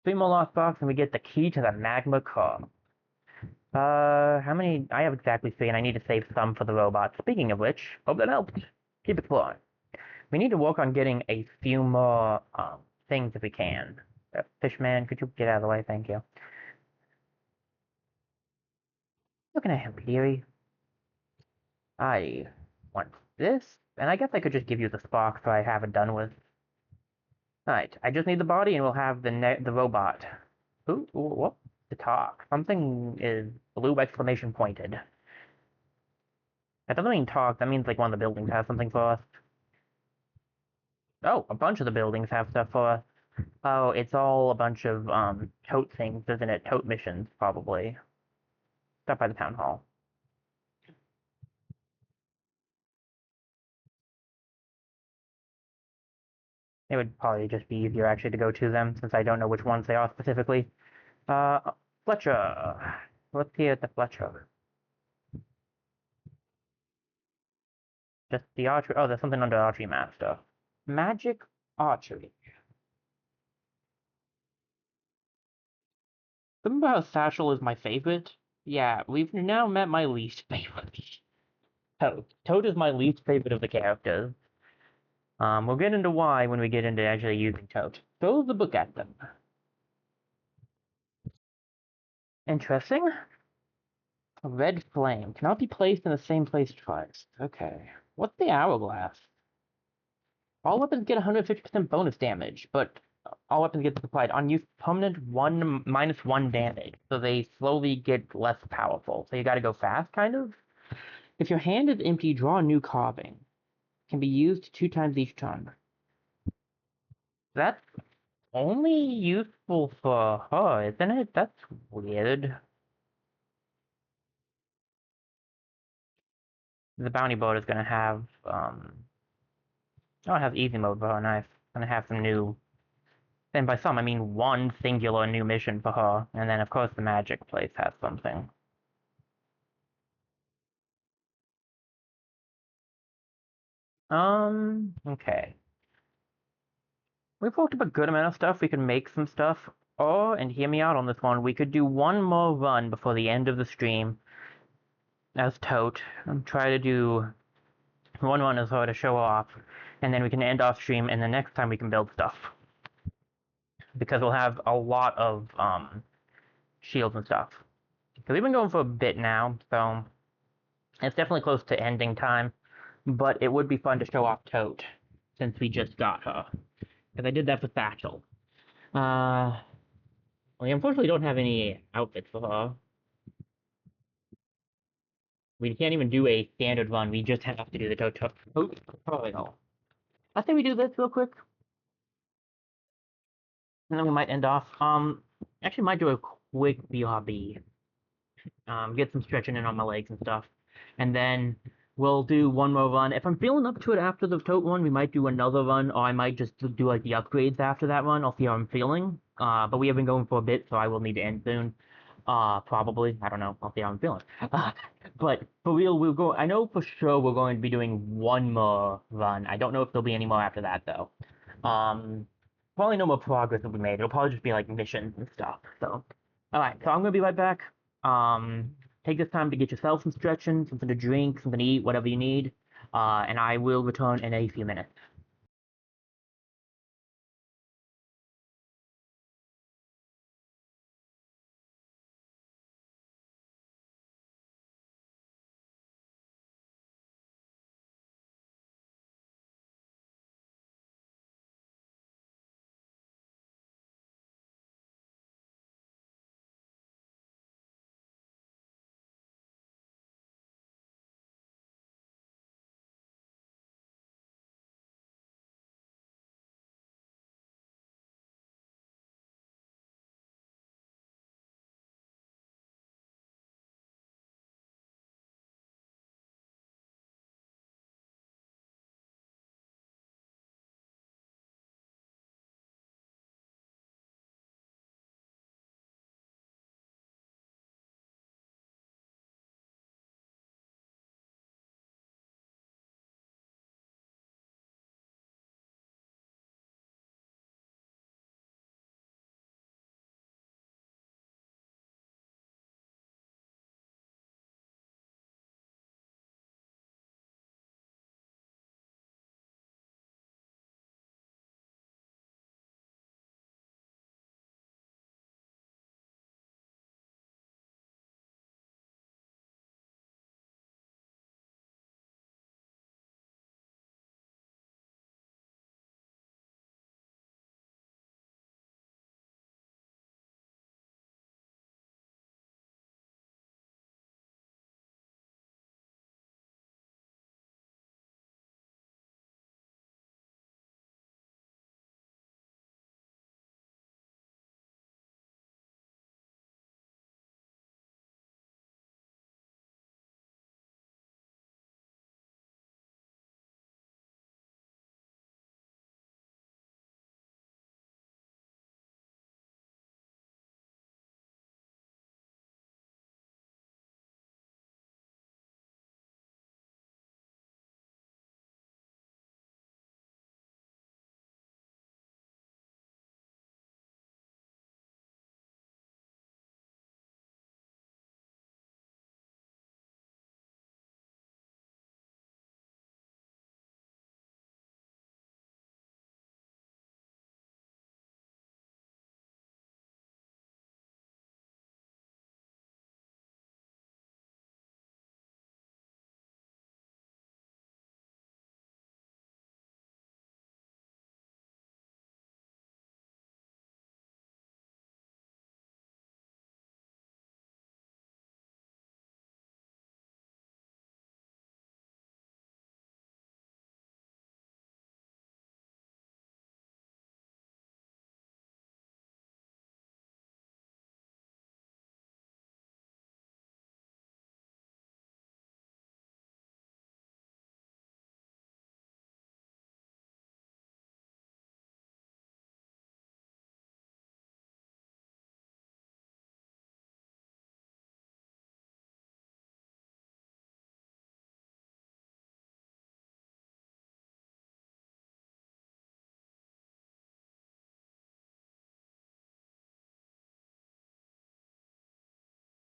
3 more lost boxes, and we get the key to the magma core. How many? I have exactly 3, and I need to save some for the robot. Speaking of which, hope that helped. Keep exploring. We need to work on getting a few more, things if we can. Fishman, could you get out of the way? Thank you. How can I help you, dearie? I want this, and I guess I could just give you the spark so I have it done with. Alright, I just need the body and we'll have the robot. Ooh, what? To talk. Something is blue exclamation pointed. That doesn't mean talk, that means like one of the buildings has something for us. Oh, a bunch of the buildings have stuff for us. Oh, it's all a bunch of, tote things, isn't it? Tote missions, probably. Stuff by the town hall. It would probably just be easier actually to go to them, since I don't know which ones they are specifically. Fletcher. Let's see at the Fletcher. Just the archery. Oh, there's something under archery master. Magic archery. Remember how Satchel is my favorite? Yeah, we've now met my least favorite. Toad. Toad is my least favorite of the characters. We'll get into why when we get into actually using Toad. Throw the book at them. Interesting. A red flame cannot be placed in the same place twice. Okay. What's the hourglass? All weapons get 150% bonus damage, but all weapons get applied on use permanent -1 damage, so they slowly get less powerful. So you gotta go fast, kind of. If your hand is empty, draw a new carving. Can be used 2 times each turn. That's only useful for her, isn't it? That's weird. The bounty boat is gonna have oh, it has easy mode for her. Nice. Gonna have some new. And by some, I mean one singular new mission for her, and then of course the magic place has something. Okay. We've worked up a good amount of stuff. We can make some stuff. Oh, and hear me out on this one. We could do one more run before the end of the stream as Tote. And try to do one run as her to show off, and then we can end off stream, and the next time we can build stuff. Because we'll have a lot of shields and stuff. Because we've been going for a bit now, so it's definitely close to ending time. But it would be fun to show off Tote, since we just got her. Because I did that for Satchel. We unfortunately don't have any outfits for her. We can't even do a standard run. We just have to do the tutorial. I think we do this real quick, and then we might end off. Actually, might do a quick BRB. Get some stretching in on my legs and stuff, and then we'll do one more run. If I'm feeling up to it after the tote one, we might do another run, or I might just do like the upgrades after that run. I'll see how I'm feeling. But we have been going for a bit, so I will need to end soon. Probably. I don't know. I'll see how I'm feeling. But for real, we'll go. I know for sure we're going to be doing one more run. I don't know if there'll be any more after that though. Um, Probably no more progress will be made. It'll probably just be like missions and stuff. So, all right. So I'm gonna be right back. Um, Take this time to get yourself some stretching, something to drink, something to eat, whatever you need. And I will return in a few minutes.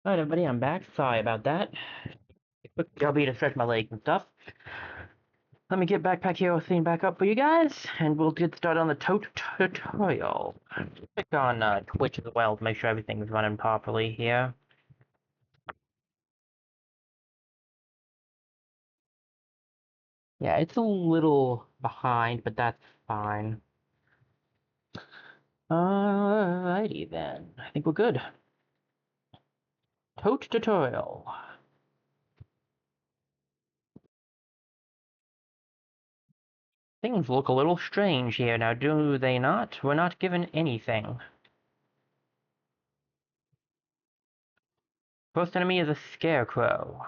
Alright, everybody, I'm back. Sorry about that. Quick job here to stretch my legs and stuff. Let me get Backpack Hero theme back up for you guys, and we'll get started on the tutorial. Click on Twitch as well to make sure everything's running properly here. Yeah, it's a little behind, but that's fine. Alrighty then. I think we're good. Tutorial. Things look a little strange here now, do they not? We're not given anything. First enemy is a scarecrow.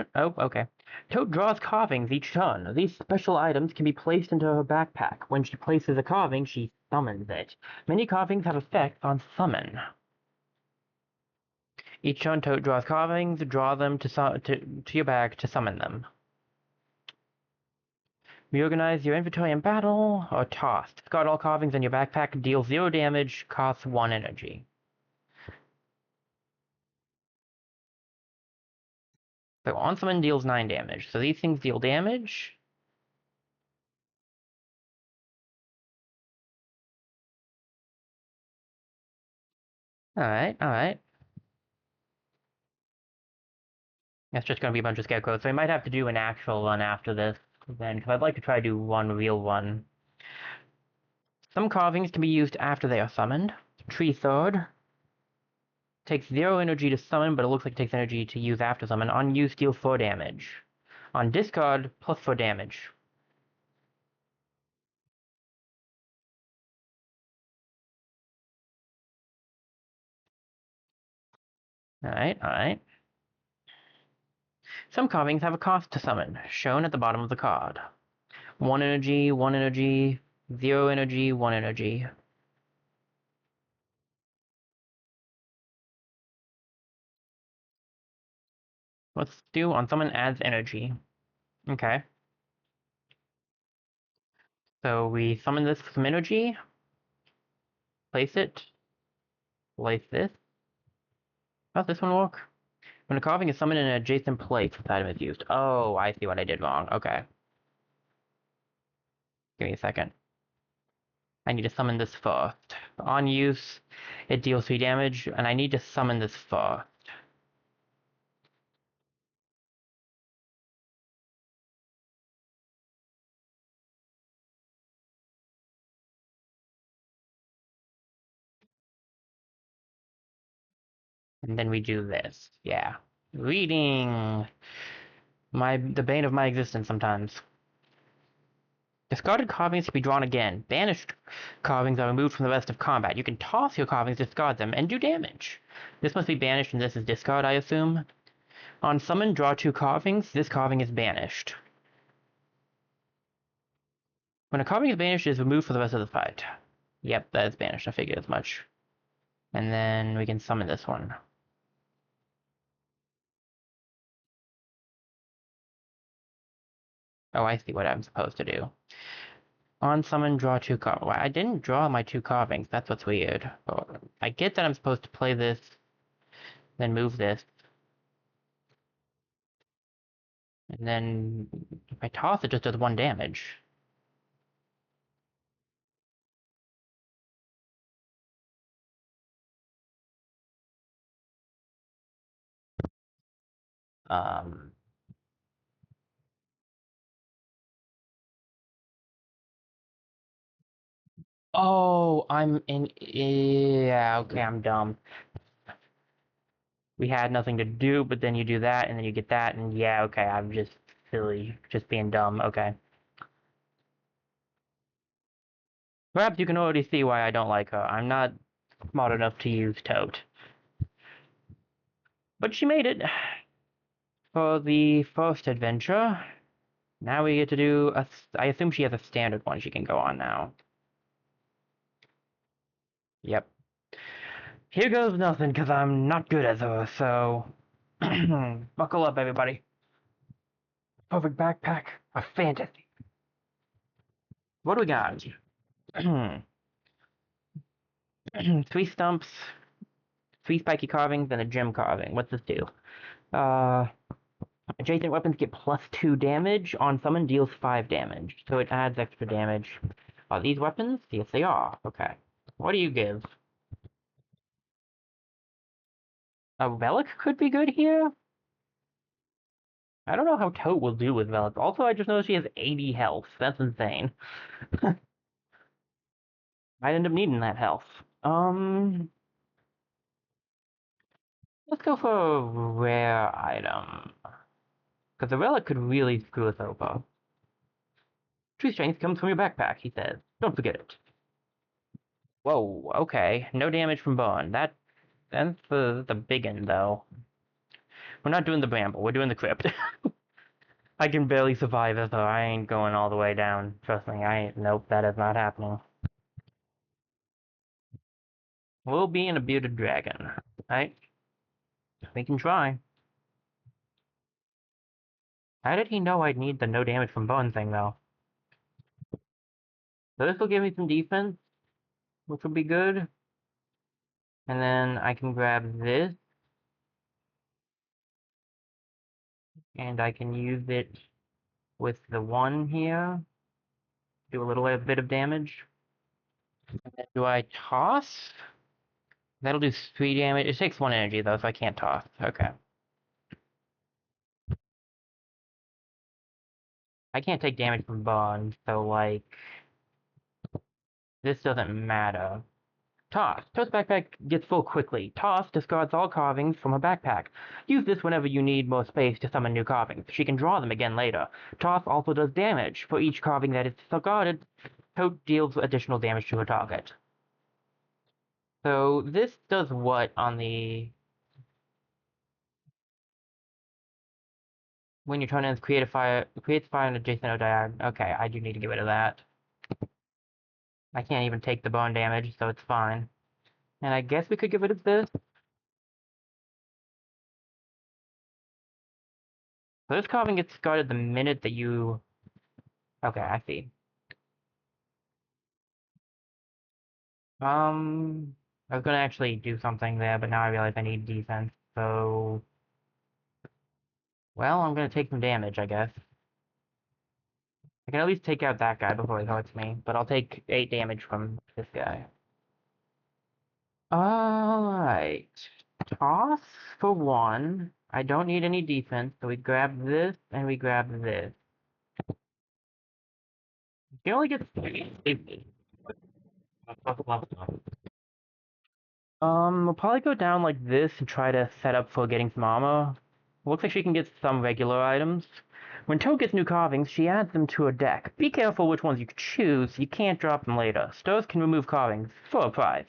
Okay. Toad draws carvings each turn. These special items can be placed into her backpack. When she places a carving, she summons it. Many carvings have effects on summon. Each turn Toad draws carvings, draw them to your bag to summon them. Reorganize your inventory in battle, or toss. Discard all carvings in your backpack, deal 0 damage, costs 1 energy. So on summon deals 9 damage. So these things deal damage. Alright. That's just gonna be a bunch of scarecrows, so I might have to do an actual run after this, then, because I'd like to try to do one real one. Some carvings can be used after they are summoned. Tree Sword takes 0 energy to summon, but it looks like it takes energy to use after summon. On use, deal 4 damage. On discard, plus 4 damage. Alright. Some carvings have a cost to summon, shown at the bottom of the card. 1 energy, 1 energy, 0 energy, 1 energy. Let's do on summon adds energy. Okay. So we summon this with some energy, place it, place this. How's this one work? When a carving is summoned in an adjacent place, this item is used. Oh, I see what I did wrong. Okay. Give me a second. I need to summon this first. On use, it deals 3 damage, and I need to summon this first. And then we do this. Yeah. Reading. The bane of my existence sometimes. Discarded carvings can be drawn again. Banished carvings are removed from the rest of combat. You can toss your carvings, discard them, and do damage. This must be banished, and this is discard, I assume. On summon, draw 2 carvings. This carving is banished. When a carving is banished, it is removed for the rest of the fight. Yep, that is banished. I figured as much. And then we can summon this one. Oh, I see what I'm supposed to do. On summon, draw 2 carvings. Well, I didn't draw my 2 carvings. That's what's weird. I get that I'm supposed to play this, then move this. And then if I toss, it just does 1 damage. Um. Oh, I'm in. Yeah, okay, I'm dumb. We had nothing to do, but then you do that, and then you get that, and yeah, okay, I'm just silly, just being dumb, okay. Perhaps you can already see why I don't like her. I'm not smart enough to use Tote. But she made it. For the first adventure, now we get to do a... I assume she has a standard one she can go on now. Yep. Here goes nothing, because I'm not good at her, so... Buckle up, everybody. Perfect backpack of fantasy. What do we got? 3 stumps, 3 spiky carvings, and a gem carving. What's this do? Uh, Adjacent weapons get +2 damage. On summon, deals 5 damage. So it adds extra damage. Are these weapons? Yes, they are. Okay. What do you give? A relic could be good here? I don't know how Tote will do with relic. Also, I just noticed she has 80 health. That's insane. Might end up needing that health. Let's go for a rare item. Because the relic could really screw us over. True strength comes from your backpack, he says. Don't forget it. Whoa, okay. No damage from Bone. That's the big one, though. We're not doing the Bramble, we're doing the Crypt. I can barely survive it, though. I ain't going all the way down. Trust me, I ain't. Nope, that is not happening. We'll be in a bearded dragon, right? We can try. How did he know I'd need the no damage from Bone thing, though? So this will give me some defense, which will be good. And then I can grab this, and I can use it with the 1 here. Do a little bit of damage. Do I toss? That'll do 3 damage. It takes 1 energy, though, so I can't toss. Okay. I can't take damage from Bond, so, like, this doesn't matter. Toss. Toast backpack gets full quickly. Toss discards all carvings from her backpack. Use this whenever you need more space to summon new carvings. She can draw them again later. Toss also does damage. For each carving that is discarded, Tote deals additional damage to her target. So this does what on the... When your turn ends, creates fire on adjacent or diagonal. Okay, I do need to get rid of that. I can't even take the bone damage, so it's fine. And I guess we could get rid of this. So this carving gets discarded the minute that you... Okay, I see. I was gonna actually do something there, but now I realize I need defense, so... Well, I'm gonna take some damage, I guess. I can at least take out that guy before he hurts me, but I'll take 8 damage from this guy. Alright. Toss for 1. I don't need any defense, so we grab this, and we grab this. He only gets 3. We'll probably go down like this and try to set up for getting some armor. Looks like she can get some regular items. When Toad gets new carvings, she adds them to her deck. Be careful which ones you choose, you can't drop them later. Stores can remove carvings for a price.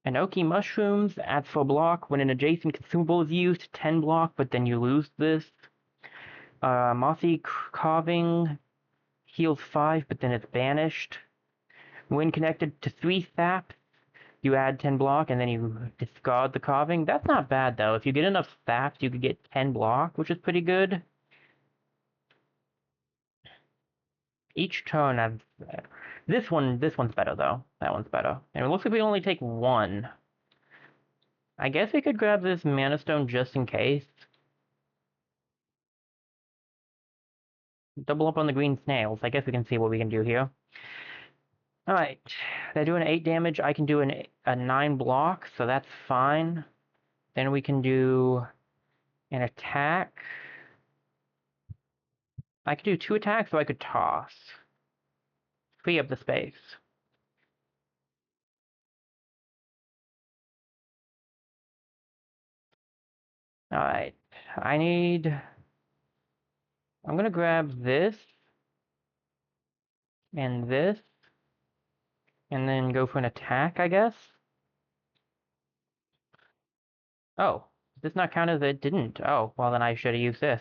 Enoki mushrooms adds 4 block. When an adjacent consumable is used, 10 block, but then you lose this. Mossy carving heals 5, but then it's banished. When connected to 3 saps, you add 10 block, and then you discard the carving. That's not bad, though. If you get enough saps, you could get 10 block, which is pretty good. Each turn, this one's better, though. That one's better. And it looks like we only take 1. I guess we could grab this Mana Stone just in case. Double up on the green snails. I guess we can see what we can do here. Alright, they're doing 8 damage. I can do a 9 block, so that's fine. Then we can do an attack. I could do 2 attacks, or I could toss. Free up the space. Alright, I'm gonna grab this, and then go for an attack, I guess? Oh, does this not count as it didn't? Oh, well then I should have used this.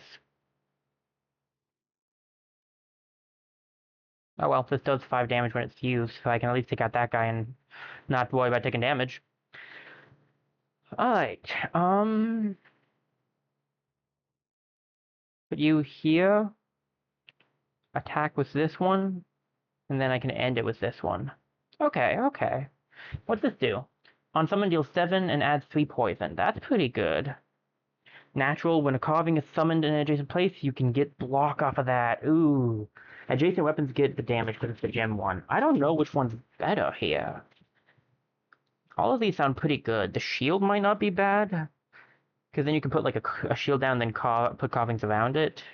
Oh well, this does 5 damage when it's used, so I can at least take out that guy and not worry about taking damage. Alright, put you here, attack with this one, and then I can end it with this one. Okay, okay. What's this do? On summon, deals 7 and adds 3 poison. That's pretty good. Natural, when a carving is summoned in an adjacent place, you can get block off of that. Ooh. Adjacent weapons get the damage because it's the gem one. I don't know which one's better here. All of these sound pretty good. The shield might not be bad, because then you can put like a shield down, then put carvings around it.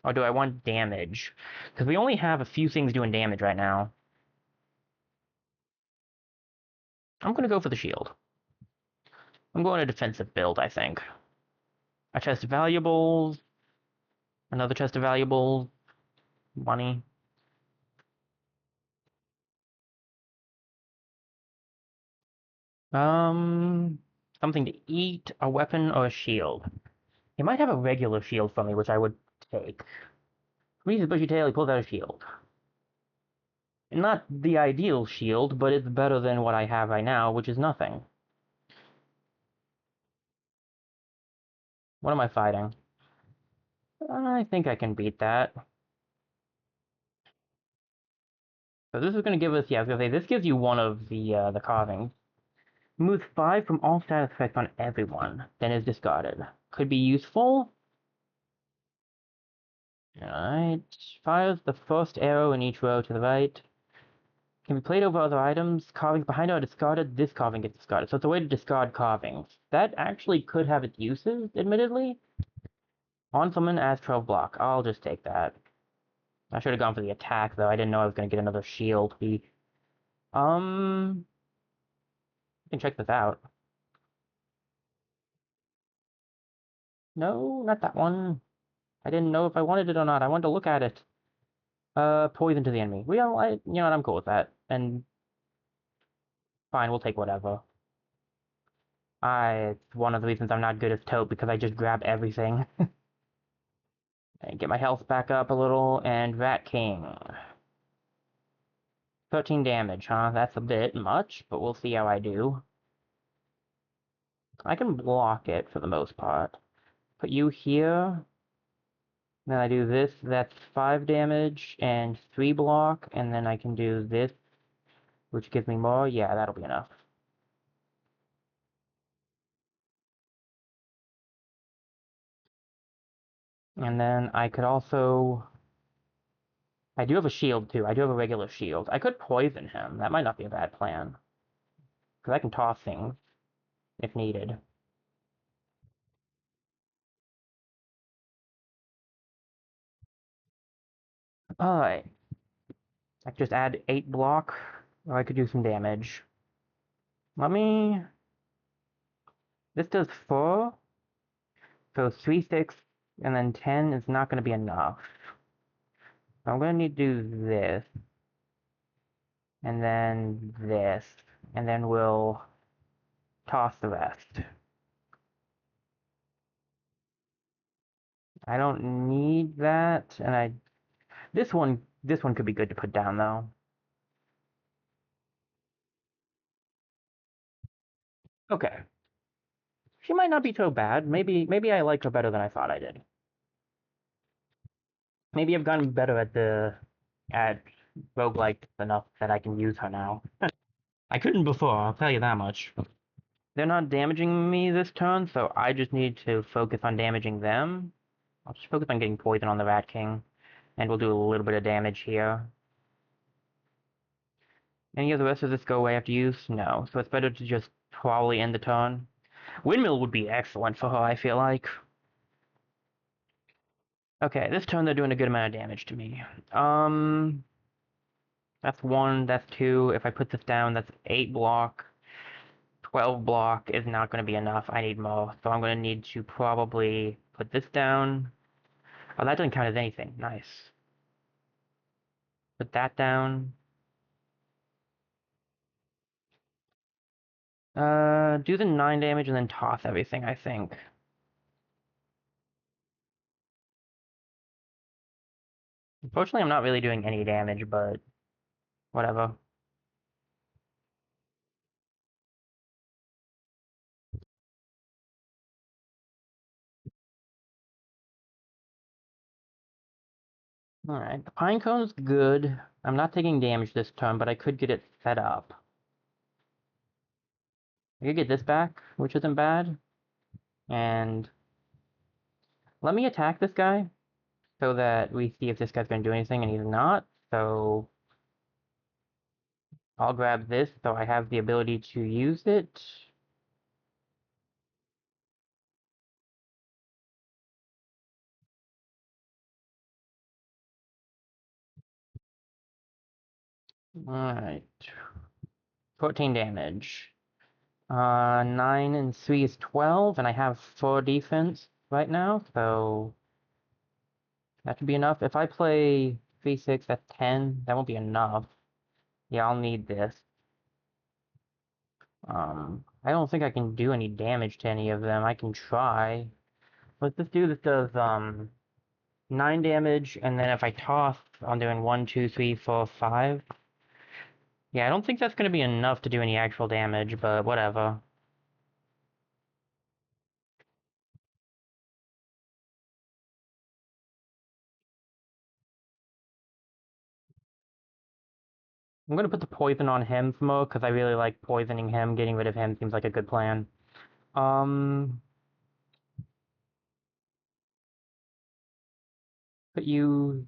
Or do I want damage? Because we only have a few things doing damage right now. I'm going to go for the shield. I'm going a defensive build, I think. A chest of valuables. Another chest of valuables. Money. Something to eat, a weapon, or a shield. He might have a regular shield for me, which I would take. Reads his bushy tail, he pulls out a shield. Not the ideal shield, but it's better than what I have right now, which is nothing. What am I fighting? I think I can beat that. So this is going to give us, yeah, I was going to say, this gives you one of the carvings. Removes 5 from all status effects on everyone, then is discarded. Could be useful. Alright. Fires the first arrow in each row to the right. Can be played over other items. Carvings behind are discarded. This carving gets discarded. So it's a way to discard carvings. That actually could have its uses, admittedly. On summon as 12 block. I'll just take that. I should have gone for the attack, though. I didn't know I was going to get another shield. You can check this out. No, not that one. I didn't know if I wanted it or not. I wanted to look at it. Poison to the enemy. Well, you know what, I'm cool with that. And fine, we'll take whatever. It's one of the reasons I'm not good as Toad, because I just grab everything. And get my health back up a little, and Rat King. 13 damage, huh? That's a bit much, but we'll see how I do. I can block it for the most part. Put you here. Then I do this, that's 5 damage and 3 block, and then I can do this, which gives me more. Yeah, that'll be enough. And then I could also... I do have a shield, too. I do have a regular shield. I could poison him. That might not be a bad plan. Because I can toss things, if needed. Alright. I could just add 8 block, or I could do some damage. Let me... This does 4. So 3, 6, and then 10 is not going to be enough. I'm going to need to do this. And then this. And then we'll toss the rest. I don't need that, and this one could be good to put down though. Okay. She might not be so bad. Maybe I like her better than I thought I did. Maybe I've gotten better at roguelike enough that I can use her now. I couldn't before, I'll tell you that much. They're not damaging me this turn, so I just need to focus on damaging them. I'll just focus on getting poison on the Rat King, and we'll do a little bit of damage here. Any of the rest of this go away after use? No, so it's better to just probably end the turn. Windmill would be excellent for her, I feel like. Okay, this turn they're doing a good amount of damage to me. That's 1, that's 2. If I put this down, that's 8 block. 12 block is not going to be enough. I need more, so I'm going to need to probably put this down. Oh, that doesn't count as anything. Nice. Put that down. Do the 9 damage and then toss everything, I think. Unfortunately, I'm not really doing any damage, but whatever. Alright, the pine cone's good. I'm not taking damage this turn, but I could get it set up. I could get this back, which isn't bad. And let me attack this guy so that we see if this guy's gonna do anything, and he's not. So I'll grab this so I have the ability to use it. Alright. 14 damage. 9 and 3 is 12, and I have 4 defense right now, so that should be enough. If I play 3, 6, that's 10. That won't be enough. Yeah, I'll need this. I don't think I can do any damage to any of them. I can try. Let's just do this does, 9 damage, and then if I toss, I'm doing 1, 2, 3, 4, 5. Yeah, I don't think that's gonna be enough to do any actual damage, but whatever. I'm gonna put the poison on him for more, because I really like poisoning him. Getting rid of him seems like a good plan. Um, put you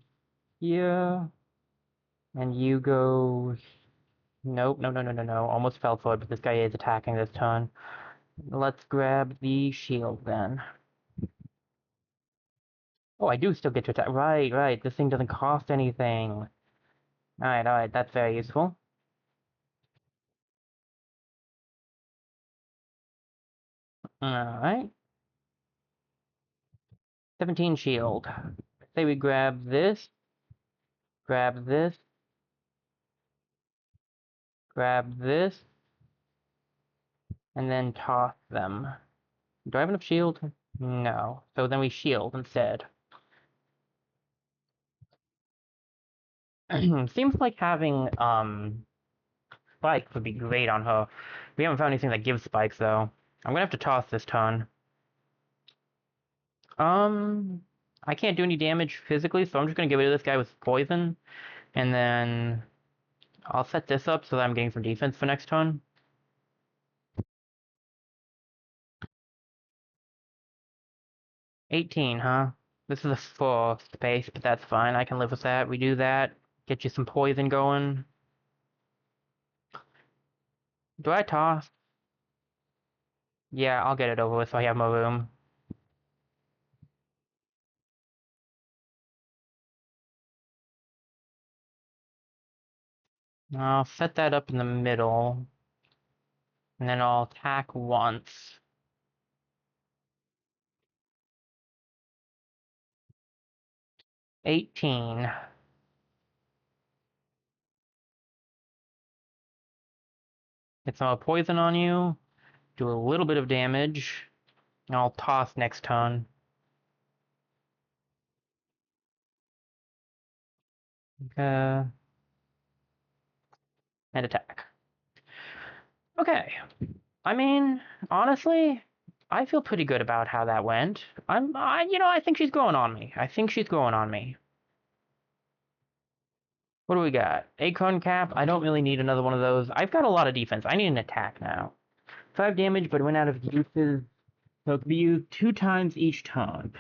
here, and you go... Nope, no, no, no, no, no. Almost fell for it, but this guy is attacking this turn. Let's grab the shield then. Oh, I do still get to attack. Right, right. This thing doesn't cost anything. Alright, that's very useful. Alright. 17 shield. Say we grab this, grab this, and then toss them. Do I have enough shield? No. So then we shield instead. Seems like having, spikes would be great on her. We haven't found anything that gives spikes, though. I'm gonna have to toss this turn. Um, I can't do any damage physically, so I'm just gonna get rid of this guy with poison, and then I'll set this up so that I'm getting some defense for next turn. 18, huh? This is a full space, but that's fine. I can live with that. We do that. Get you some poison going. Do I toss? Yeah, I'll get it over with so I have more room. I'll set that up in the middle, and then I'll attack once. 18. Get some poison on you. Do a little bit of damage. And I'll toss next turn. Uh, and attack. Okay. I mean, honestly, I feel pretty good about how that went. I think she's growing on me. I think she's growing on me. What do we got? Acorn Cap. I don't really need another one of those. I've got a lot of defense. I need an attack now. 5 damage, but it went out of uses. So it can be used 2 times each turn.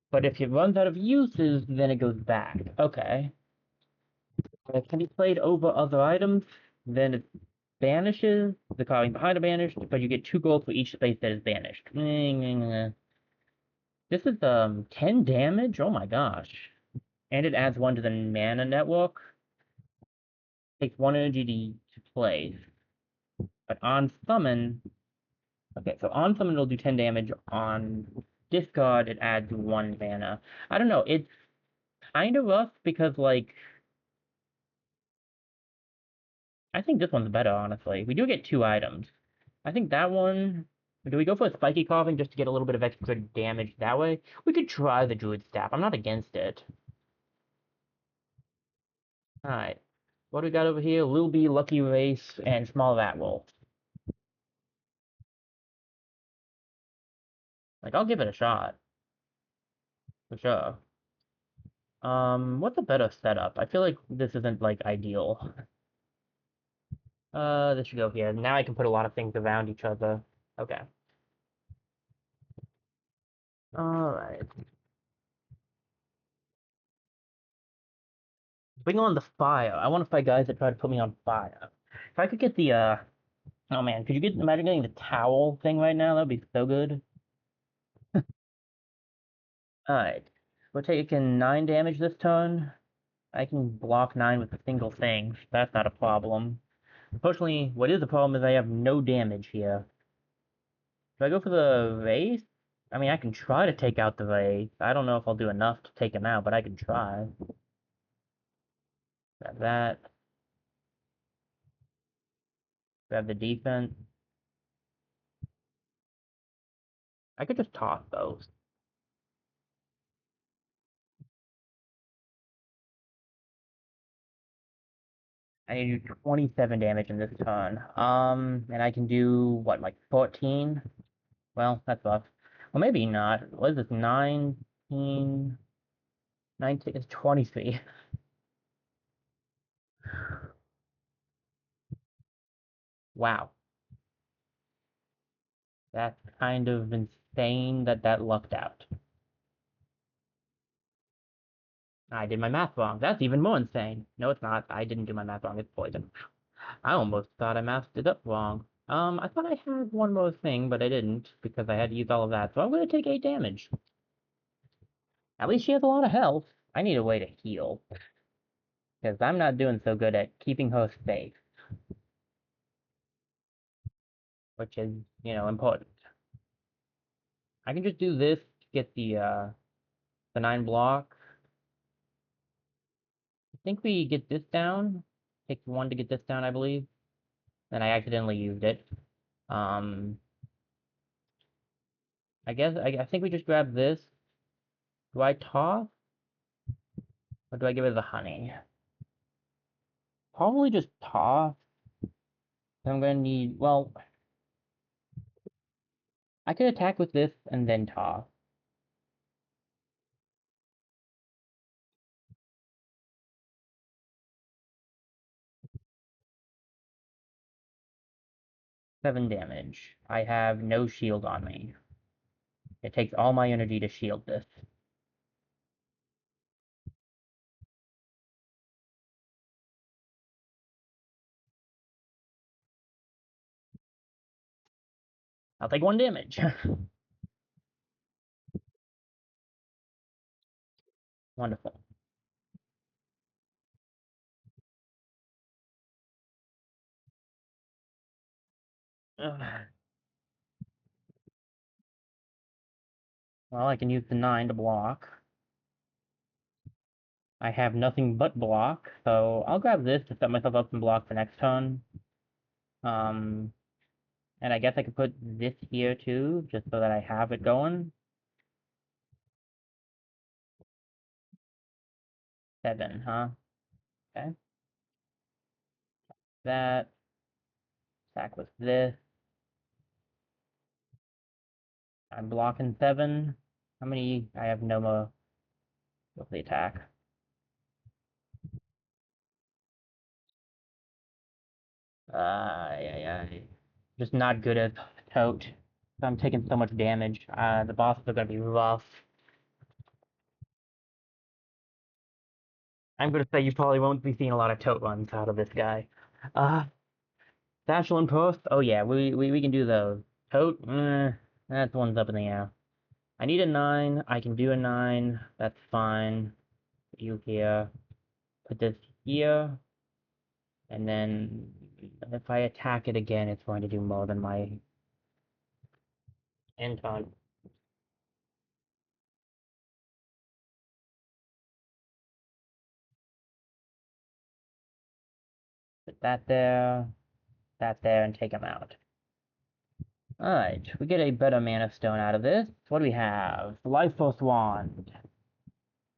But if it runs out of uses, then it goes back. Okay. It can be played over other items. Then it banishes the card behind a banished, but you get 2 gold for each space that is banished. This is 10 damage? Oh my gosh. And it adds 1 to the mana network. Takes 1 energy to play. But on summon... Okay, so on summon it'll do 10 damage. On discard it adds 1 mana. I don't know, it's kind of rough because, like... I think this one's better, honestly. We do get 2 items. I think that one... Do we go for a spiky coughing just to get a little bit of extra damage that way? We could try the druid staff. I'm not against it. Alright. What do we got over here? Lil B, Lucky Race, and Small Rat Wolf. Like, I'll give it a shot. For sure. What's a better setup? I feel like this isn't, like, ideal. This should go here. Now I can put a lot of things around each other. Okay. Alright. Bring on the fire. I want to fight guys that try to put me on fire. If I could get the, oh man, could you imagine getting the towel thing right now? That'd be so good. Alright. We're taking 9 damage this turn. I can block 9 with a single thing. That's not a problem. Unfortunately, what is a problem is I have no damage here. Do I go for the vase? I mean, I can try to take out the vase. I don't know if I'll do enough to take him out, but I can try. Grab that. Grab the defense. I could just toss those. I need to do 27 damage in this turn. And I can do, what, like 14? Well, that's rough. Well, maybe not. What is this, 19? 19 is 23. Wow. That's kind of insane that that lucked out. I did my math wrong. That's even more insane. No, it's not. I didn't do my math wrong. It's poison. I almost thought I mathed it up wrong. I thought I had one more thing, but I didn't, because I had to use all of that. So I'm gonna take 8 damage. At least she has a lot of health. I need a way to heal, because I'm not doing so good at keeping her safe, which is, important. I can just do this to get the 9 block. I think we get this down. Takes 1 to get this down, I believe. And I accidentally used it. Um, I think we just grab this. Do I toss? Or do I give it the honey? Probably just toss. I'm gonna need, well, I could attack with this and then toss. Seven damage. I have no shield on me. It takes all my energy to shield this. I'll take 1 damage. Wonderful. Ugh. Well, I can use the 9 to block. I have nothing but block, so I'll grab this to set myself up and block for next turn. Um, and I guess I could put this here too, just so that I have it going. 7, huh? Okay. That. Attack with this. I'm blocking 7. How many? I have no more with the attack. Yeah. Just not good at tote. I'm taking so much damage. The bosses are gonna be rough. I'm gonna say you probably won't be seeing a lot of tote runs out of this guy. Uh, Satchel and Post? Oh yeah, we can do those. Tote? That's one's up in the air. I need a 9. I can do a 9. That's fine. Put you here. Put this here. And then if I attack it again, it's going to do more than my Anton. Put that there, and take him out. Alright, we get a better Mana Stone out of this. What do we have? Life Force Wand.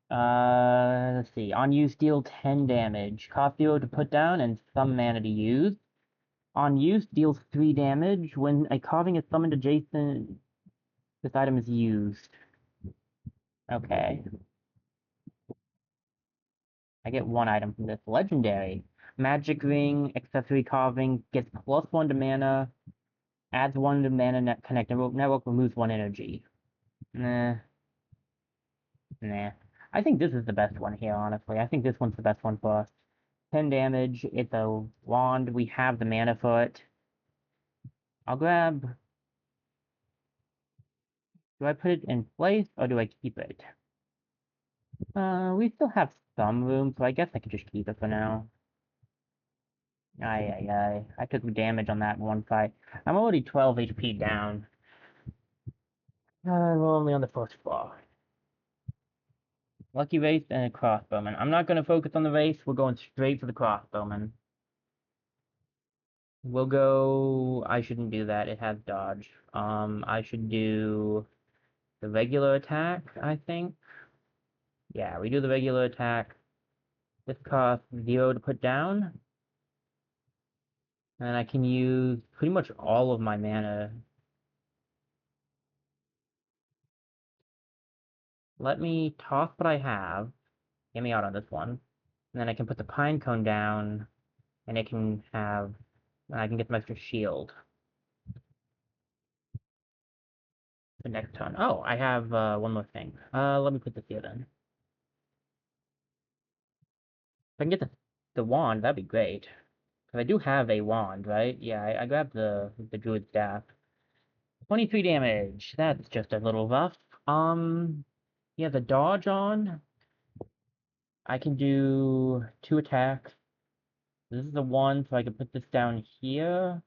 Let's see. On use, deal 10 damage. Cost 0 to put down and some mana to use. On use, deals 3 damage. When a carving is summoned adjacent, this item is used. Okay. I get 1 item from this. Legendary. Magic Ring, Accessory Carving, gets +1 to mana, adds 1 to mana net connect network, removes 1 energy. Nah, nah. I think this is the best one here, honestly. I think this one's the best one for us. 10 damage, it's a wand, we have the mana for it. I'll grab... Do I put it in place, or do I keep it? We still have some room, so I guess I could just keep it for now. Aye, aye, aye. I took damage on that one fight. I'm already 12 HP down. We're only on the first floor. Lucky Race and a Crossbowman. I'm not going to focus on the race. We're going straight for the Crossbowman. We'll go... I shouldn't do that. It has dodge. I should do the regular attack, I think. Yeah, we do the regular attack. This costs 0 to put down. And I can use pretty much all of my mana. Let me toss what I have. Get me out on this one. And then I can put the pine cone down, and it can have... And I can get some extra shield. The next turn. Oh, I have one more thing. Let me put this here then. If I can get the wand, that'd be great. Because I do have a wand, right? Yeah, I grabbed the druid staff. 23 damage. That's just a little rough. Yeah, the dodge on. I can do 2 attacks. This is the one, so I can put this down here.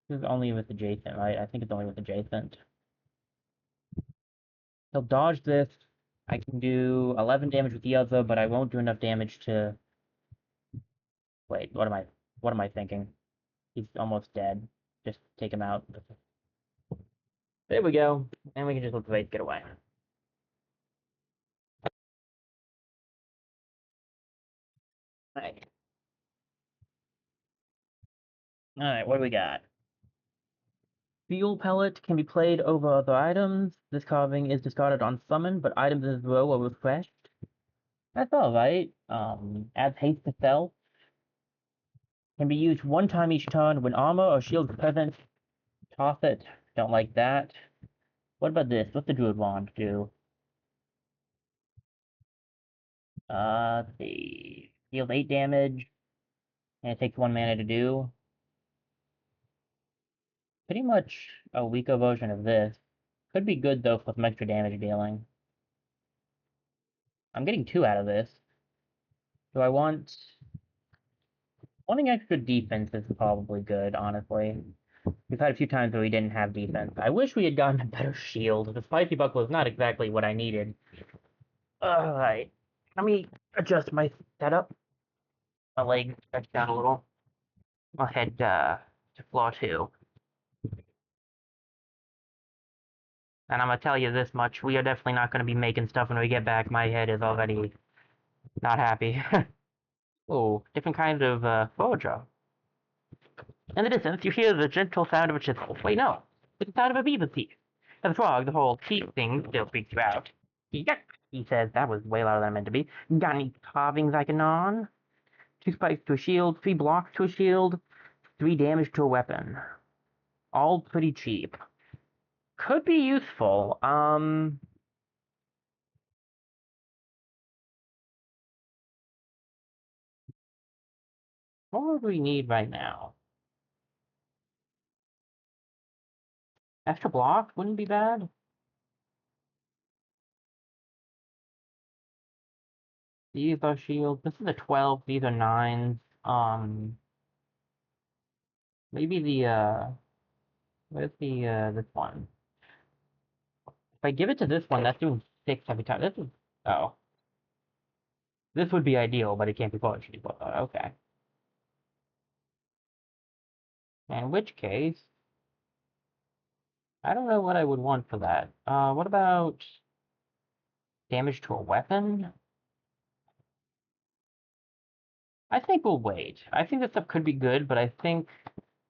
This is only with adjacent, right? I think it's only with adjacent. He'll dodge this. I can do 11 damage with the other, but I won't do enough damage to... Wait, what am I thinking? He's almost dead. Just take him out. There we go. And we can just let the race get away. Alright. Alright, what do we got? Fuel pellet can be played over other items. This carving is discarded on summon, but items in this row are refreshed. That's alright. Adds haste to stealth. Can be used 1 time each turn when armor or shield is present. Toss it. Don't like that. What about this? What's the Druid Wand do? Let's see. Deals 8 damage, and it takes 1 mana to do. Pretty much a weaker version of this. Could be good, though, for some extra damage dealing. I'm getting 2 out of this. Do I want... Wanting extra defense is probably good, honestly. We've had a few times where we didn't have defense. I wish we had gotten a better shield. The spicy buckle is not exactly what I needed. Alright. Let me adjust my setup. My leg stretched out a little. I'll head to floor 2. And I'm gonna tell you this much, we are definitely not gonna be making stuff when we get back. My head is already not happy. Oh, different kind of forager. In the distance, you hear the gentle sound of a chisel. Wait, no. It's the sound of a beaver's teeth. And the frog, the whole teeth thing, still freaks you out. Yuck, he says. That was way louder than I meant to be. Got any carvings I can on? 2 spikes to a shield, 3 blocks to a shield, 3 damage to a weapon. All pretty cheap. Could be useful. What would we need right now? Extra block wouldn't be bad. These are shields. This is a 12. These are 9s. Maybe the, where's the, this one? If I give it to this one, that's doing 6 every time. This is, oh. This would be ideal, but it can't be poetry. Okay. In which case, I don't know what I would want for that. What about damage to a weapon? I think we'll wait. I think this stuff could be good, but I think...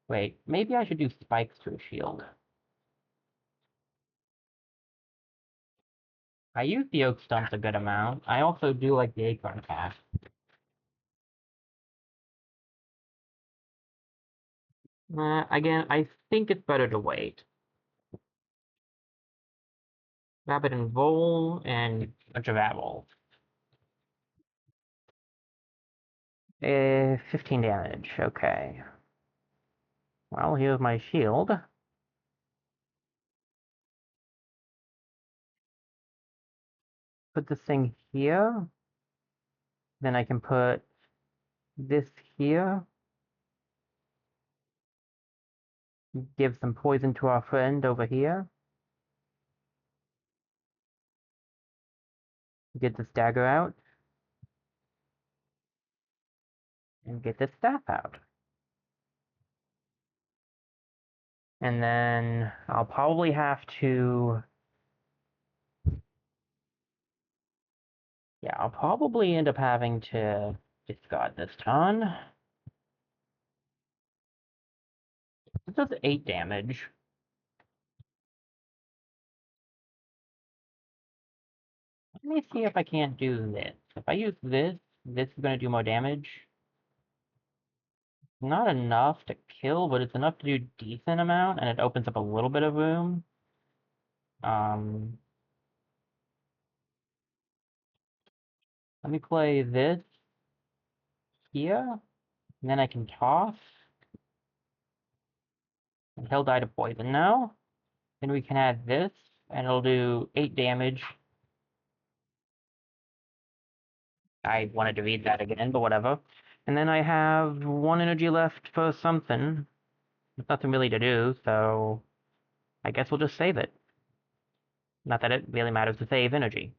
Wait, maybe I should do spikes to a shield. I use the oak stumps a good amount. I also do like the acorn cast. Again, I think it's better to wait. Rabbit and Vole and a bunch of apples. 15 damage, okay. Well, here's my shield. Put this thing here. Then I can put this here. Give some poison to our friend over here. Get this dagger out. And get this staff out. And then I'll probably have to... Yeah, I'll probably end up having to discard this turn. This does 8 damage. Let me see if I can't do this. If I use this, this is going to do more damage. Not enough to kill, but it's enough to do decent amount, and it opens up a little bit of room. Let me play this here, and then I can toss. And he'll die to poison now. Then we can add this, and it'll do 8 damage. I wanted to read that again, but whatever. And then I have 1 energy left for something. There's nothing really to do, so I guess we'll just save it. Not that it really matters to save energy.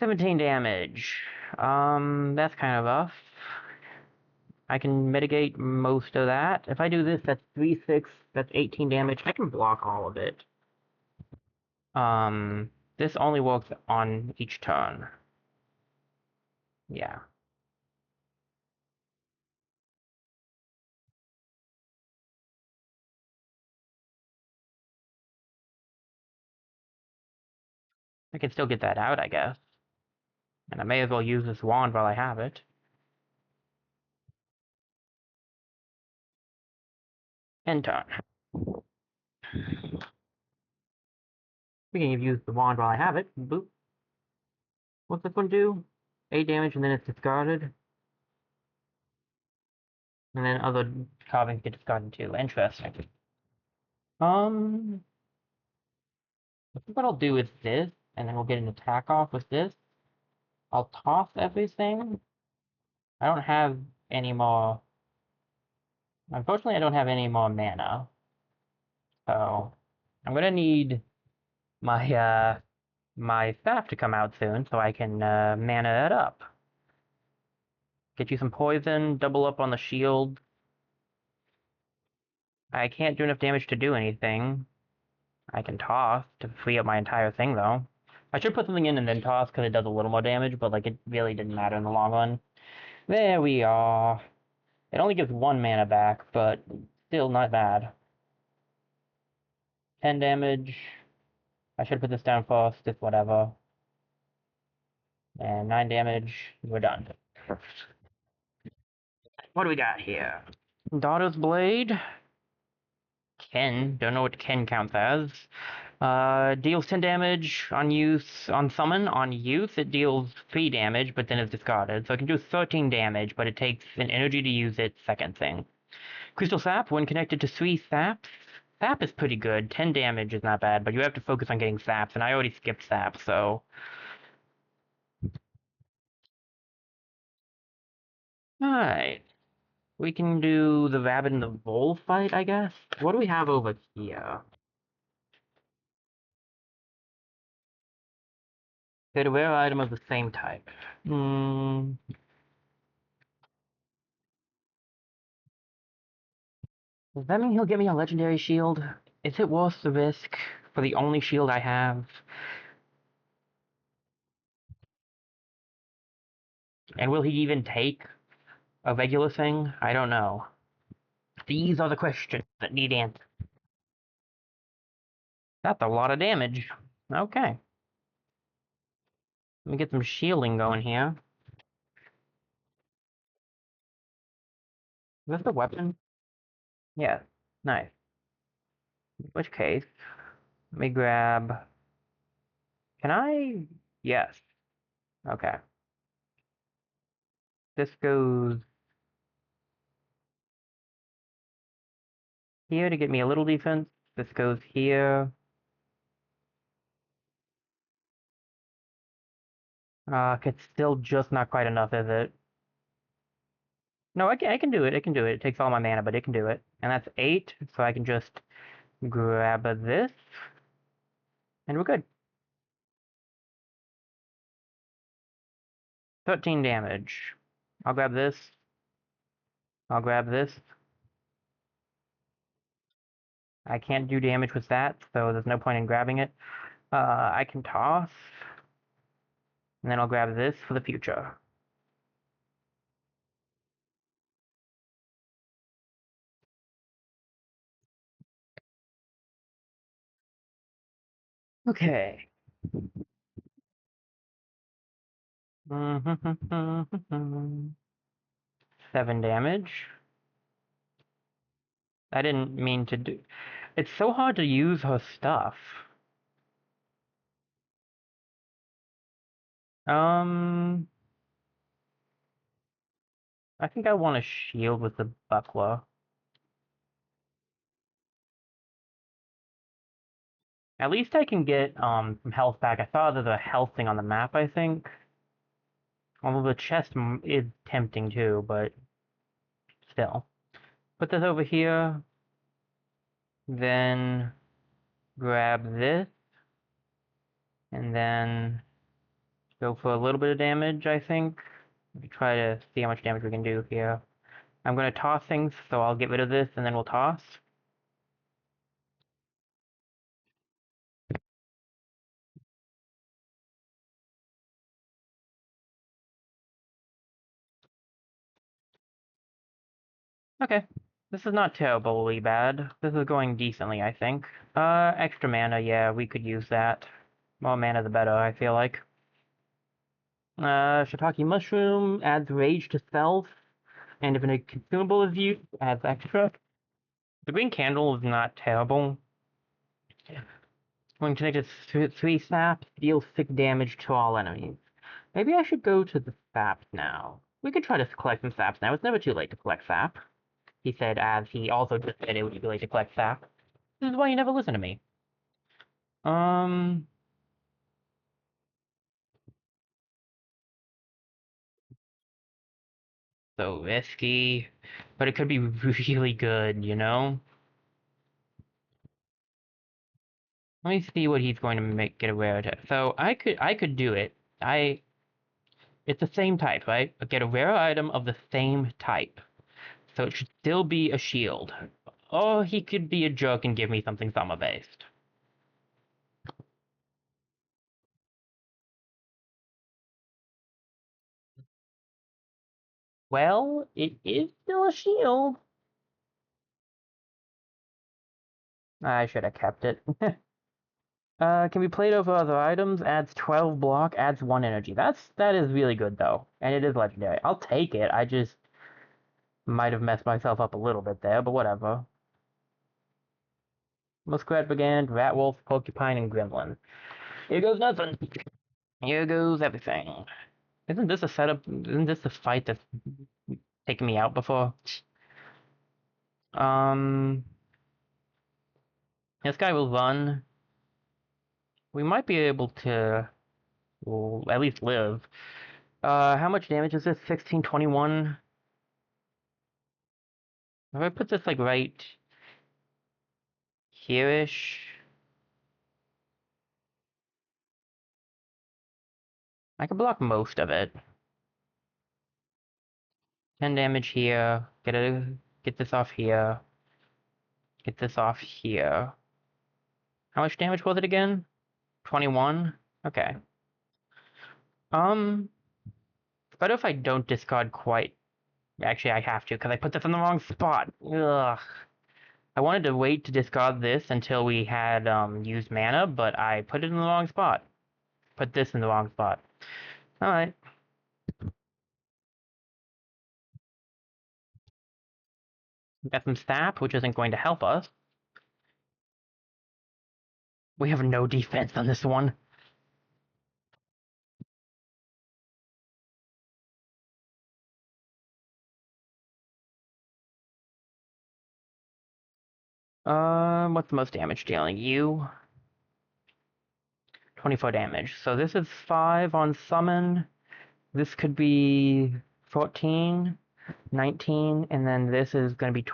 17 damage. That's kind of rough. I can mitigate most of that. If I do this, that's 3, 6, that's 18 damage. I can block all of it. This only works on each turn. Yeah. I can still get that out, I guess. And I may as well use this wand while I have it. End turn. We can use the wand while I have it. Boop. What's this one do? 8 damage and then it's discarded. And then other carvings get discarded too. Interesting. I think what I'll do is this, and then we'll get an attack off with this. I'll toss everything. I don't have any more. Unfortunately, I don't have any more mana. So I'm gonna need my my staff to come out soon so I can mana it up. Get you some poison, double up on the shield. I can't do enough damage to do anything. I can toss to free up my entire thing though. I should put something in and then toss because it does a little more damage, but like it really didn't matter in the long run. There we are. It only gives 1 mana back, but still not bad. 10 damage. I should put this down first, it's whatever. And 9 damage. We're done. What do we got here? Daughter's Blade. Ken. Don't know what Ken counts as. Deals 10 damage on use, on summon. On use, it deals 3 damage, but then it's discarded. So it can do 13 damage, but it takes an energy to use it, second thing. Crystal Sap, when connected to 3 saps. Sap is pretty good. 10 damage is not bad, but you have to focus on getting saps, and I already skipped sap, so... Alright. We can do the rabbit and the vole fight, I guess? What do we have over here? Get a rare item of the same type. Does that mean he'll give me a legendary shield? Is it worth the risk for the only shield I have? And will he even take a regular thing? I don't know. These are the questions that need answers. That's a lot of damage. Okay. Let me get some shielding going here. Is this the weapon? Yeah, nice. In which case, let me grab. Can I? Yes. Okay. This goes here to get me a little defense. This goes here. It's still just not quite enough, is it? No, I can do it. I can do it. It takes all my mana, but it can do it. And that's 8, so I can just grab this, and we're good. 13 damage. I'll grab this. I'll grab this. I can't do damage with that, so there's no point in grabbing it. I can toss, and then I'll grab this for the future. Okay. 7 damage. I didn't mean to do. It's so hard to use her stuff. Um, I think I want a shield with the buckler. At least I can get some health back. I saw there's a health thing on the map, I think. Although the chest is tempting too, but still. Put this over here, then grab this, and then go for a little bit of damage, I think. Try to see how much damage we can do here. I'm going to toss things, so I'll get rid of this, and then we'll toss. Okay. This is not terribly bad. This is going decently, I think. Extra mana, yeah, we could use that. More mana the better, I feel like. Shiitake Mushroom adds Rage to self, and if a consumable is used, adds extra. The green candle is not terrible. When connected to 3 saps, deals 6 damage to all enemies. Maybe I should go to the saps now. We could try to collect some saps now. It's never too late to collect sap. He said as he also just said it would be too late to collect sap. This is why you never listen to me. Um, so risky, but it could be really good, you know? Let me see what he's going to get away with it. So I could do it. It's the same type, right? But get a rare item of the same type. So it should still be a shield. Or he could be a jerk and give me something summer-based. Well, it is still a shield. I should have kept it. Can be played over other items, adds 12 block, adds 1 energy. That is really good though. And it is legendary. I'll take it. I just might have messed myself up a little bit there, but whatever. Muskrat Brigand, Rat Wolf, Porcupine, and Gremlin. Here goes nothing. Here goes everything. Isn't this a setup? Isn't this the fight that's taken me out before? Um, this guy will run. We might be able to, well, at least live. How much damage is this? 1621. If I put this like right here-ish, I can block most of it. 10 damage here. Get this off here. Get this off here. How much damage was it again? 21? Okay. Um, but if I don't discard quite, actually I have to because I put this in the wrong spot. Ugh. I wanted to wait to discard this until we had used mana, but I put it in the wrong spot. Put this in the wrong spot. All right. Got some sap, which isn't going to help us. We have no defense on this one. What's the most damage dealing? You? 24 damage. So this is 5 on summon. This could be 14, 19, and then this is going to be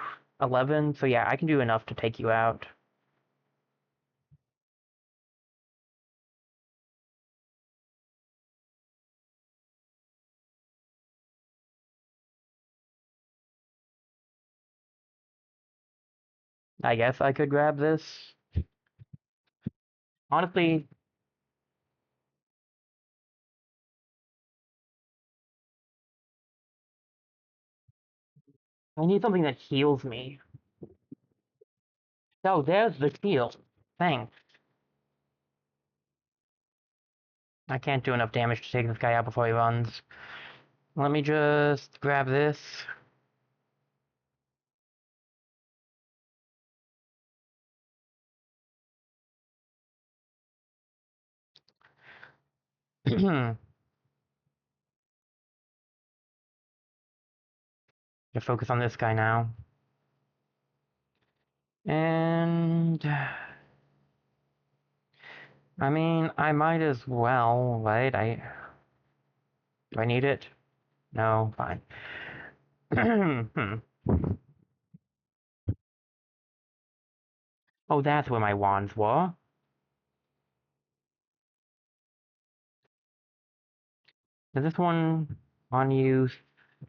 11. So yeah, I can do enough to take you out. I guess I could grab this. Honestly, I need something that heals me. Oh, there's the heal. Thanks. I can't do enough damage to take this guy out before he runs. Let me just grab this. To focus on this guy now. And I mean, I might as well, right? Do I need it? No, fine. Oh, that's where my wands were. Is this one on you?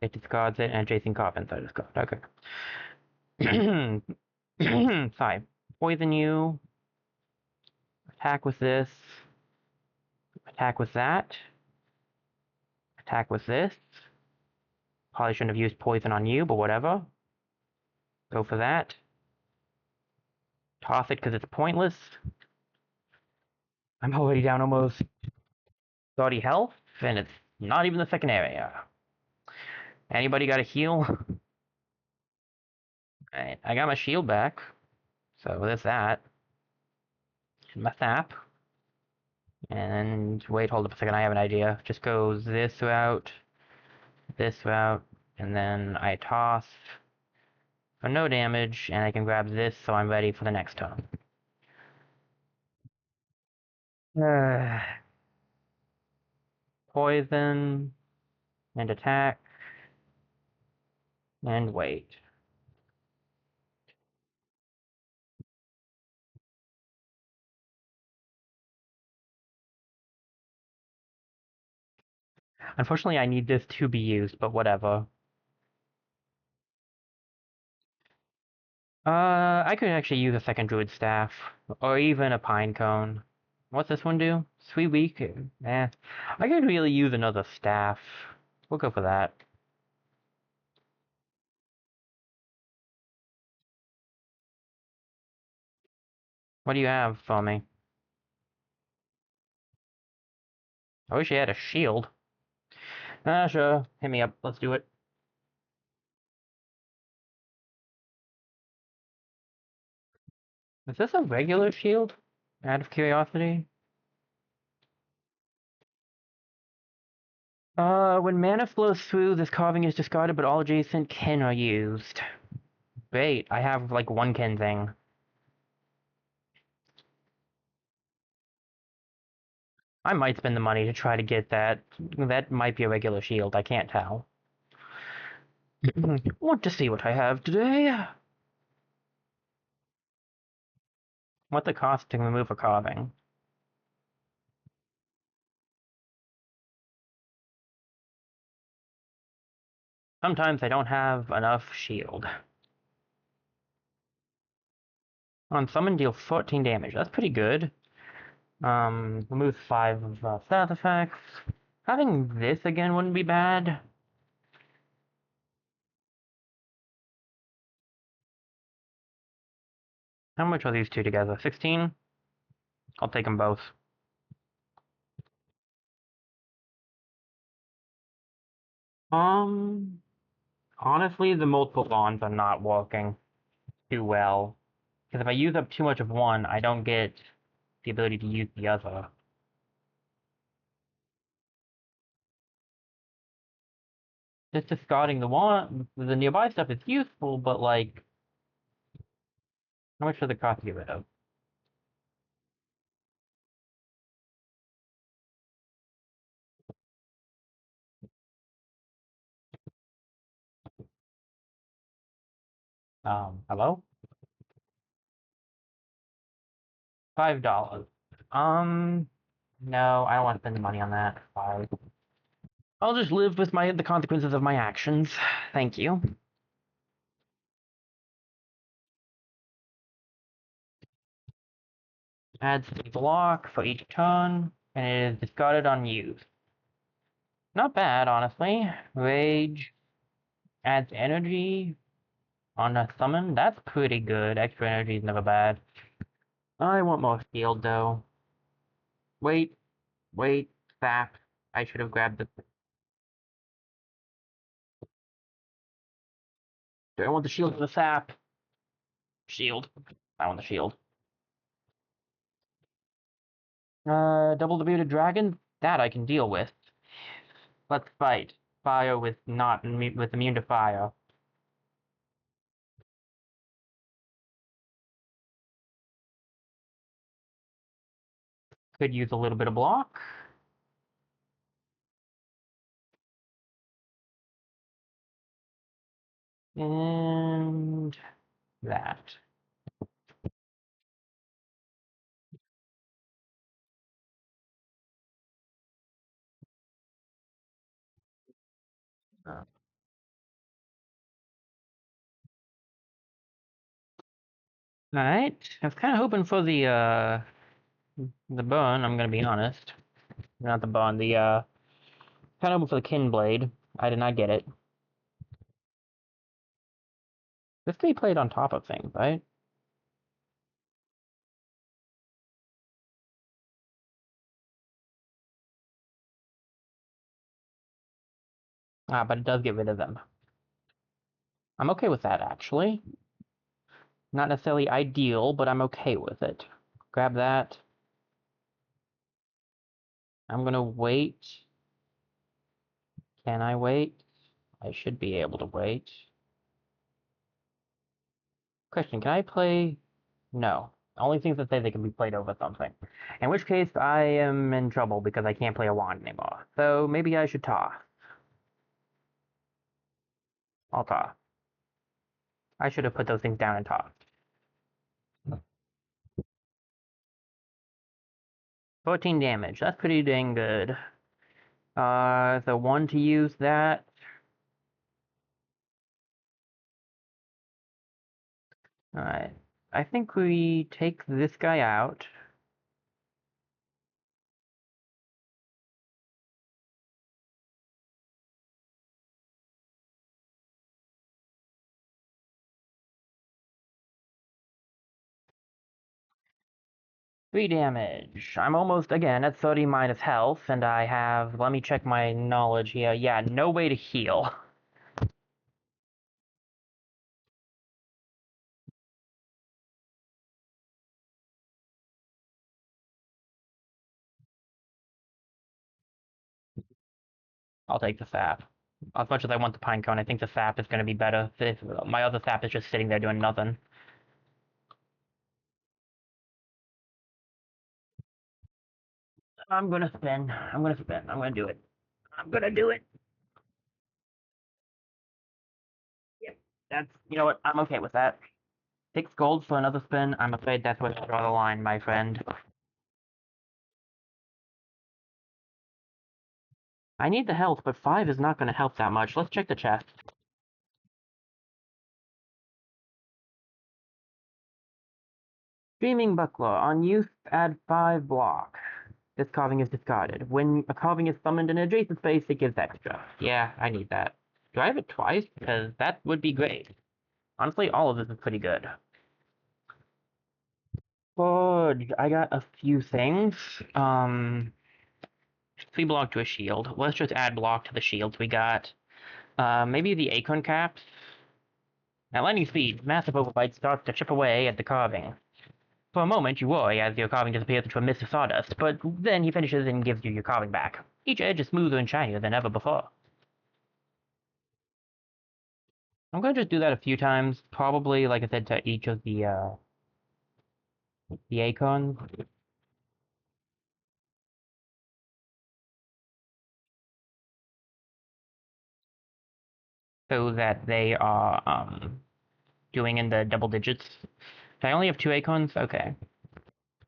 It discards it, and Jason Carpenter discard. Okay. Sorry. Poison you. Attack with this. Attack with that. Attack with this. Probably shouldn't have used poison on you, but whatever. Go for that. Toss it because it's pointless. I'm already down almost 30 health, and it's not even the second area. Anybody got a heal? Alright, I got my shield back. So there's that. My sap. And wait, hold up a second, I have an idea. Just goes this route, and then I toss for no damage, and I can grab this so I'm ready for the next turn. Poison, and attack, and wait. Unfortunately, I need this to be used, but whatever. I could actually use a second druid staff, or even a pine cone. What's this one do? Sweet week? Eh. I could really use another staff. We'll go for that. What do you have for me? I wish you had a shield. Ah, sure. Hit me up. Let's do it. Is this a regular shield? Out of curiosity? When mana flows through, this carving is discarded, but all adjacent kin are used. Great, I have like one kin thing. I might spend the money to try to get that. That might be a regular shield, I can't tell. Want to see what I have today? What the cost to remove a carving? Sometimes I don't have enough shield. On summon, deal 14 damage. That's pretty good. Remove 5 of stat effects. Having this again wouldn't be bad. How much are these two together? 16? I'll take them both. Um, Honestly, the multiple bonds are not working too well. Because if I use up too much of one, I don't get the ability to use the other. Just discarding the nearby stuff is useful, but like, how much does it cost to get rid of? Hello? $5. Um, no, I don't want to spend the money on that. Sorry. I'll just live with the consequences of my actions. Thank you. Adds a block for each turn, and it is discarded on use. Not bad, honestly. Rage adds energy on a summon. That's pretty good. Extra energy is never bad. I want more shield, though. Wait, wait, sap. I should have grabbed the... Do I want the shield or the sap? Shield. I want the shield. Double the bearded dragon? That I can deal with. Let's fight. Fire with not with immune to fire. Could use a little bit of block. And that. Uh, Alright. I was kind of hoping for the burn, I'm gonna be honest. Not the burn, kind of hoping for the kin blade. I did not get it. This can be played on top of things, right? Ah, but it does get rid of them. I'm okay with that, actually. Not necessarily ideal, but I'm okay with it. Grab that. I'm gonna wait. Can I wait? I should be able to wait. Question, can I play? No. Only things that say they can be played over something. In which case, I am in trouble because I can't play a wand anymore. So maybe I should toss. I'll toss. I should have put those things down and tossed. 14 damage. That's pretty dang good. The one to use that. Alright. I think we take this guy out. 3 damage. I'm almost, again, at 30 minus health, and I have, let me check my knowledge here. Yeah, no way to heal. I'll take the sap. As much as I want the pine cone, I think the sap is going to be better. If my other sap is just sitting there doing nothing. I'm gonna spin. I'm gonna spin. I'm gonna do it. I'm gonna do it. Yep. You know what? I'm okay with that. 6 gold for another spin. I'm afraid that's where I draw the line, my friend. I need the health, but 5 is not gonna help that much. Let's check the chest. Streaming Buckler. On use, add 5 block. This carving is discarded. When a carving is summoned in an adjacent space, it gives extra. Yeah, I need that. Do I have it twice? Because that would be great. Honestly, all of this is pretty good. Fudge. I got a few things. 3 block to a shield. Let's just add block to the shields we got. Maybe the acorn caps? At lightning speed, massive overbite starts to chip away at the carving. For a moment, you worry as your carving disappears into a mist of sawdust, but then he finishes and gives you your carving back. Each edge is smoother and shinier than ever before. I'm going to just do that a few times, probably, like I said, to each of the acorns, so that they are doing in the double digits. I only have two acorns? Okay.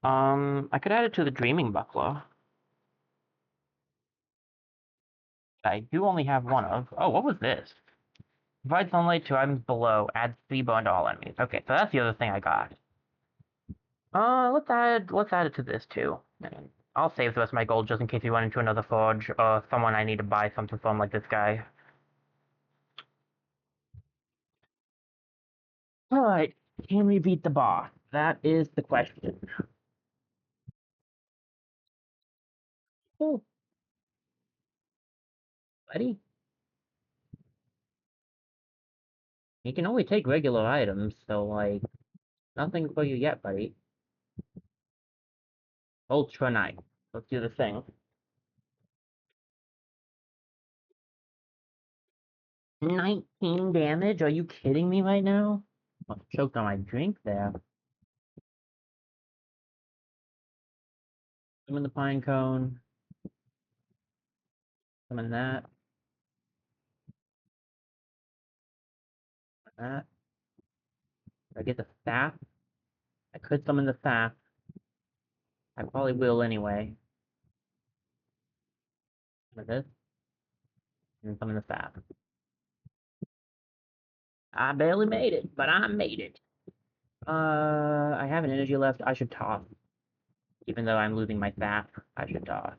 I could add it to the Dreaming Buckler. I do only have one of. Oh, what was this? Provide sunlight to items below. Add speed bond to all enemies. Okay, so that's the other thing I got. Let's add it to this too. And I'll save the rest of my gold just in case we run into another forge or someone I need to buy something from like this guy. Alright, can we beat the boss? That is the question. Oh, buddy. You can only take regular items, so like nothing for you yet, buddy. Ultra Knight. Let's do the thing. 19 damage? Are you kidding me right now? I choked on my drink there. Summon the pine cone. Summon that. That. I get the staff. I could summon the staff. I probably will anyway. Summon this. And summon the staff. I barely made it, but I made it. I have an energy left. I should toss. Even though I'm losing my staff, I should toss.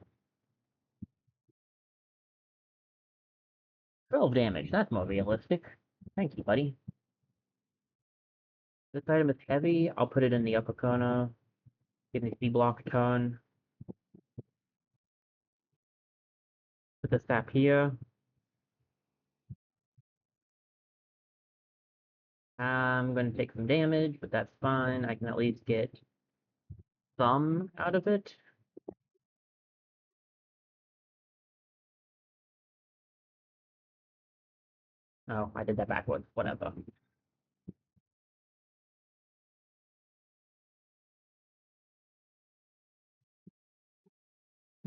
12 damage. That's more realistic. Thank you, buddy. This item is heavy. I'll put it in the upper corner. Give me speed block turn. Put the staff here. I'm going to take some damage, but that's fine. I can at least get some out of it. Oh, I did that backwards. Whatever.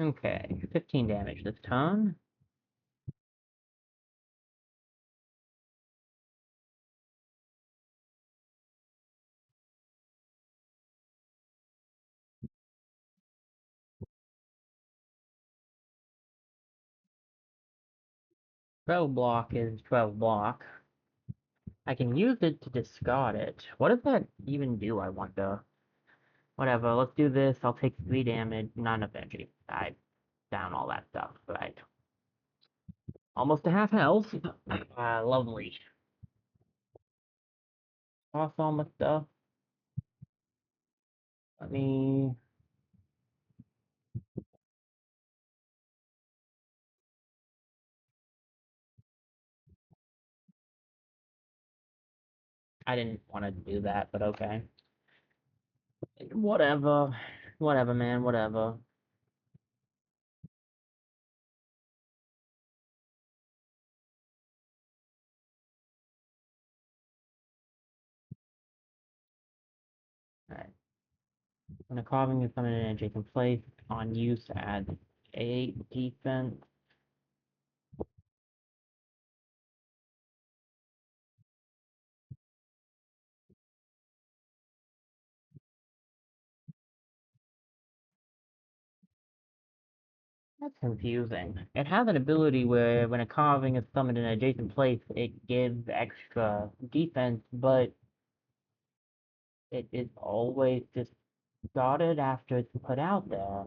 Okay, 15 damage this turn. Spell block is 12 block. I can use it to discard it. What does that even do, I wonder? Whatever, let's do this. I'll take 3 damage. Not enough energy. I down all that stuff, right? Almost to half health. Lovely. Off all my stuff. Let me... I didn't want to do that, but okay. Whatever. Whatever, man, whatever. Alright. When a carving is summoned in an adjacent place, on use adds 8 defense. That's confusing. It has an ability where when a carving is summoned in an adjacent place, it gives extra defense, but it is always discarded after it's put out there.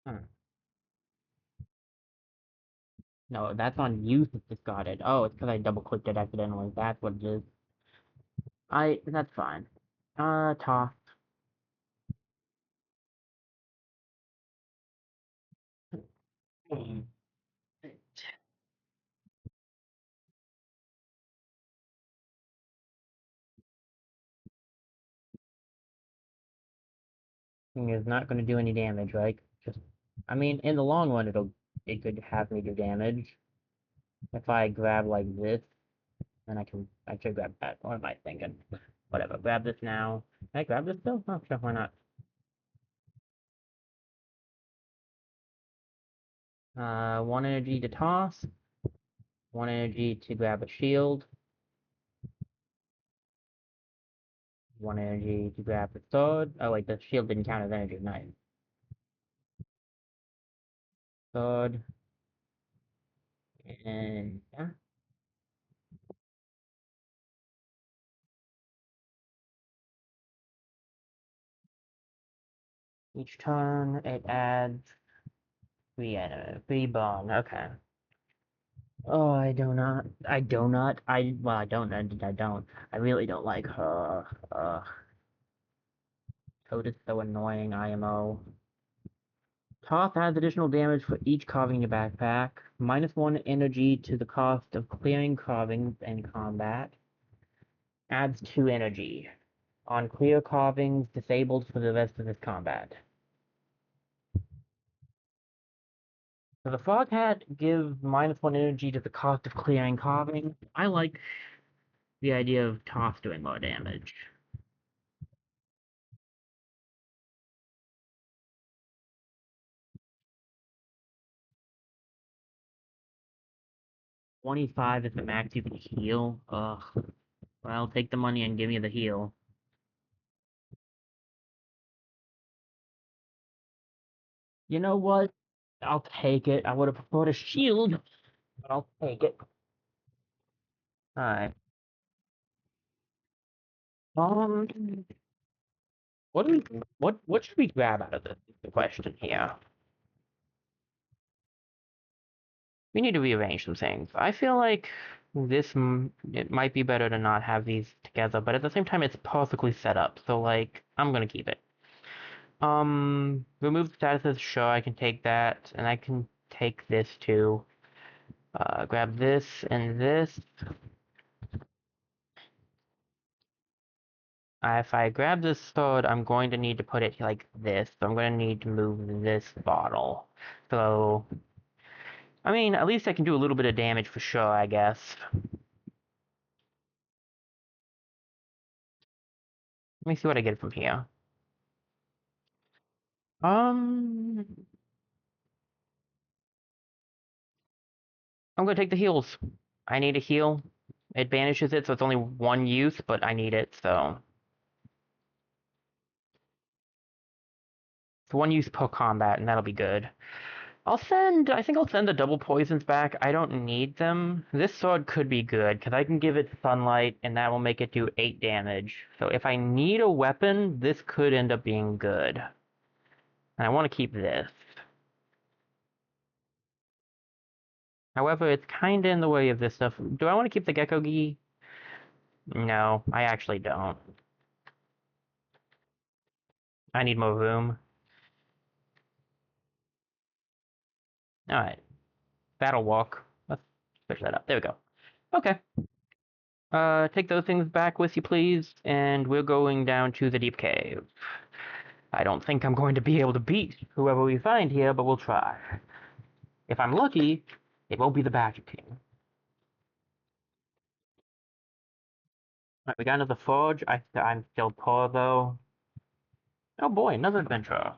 Hmm. No, that's on use it's discarded. Oh, it's because I double clicked it accidentally. That's what it is. That's fine. Toss. Thing is not going to do any damage, right? Just, I mean, in the long run, it could have me do damage if I grab like this, and I should grab that. What am I thinking? Whatever. Grab this now. Can I grab this still? Oh, sure, why not? 1 energy to toss, 1 energy to grab a shield, 1 energy to grab the sword. Oh wait, the shield didn't count as energy. Nice. Sword, and yeah. Each turn it adds three bone. Okay. Oh, well, I don't. I really don't like her. Toad is so annoying, IMO. Toss adds additional damage for each carving in your backpack. -1 energy to the cost of clearing carvings in combat. Adds 2 energy. On clear carvings, disabled for the rest of this combat. So the frog hat gives -1 energy to the cost of clearing carving. I like the idea of toss doing more damage. 25 is the max you can heal. Ugh. Well, take the money and give me the heal. You know what? I'll take it. I would have preferred a shield, but I'll take it. Alright. Um, what should we grab out of this? Is the question here. We need to rearrange some things. I feel like it might be better to not have these together, but at the same time, it's perfectly set up. So like, I'm gonna keep it. Remove the statuses. Sure, I can take that, and I can take this too. Grab this and this. If I grab this sword, I'm going to need to put it like this. So I'm going to need to move this bottle. So, I mean, at least I can do a little bit of damage for sure, I guess. Let me see what I get from here. Um, I'm going to take the heals. I need a heal. It banishes it, so it's only one use, but I need it, so. It's one use per combat, and that'll be good. I think I'll send the double poisons back. I don't need them. This sword could be good, because I can give it sunlight, and that will make it do 8 damage. So if I need a weapon, this could end up being good. And I want to keep this. However, it's kinda in the way of this stuff. Do I want to keep the Gecko Gi? No, I actually don't. I need more room. Alright, that'll walk. Let's switch that up. There we go. Okay. Take those things back with you, please, and we're going down to the deep cave. I don't think I'm going to be able to beat whoever we find here, but we'll try. If I'm lucky, it won't be the Badger King. Alright, we got another forge. I'm still poor, though. Oh boy, another adventure.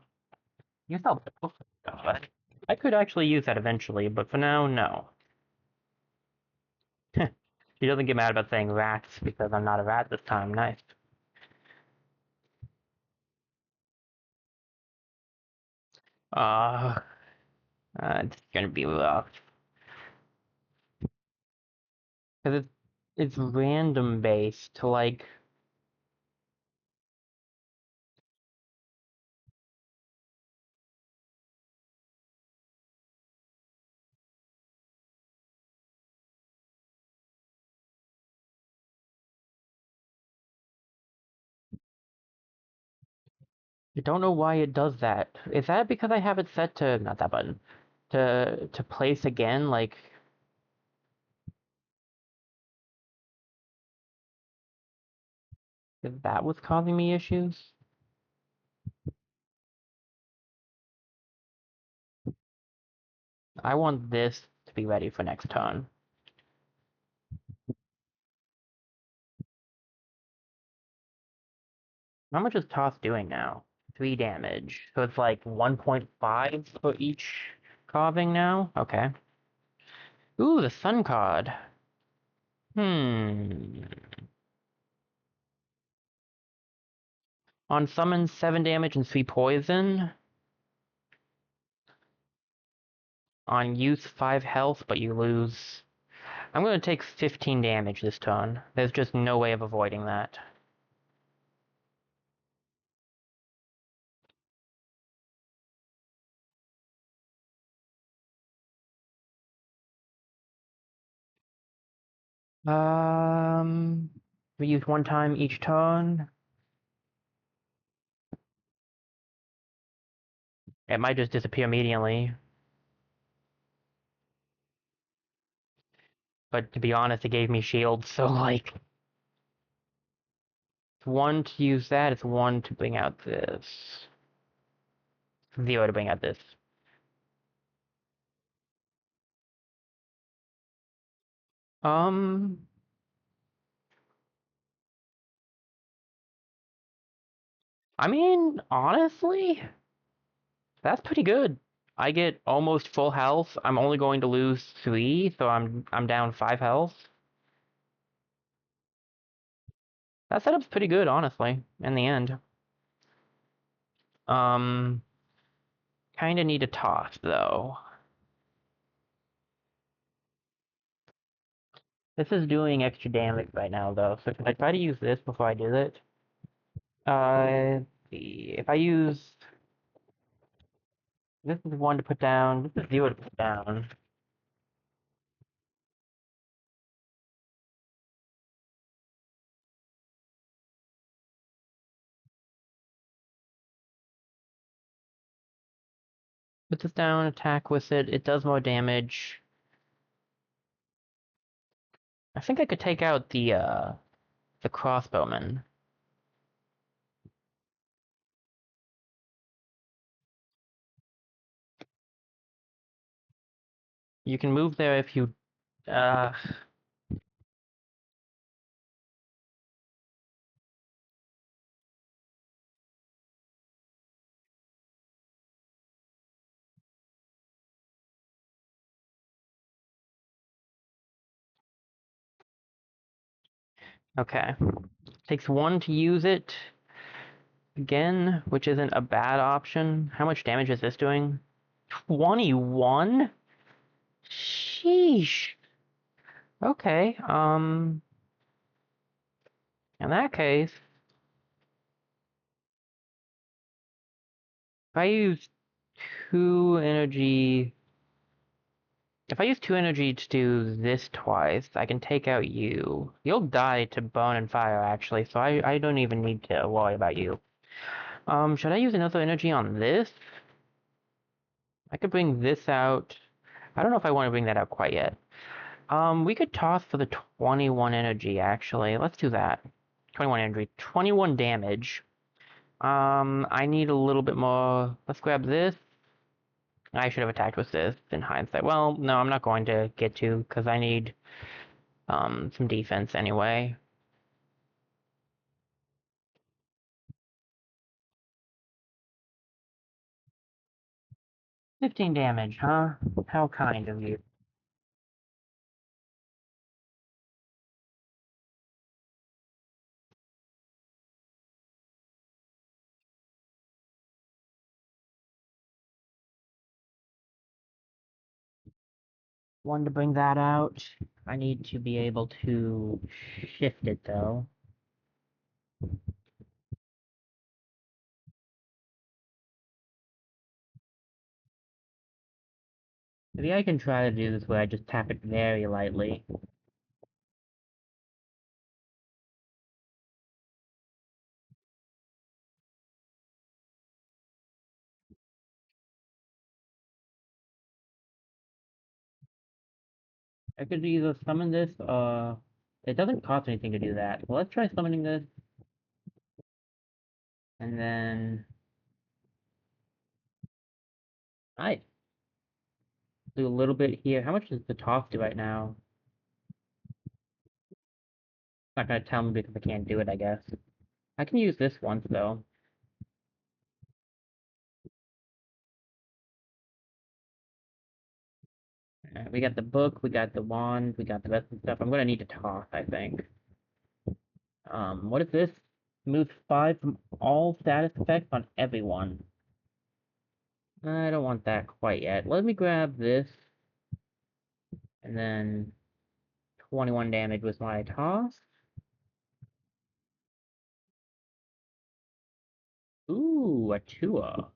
You sell stuff. I could actually use that eventually, but for now, no. She doesn't get mad about saying rats because I'm not a rat this time. Nice. Uh, it's gonna be rough. Because it's random based to like. I don't know why it does that. Is that because I have it set to not that button? to place again, like if that was causing me issues. I want this to be ready for next turn. How much is Toss doing now? 3 damage. So it's like 1.5 for each carving now? Okay. Ooh, the Sun card. Hmm. On summon 7 damage and 3 poison. On use 5 health, but you lose. I'm gonna take 15 damage this turn. There's just no way of avoiding that. Um, we use 1 time each turn. It might just disappear immediately. But to be honest, it gave me shields, so like, it's 1 to use that, it's 1 to bring out this. 0 to bring out this. Um, I mean, honestly, that's pretty good. I get almost full health. I'm only going to lose 3, so I'm down 5 health. That setup's pretty good, honestly, in the end. Um, kind of need a toss, though. This is doing extra damage right now, though, so can I try to use this before I do it? If I use... This is 1 to put down, this is 0 to put down. Put this down, attack with it, it does more damage. I think I could take out the crossbowman. You can move there if you... Uh, okay. Takes 1 to use it again, which isn't a bad option. How much damage is this doing? 21? Sheesh. Okay, in that case, if I use 2 energy... If I use 2 energy to do this twice, I can take out you. You'll die to bone and fire, actually, so I don't even need to worry about you. Should I use another energy on this? I could bring this out. I don't know if I want to bring that out quite yet. We could toss for the 21 energy, actually. Let's do that. 21 energy. 21 damage. I need a little bit more. Let's grab this. I should have attacked with this in hindsight. Well, no, I'm not going to get to, because I need, some defense anyway. 15 damage, huh? How kind of you. One to bring that out. I need to be able to shift it, though. Maybe I can try to do this where I just tap it very lightly. I could either summon this, it doesn't cost anything to do that. So let's try summoning this, and then I do a little bit here. How much does the toss do right now? Not gonna tell me because I can't do it, I guess. I can use this once though. We got the book, we got the wand, we got the rest of the stuff. I'm gonna need to toss, I think. What is this? Move 5 from all status effects on everyone. I don't want that quite yet. Let me grab this, and then 21 damage with my toss. Ooh, a Tua.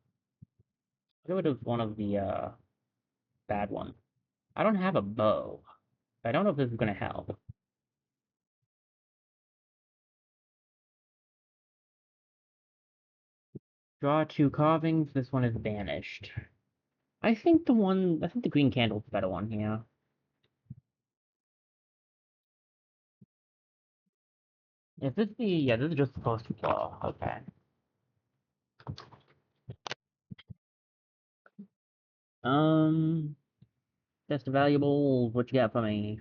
Get rid of one of the bad ones. I don't have a bow. I don't know if this is gonna help. Draw 2 carvings. This one is banished. I think the green candle's the better one here. Is this the, yeah, this is just supposed to blow. Okay. Um, that's the valuable. What you got for me?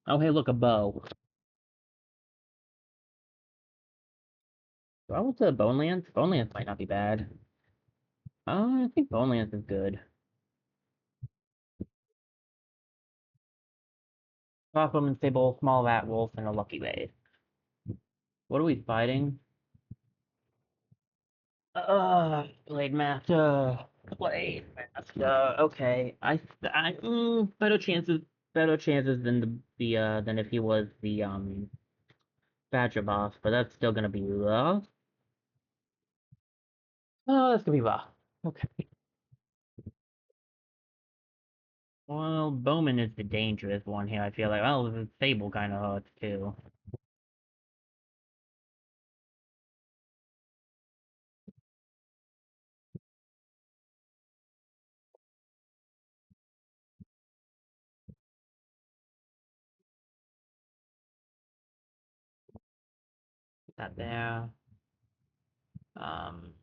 Oh, hey, look, a bow. Do I want the Bone Lance? Bone Lance might not be bad. I think Bone Lance is good. Crossbowman, Sable, Small Rat, Wolf, and a Lucky Raid. What are we fighting? Blade Master. Blade Master. Okay. Better chances than than if he was the, Badger boss, but that's still gonna be rough. Oh, that's gonna be rough. Okay. Well, Bowman is the dangerous one here, I feel like. Well, the Sable kinda hurts too. Put that there. Um,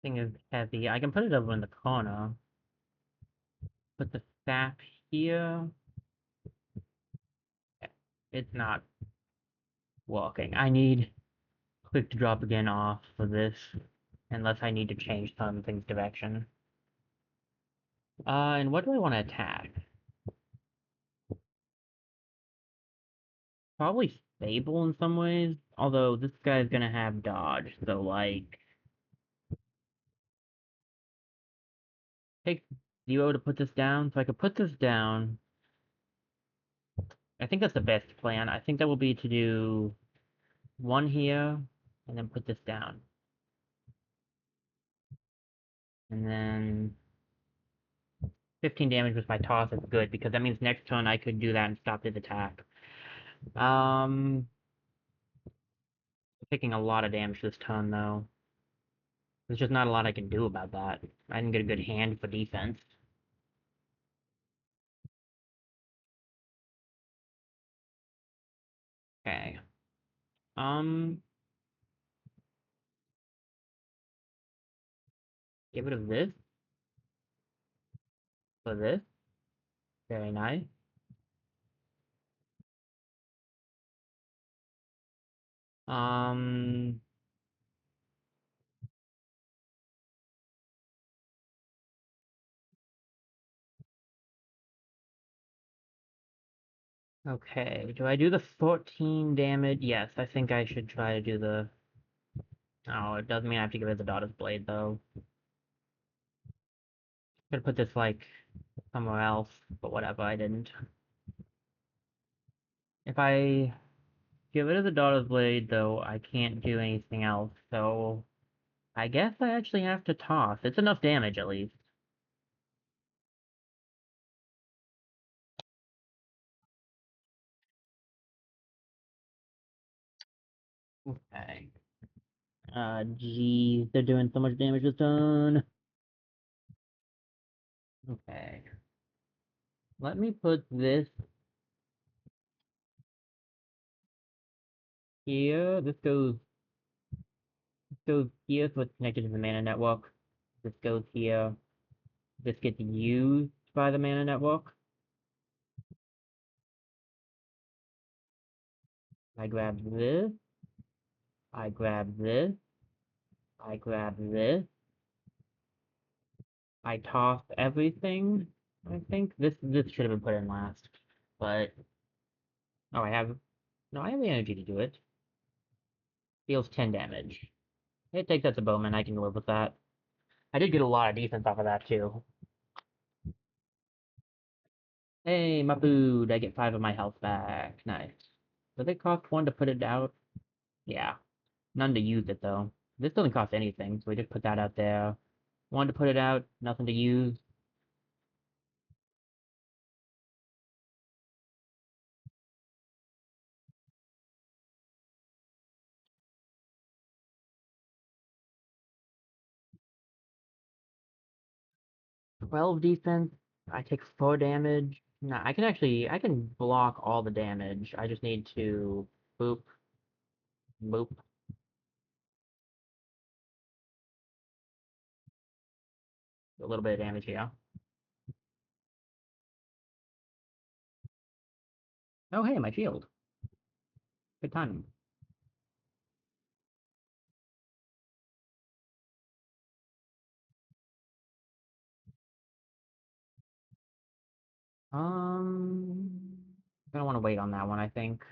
thing is heavy. I can put it over in the corner. Put the staff here. It's not working. I need quick to drop again off for this, unless I need to change something's direction. And what do I want to attack? Probably stable in some ways, although this guy's gonna have dodge, so like, take 0 to put this down, so I could put this down. I think that's the best plan. I think that will be to do 1 here, and then put this down. And then 15 damage with my toss is good, because that means next turn I could do that and stop his attack. Taking a lot of damage this turn, though. There's just not a lot I can do about that. I didn't get a good hand for defense. Okay. Um, get rid of this for this. Very nice. Um, okay. Do I do the 14 damage? Yes, I think I should try to do the... Oh, it doesn't mean I have to get rid of the Daughter's Blade, though. Could put this, like, somewhere else, but whatever, I didn't. If I get rid of the Daughter's Blade, though, I can't do anything else, so I guess I actually have to toss. It's enough damage, at least. Okay. Geez, they're doing so much damage this turn. Okay. Let me put this here. This goes here, so it's connected to the mana network. This goes here. This gets used by the mana network. I grab this. I grab this. I grab this. I toss everything. I think this should have been put in last, but oh, I have the energy to do it. Deals 10 damage. It takes out the bowman. I can live with that. I did get a lot of defense off of that too. Hey, my food. I get 5 of my health back. Nice. Does it cost 1 to put it out? Yeah. None to use it though. This doesn't cost anything, so we just put that out there. 1 to put it out, nothing to use. 12 defense. I take 4 damage. Nah, I can block all the damage. I just need to boop, boop, a little bit of damage here. Oh, hey, my shield. Good time. I don't want to wait on that one, I think.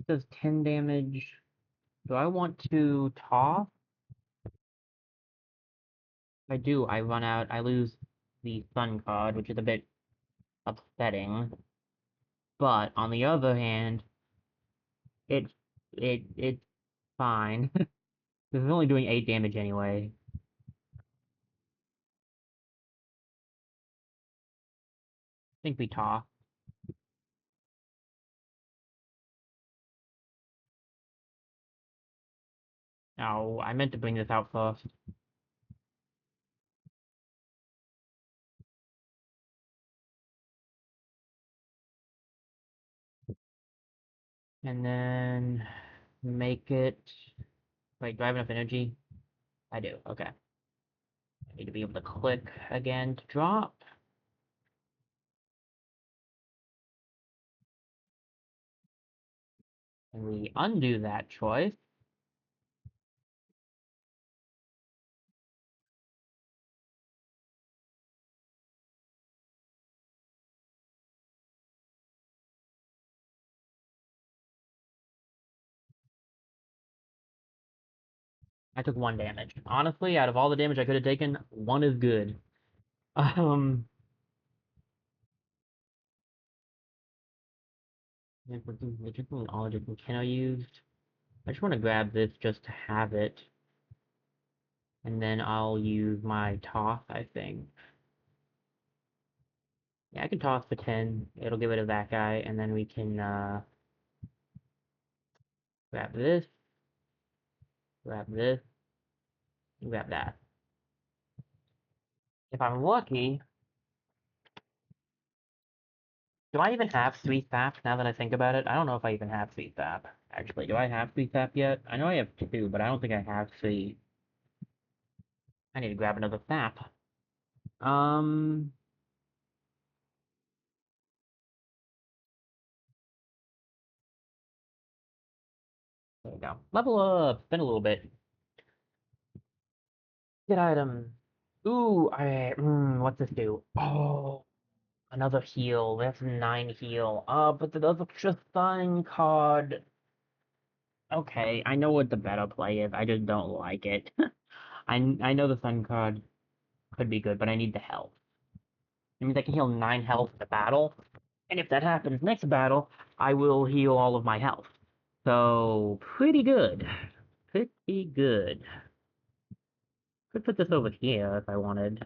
It does 10 damage. Do I want to toss? If I do, I run out. I lose the Sun card, which is a bit upsetting. But on the other hand, it's it's fine. This is only doing 8 damage anyway. I think we toss. No, I meant to bring this out first. And then make it. Wait, do I have enough energy? I do. Okay. I need to be able to click again to drop. And we undo that choice. I took 1 damage. Honestly, out of all the damage I could have taken, 1 is good. Um, Particularly all different can I used. I just want to grab this just to have it, and then I'll use my toss, I think. Yeah, I can toss for 10. It'll get rid of that guy, and then we can grab this, grab this, and grab that. If I'm lucky, do I even have Sweet Sap now that I think about it? I don't know if I even have Sweet Sap. Actually, do I have Sweet Sap yet? I know I have 2, but I don't think I have Sweet. I need to grab another Sap. Um, there we go. Level up! Spin a little bit. Get item. Ooh, what's this do? Oh, another heal. That's 9 heal. But the other just sign card. Okay, I know what the better play is. I just don't like it. I know the sun card could be good, but I need the health. It means I can heal 9 health in the battle. And if that happens next battle, I will heal all of my health. So, pretty good. Pretty good. Could put this over here if I wanted.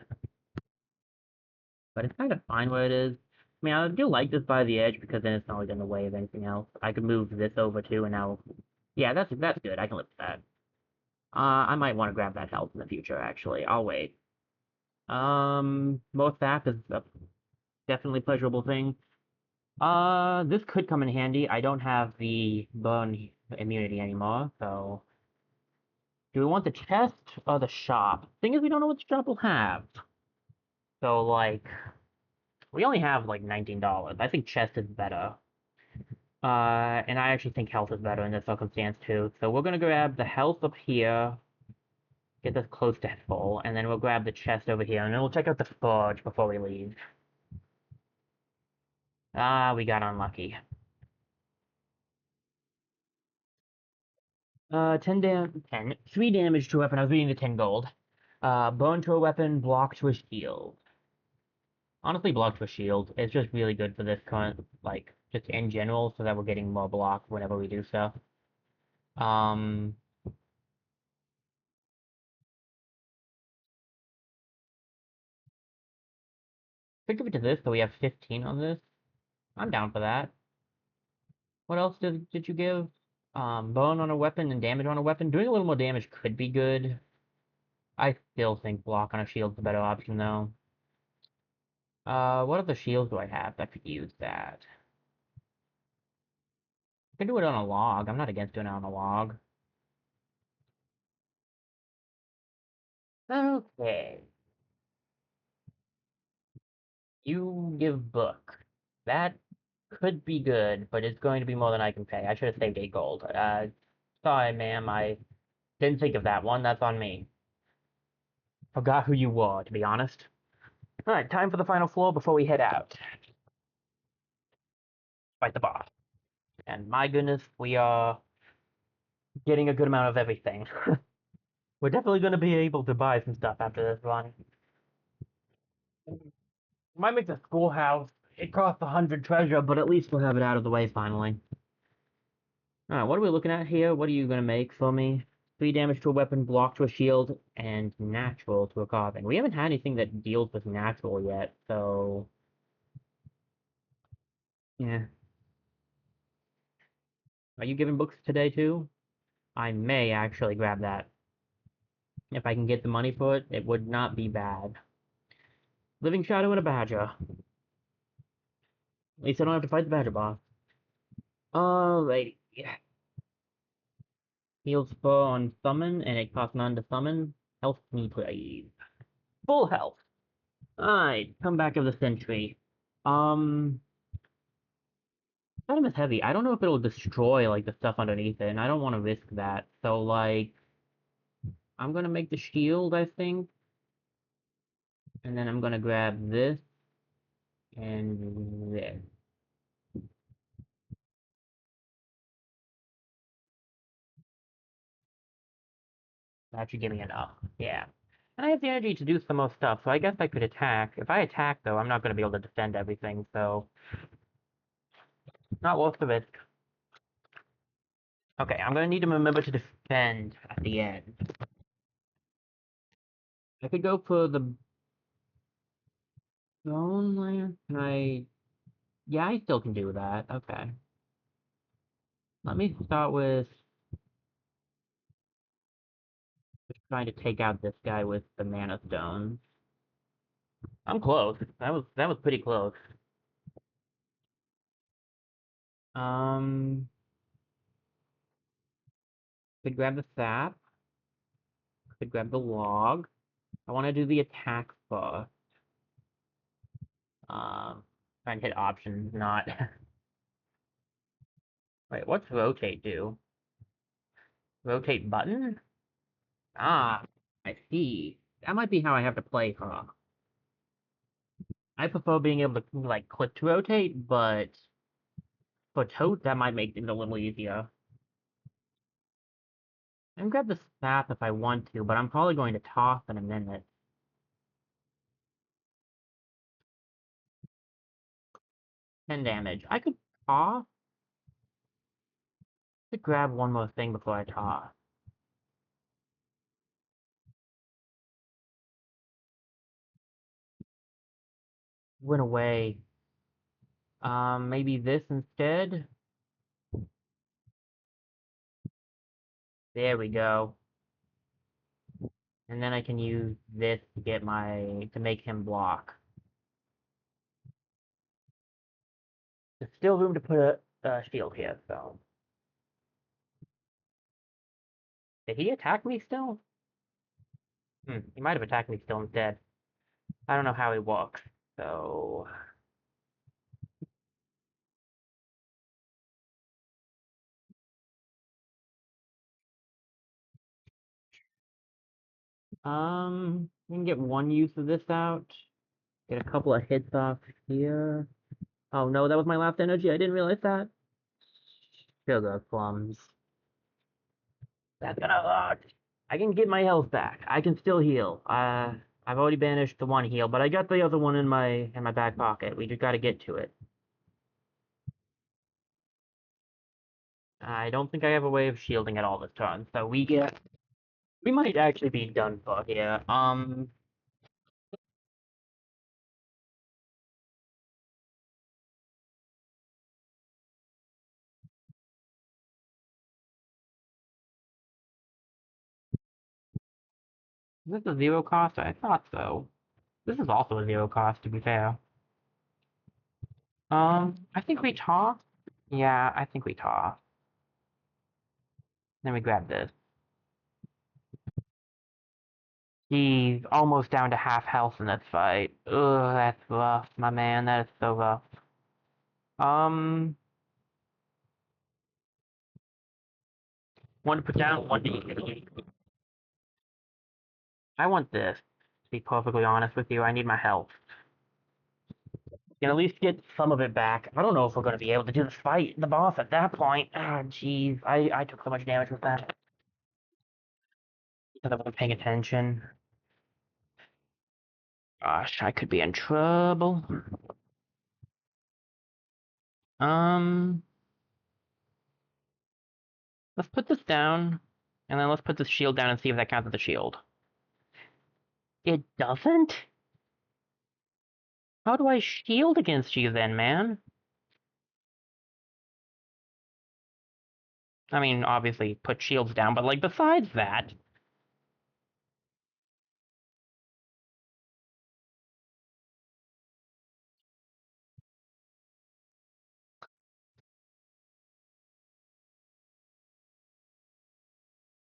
But it's kind of fine where it is. I mean, I do like this by the edge because then it's not like in the way of anything else. I could move this over too, and now, yeah, that's good. I can live with that. I might want to grab that health in the future. Actually, I'll wait. More theft is a definitely pleasurable thing. This could come in handy. I don't have the burn immunity anymore, so do we want the chest or the shop? Thing is, we don't know what the shop will have. So, like, we only have, like, $19. I think chest is better. And I actually think health is better in this circumstance, too. So we're gonna grab the health up here, get this close to full, and then we'll grab the chest over here, and then we'll check out the forge before we leave. Ah, we got unlucky. 3 damage to a weapon. I was reading the 10 gold. Bone to a weapon, block to a shield. Honestly, block to a shield. It's just really good for this current, like, just in general, so that we're getting more block whenever we do stuff. Um, Think of it to this, so we have 15 on this. I'm down for that. What else did you give? Bone on a weapon and damage on a weapon. Doing a little more damage could be good. I still think block on a shield's the better option, though. What other shields do I have that could use that? I can do it on a log. I'm not against doing it on a log. Okay. You give book. That could be good, but it's going to be more than I can pay. I should have saved 8 gold. Sorry, ma'am. I didn't think of that one. That's on me. Forgot who you were, to be honest. Alright, time for the final floor before we head out. Fight the boss. And my goodness, we are getting a good amount of everything. We're definitely going to be able to buy some stuff after this run. Might make the schoolhouse. It costs 100 treasure, but at least we'll have it out of the way finally. Alright, what are we looking at here? What are you going to make for me? 3 damage to a weapon, block to a shield, and natural to a carving. We haven't had anything that deals with natural yet, so... Yeah. Are you giving books today too? I may actually grab that. If I can get the money for it, it would not be bad. Living Shadow and a Badger. At least I don't have to fight the Badger boss. Alrighty. Heals 4 on summon, and it costs none to summon. Health me, please. Full health. Alright, come back of the century. Um, item is heavy. I don't know if it'll destroy, like, the stuff underneath it, and I don't want to risk that. So, like, I'm gonna make the shield, I think. And then I'm gonna grab this, and this. That should give me enough. Yeah. And I have the energy to do some more stuff, so I guess I could attack. If I attack, though, I'm not gonna be able to defend everything, so... Not worth the risk. Okay, I'm gonna need to remember to defend at the end. I could go for the bone lance. Can I? Yeah, I still can do that. Okay. Let me start with trying to take out this guy with the mana stones. I'm close. That was pretty close. Um, could grab the sap. Could grab the log. I want to do the attack first. Try and hit options, not. Wait, what's rotate do? Rotate button? Ah, I see. That might be how I have to play her. I prefer being able to, like, click to rotate, but for Toad, that might make things a little easier. I can grab the staff if I want to, but I'm probably going to toss in a minute. Ten damage. I could toss. I could grab one more thing before I toss. Went away. Maybe this instead? There we go. And then I can use this to get to make him block. There's still room to put a shield here, so. Did he attack me still? He might have attacked me still instead. I don't know how he works, so. We can get one use of this out. Get a couple of hits off here. Oh no, that was my last energy. I didn't realize that. Sugar plums. That's gonna I can get my health back. I can still heal. I've already banished the one heal, but I got the other one in my back pocket. We just gotta get to it. I don't think I have a way of shielding it all this turn, so we might actually be done for here. Is this a zero cost? I thought so. This is also a zero cost, to be fair. I think we toss. Yeah, I think we toss. Then we grab this. He's almost down to half health in this fight. Ugh, that's rough, my man. That is so rough. One to put down, one to eat. I want this. To be perfectly honest with you, I need my health. Can at least get some of it back. I don't know if we're going to be able to do the boss at that point. Ah, jeez. I took so much damage with that. Because I wasn't paying attention. Gosh, I could be in trouble. Um, let's put this down. And then let's put this shield down and see if that counts as a shield. It doesn't? How do I shield against you then, man? I mean, obviously, put shields down, but, like, besides that...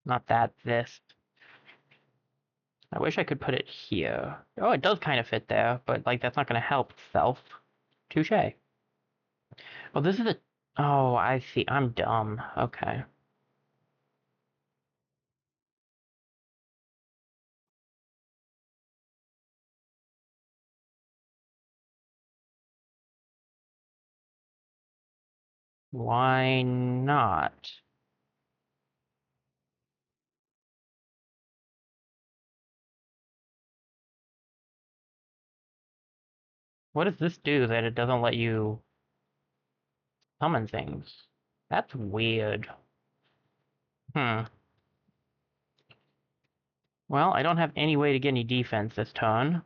Not that, this. I wish I could put it here. Oh, it does kind of fit there, but, like, that's not going to help itself. Touche. Well, this is a... Oh, I see. I'm dumb. Okay. Why not? What does this do that it doesn't let you summon things? That's weird. Hmm. Well, I don't have any way to get any defense this turn.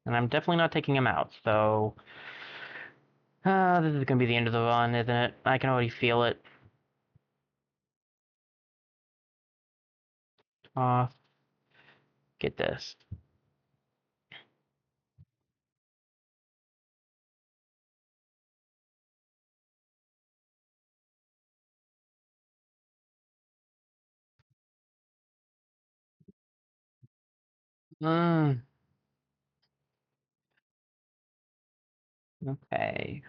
And I'm definitely not taking him out, so... this is gonna be the end of the run, isn't it? I can already feel it. Off. Get this. Hmm. Okay.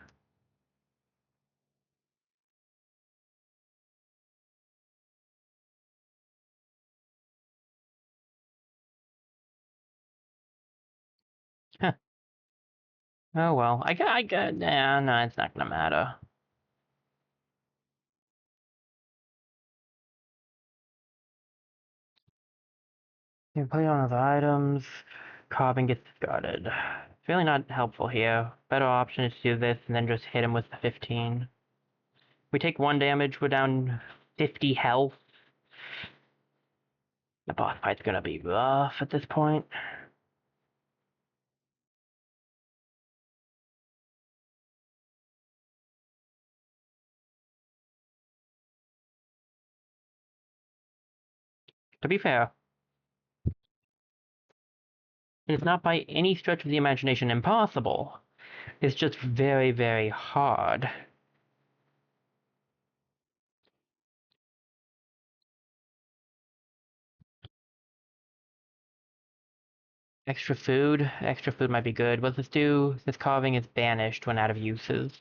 Oh well. Nah, no, it's not gonna matter. You play on other items. Carbon gets discarded. Really not helpful here. Better option is to do this and then just hit him with the 15. We take 1 damage, we're down 50 health. The boss fight's gonna be rough at this point. To be fair, It's not by any stretch of the imagination impossible. It's just very, very hard. Extra food? Extra food might be good. What's this do? This carving is banished when out of uses.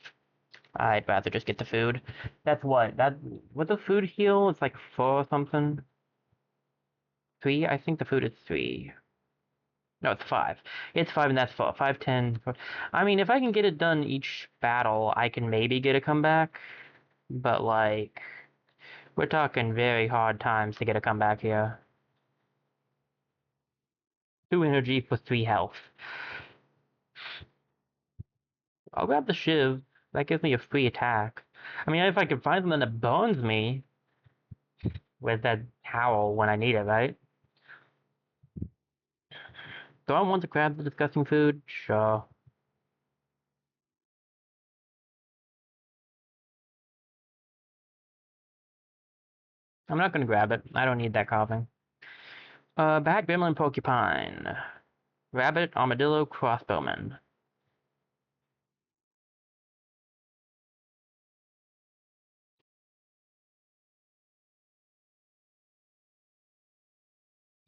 I'd rather just get the food. That's what? What the food heal? It's like 4 or something? 3? I think the food is 3. No, it's 5. It's 5 and that's 4. 5, 10. 4. I mean, if I can get it done each battle, I can maybe get a comeback. But like, we're talking very hard times to get a comeback here. 2 energy for 3 health. I'll grab the Shiv. That gives me a free attack. I mean, if I can find something that burns me with that howl when I need it, right? Do I want to grab the disgusting food? Sure. I'm not gonna grab it. I don't need that coughing. Bat, gremlin, porcupine. Rabbit, armadillo, crossbowman.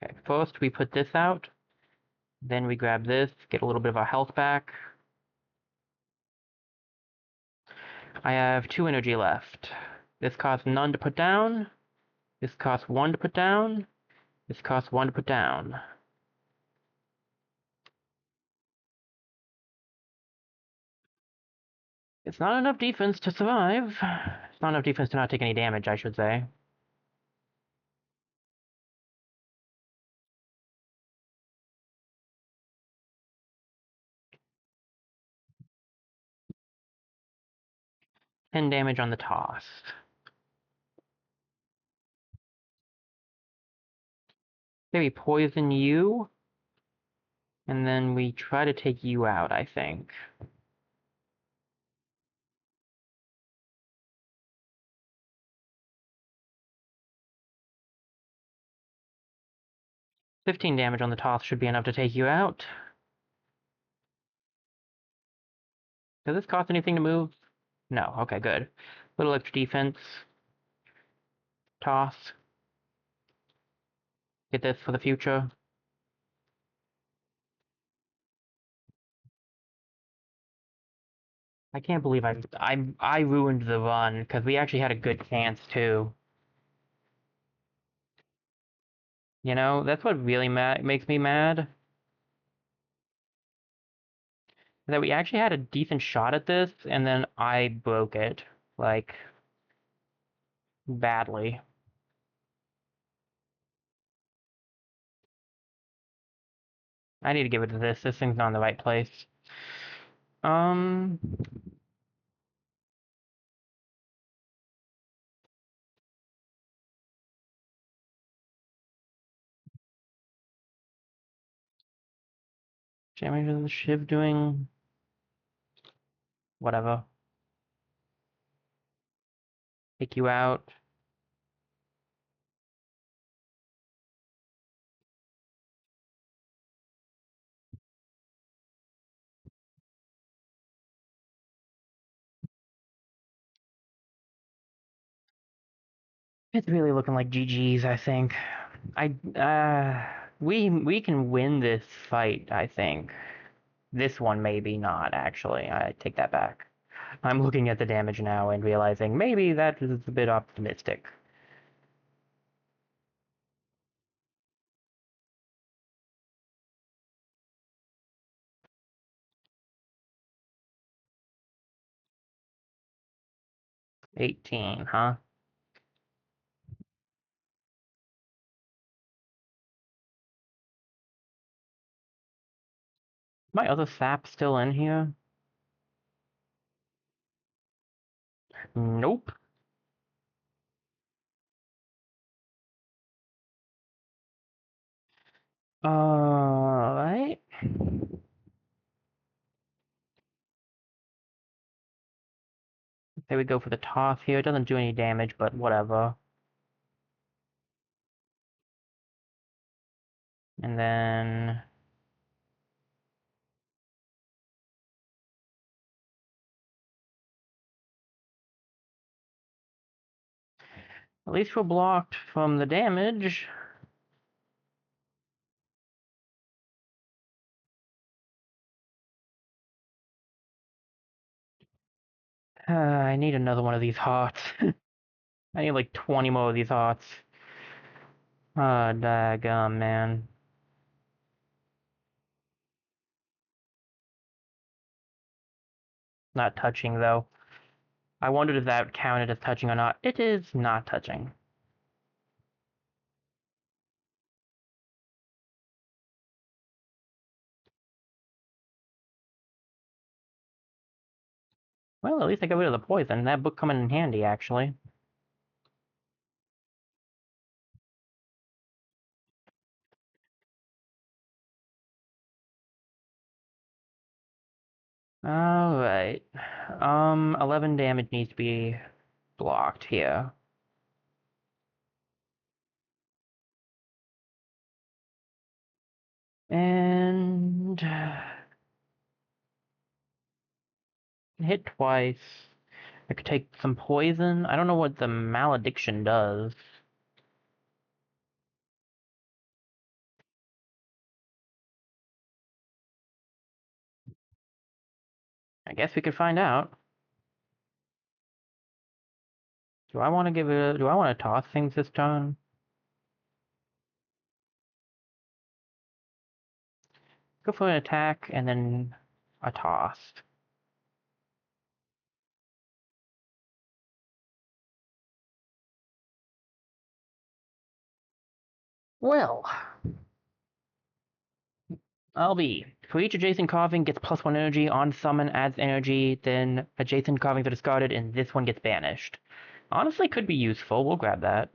Okay, first we put this out. Then we grab this, get a little bit of our health back. I have 2 energy left. This costs none to put down. This costs 1 to put down. This costs 1 to put down. It's not enough defense to survive. It's not enough defense to not take any damage, I should say. Ten damage on the toss. Okay, we poison you, and then we try to take you out, I think. 15 damage on the toss should be enough to take you out. Does this cost anything to move? No, okay, good. Little extra defense. Toss. Get this for the future. I can't believe I ruined the run, because we actually had a good chance too. You know, that's what really makes me mad. That we actually had a decent shot at this, and then I broke it. Like, badly. I need to give it to this. This thing's not in the right place. Um, damage of the Shiv doing whatever. Take you out. It's really looking like GG's, I think. We can win this fight, I think. This one maybe not, actually. I take that back. I'm looking at the damage now and realizing maybe that is a bit optimistic. $18, huh? My other sap still in here? Nope. Alright. There we go for the toss here. It doesn't do any damage, but whatever. And then At least we're blocked from the damage. I need another one of these hearts. I need like 20 more of these hearts. Ah, daggum, man. Not touching, though. I wondered if that counted as touching or not. It is not touching. Well, at least I got rid of the poison. That book coming in handy, actually. Alright. 11 damage needs to be blocked here. And hit twice. I could take some poison. I don't know what the malediction does. I guess we could find out. Do I want to give it? Do I want to toss things this turn? Go for an attack and then a toss. Well, I'll be. For each adjacent carving gets +1 energy, on summon adds energy, then adjacent carvings are discarded, and this one gets banished. Honestly, could be useful. We'll grab that.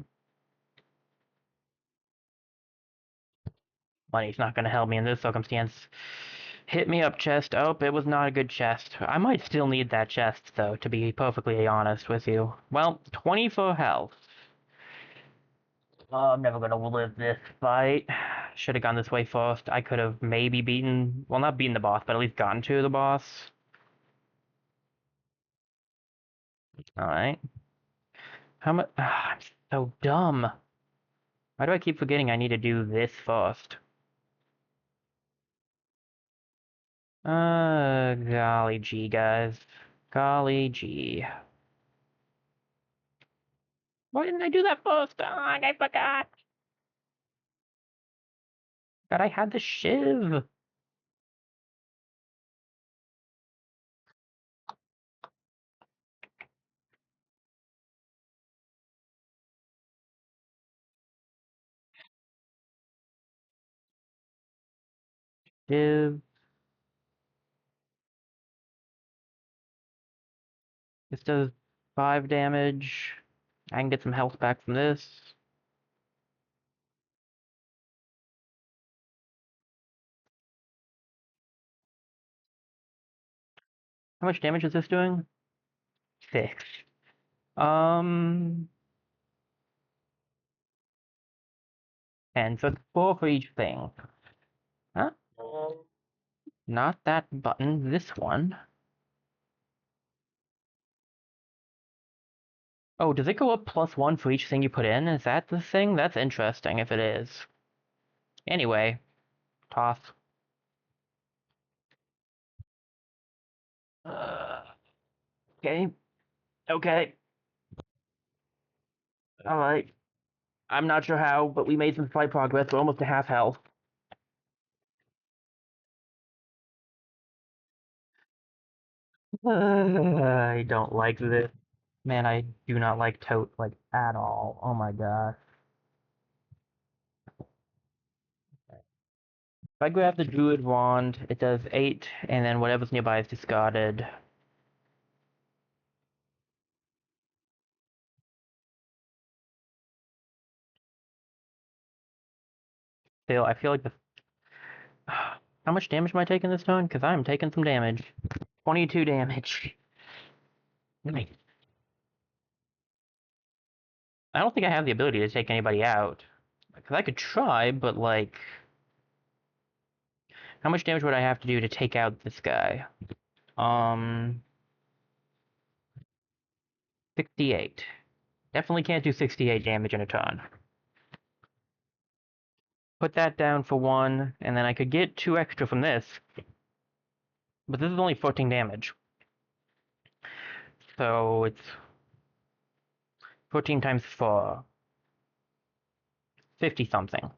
Money's not going to help me in this circumstance. Hit me up, chest. Oh, it was not a good chest. I might still need that chest, though, to be perfectly honest with you. Well, 24 health. Oh, I'm never gonna live this fight. Should have gone this way first. I could have maybe beaten, well, not beaten the boss, but at least gotten to the boss. Alright. How much? I'm so dumb. Why do I keep forgetting I need to do this first? Golly gee, guys. Golly gee. Why didn't I do that first? Oh, I forgot. God, I had the shiv. Shiv. This does 5 damage. I can get some health back from this. How much damage is this doing? 6. Um, and so it's 4 for each thing. Huh? Not that button, this one. Oh, does it go up +1 for each thing you put in? Is that the thing? That's interesting if it is. Anyway, toss. Uh, okay. Okay. Alright. I'm not sure how, but we made some slight progress. We're almost to half health. I don't like this. Man, I do not like Tote, like, at all. Oh my god. If I grab the Druid Wand, it does 8, and then whatever's nearby is discarded. Still, I feel like the... How much damage am I taking this turn? Because I'm taking some damage. 22 damage. Nice. I don't think I have the ability to take anybody out. Because I could try, but like... How much damage would I have to do to take out this guy? 68. Definitely can't do 68 damage in a turn. Put that down for one, and then I could get 2 extra from this. But this is only 14 damage. So it's 14 times 4. 50 something.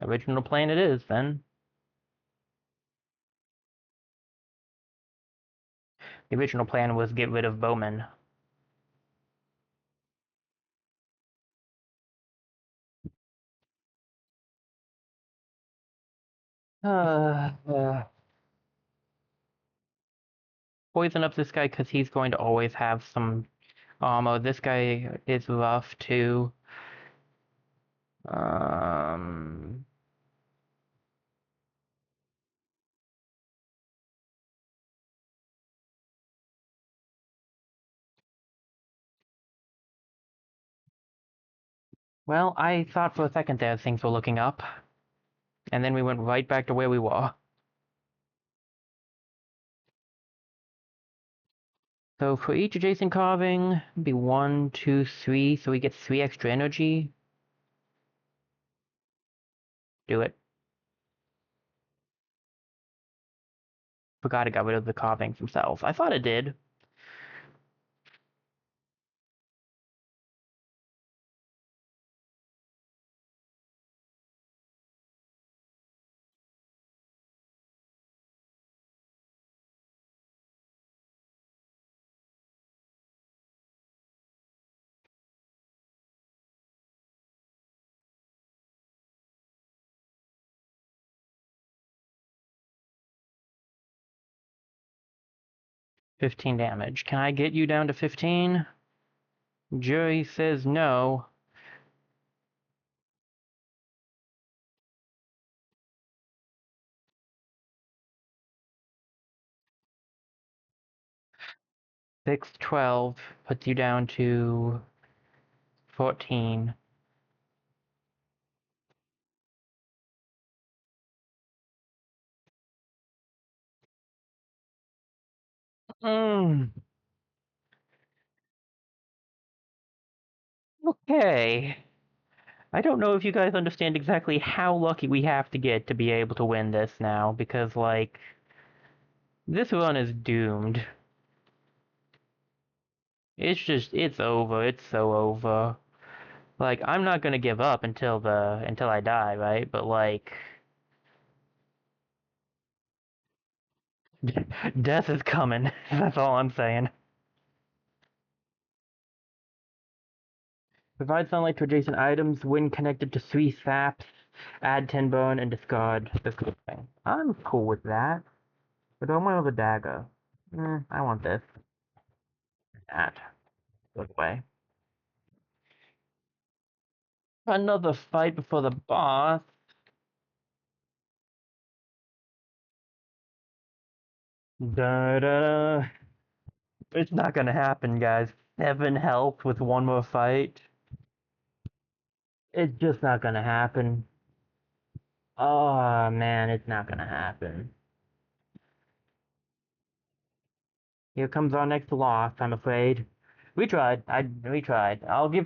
Original plan it is, then. The original plan was get rid of Bowman. Uh, uh, Poison up this guy because he's going to always have some armor. This guy is rough too. Um, well, I thought for a second there things were looking up, and then we went right back to where we were. So for each adjacent carving, be 1, 2, 3, so we get 3 extra energy. Do it. Forgot it got rid of the carvings themselves. I thought it did. $15 damage. Can I get you down to 15? Jury says no. Six, 12 puts you down to 14. Mm, okay. I don't know if you guys understand exactly how lucky we have to get to be able to win this now, because, like, this run is doomed. It's over. It's so over. Like, I'm not gonna give up until I die, right? But, like, death is coming. That's all I'm saying. Provide sunlight to adjacent items when connected to 3 saps. Add 10 bone and discard this thing. I'm cool with that. But I want the dagger. I want this. That. Go away. Another fight before the boss. Da da. It's not gonna happen, guys. 7 health with one more fight. It's just not gonna happen. Oh man, it's not gonna happen. Here comes our next loss, I'm afraid. We tried. We tried. I'll go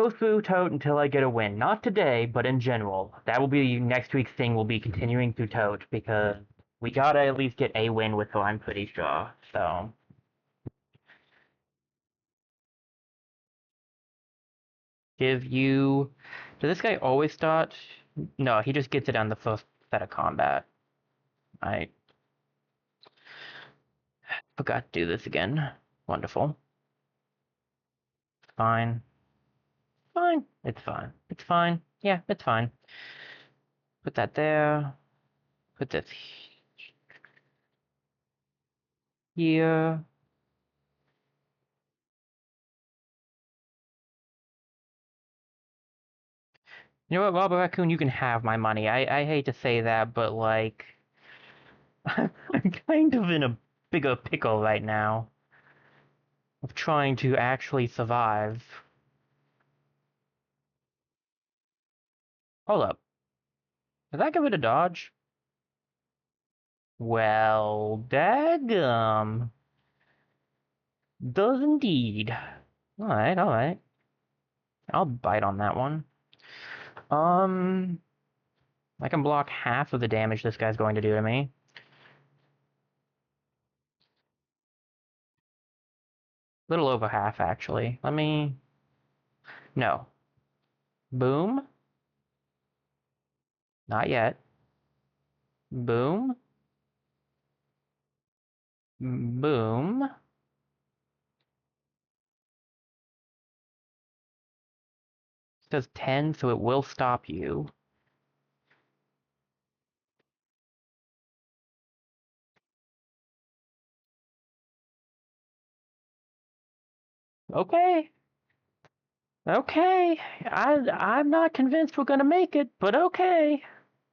through Tote until I get a win. Not today, but in general. That will be next week's thing. We'll be continuing through Tote because we gotta at least get a win with her, I'm pretty sure. So, give you. Does this guy always start? No, he just gets it on the first set of combat. I forgot to do this again. Wonderful. Fine. Fine. It's fine. It's fine. Yeah, it's fine. Put that there. Put this here. You know what, Robert Raccoon, you can have my money. I hate to say that, but like, I'm kind of in a bigger pickle right now of trying to actually survive. Hold up. Did that get rid of dodge? Well, daggum. Does indeed. Alright, alright. I'll bite on that one. Um, I can block half of the damage this guy's going to do to me. Little over half, actually. Let me... No. Boom. Not yet. Boom. Boom. It does 10, so it will stop you. Okay. Okay. I'm not convinced we're gonna make it, but okay.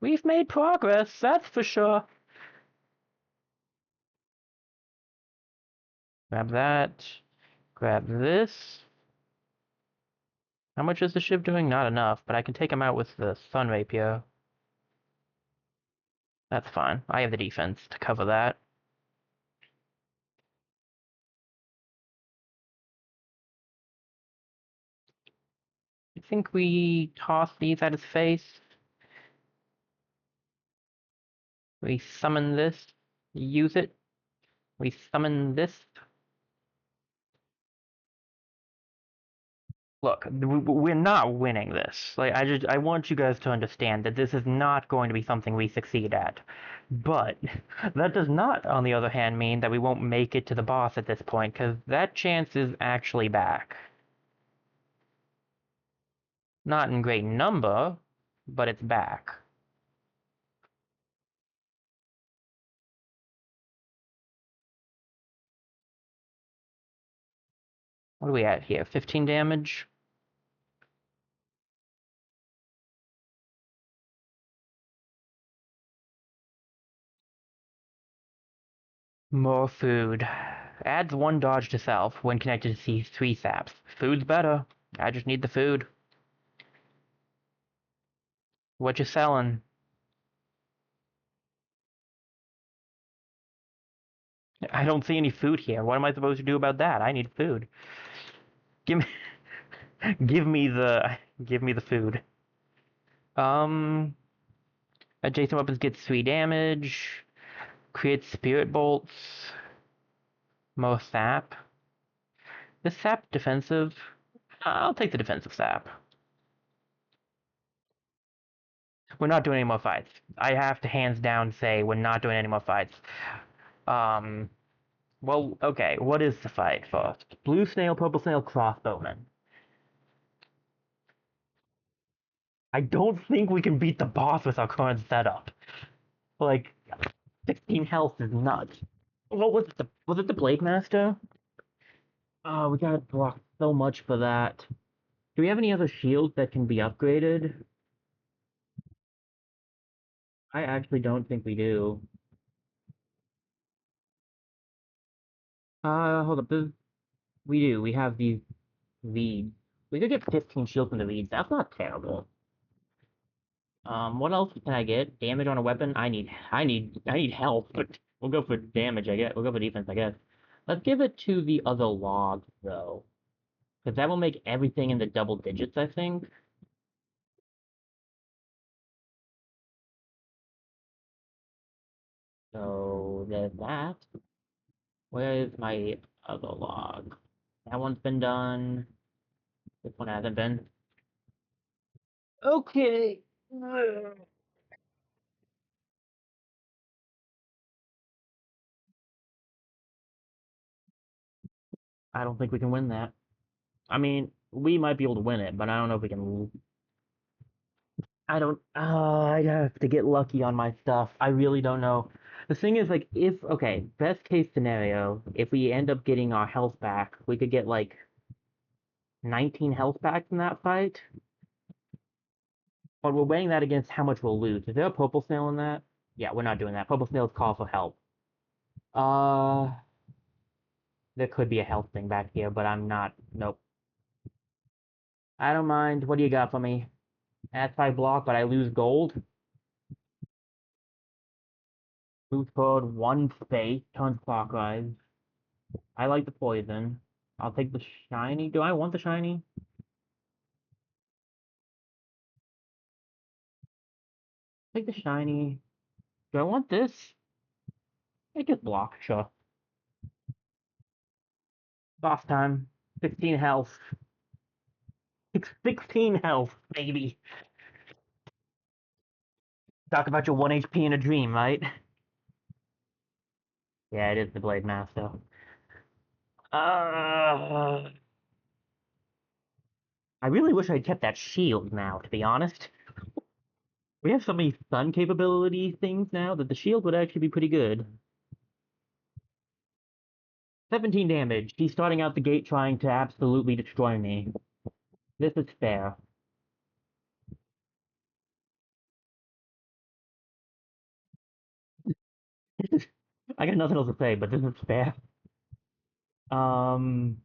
We've made progress, that's for sure. Grab that. Grab this. How much is the Shiv doing? Not enough, but I can take him out with the Sun Rapier. That's fine. I have the defense to cover that. I think we toss these at his face. We summon this. Use it. We summon this. Look, we're not winning this. Like, I want you guys to understand that this is not going to be something we succeed at. But that does not, on the other hand, mean that we won't make it to the boss at this point, because that chance is actually back. Not in great number, but it's back. What are we at here? 15 damage? More food. Adds 1 dodge to self when connected to C3 saps. Food's better. I just need the food. What you selling? I don't see any food here. What am I supposed to do about that? I need food. Give me give me the food. Um Adjacent weapons get 3 damage. Create spirit bolts. More sap. This sap defensive? I'll take the defensive sap. We're not doing any more fights. I have to hands down say we're not doing any more fights. Um well, okay, what is the fight first? Blue snail, purple snail, crossbowman. I don't think we can beat the boss with our current setup. Like, 16 health is nuts. What was it? Was it the Blade Master? Oh, we gotta block so much for that. Do we have any other shields that can be upgraded? I actually don't think we do. Hold up. We do. We have these leads. We could get 15 shields from the leads. That's not terrible. What else can I get? Damage on a weapon? I need health, but we'll go for damage, I guess. We'll go for defense, I guess. Let's give it to the other log, though. Because that will make everything in the double digits, I think. So there's that. Where is my other log? That one's been done. This one hasn't been. Okay. I don't think we can win that. I mean, we might be able to win it, but I don't know if we can. I don't. I have to get lucky on my stuff. I really don't know. The thing is, like, if okay, best case scenario, if we end up getting our health back, we could get like 19 health back in that fight. But we're weighing that against how much we'll lose. Is there a purple snail in that? Yeah, we're not doing that. Purple snails call for help. Uh, there could be a health thing back here, but I'm not. Nope. I don't mind. What do you got for me? Add 5 block, but I lose gold. Move forward one space, turns clockwise. I like the poison. I'll take the shiny. Do I want the shiny? Take the shiny. Do I want this? I just block, sure. Boss time. 16 health. 16 health, baby. Talk about your 1 HP in a dream, right? Yeah, it is the Blade Master. Uh, I really wish I'd kept that shield now, to be honest. We have so many stun capability things now that the shield would actually be pretty good. 17 damage. He's starting out the gate trying to absolutely destroy me. This is fair. I got nothing else to say, but this is fair. Um,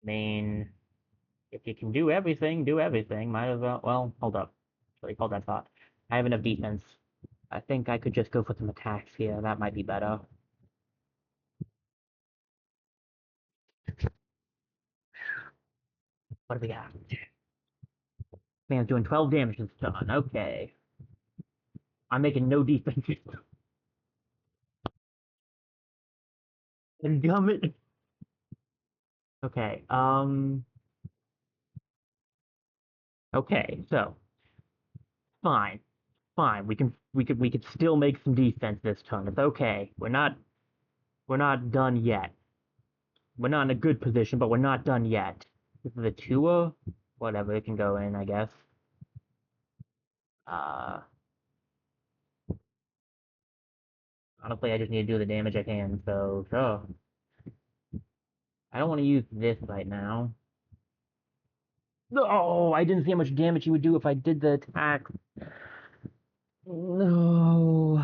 I mean, if you can do everything, do everything. Might as well. Well, hold up. Sorry, hold that thought. I have enough defense. I think I could just go for some attacks here. That might be better. What do we got? Man's doing 12 damage this turn. Okay. I'm making no defense. Damn it. Okay. Okay. So fine, fine. We could still make some defense this turn. It's okay. We're not done yet. We're not in a good position, but we're not done yet. This is a Tua. Whatever. It can go in, I guess. Uh, Honestly, I just need to do the damage I can. So sure. I don't want to use this right now. No, I didn't see how much damage he would do if I did the attack. No.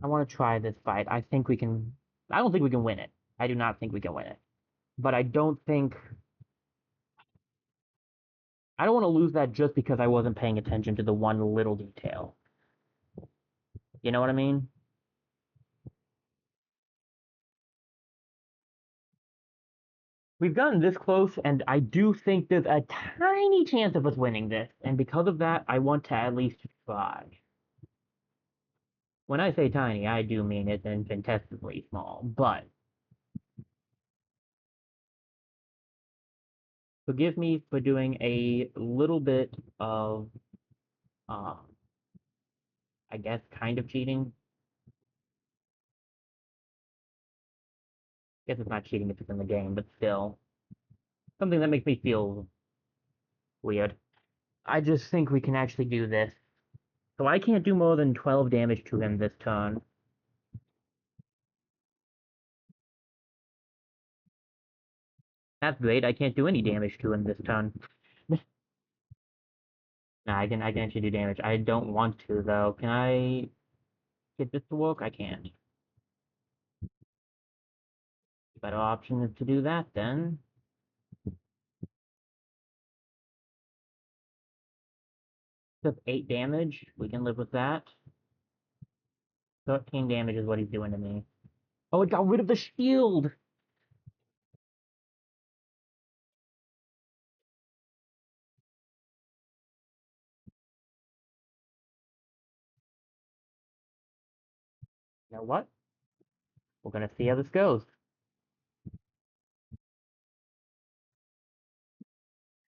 I want to try this fight. I think we can. I don't think we can win it. I do not think we can win it. But I don't think. I don't want to lose that just because I wasn't paying attention to the one little detail. You know what I mean? We've gotten this close, and I do think there's a tiny chance of us winning this. And because of that, I want to at least try. When I say tiny, I do mean it's infinitesimally small. But forgive me for doing a little bit of, uh, I guess, kind of cheating. I guess it's not cheating if it's in the game, but still. Something that makes me feel weird. I just think we can actually do this. So I can't do more than 12 damage to him this turn. That's great. I can't do any damage to him this turn. Nah, I can actually do damage. I don't want to though. Can I get this to work? I can't. Better option is to do that then. Took 8 damage. We can live with that. 13 damage is what he's doing to me. Oh, it got rid of the shield! You know what? We're gonna see how this goes.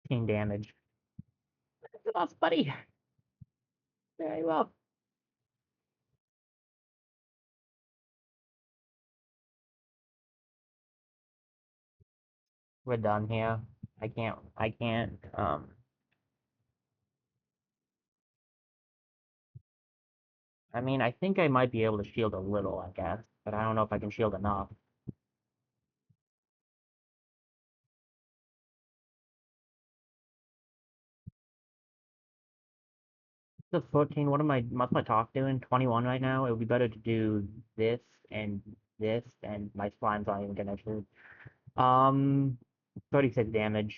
15 damage. That's enough, buddy. Very well. We're done here. I mean, I think I might be able to shield a little, I guess, but I don't know if I can shield enough. The 14, what's my talk doing? 21 right now? It would be better to do this and this, and my slime's not even gonna shoot. Um, 36 damage.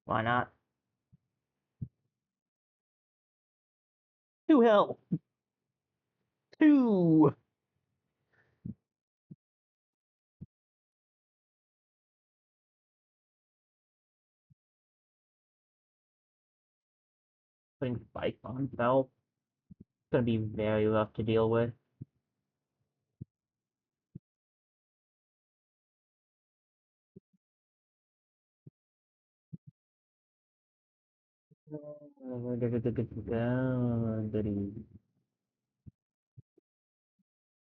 Why not? 2 health. 2. Putting spikes on himself. It's gonna be very rough to deal with.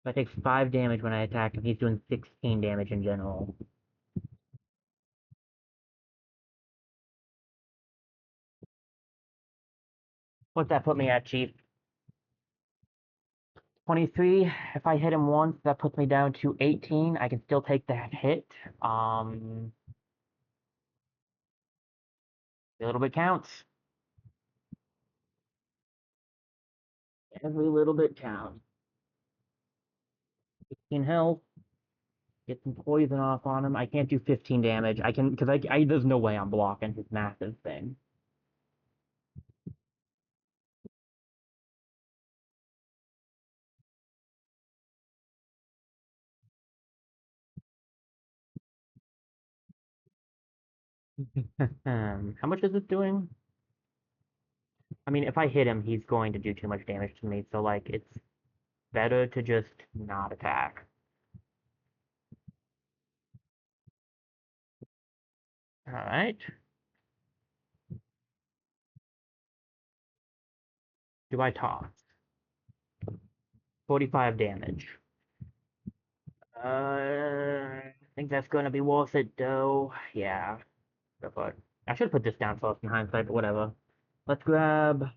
That takes 5 damage when I attack him. He's doing 16 damage in general. What's that put me at, Chief? 23. If I hit him once, that puts me down to 18. I can still take that hit. A little bit counts. Every little bit counts. 15 health. Get some poison off on him. I can't do 15 damage. I can, because there's no way I'm blocking his massive thing. How much is this doing? I mean, if I hit him, he's going to do too much damage to me, so, like, it's better to just not attack. Alright. Do I toss? 45 damage. I think that's gonna be worth it, though. Yeah. Go for it. I should have put this down first in hindsight, but whatever. Let's grab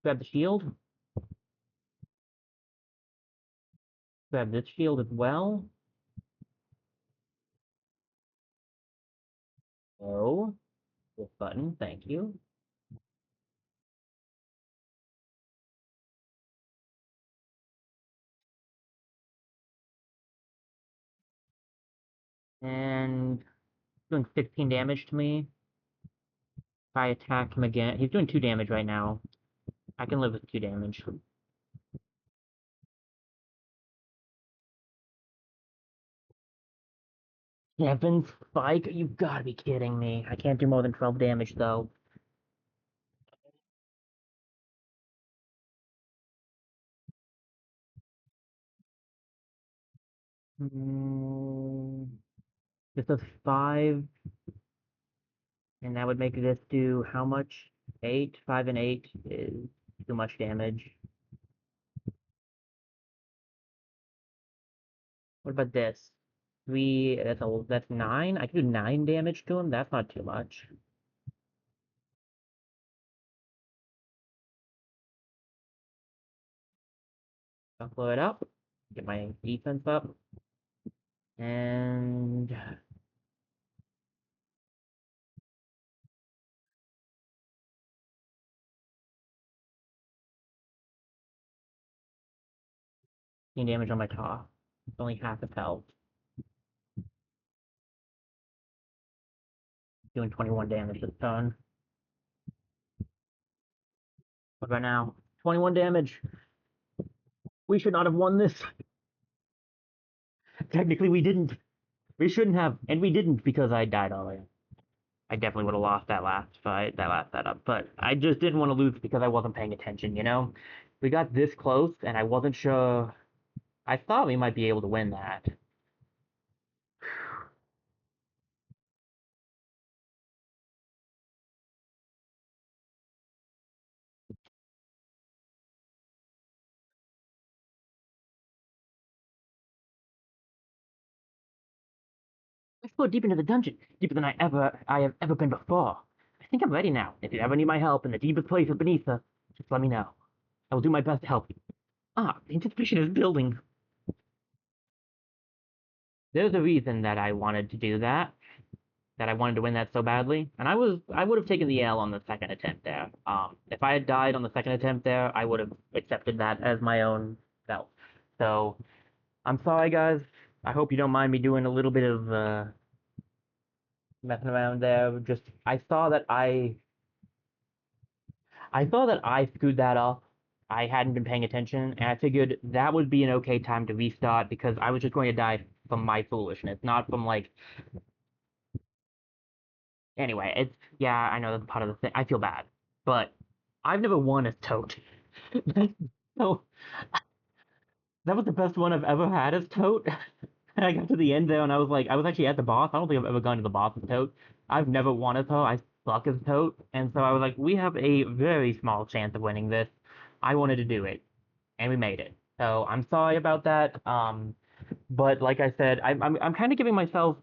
the shield. Grab this shield as well. Oh, this button, thank you. And doing 15 damage to me. If I attack him again, he's doing 2 damage right now. I can live with 2 damage. 7 spike? You've got to be kidding me. I can't do more than 12 damage, though. Mm, this is 5, and that would make this do how much? 8? 5 and 8 is too much damage. What about this? 3, that's 9? I can do 9 damage to him? That's not too much. I'll blow it up. Get my defense up. And 15 damage on my top. It's only half its health. Doing 21 damage this turn. What about now? 21 damage. We should not have won this. Technically, we didn't. We shouldn't have, and we didn't because I died already. I definitely would have lost that last fight, that last setup, but I just didn't want to lose because I wasn't paying attention, you know? We got this close, and I wasn't sure. I thought we might be able to win that. Let's go deep into the dungeon, deeper than I have ever been before. I think I'm ready now. If you ever need my help in the deepest places beneath us, just let me know. I will do my best to help you. Ah, the anticipation is building. There's a reason that I wanted to do that, that I wanted to win that so badly, and I would have taken the L on the second attempt there. If I had died on the second attempt there, I would have accepted that as my own self. So I'm sorry, guys. I hope you don't mind me doing a little bit of messing around there. Just I screwed that up. I hadn't been paying attention, and I figured that would be an okay time to restart because I was just going to die from my foolishness, not from like. Anyway, it's yeah, I know that's part of the thing. I feel bad, but I've never won as Toad. So that was the best one I've ever had as Toad. And I got to the end there, and I was like, I was actually at the boss. I don't think I've ever gone to the boss as Toad. I've never won as her. I suck as Toad, and so I was like, we have a very small chance of winning this. I wanted to do it, and we made it. So I'm sorry about that. But like I said, I'm kind of giving myself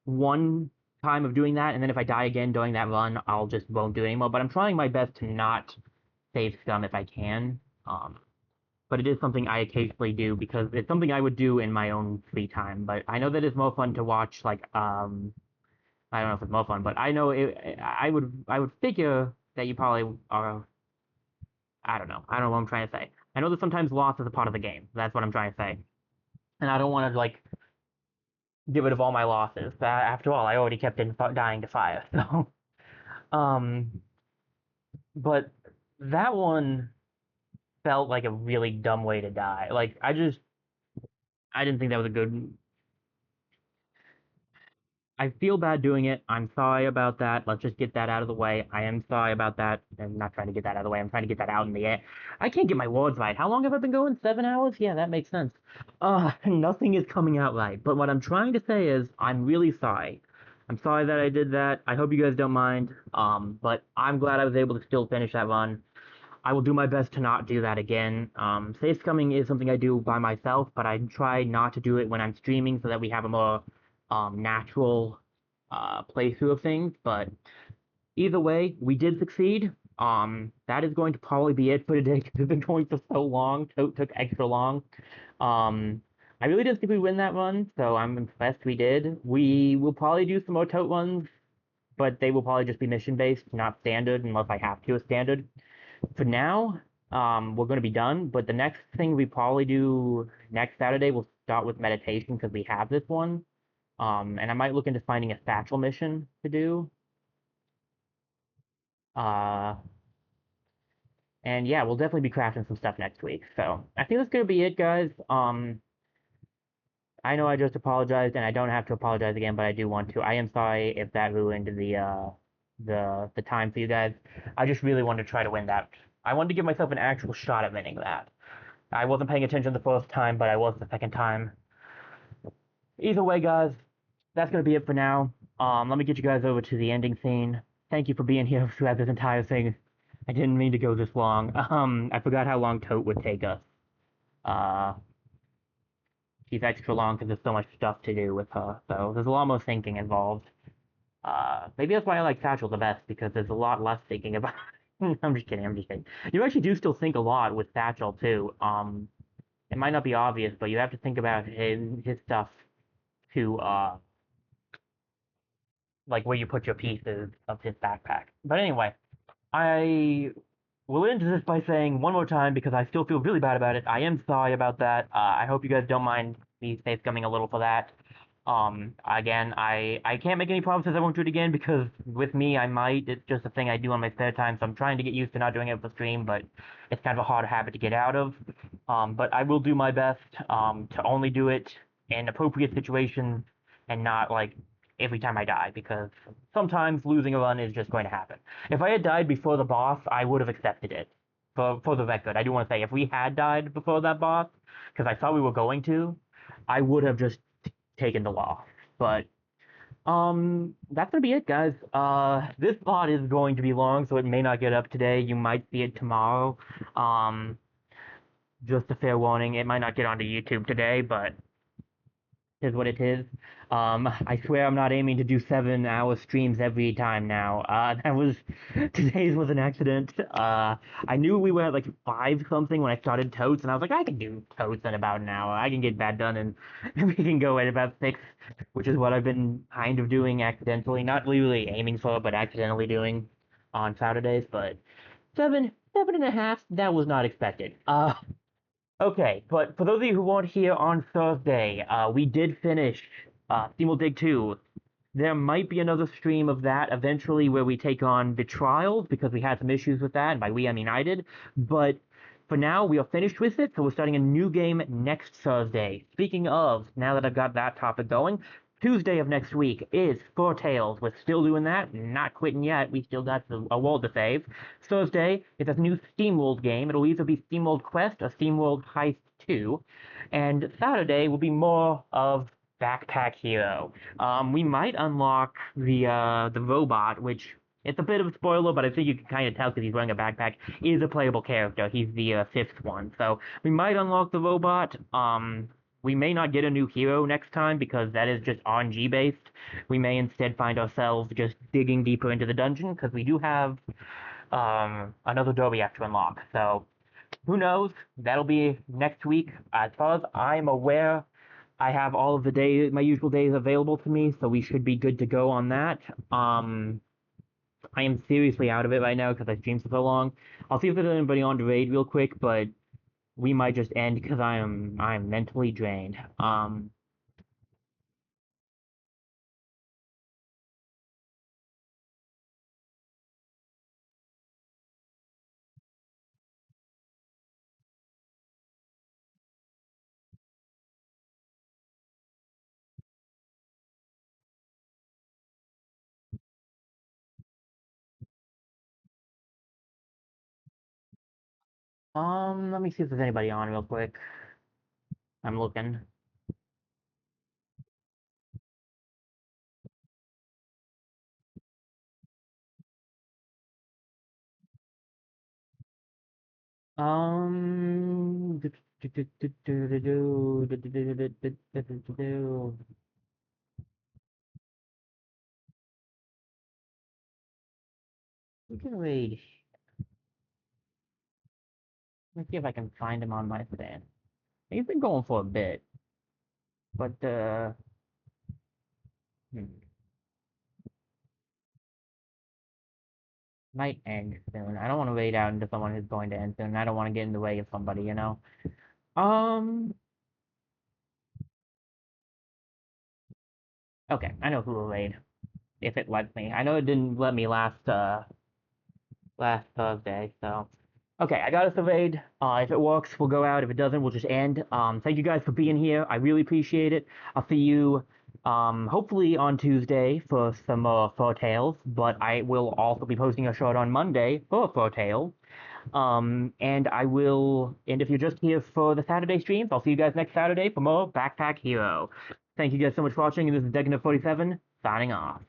one time of doing that, and then if I die again during that run, I'll just won't do it anymore. But I'm trying my best to not save scum if I can. But it is something I occasionally do because it's something I would do in my own free time. But I know that it's more fun to watch like I don't know if it's more fun, but I know I would figure that you probably are. I don't know what I'm trying to say. I know that sometimes loss is a part of the game. That's what I'm trying to say, and I don't want to like get rid of all my losses. After all, I already kept in dying to fire. So um, but that one felt like a really dumb way to die. Like I didn't think that was a good. I feel bad doing it. I'm sorry about that. Let's just get that out of the way. I am sorry about that. I'm not trying to get that out of the way. I'm trying to get that out in the air. I can't get my words right. How long have I been going? 7 hours? Yeah, that makes sense. Nothing is coming out right. But what I'm trying to say is I'm really sorry. I'm sorry that I did that. I hope you guys don't mind. But I'm glad I was able to still finish that run. I will do my best to not do that again. Safe scumming is something I do by myself, but I try not to do it when I'm streaming so that we have a more natural playthrough of things. But either way, we did succeed. That is going to probably be it for today because it's been going for so long. Took extra long. Um, I really didn't think we'd win that run, so I'm impressed we did. We will probably do some more tote runs, but they will probably just be mission based, not standard, unless I have to a standard. For now, we're going to be done, but the next thing we probably do next Saturday, we'll start with meditation because we have this one. And I might look into finding a satchel mission to do. Uh, and yeah, we'll definitely be crafting some stuff next week. So I think that's going to be it, guys. I know I just apologized, and I don't have to apologize again, but I do want to. I am sorry if that ruined the time for you guys. I just really wanted to try to win that. I wanted to give myself an actual shot at winning that. I wasn't paying attention the first time, but I was the second time. Either way, guys, that's gonna be it for now. Let me get you guys over to the ending scene. Thank you for being here throughout this entire thing. I didn't mean to go this long. I forgot how long Tote would take us. Uh, she's extra long because there's so much stuff to do with her, so there's a lot more thinking involved. Maybe that's why I like Satchel the best because there's a lot less thinking about. I'm just kidding. I'm just kidding. You actually do still think a lot with Satchel too. It might not be obvious, but you have to think about his stuff to like where you put your pieces of his backpack. But anyway, I will end this by saying one more time because I still feel really bad about it. I am sorry about that. I hope you guys don't mind me face coming a little for that. Again, I can't make any promises I won't do it again because with me I might. It's just a thing I do on my spare time, so I'm trying to get used to not doing it for stream, but it's kind of a hard habit to get out of. But I will do my best to only do it in appropriate situations and not like every time I die because sometimes losing a run is just going to happen. If I had died before the boss, I would have accepted it. For the record, I do want to say if we had died before that boss, because I thought we were going to, I would have just taken the loss. But that's gonna be it, guys. This VOD is going to be long, so it may not get up today. You might see it tomorrow. Um, just a fair warning, it might not get onto YouTube today, but is what it is. I swear I'm not aiming to do 7 hour streams every time now. Today's was an accident. I knew we were at like 5 something when I started totes, and I was like, I can do totes in about an hour. I can get that done, and we can go at about 6, which is what I've been kind of doing accidentally. Not really aiming for, but accidentally doing on Saturdays, but 7.5, that was not expected. Okay, but for those of you who weren't here on Thursday, we did finish SteamWorld Dig 2. There might be another stream of that eventually where we take on the trials because we had some issues with that, and by we I mean I did. But for now, we are finished with it, so we're starting a new game next Thursday. Speaking of, now that I've got that topic going, Tuesday of next week is Four Tales. We're still doing that, not quitting yet. We still got a world to save. Thursday is a new SteamWorld game. It'll either be SteamWorld Quest or SteamWorld Heist 2. And Saturday will be more of Backpack Hero. We might unlock the robot, which it's a bit of a spoiler, but I think you can kind of tell because he's wearing a backpack. He is a playable character. He's the fifth one, so we might unlock the robot. We may not get a new hero next time because that is just RNG based. We may instead find ourselves just digging deeper into the dungeon because we do have another door we have to unlock. So who knows? That'll be next week. As far as I'm aware, I have all of the days, my usual days available to me, so we should be good to go on that. I am seriously out of it right now because I streamed for so long. I'll see if there's anybody on the raid real quick, but we might just end because I'm mentally drained. Let me see if there's anybody on real quick. I'm looking. Um, we can raid. Let's see if I can find him on my stand. He's been going for a bit, but might end soon. I don't want to wait out into someone who's going to end soon. I don't want to get in the way of somebody, you know. Um. Okay, I know who will raid if it lets me. I know it didn't let me last Thursday, so. Okay, I got us a raid. If it works, we'll go out. If it doesn't, we'll just end. Thank you guys for being here. I really appreciate it. I'll see you, hopefully on Tuesday for some Fur Tales, but I will also be posting a short on Monday for Fur Tales. And if you're just here for the Saturday streams, I'll see you guys next Saturday for more Backpack Hero. Thank you guys so much for watching, and this is Degnov47, signing off.